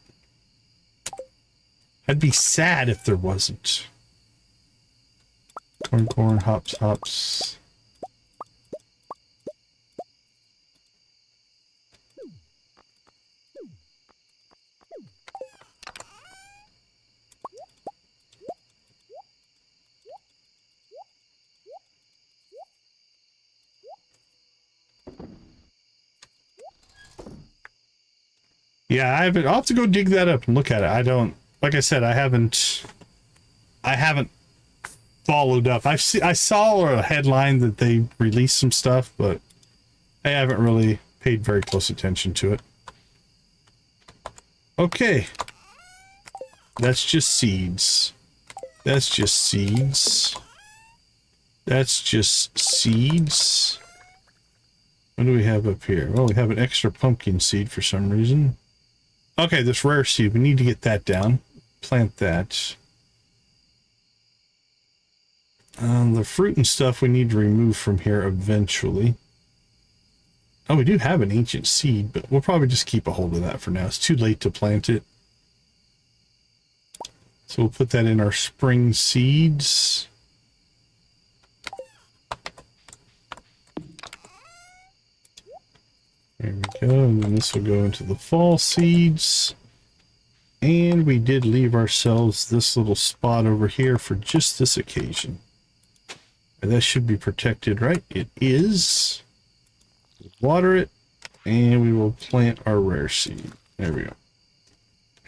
I'd be sad if there wasn't. Corn, corn, hops, hops. Yeah, I'll have to go dig that up and look at it. I don't, like I said, I haven't followed up. I saw a headline that they released some stuff, but I haven't really paid very close attention to it. Okay. That's just seeds. That's just seeds. That's just seeds. What do we have up here? Well, we have an extra pumpkin seed for some reason. Okay, this rare seed, we need to get that down. Plant that. The fruit and stuff we need to remove from here eventually. Oh, we do have an ancient seed, but we'll probably just keep a hold of that for now. It's too late to plant it. So we'll put that in our spring seeds. There we go, and then this will go into the fall seeds. And we did leave ourselves this little spot over here for just this occasion. And that should be protected, right? It is. Water it, and we will plant our rare seed. There we go.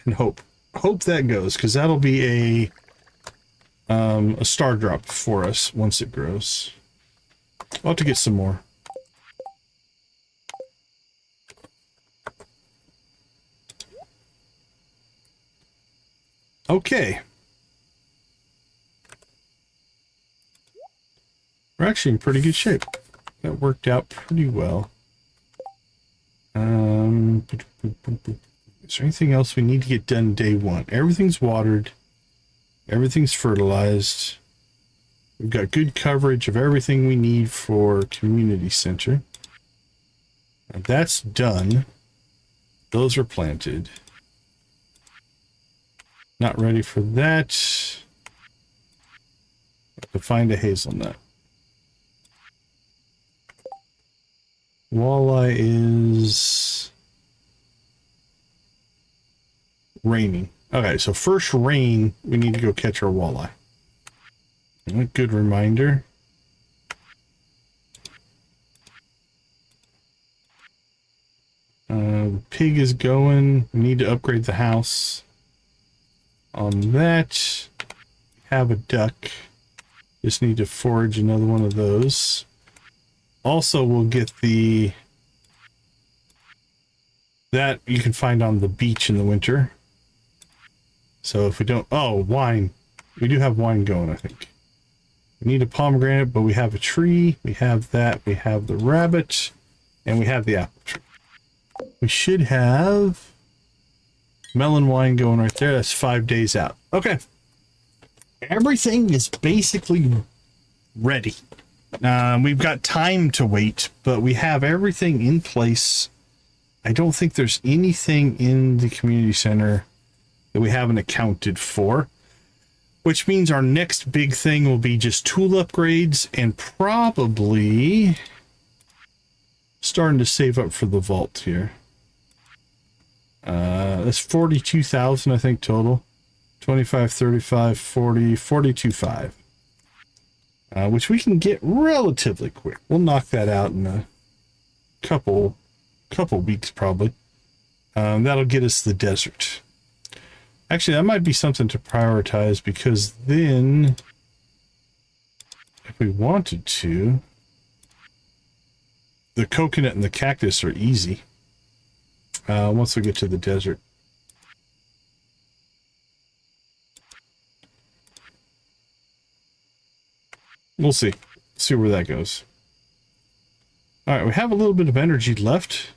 And hope that goes, because that'll be a star drop for us once it grows. I'll have to get some more. Okay. We're actually in pretty good shape. That worked out pretty well. Is there anything else we need to get done day one? Everything's watered. Everything's fertilized. We've got good coverage of everything we need for community center. Now that's done. Those are planted. Not ready for that. Have to find a hazelnut. Walleye is raining. Okay, so first rain, we need to go catch our walleye. A good reminder. The pig is going. We need to upgrade the house. On that, have a duck. Just need to forage another one of those. Also, we'll get that you can find on the beach in the winter. So if we don't, oh, wine. We do have wine going, I think. We need a pomegranate, but we have a tree. We have that. We have the rabbit, and we have the apple tree. We should have melon wine going right there. That's 5 days out. Okay. Everything is basically ready. We've got time to wait, but we have everything in place. I don't think there's anything in the community center that we haven't accounted for, which means our next big thing will be just tool upgrades and probably starting to save up for the vault here. That's 42,000, I think, total. 25, 35, 40, 42.5. Which we can get relatively quick. We'll knock that out in a couple weeks, probably. That'll get us the desert. Actually, that might be something to prioritize, because then, if we wanted to, the coconut and the cactus are easy once we get to the desert. We'll see. See where that goes. All right, we have a little bit of energy left.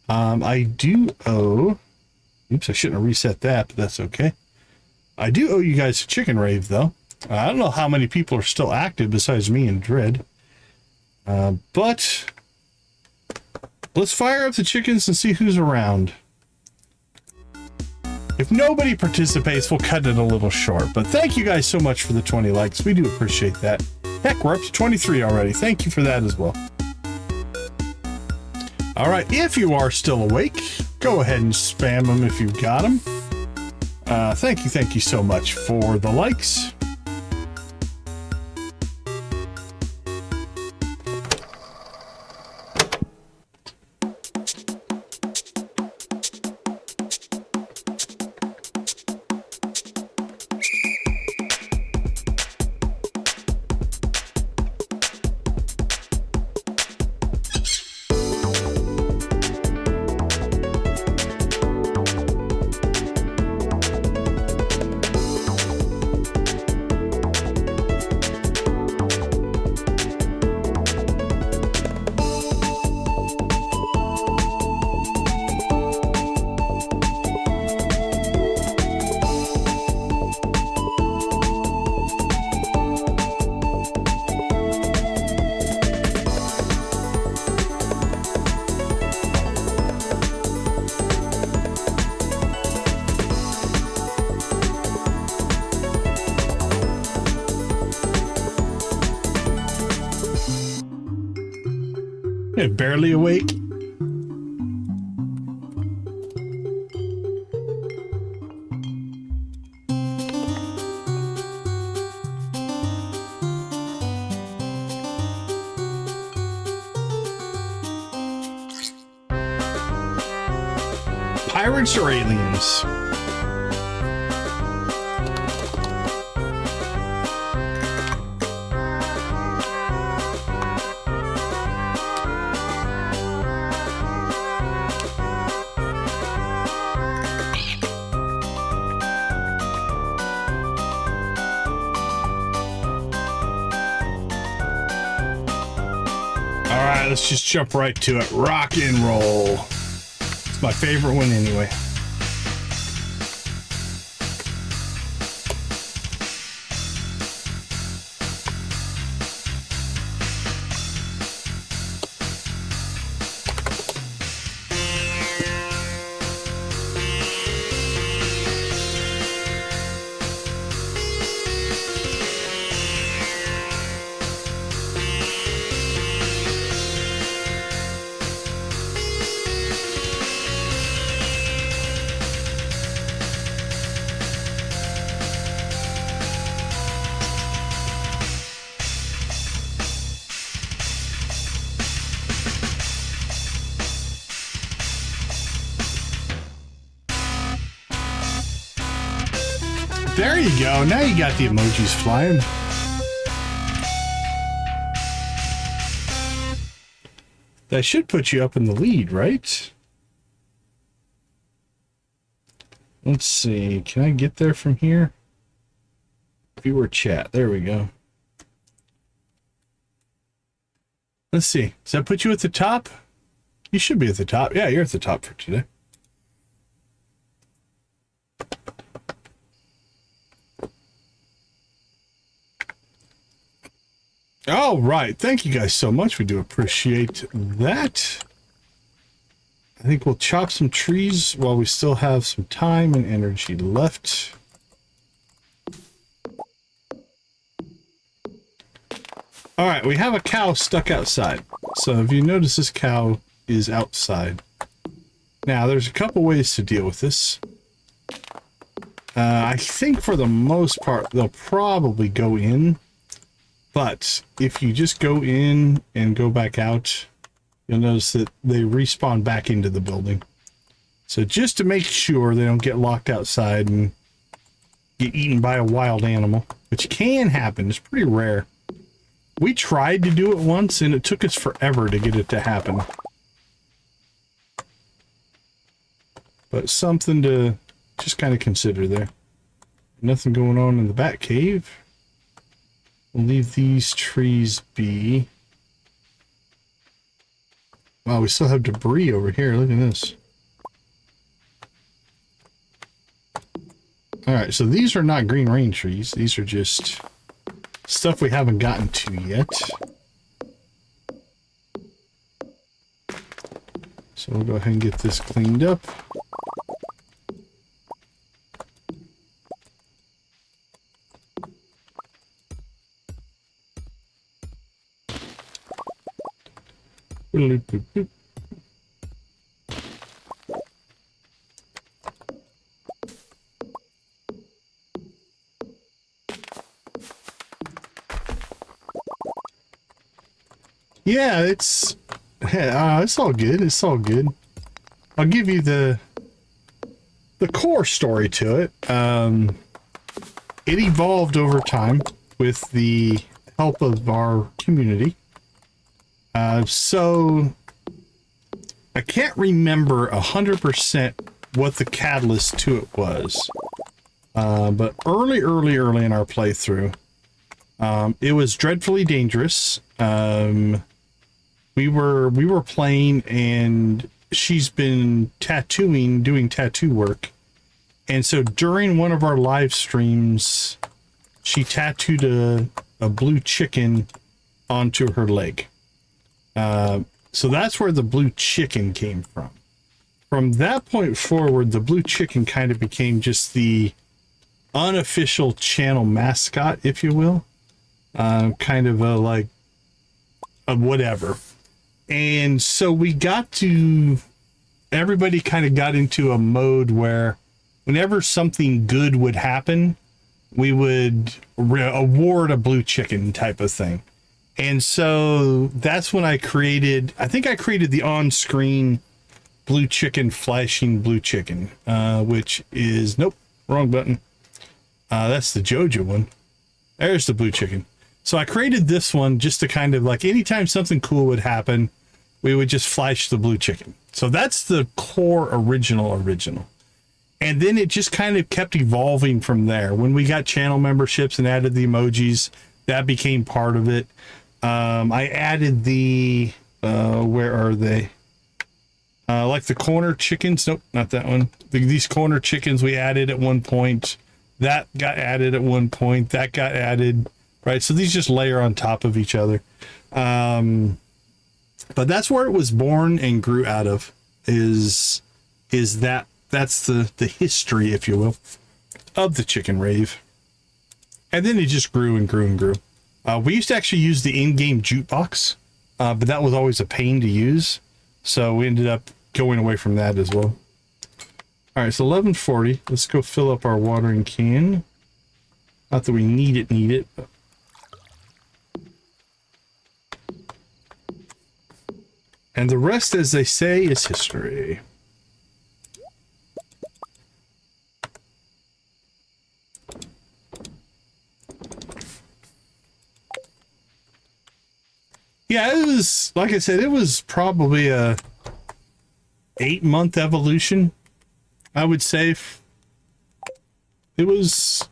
I do owe... Oops, I shouldn't have reset that, but that's okay. I do owe you guys a chicken rave, though. I don't know how many people are still active besides me and Dread. But let's fire up the chickens and see who's around. If nobody participates, we'll cut it a little short. But thank you guys so much for the 20 likes. We do appreciate that. Heck, we're up to 23 already. Thank you for that as well. All right, if you are still awake, go ahead and spam them if you've got them. Thank you so much for the likes. Yeah, barely awake. Pirates or aliens? Alright, let's just jump right to it. Rock and roll. It's my favorite one anyway. There you go. Now you got the emojis flying. That should put you up in the lead, right? Let's see. Can I get there from here? Viewer chat. There we go. Let's see. Does that put you at the top? You should be at the top. Yeah, you're at the top for today. All right. Thank you guys so much. We do appreciate that. I think we'll chop some trees while we still have some time and energy left. All right. We have a cow stuck outside. So if you notice, this cow is outside. Now, there's a couple ways to deal with this. I think for the most part, they'll probably go in. But if you just go in and go back out, you'll notice that they respawn back into the building. So just to make sure they don't get locked outside and get eaten by a wild animal, which can happen. It's pretty rare. We tried to do it once and it took us forever to get it to happen. But something to just kind of consider there. Nothing going on in the back cave. We'll leave these trees be. Wow, we still have debris over here. Look at this. Alright, so these are not green rain trees. These are just stuff we haven't gotten to yet. So we'll go ahead and get this cleaned up. Yeah, it's all good. It's all good. I'll give you the core story to it. It evolved over time with the help of our community. So I can't remember 100% what the catalyst to it was. But early in our playthrough, it was dreadfully dangerous. We were playing and she's been doing tattoo work. And so during one of our live streams, she tattooed a blue chicken onto her leg. So that's where the blue chicken came from. From that point forward, the blue chicken kind of became just the unofficial channel mascot, if you will. Kind of a whatever. And so we got to, everybody kind of got into a mode where whenever something good would happen, we would award a blue chicken type of thing. And so that's when I created the on-screen blue chicken, flashing blue chicken, which is, nope, wrong button. That's the Jojo one. There's the blue chicken. So I created this one just to kind of like, anytime something cool would happen, we would just flash the blue chicken. So that's the core original. And then it just kind of kept evolving from there. When we got channel memberships and added the emojis, that became part of it. I added the, where are they? Like the corner chickens. Nope, not that one. These corner chickens we added at one point. That got added at one point. That got added, right? So these just layer on top of each other. But that's where it was born and grew out of, is that's the history, if you will, of the chicken rave. And then it just grew and grew and grew. We used to actually use the in-game jukebox, but that was always a pain to use. So we ended up going away from that as well. All right, so 11:40. Let's go fill up our watering can. Not that we need it. But... And the rest, as they say, is history. Yeah, it was, like I said, it was probably a 8-month evolution, I would say. It was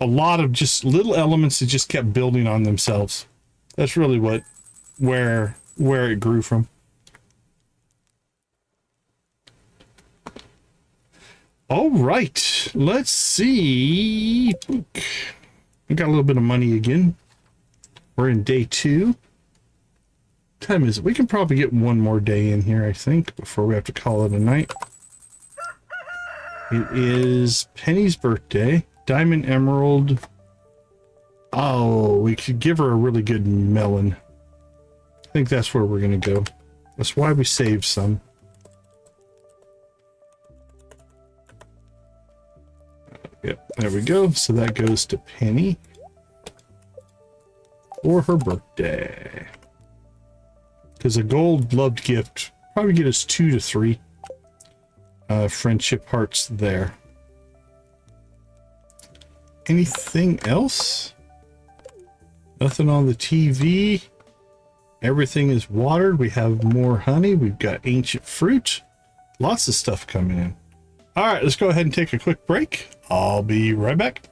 a lot of just little elements that just kept building on themselves. That's really where it grew from. All right, let's see. We got a little bit of money again. We're in day 2. What time is it? We can probably get one more day in here, I think, before we have to call it a night. It is Penny's birthday. Diamond Emerald. Oh, we could give her a really good melon. I think that's where we're going to go. That's why we saved some. Yep, there we go. So that goes to Penny for her birthday. Because a gold loved gift probably get us 2 to 3 friendship hearts there. Anything else? Nothing on the TV. Everything is watered. We have more honey. We've got ancient fruit. Lots of stuff coming in. All right, let's go ahead and take a quick break. I'll be right back.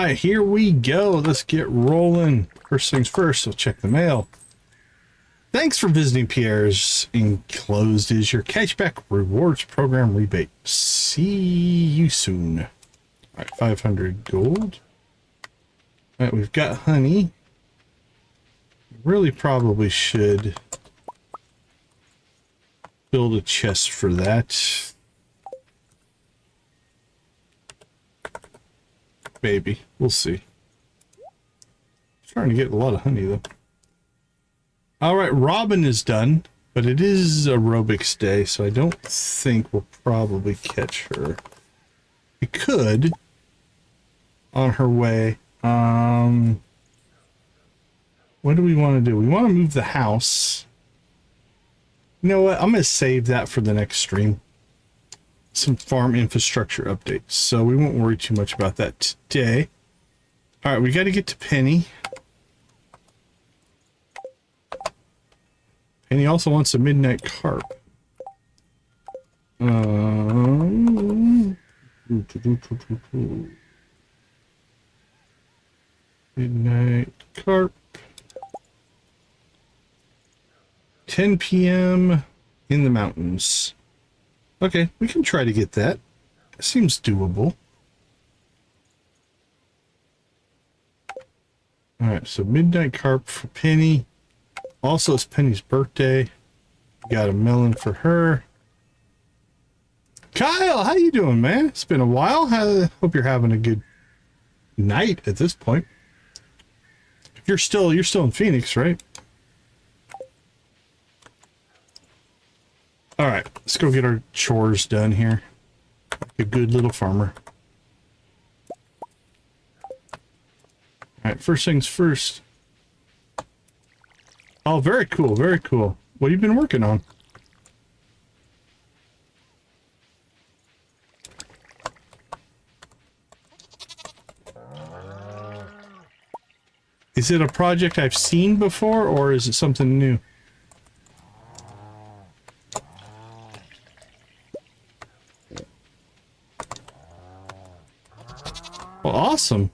right, here we go. Let's get rolling. First things first, we'll check the mail. Thanks for visiting Pierre's. Enclosed is your cashback rewards program rebate. See you soon. All right, 500 gold. All right, we've got honey. Really probably should build a chest for that. Maybe. We'll see. Starting to get a lot of honey, though. Alright, Robin is done, but it is aerobics day, so I don't think we'll probably catch her. We could on her way. What do we want to do? We want to move the house. You know what? I'm going to save that for the next stream. Some farm infrastructure updates, so we won't worry too much about that today. All right, we got to get to Penny. Penny also wants a midnight carp. Midnight carp. 10 p.m. in the mountains. Okay, we can try to get that. Seems doable. Alright, so midnight carp for Penny. Also, it's Penny's birthday. Got a melon for her. Kyle, how you doing, man? It's been a while. Hope you're having a good night at this point. You're still in Phoenix, right? All right, let's go get our chores done here. A good little farmer. All right, first things first. Oh, very cool, very cool. What have you been working on? Is it a project I've seen before, or is it something new? Well, awesome.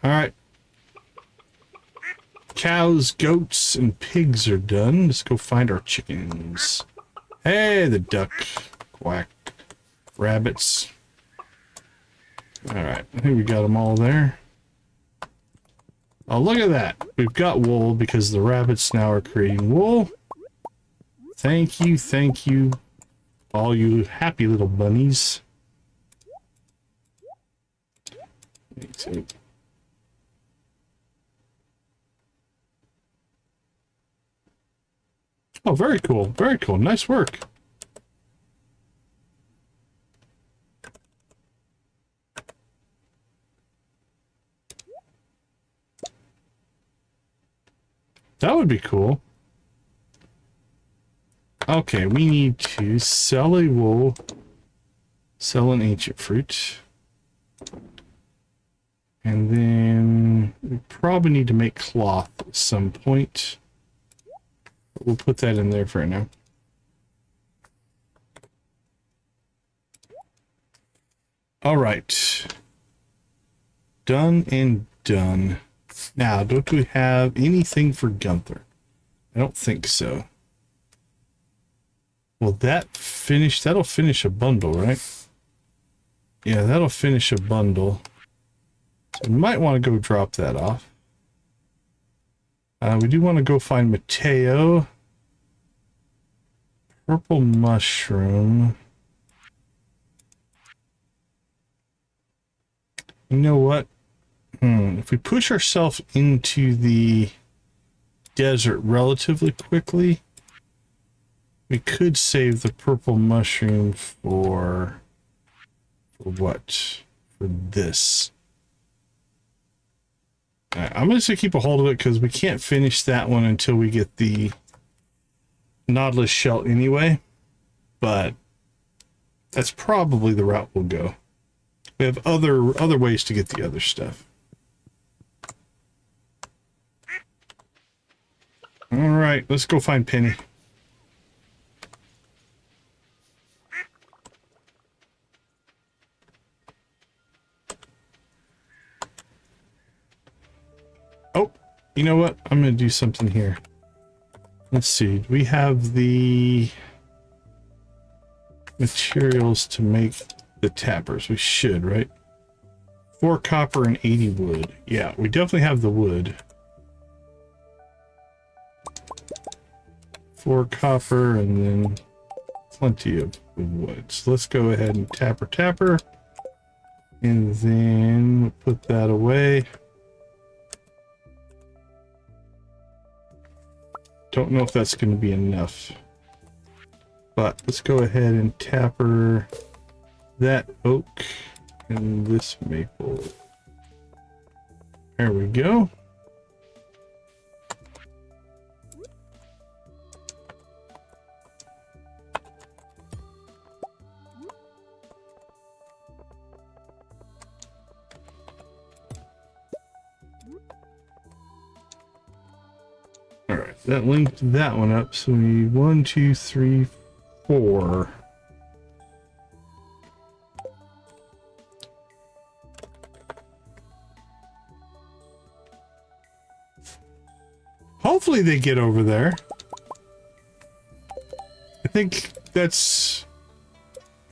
All right. Cows, goats, and pigs are done. Let's go find our chickens. Hey, the duck. Quack. Rabbits. All right. I think we got them all there. Oh, look at that. We've got wool because the rabbits now are creating wool. Thank you, all you happy little bunnies. Oh, very cool, very cool. Nice work. That would be cool. Okay, we need to sell a wool, sell an ancient fruit, and then we probably need to make cloth at some point. We'll put that in there for now. All right. Done and done. Now, don't we have anything for Gunther? I don't think so. Well, that'll finish a bundle, right? Yeah, that'll finish a bundle. So we might want to go drop that off. We do want to go find Mateo. Purple mushroom. You know what? If we push ourselves into the desert relatively quickly, we could save the purple mushroom for what? For this. I'm just going to keep a hold of it because we can't finish that one until we get the Nautilus shell anyway. But that's probably the route we'll go. We have other ways to get the other stuff. All right, let's go find Penny. You know what? I'm going to do something here. Let's see. Do we have the materials to make the tappers? We should, right? 4 copper and 80 wood. Yeah, we definitely have the wood. 4 copper and then plenty of wood. So let's go ahead and tapper. And then put that away. Don't know if that's going to be enough. But let's go ahead and tapper that oak and this maple. There we go. All right, that linked that one up. So we need 1, 2, 3, 4. Hopefully they get over there. I think that's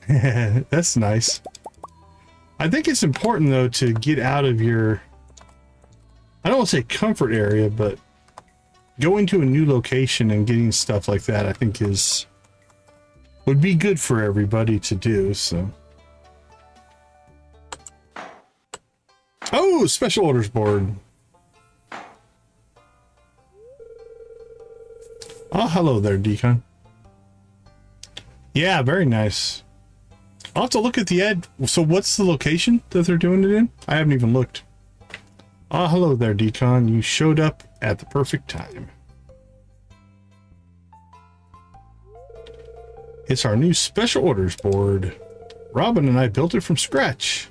that's nice. I think it's important though to get out of your, I don't want to say comfort area, but going to a new location and getting stuff like that, I think would be good for everybody to do. So, oh, special orders board. Oh, hello there, Decon. Yeah, very nice. I'll have to look at the ad. So what's the location that they're doing it in? I haven't even looked. Oh, hello there, Decon. You showed up at the perfect time. It's our new special orders board. Robin and I built it from scratch.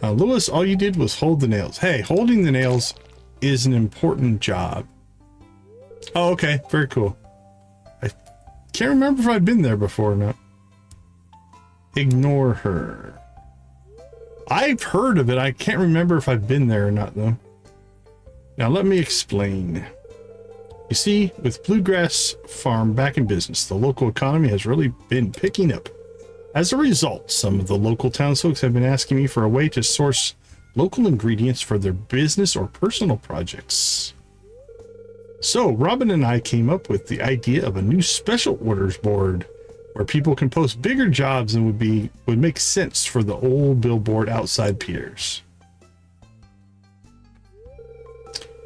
Lewis, all you did was hold the nails. Hey, holding the nails is an important job. Oh, okay. Very cool. I can't remember if I've been there before or not. Ignore her. I've heard of it. I can't remember if I've been there or not, though. Now, let me explain. You see, with Bluegrass Farm back in business, the local economy has really been picking up. As a result, some of the local townsfolk have been asking me for a way to source local ingredients for their business or personal projects. So Robin and I came up with the idea of a new special orders board where people can post bigger jobs and would make sense for the old billboard outside piers.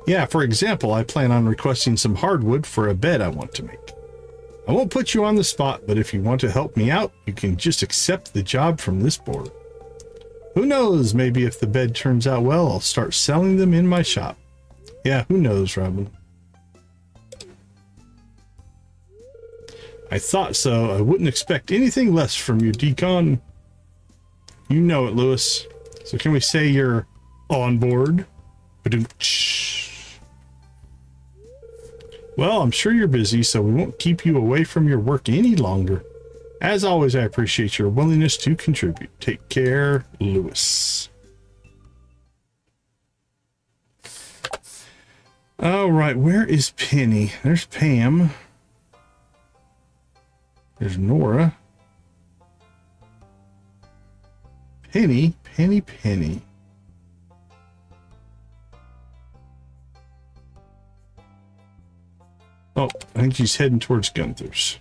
Yeah, for example, I plan on requesting some hardwood for a bed I want to make. I won't put you on the spot, but if you want to help me out, you can just accept the job from this board. Who knows, maybe if the bed turns out well, I'll start selling them in my shop. Yeah, who knows, Robin? I thought so. I wouldn't expect anything less from you, Decon. You know it, Lewis. So can we say you're on board? Well, I'm sure you're busy, so we won't keep you away from your work any longer. As always, I appreciate your willingness to contribute. Take care, Lewis. All right, where is Penny? There's Pam. There's Nora. Penny. Oh, I think she's heading towards Gunther's.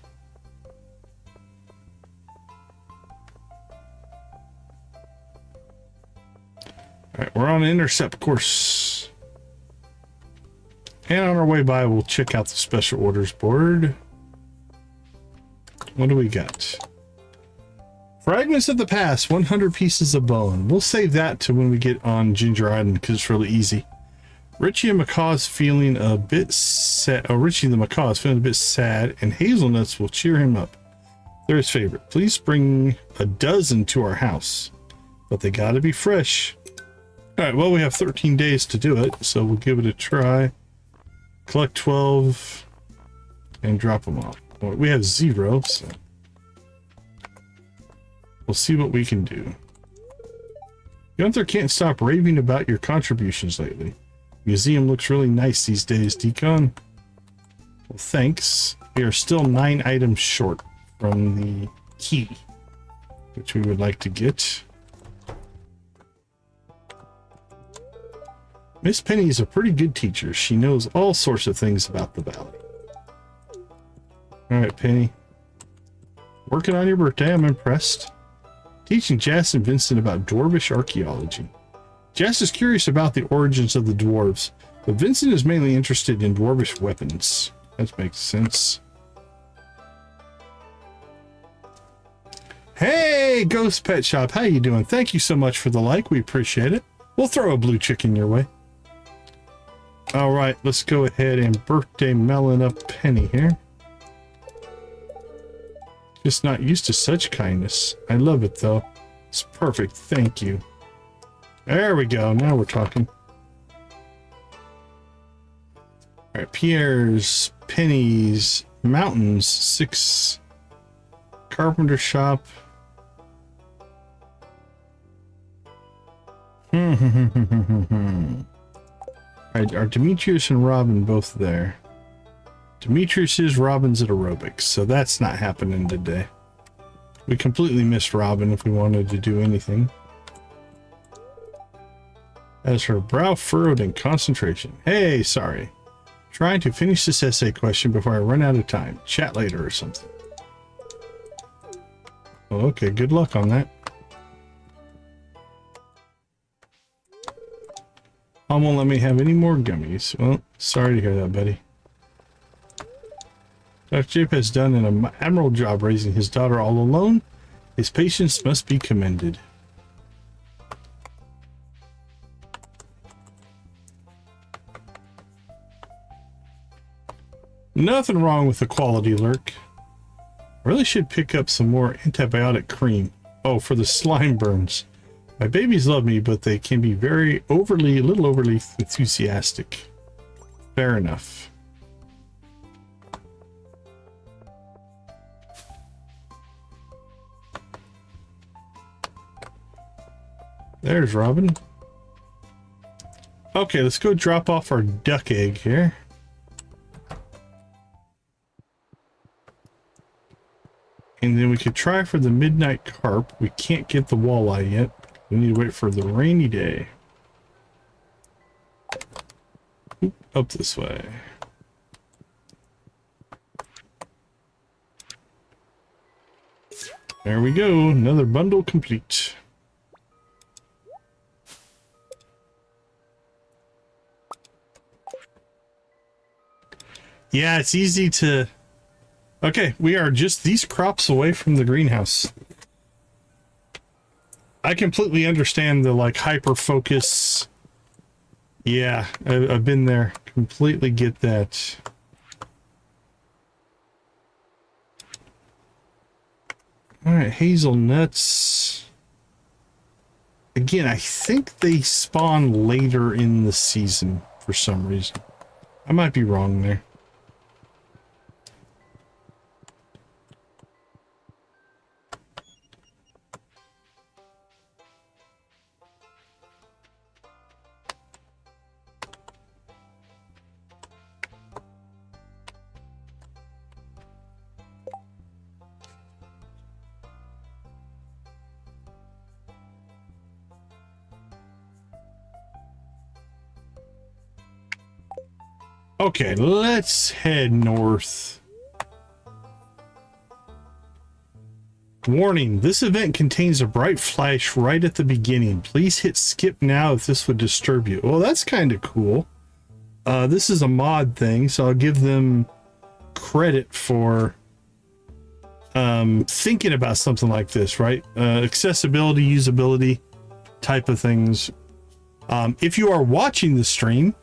All right, we're on an intercept course. And on our way by, we'll check out the special orders board. What do we got? Fragments of the past, 100 pieces of bone. We'll save that to when we get on Ginger Island because it's really easy. Richie and Macaw's feeling a bit sad. Oh, Richie the Macaw is feeling a bit sad, and hazelnuts will cheer him up. They're his favorite. Please bring a dozen to our house, but they gotta be fresh. All right, well, we have 13 days to do it, so we'll give it a try. Collect 12 and drop them off. Well, we have 0, so we'll see what we can do. Gunther can't stop raving about your contributions lately. Museum looks really nice these days, Decon. Well, thanks. We are still 9 items short from the key, which we would like to get. Miss Penny is a pretty good teacher. She knows all sorts of things about the valley. All right, Penny. Working on your birthday, I'm impressed. Teaching Jas and Vincent about dwarvish archaeology. Jas is curious about the origins of the dwarves, but Vincent is mainly interested in dwarvish weapons. That makes sense. Hey, Ghost Pet Shop, how you doing? Thank you so much for the like. We appreciate it. We'll throw a blue chicken your way. All right, let's go ahead and birthday melon up Penny here. Just not used to such kindness. I love it though. It's perfect. Thank you. There we go. Now we're talking. All right, Pierre's, Penny's, Mountains, 6. Carpenter shop. All right, are Demetrius and Robin both there? Demetrius is, Robin's at aerobics, so that's not happening today. We completely missed Robin if we wanted to do anything. As her brow furrowed in concentration. Hey, sorry. Trying to finish this essay question before I run out of time. Chat later or something. Well, okay, good luck on that. Mom won't let me have any more gummies. Well, sorry to hear that, buddy. Dr. Jape has done an admirable job raising his daughter all alone. His patience must be commended. Nothing wrong with the quality lurk. I really should pick up some more antibiotic cream. Oh, for the slime burns. My babies love me, but they can be a little overly enthusiastic. Fair enough. There's Robin. Okay, let's go drop off our duck egg here. And then we could try for the midnight carp. We can't get the walleye yet. We need to wait for the rainy day. Oop, up this way. There we go. Another bundle complete. Yeah, it's easy to... Okay, we are just these crops away from the greenhouse. I completely understand the, like, hyper-focus. Yeah, I've been there. Completely get that. Alright, hazelnuts. Again, I think they spawn later in the season for some reason. I might be wrong there. Okay, let's head north. Warning, this event contains a bright flash right at the beginning. Please hit skip now if this would disturb you. Well, that's kind of cool. This is a mod thing, so I'll give them credit for thinking about something like this, right? Accessibility, usability type of things. If you are watching the stream,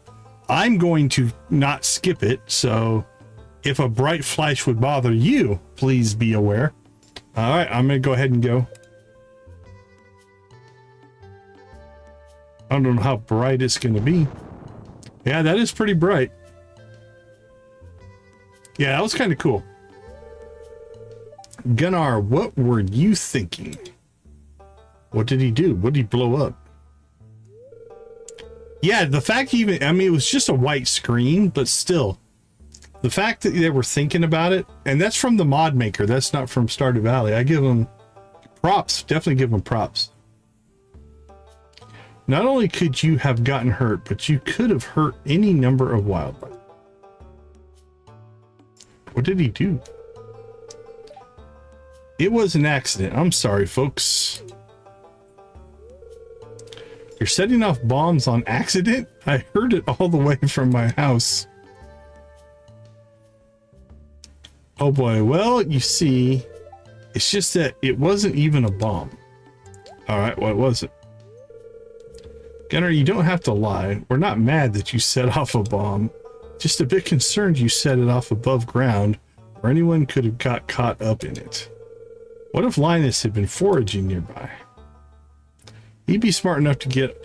I'm going to not skip it, so if a bright flash would bother you, please be aware. All right, I'm going to go ahead and go. I don't know how bright it's going to be. Yeah, that is pretty bright. Yeah, that was kind of cool. Gunnar, what were you thinking? What did he do? What did he blow up? Yeah, the fact even, I mean, it was just a white screen, but still, the fact that they were thinking about it, and that's from the mod maker, that's not from Stardew Valley. I give them props, definitely give them props. Not only could you have gotten hurt, but you could have hurt any number of wildlife. What did he do? It was an accident. I'm sorry, folks. You're setting off bombs on accident? I heard it all the way from my house. Oh boy, well, you see, it's just that it wasn't even a bomb. Alright, what was it? Gunnar, you don't have to lie. We're not mad that you set off a bomb. Just a bit concerned you set it off above ground, where anyone could have got caught up in it. What if Linus had been foraging nearby? He'd be smart enough to get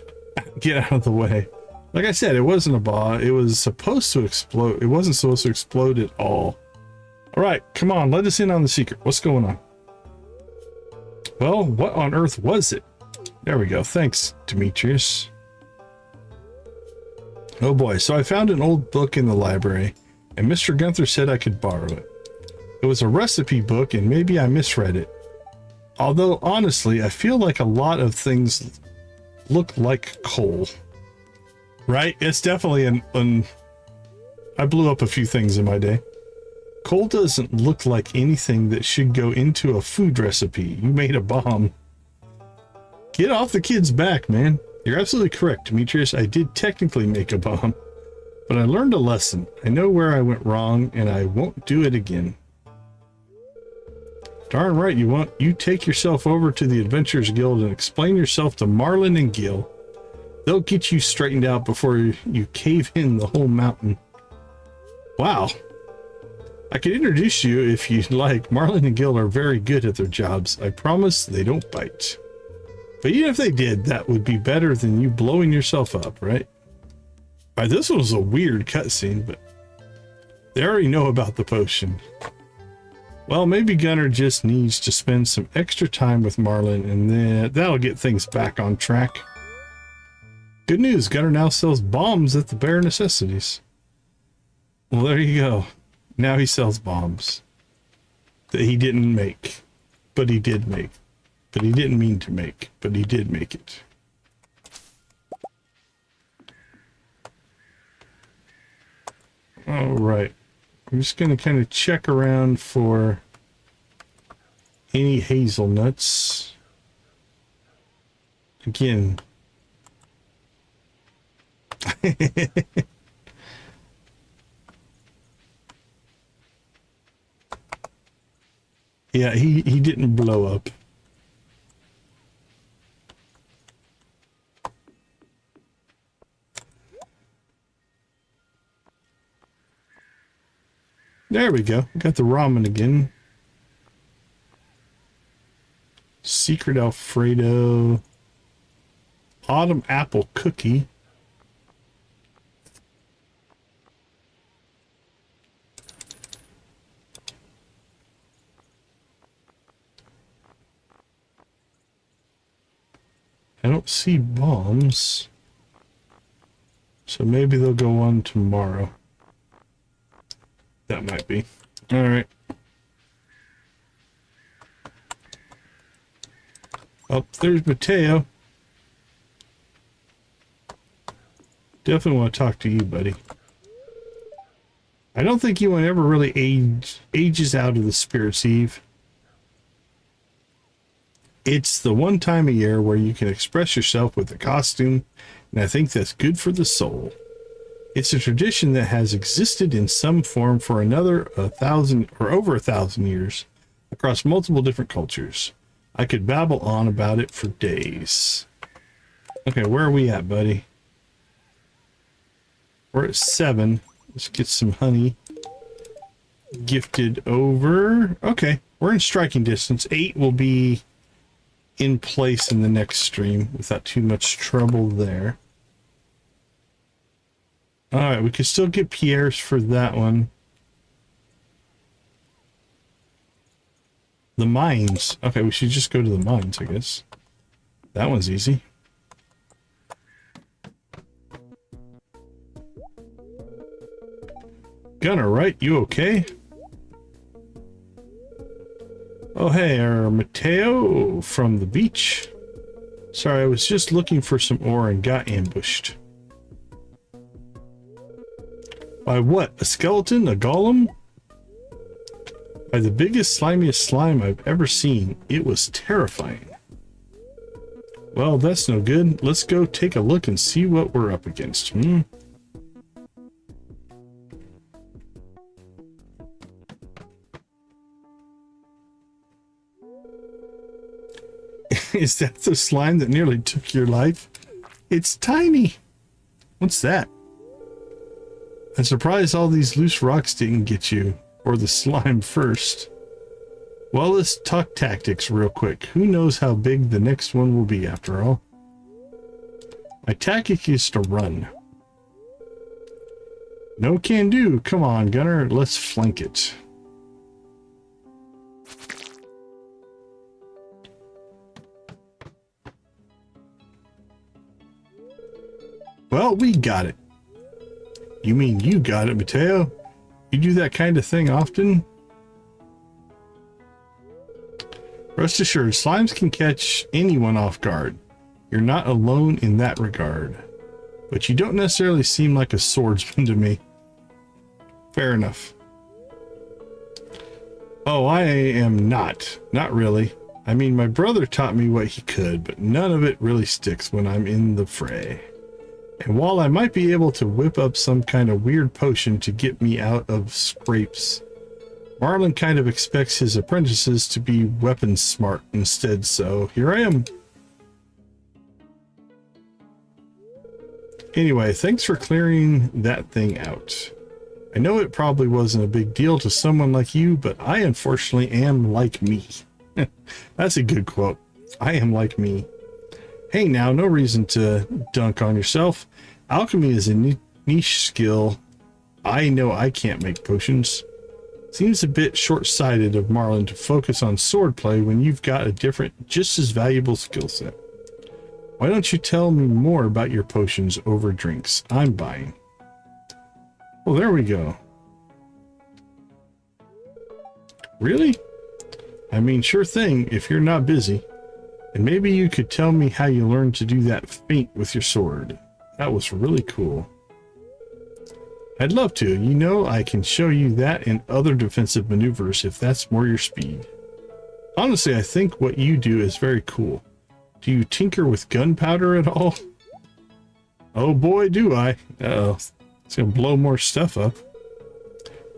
out of the way. Like I said, it wasn't a bomb. It was supposed to explode. It wasn't supposed to explode at all. All right, come on, let us in on the secret. What's going on? Well, what on earth was it? There we go. Thanks, Demetrius. Oh boy, so I found an old book in the library, and Mr. Gunther said I could borrow it. It was a recipe book, and maybe I misread it. Although, honestly, I feel like a lot of things look like coal. Right? It's definitely I blew up a few things in my day. Coal doesn't look like anything that should go into a food recipe. You made a bomb. Get off the kid's back, man. You're absolutely correct, Demetrius. I did technically make a bomb, but I learned a lesson. I know where I went wrong, and I won't do it again. Darn right you won't. You take yourself over to the Adventurers Guild and explain yourself to Marlin and Gil. They'll get you straightened out before you cave in the whole mountain. Wow. I could introduce you if you'd like. Marlin and Gil are very good at their jobs. I promise they don't bite. But even if they did, that would be better than you blowing yourself up, right? All right, this was a weird cutscene, but they already know about the potion. Well, maybe Gunnar just needs to spend some extra time with Marlin, and then that'll get things back on track. Good news, Gunnar now sells bombs at the Bare Necessities. Well, there you go. Now he sells bombs that he didn't make, but he did make. But he didn't mean to make, but he did make it. All right. I'm just going to kind of check around for any hazelnuts. Again. Yeah, he didn't blow up. There we go. Got the ramen again. Secret Alfredo. Autumn apple cookie. I don't see bombs. So maybe they'll go on tomorrow. That might be. All right. Oh, there's Mateo. Definitely want to talk to you, buddy. I don't think anyone ever really ages out of the Spirit's Eve. It's the one time a year where you can express yourself with a costume, and I think that's good for the soul. It's a tradition that has existed in some form for over 1,000 years across multiple different cultures. I could babble on about it for days. Okay, where are we at, buddy? We're at 7. Let's get some honey gifted over. Okay, we're in striking distance. 8 will be in place in the next stream without too much trouble there. All right, we could still get Pierre's for that one. The mines. Okay, we should just go to the mines, I guess. That one's easy. Gunner, right? You okay? Oh, hey, Mateo from the beach. Sorry, I was just looking for some ore and got ambushed. By what? A skeleton? A golem? By the biggest, slimiest slime I've ever seen. It was terrifying. Well, that's no good. Let's go take a look and see what we're up against. Is that the slime that nearly took your life? It's tiny. What's that? I'm surprised all these loose rocks didn't get you, or the slime first. Well, let's talk tactics real quick. Who knows how big the next one will be after all? My tactic is to run. No can do. Come on, Gunner. Let's flank it. Well, we got it. You mean you got it, Mateo? You do that kind of thing often? Rest assured, slimes can catch anyone off guard. You're not alone in that regard. But you don't necessarily seem like a swordsman to me. Fair enough. Oh, I am not. Not really. I mean, my brother taught me what he could, but none of it really sticks when I'm in the fray. And while I might be able to whip up some kind of weird potion to get me out of scrapes, Marlin kind of expects his apprentices to be weapon smart instead, so here I am. Anyway, thanks for clearing that thing out. I know it probably wasn't a big deal to someone like you, but I unfortunately am like me. That's a good quote. I am like me. Hey now, no reason to dunk on yourself. Alchemy is a niche skill. I know I can't make potions. Seems a bit short-sighted of Marlin to focus on swordplay when you've got a different, just as valuable skill set. Why don't you tell me more about your potions over drinks? I'm buying. Well, there we go. Really? I mean, sure thing, if you're not busy. And maybe you could tell me how you learned to do that feint with your sword. That was really cool. I'd love to. You know, I can show you that and other defensive maneuvers if that's more your speed. Honestly, I think what you do is very cool. Do you tinker with gunpowder at all? Oh boy, do I. Uh-oh. It's gonna blow more stuff up.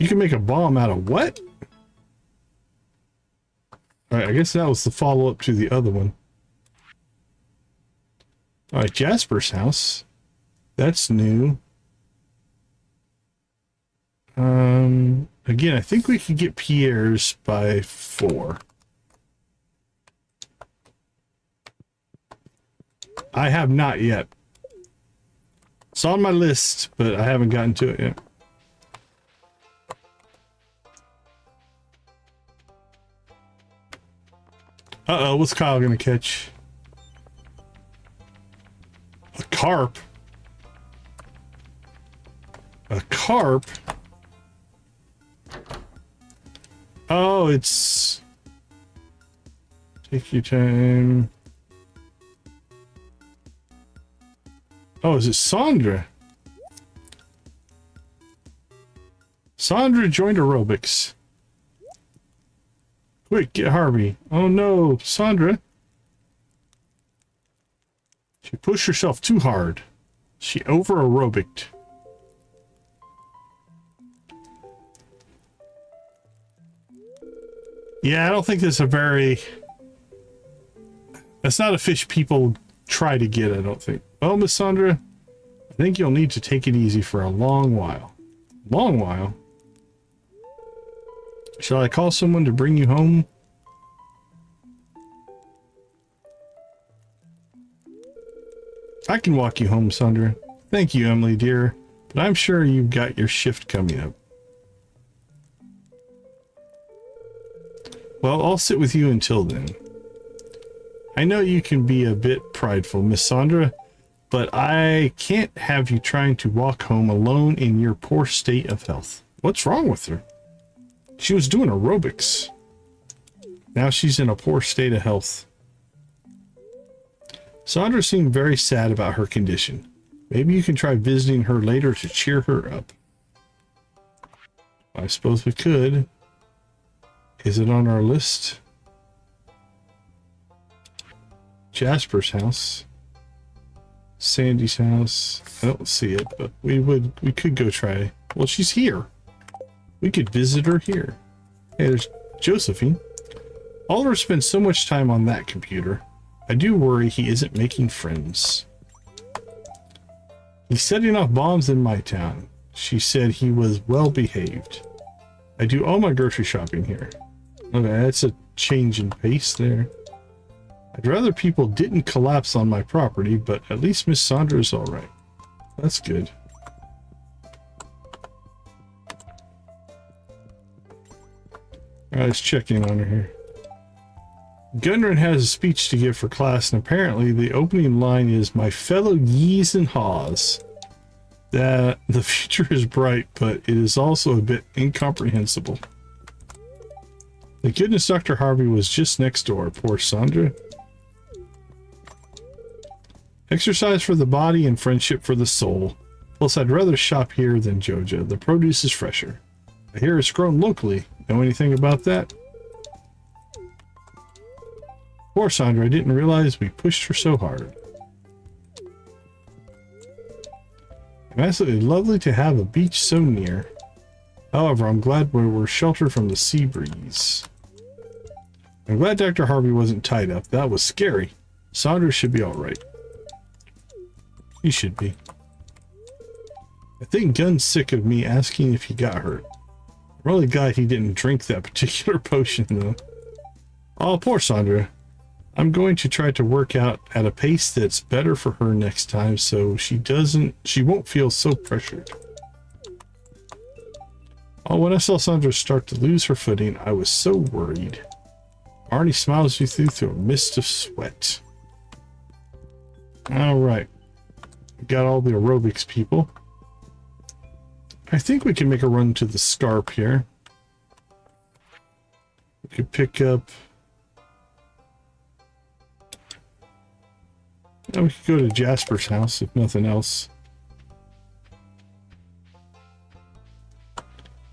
You can make a bomb out of what? Alright, I guess that was the follow-up to the other one. Alright, Jasper's house. That's new. Again, I think we could get Pierre's by 4. I have not yet. It's on my list, but I haven't gotten to it yet. Uh-oh, what's Kyle gonna catch? A carp? A carp? Oh, it's... Take your time. Oh, is it Sandra? Sandra joined aerobics. Quick, get Harvey. Oh no, Sandra. She pushed herself too hard. She over aerobicked. Yeah, I don't think that's a very... That's not a fish people try to get, I don't think. Well, Miss Sandra, I think you'll need to take it easy for a long while. Long while? Shall I call someone to bring you home? I can walk you home, Sandra. Thank you, Emily, dear. But I'm sure you've got your shift coming up. Well, I'll sit with you until then. I know you can be a bit prideful, Miss Sandra, but I can't have you trying to walk home alone in your poor state of health. What's wrong with her? She was doing aerobics. Now she's in a poor state of health. Sandra seemed very sad about her condition. Maybe you can try visiting her later to cheer her up. I suppose we could. Is it on our list? Jasper's house. Sandy's house. I don't see it, but we could go try. Well, she's here. We could visit her here. Hey, there's Josephine. Oliver spends so much time on that computer. I do worry he isn't making friends. He's setting off bombs in my town. She said he was well behaved. I do all my grocery shopping here. Okay, that's a change in pace there. I'd rather people didn't collapse on my property, but at least Miss Sandra is all right. That's good. All right, let's check in on her here. Gunrun has a speech to give for class, and apparently the opening line is, "My fellow yees and haws, that the future is bright, but it is also a bit incomprehensible." Thank goodness Dr. Harvey was just next door. Poor Sandra. Exercise for the body and friendship for the soul. Plus, I'd rather shop here than Joja. The produce is fresher. I hear it's grown locally. Know anything about that? Poor Sandra, I didn't realize we pushed her so hard. Absolutely lovely to have a beach so near. However, I'm glad we're sheltered from the sea breeze. I'm glad Dr. Harvey wasn't tied up. That was scary. Sandra should be alright. He should be. I think Gunn's sick of me asking if he got hurt. I'm really glad he didn't drink that particular potion, though. Oh, poor Sandra. I'm going to try to work out at a pace that's better for her next time so she won't feel so pressured. Oh, when I saw Sandra start to lose her footing, I was so worried. Marnie smiles you through a mist of sweat. All right. Got all the aerobics people. I think we can make a run to the Scarp here. We could pick up... Now we could go to Jasper's house, if nothing else.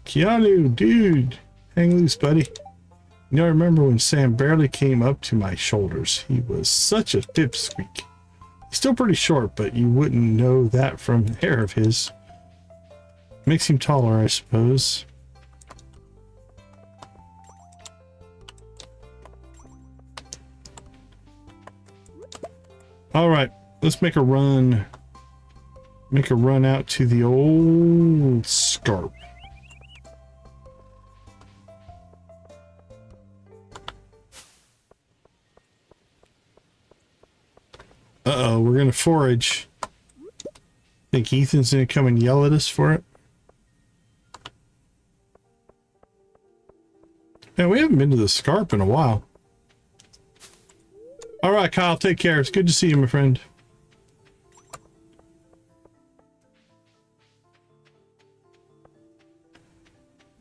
Keanu, dude! Hang loose, buddy. You know, I remember when Sam barely came up to my shoulders. He was such a pipsqueak. He's still pretty short, but you wouldn't know that from hair of his. Makes him taller, I suppose. All right, let's make a run. Make a run out to the old Scarp. Uh-oh, we're gonna forage. Think Ethan's gonna come and yell at us for it? Man, we haven't been to the Scarp in a while. All right, Kyle, take care. It's good to see you, my friend.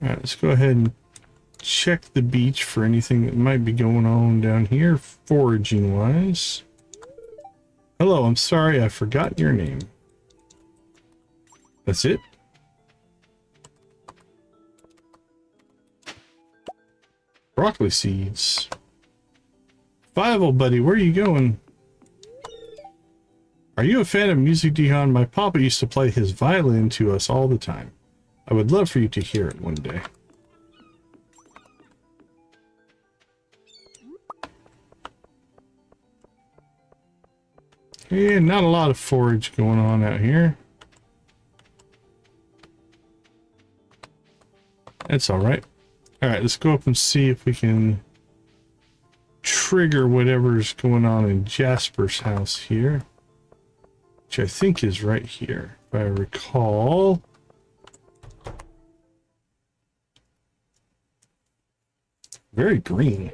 All right, let's go ahead and check the beach for anything that might be going on down here, foraging-wise. Hello, I'm sorry, I forgot your name. That's it? Broccoli seeds. Fivel, buddy, where are you going? Are you a fan of music, Dion? My papa used to play his violin to us all the time. I would love for you to hear it one day. Yeah, not a lot of forage going on out here. That's all right. All right, let's go up and see if we can trigger whatever's going on in Jasper's house here, which I think is right here, if I recall. Very green.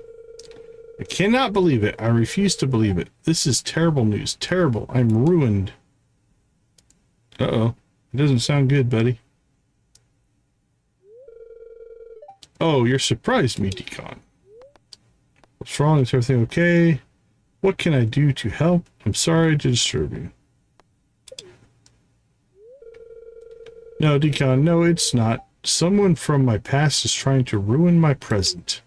I cannot believe it. I refuse to believe it. This is terrible news. Terrible. I'm ruined. Uh-oh. It doesn't sound good, buddy. Oh, you're surprised me, Decon. What's wrong? Is everything okay? What can I do to help? I'm sorry to disturb you. No, Decon, no, it's not. Someone from my past is trying to ruin my present.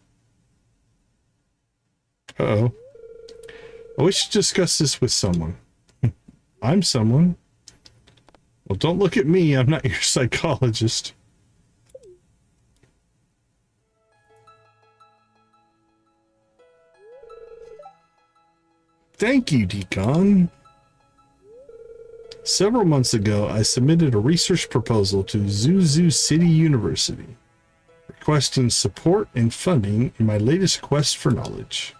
Uh-oh. Oh, we should discuss this with someone. I'm someone. Well, don't look at me. I'm not your psychologist. Thank you, Decon. Several months ago, I submitted a research proposal to Zuzu City University, requesting support and funding in my latest quest for knowledge.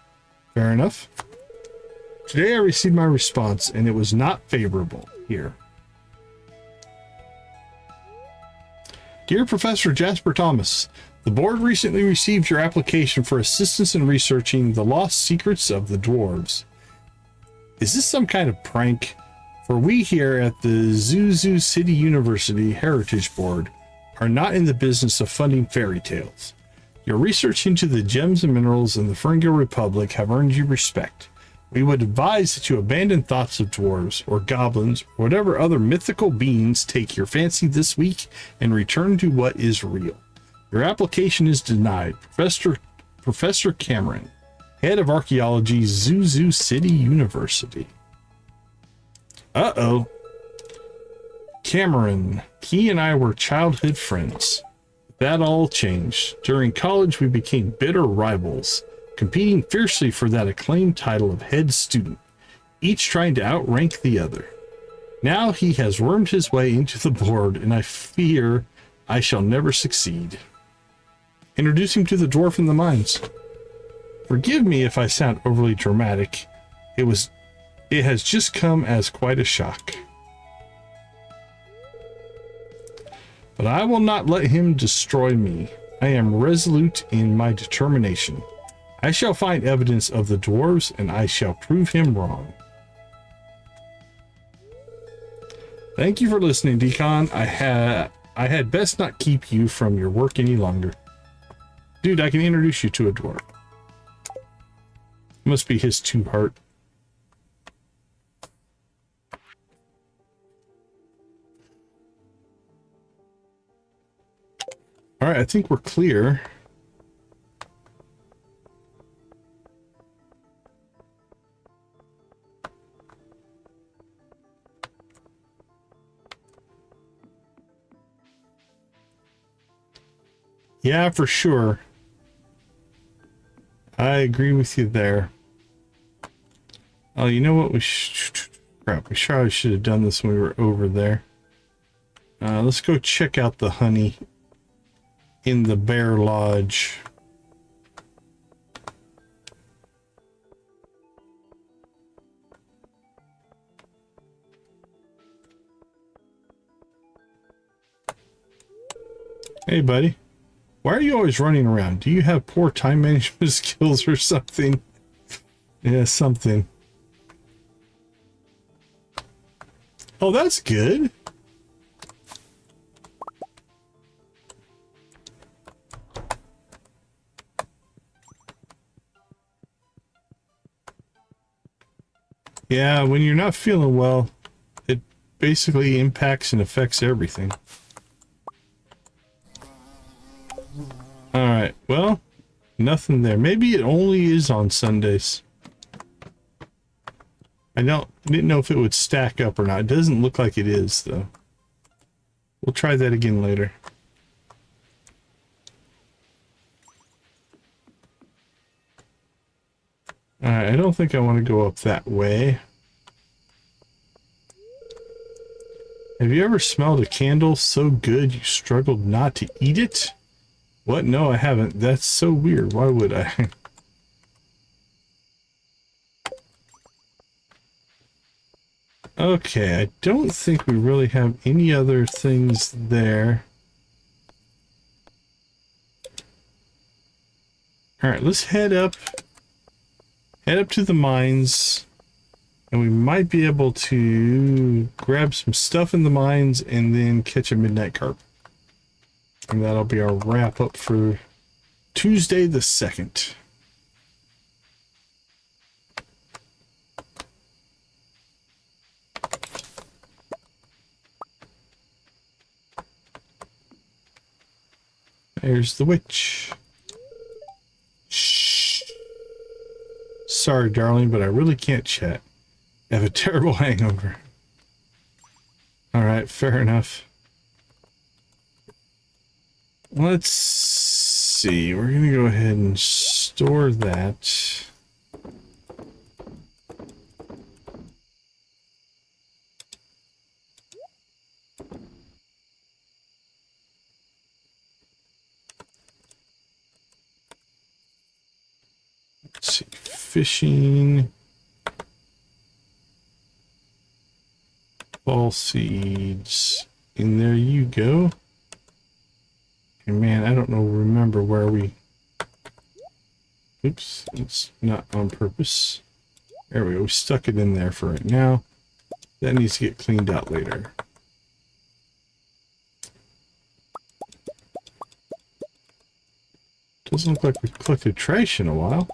Fair enough. Today I received my response, and it was not favorable. Here. Dear Professor Jasper Thomas, the board recently received your application for assistance in researching the lost secrets of the dwarves. Is this some kind of prank? For we here at the Zuzu City University Heritage Board are not in the business of funding fairy tales. Your research into the gems and minerals in the Ferngul Republic have earned you respect. We would advise that you abandon thoughts of dwarves or goblins or whatever other mythical beings take your fancy this week and return to what is real. Your application is denied. Professor Cameron, Head of Archaeology, Zuzu City University. Uh-oh. Cameron, he and I were childhood friends. That all changed. During college, we became bitter rivals, competing fiercely for that acclaimed title of head student, each trying to outrank the other. Now he has wormed his way into the board, and I fear I shall never succeed. Introduce him to the dwarf in the mines. Forgive me if I sound overly dramatic. It has just come as quite a shock. But I will not let him destroy me. I am resolute in my determination. I shall find evidence of the dwarves, and I shall prove him wrong. Thank you for listening, Decon. I had best not keep you from your work any longer. Dude, I can introduce you to a dwarf. Must be his two-heart. All right, I think we're clear. Yeah, for sure. I agree with you there. Oh, you know what? Crap, we probably should have done this when we were over there. Let's go check out the honey in the Bear Lodge. Hey, buddy. Why are you always running around? Do you have poor time management skills or something? Yeah, something. Oh, that's good. Yeah, when you're not feeling well, it basically impacts and affects everything. Alright, well, nothing there. Maybe it only is on Sundays. I didn't know if it would stack up or not. It doesn't look like it is, though. We'll try that again later. Alright, I don't think I want to go up that way. Have you ever smelled a candle so good you struggled not to eat it? What? No, I haven't. That's so weird. Why would I? Okay, I don't think we really have any other things there. Alright, let's head up to the mines, and we might be able to grab some stuff in the mines and then catch a midnight carp. And that'll be our wrap up for Tuesday the 2nd. There's the witch. Shh. Sorry, darling, but I really can't chat. I have a terrible hangover. Alright, fair enough. Let's see. We're going to go ahead and store that. Let's see. Fishing. Fall seeds. And there you go. And man, I don't remember where we... Oops, it's not on purpose. There we go. We stuck it in there for right now. That needs to get cleaned out later. Doesn't look like we've collected trash in a while.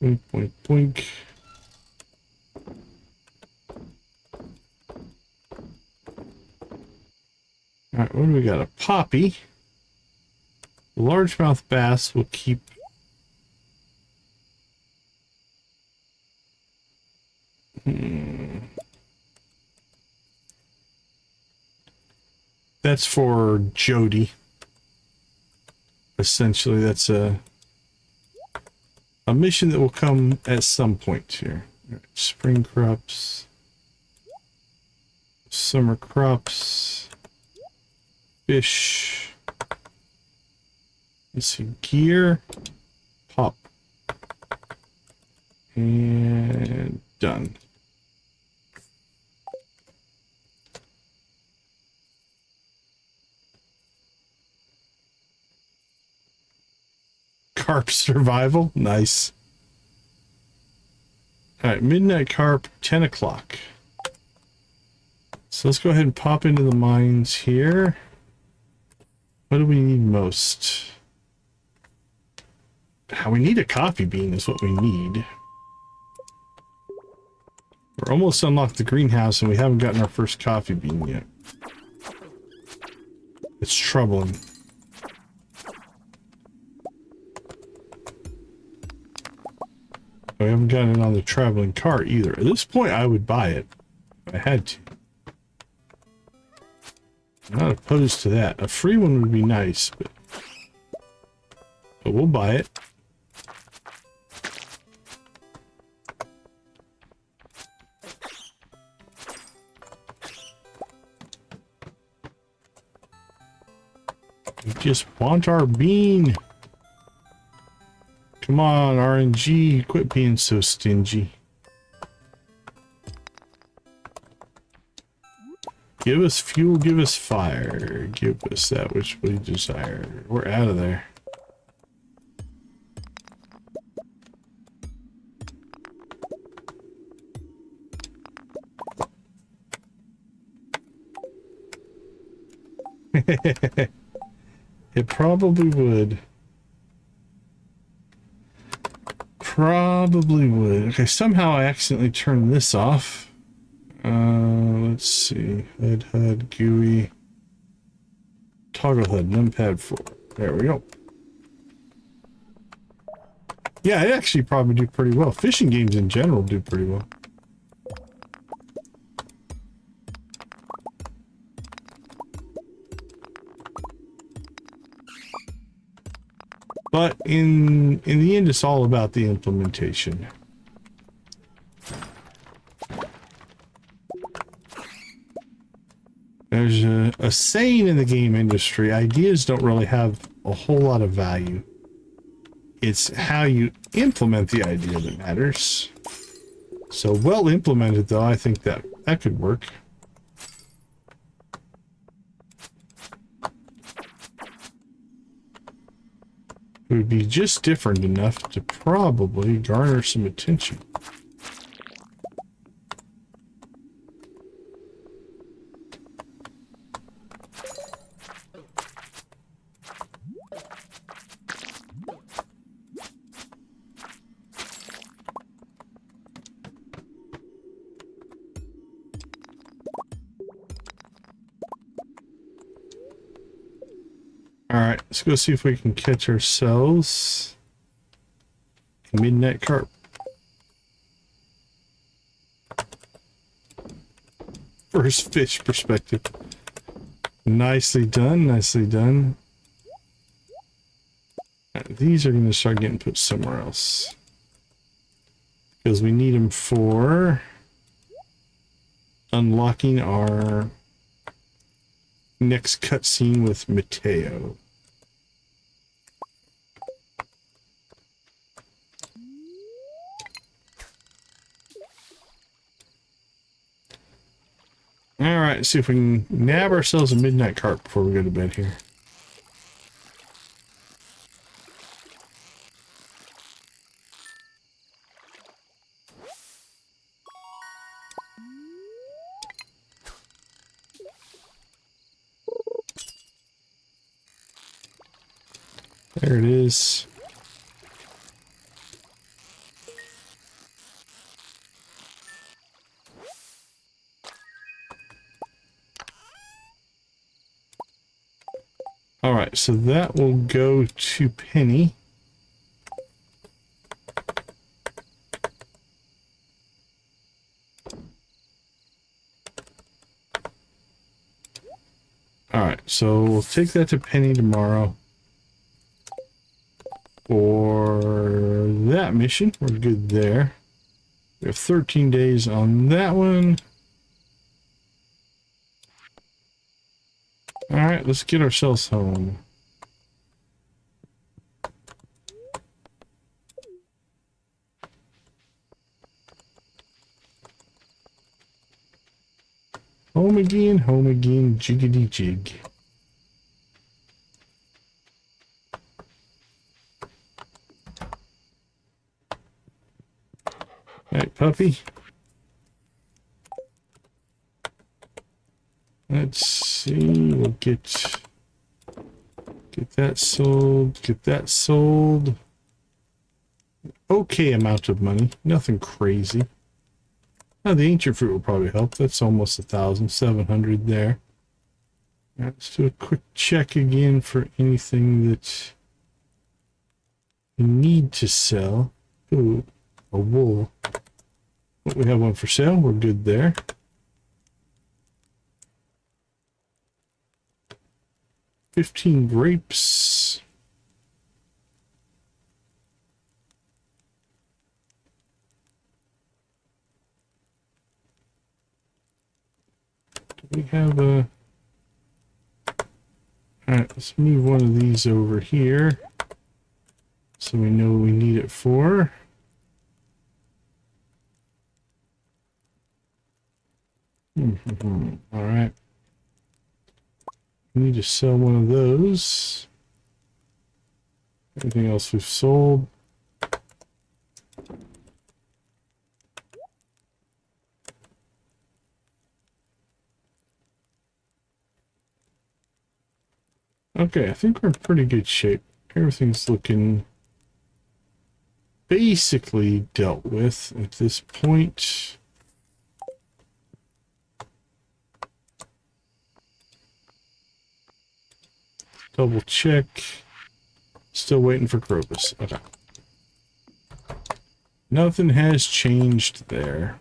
Boink, boink, boink. Alright, what do we got? A poppy. The largemouth bass will keep... That's for Jody. Essentially, that's a mission that will come at some point here. Right, spring crops, summer crops, fish. Let's see, gear, pop, and done. Carp survival, nice. All right, midnight carp, 10 o'clock. So let's go ahead and pop into the mines here. What do we need most? We need a coffee bean is what we need. We're almost unlocked the greenhouse and we haven't gotten our first coffee bean yet. It's troubling. We haven't gotten it on the traveling cart either. At this point, I would buy it if I had to. I'm not opposed to that. A free one would be nice, but we'll buy it. We just want our bean. Come on, RNG, quit being so stingy. Give us fuel, give us fire. Give us that which we desire. We're out of there. It probably would. Probably would. Okay, somehow I accidentally turned this off. Let's see. HUD, GUI. Toggle HUD, numpad 4. There we go. Yeah, I actually probably do pretty well. Fishing games in general do pretty well. But in the end, it's all about the implementation. There's a saying in the game industry, ideas don't really have a whole lot of value. It's how you implement the idea that matters. So well implemented, though, I think that could work. would be just different enough to probably garner some attention. Alright, let's go see if we can catch ourselves a midnight carp. First fish perspective. Nicely done, nicely done. These are going to start getting put somewhere else. Because we need them for unlocking our next cutscene with Mateo. Alright, see if we can nab ourselves a midnight carp before we go to bed here. There it is. All right, so that will go to Penny. All right, so we'll take that to Penny tomorrow. For that mission, we're good there. We have 13 days on that one. All right, let's get ourselves home. Home again, jiggity jig. All right, puppy. Let's see, we'll get that sold, get that sold. Okay amount of money, nothing crazy. Now the ancient fruit will probably help. That's almost 1,700 there. Right, let's do a quick check again for anything that we need to sell. Ooh, a wool. But we have one for sale. We're good there. $15 grapes. Do we have a... Alright, let's move one of these over here so we know what we need it for. Alright. We need to sell one of those. Anything else we've sold? Okay, I think we're in pretty good shape. Everything's looking basically dealt with at this point. Double check. Still waiting for Crocus. Okay. Nothing has changed there.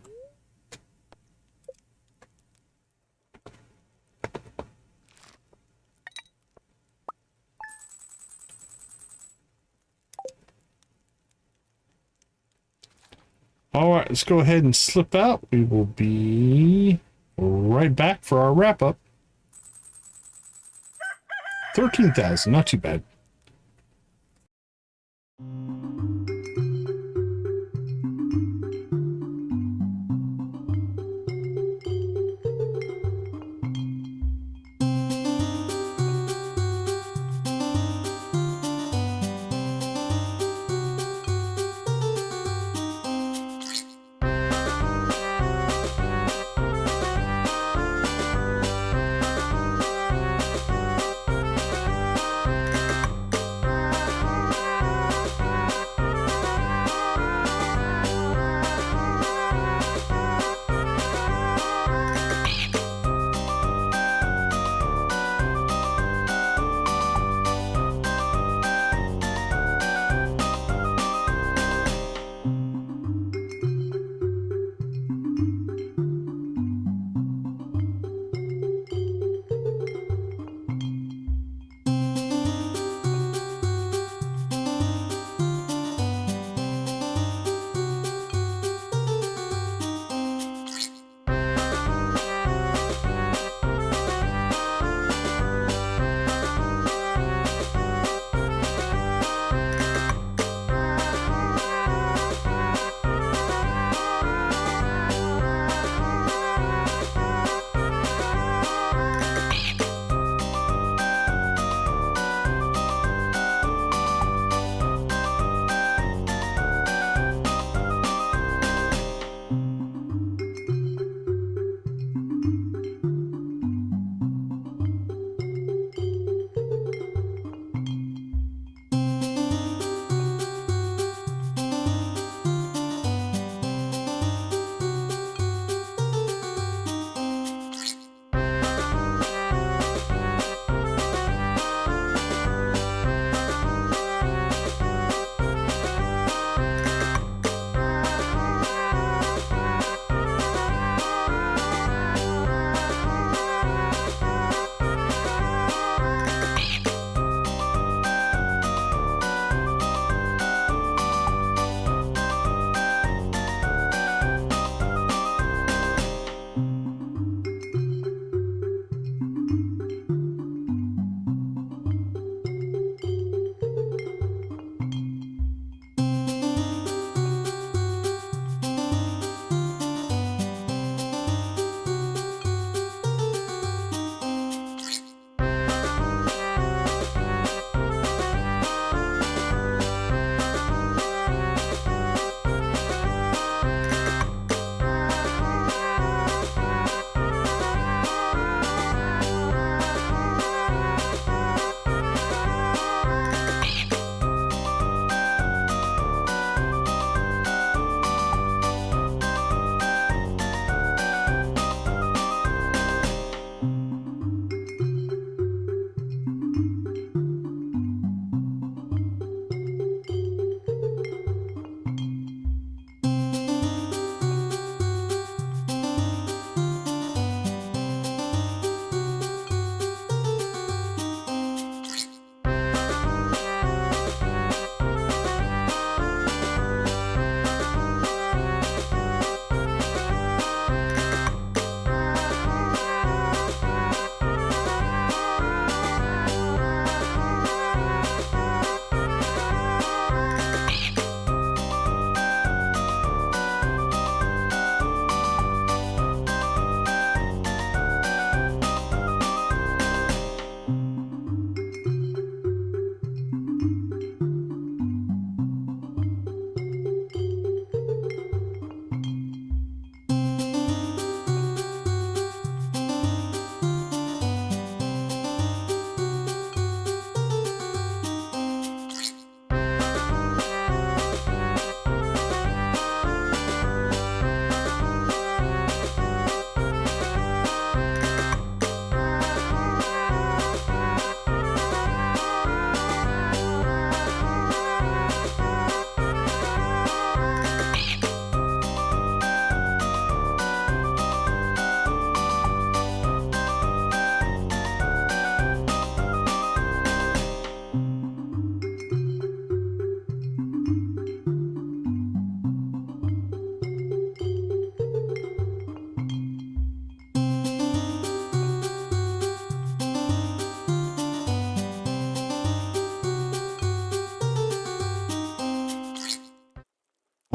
All right, let's go ahead and slip out. We will be right back for our wrap up. 13,000, not too bad.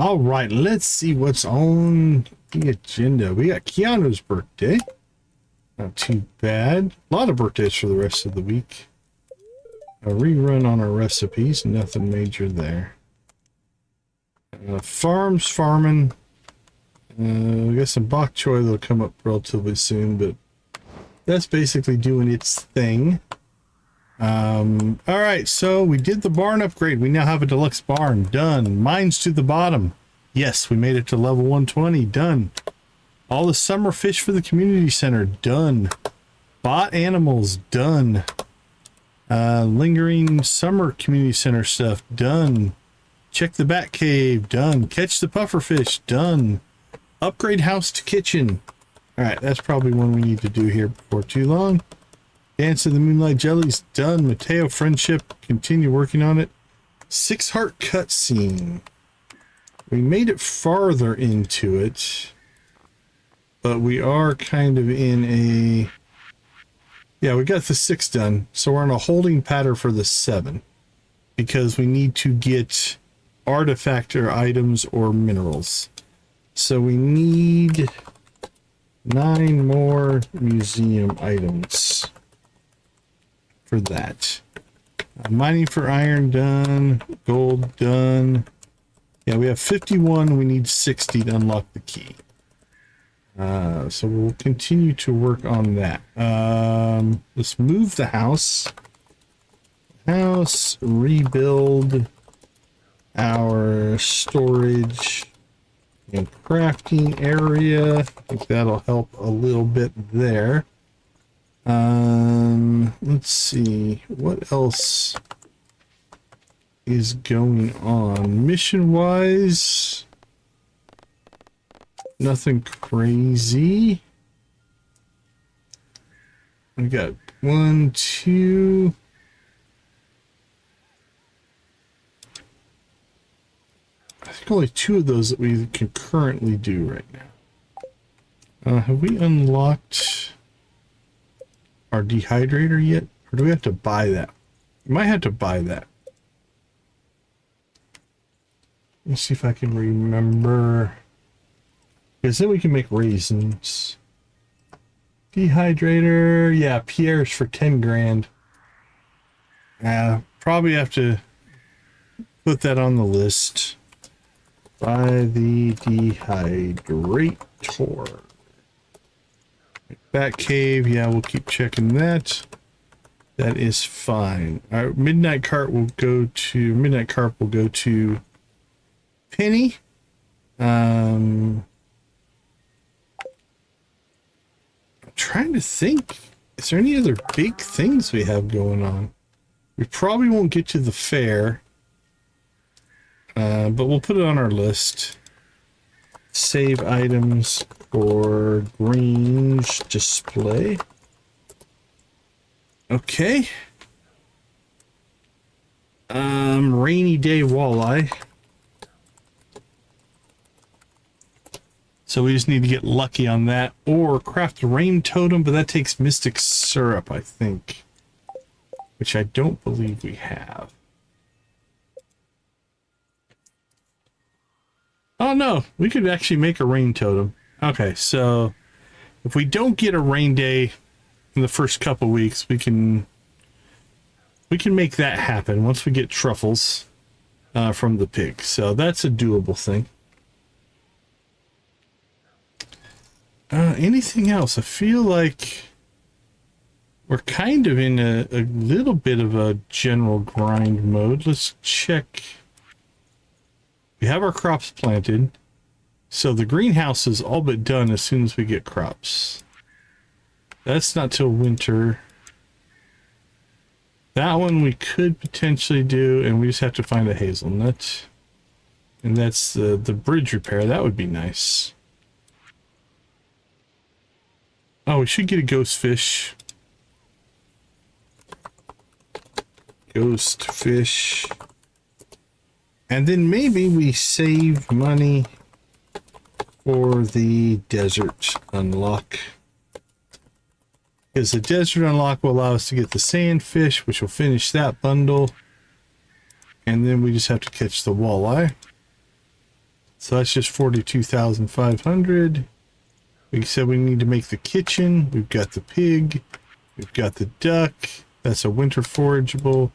All right, let's see what's on the agenda. We got Keanu's birthday. Not too bad. A lot of birthdays for the rest of the week. A rerun on our recipes. Nothing major there. Farming. We got some bok choy that'll come up relatively soon, but that's basically doing its thing. All right, so we did the barn upgrade. We now have a deluxe barn. Done. Mines to the bottom. Yes, we made it to level 120. Done. All the summer fish for the community center. Done. Bought animals. Done. Lingering summer community center stuff. Done. Check the bat cave. Done. Catch the puffer fish. Done. Upgrade house to kitchen. All right, that's probably one we need to do here before too long. Dance of the Moonlight Jellies. Done. Mateo friendship. Continue working on it. 6 heart cutscene. We made it farther into it, but we are kind of in a... Yeah, we got the 6 done. So we're in a holding pattern for the 7 because we need to get artifact or items or minerals. So we need 9 more museum items for that. Mining for iron done. Gold done. Yeah, we have 51. We need 60 to unlock the key. So we'll continue to work on that. Let's move the house. Rebuild our storage and crafting area. I think that'll help a little bit there. Let's see what else is going on mission wise. Nothing crazy. We got 1, 2. I think only 2 of those that we can currently do right now. Have we unlocked our dehydrator yet? Or do we have to buy that? We might have to buy that. Let's see if I can remember. Because then we can make raisins. Dehydrator. Yeah, Pierre's for 10 grand. Probably have to put that on the list. Buy the dehydrator. Bat cave, yeah, we'll keep checking that. That is fine. Our midnight carp will go to Penny. I'm trying to think. Is there any other big things we have going on? We probably won't get to the fair. But we'll put it on our list. Save items for Grange display. Okay. Rainy day walleye. So we just need to get lucky on that, or craft a rain totem, but that takes mystic syrup, I think, which I don't believe we have. Oh no, we could actually make a rain totem. Okay, so if we don't get a rain day in the first couple weeks, we can make that happen once we get truffles from the pig. So that's a doable thing. Anything else? I feel like we're kind of in a little bit of a general grind mode. Let's check. We have our crops planted. So the greenhouse is all but done as soon as we get crops. That's not till winter. That one we could potentially do, and we just have to find a hazelnut. And that's the bridge repair. That would be nice. Oh, we should get a ghost fish. Ghost fish. And then maybe we save money for the desert unlock. Because the desert unlock will allow us to get the sandfish, which will finish that bundle. And then we just have to catch the walleye. So that's just 42,500. We said we need to make the kitchen. We've got the pig. We've got the duck. That's a winter forageable.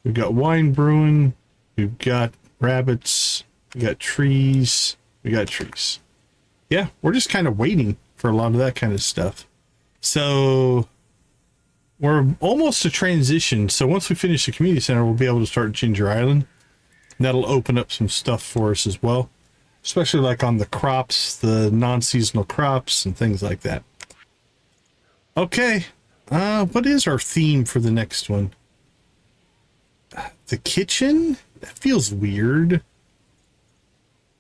We've got wine brewing. We've got rabbits. We got trees. We got trees. Yeah, we're just kind of waiting for a lot of that kind of stuff. So we're almost to transition. So once we finish the community center, we'll be able to start Ginger Island. And that'll open up some stuff for us as well, especially like on the crops, the non-seasonal crops and things like that. Okay, what is our theme for the next one? The kitchen? That feels weird.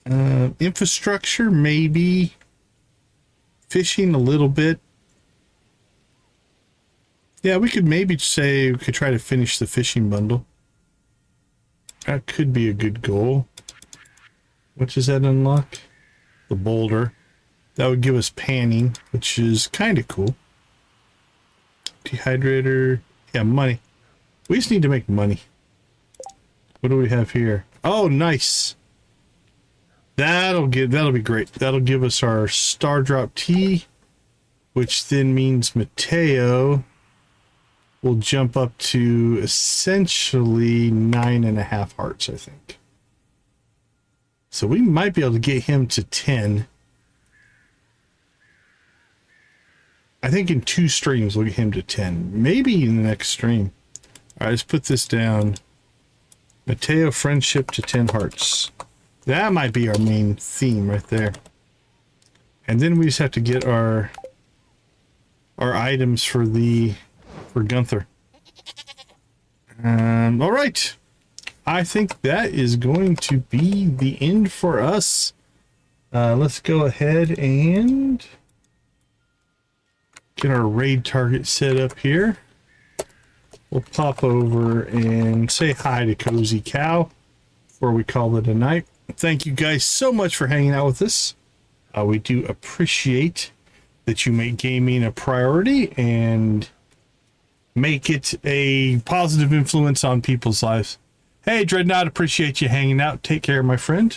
Infrastructure, maybe. Fishing, a little bit. Yeah, we could maybe say we could try to finish the fishing bundle. That could be a good goal. What does that unlock? The boulder. That would give us panning, which is kind of cool. Dehydrator. Yeah, money. We just need to make money. What do we have here? Oh, nice. That'll be great. That'll give us our star drop tea, which then means Mateo will jump up to essentially 9.5 hearts, I think. So we might be able to get him to 10. I think in 2 streams we'll get him to 10. Maybe in the next stream. All right, let's put this down. Mateo friendship to 10 hearts. That might be our main theme right there. And then we just have to get our items for Gunther. All right. I think that is going to be the end for us. Let's go ahead and get our raid target set up here. We'll pop over and say hi to Cozy Cow before we call it a night. Thank you guys so much for hanging out with us. We do appreciate that you make gaming a priority and make it a positive influence on people's lives. Hey, Dreadnought, appreciate you hanging out. Take care, my friend.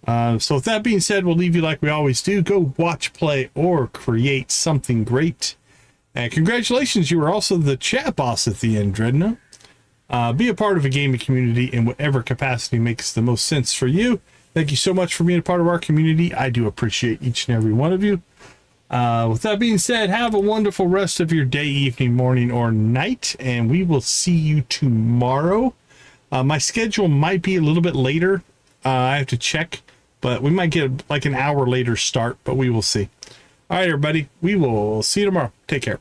So with that being said, we'll leave you like we always do. Go watch, play, or create something great. And congratulations, you were also the chat boss at the end, Dreadnought. Be a part of a gaming community in whatever capacity makes the most sense for you. Thank you so much for being a part of our community. I do appreciate each and every one of you. With that being said, have a wonderful rest of your day, evening, morning, or night, and we will see you tomorrow. My schedule might be a little bit later. I have to check, but we might get like an hour later start, but we will see. All right, everybody, we will see you tomorrow. Take care.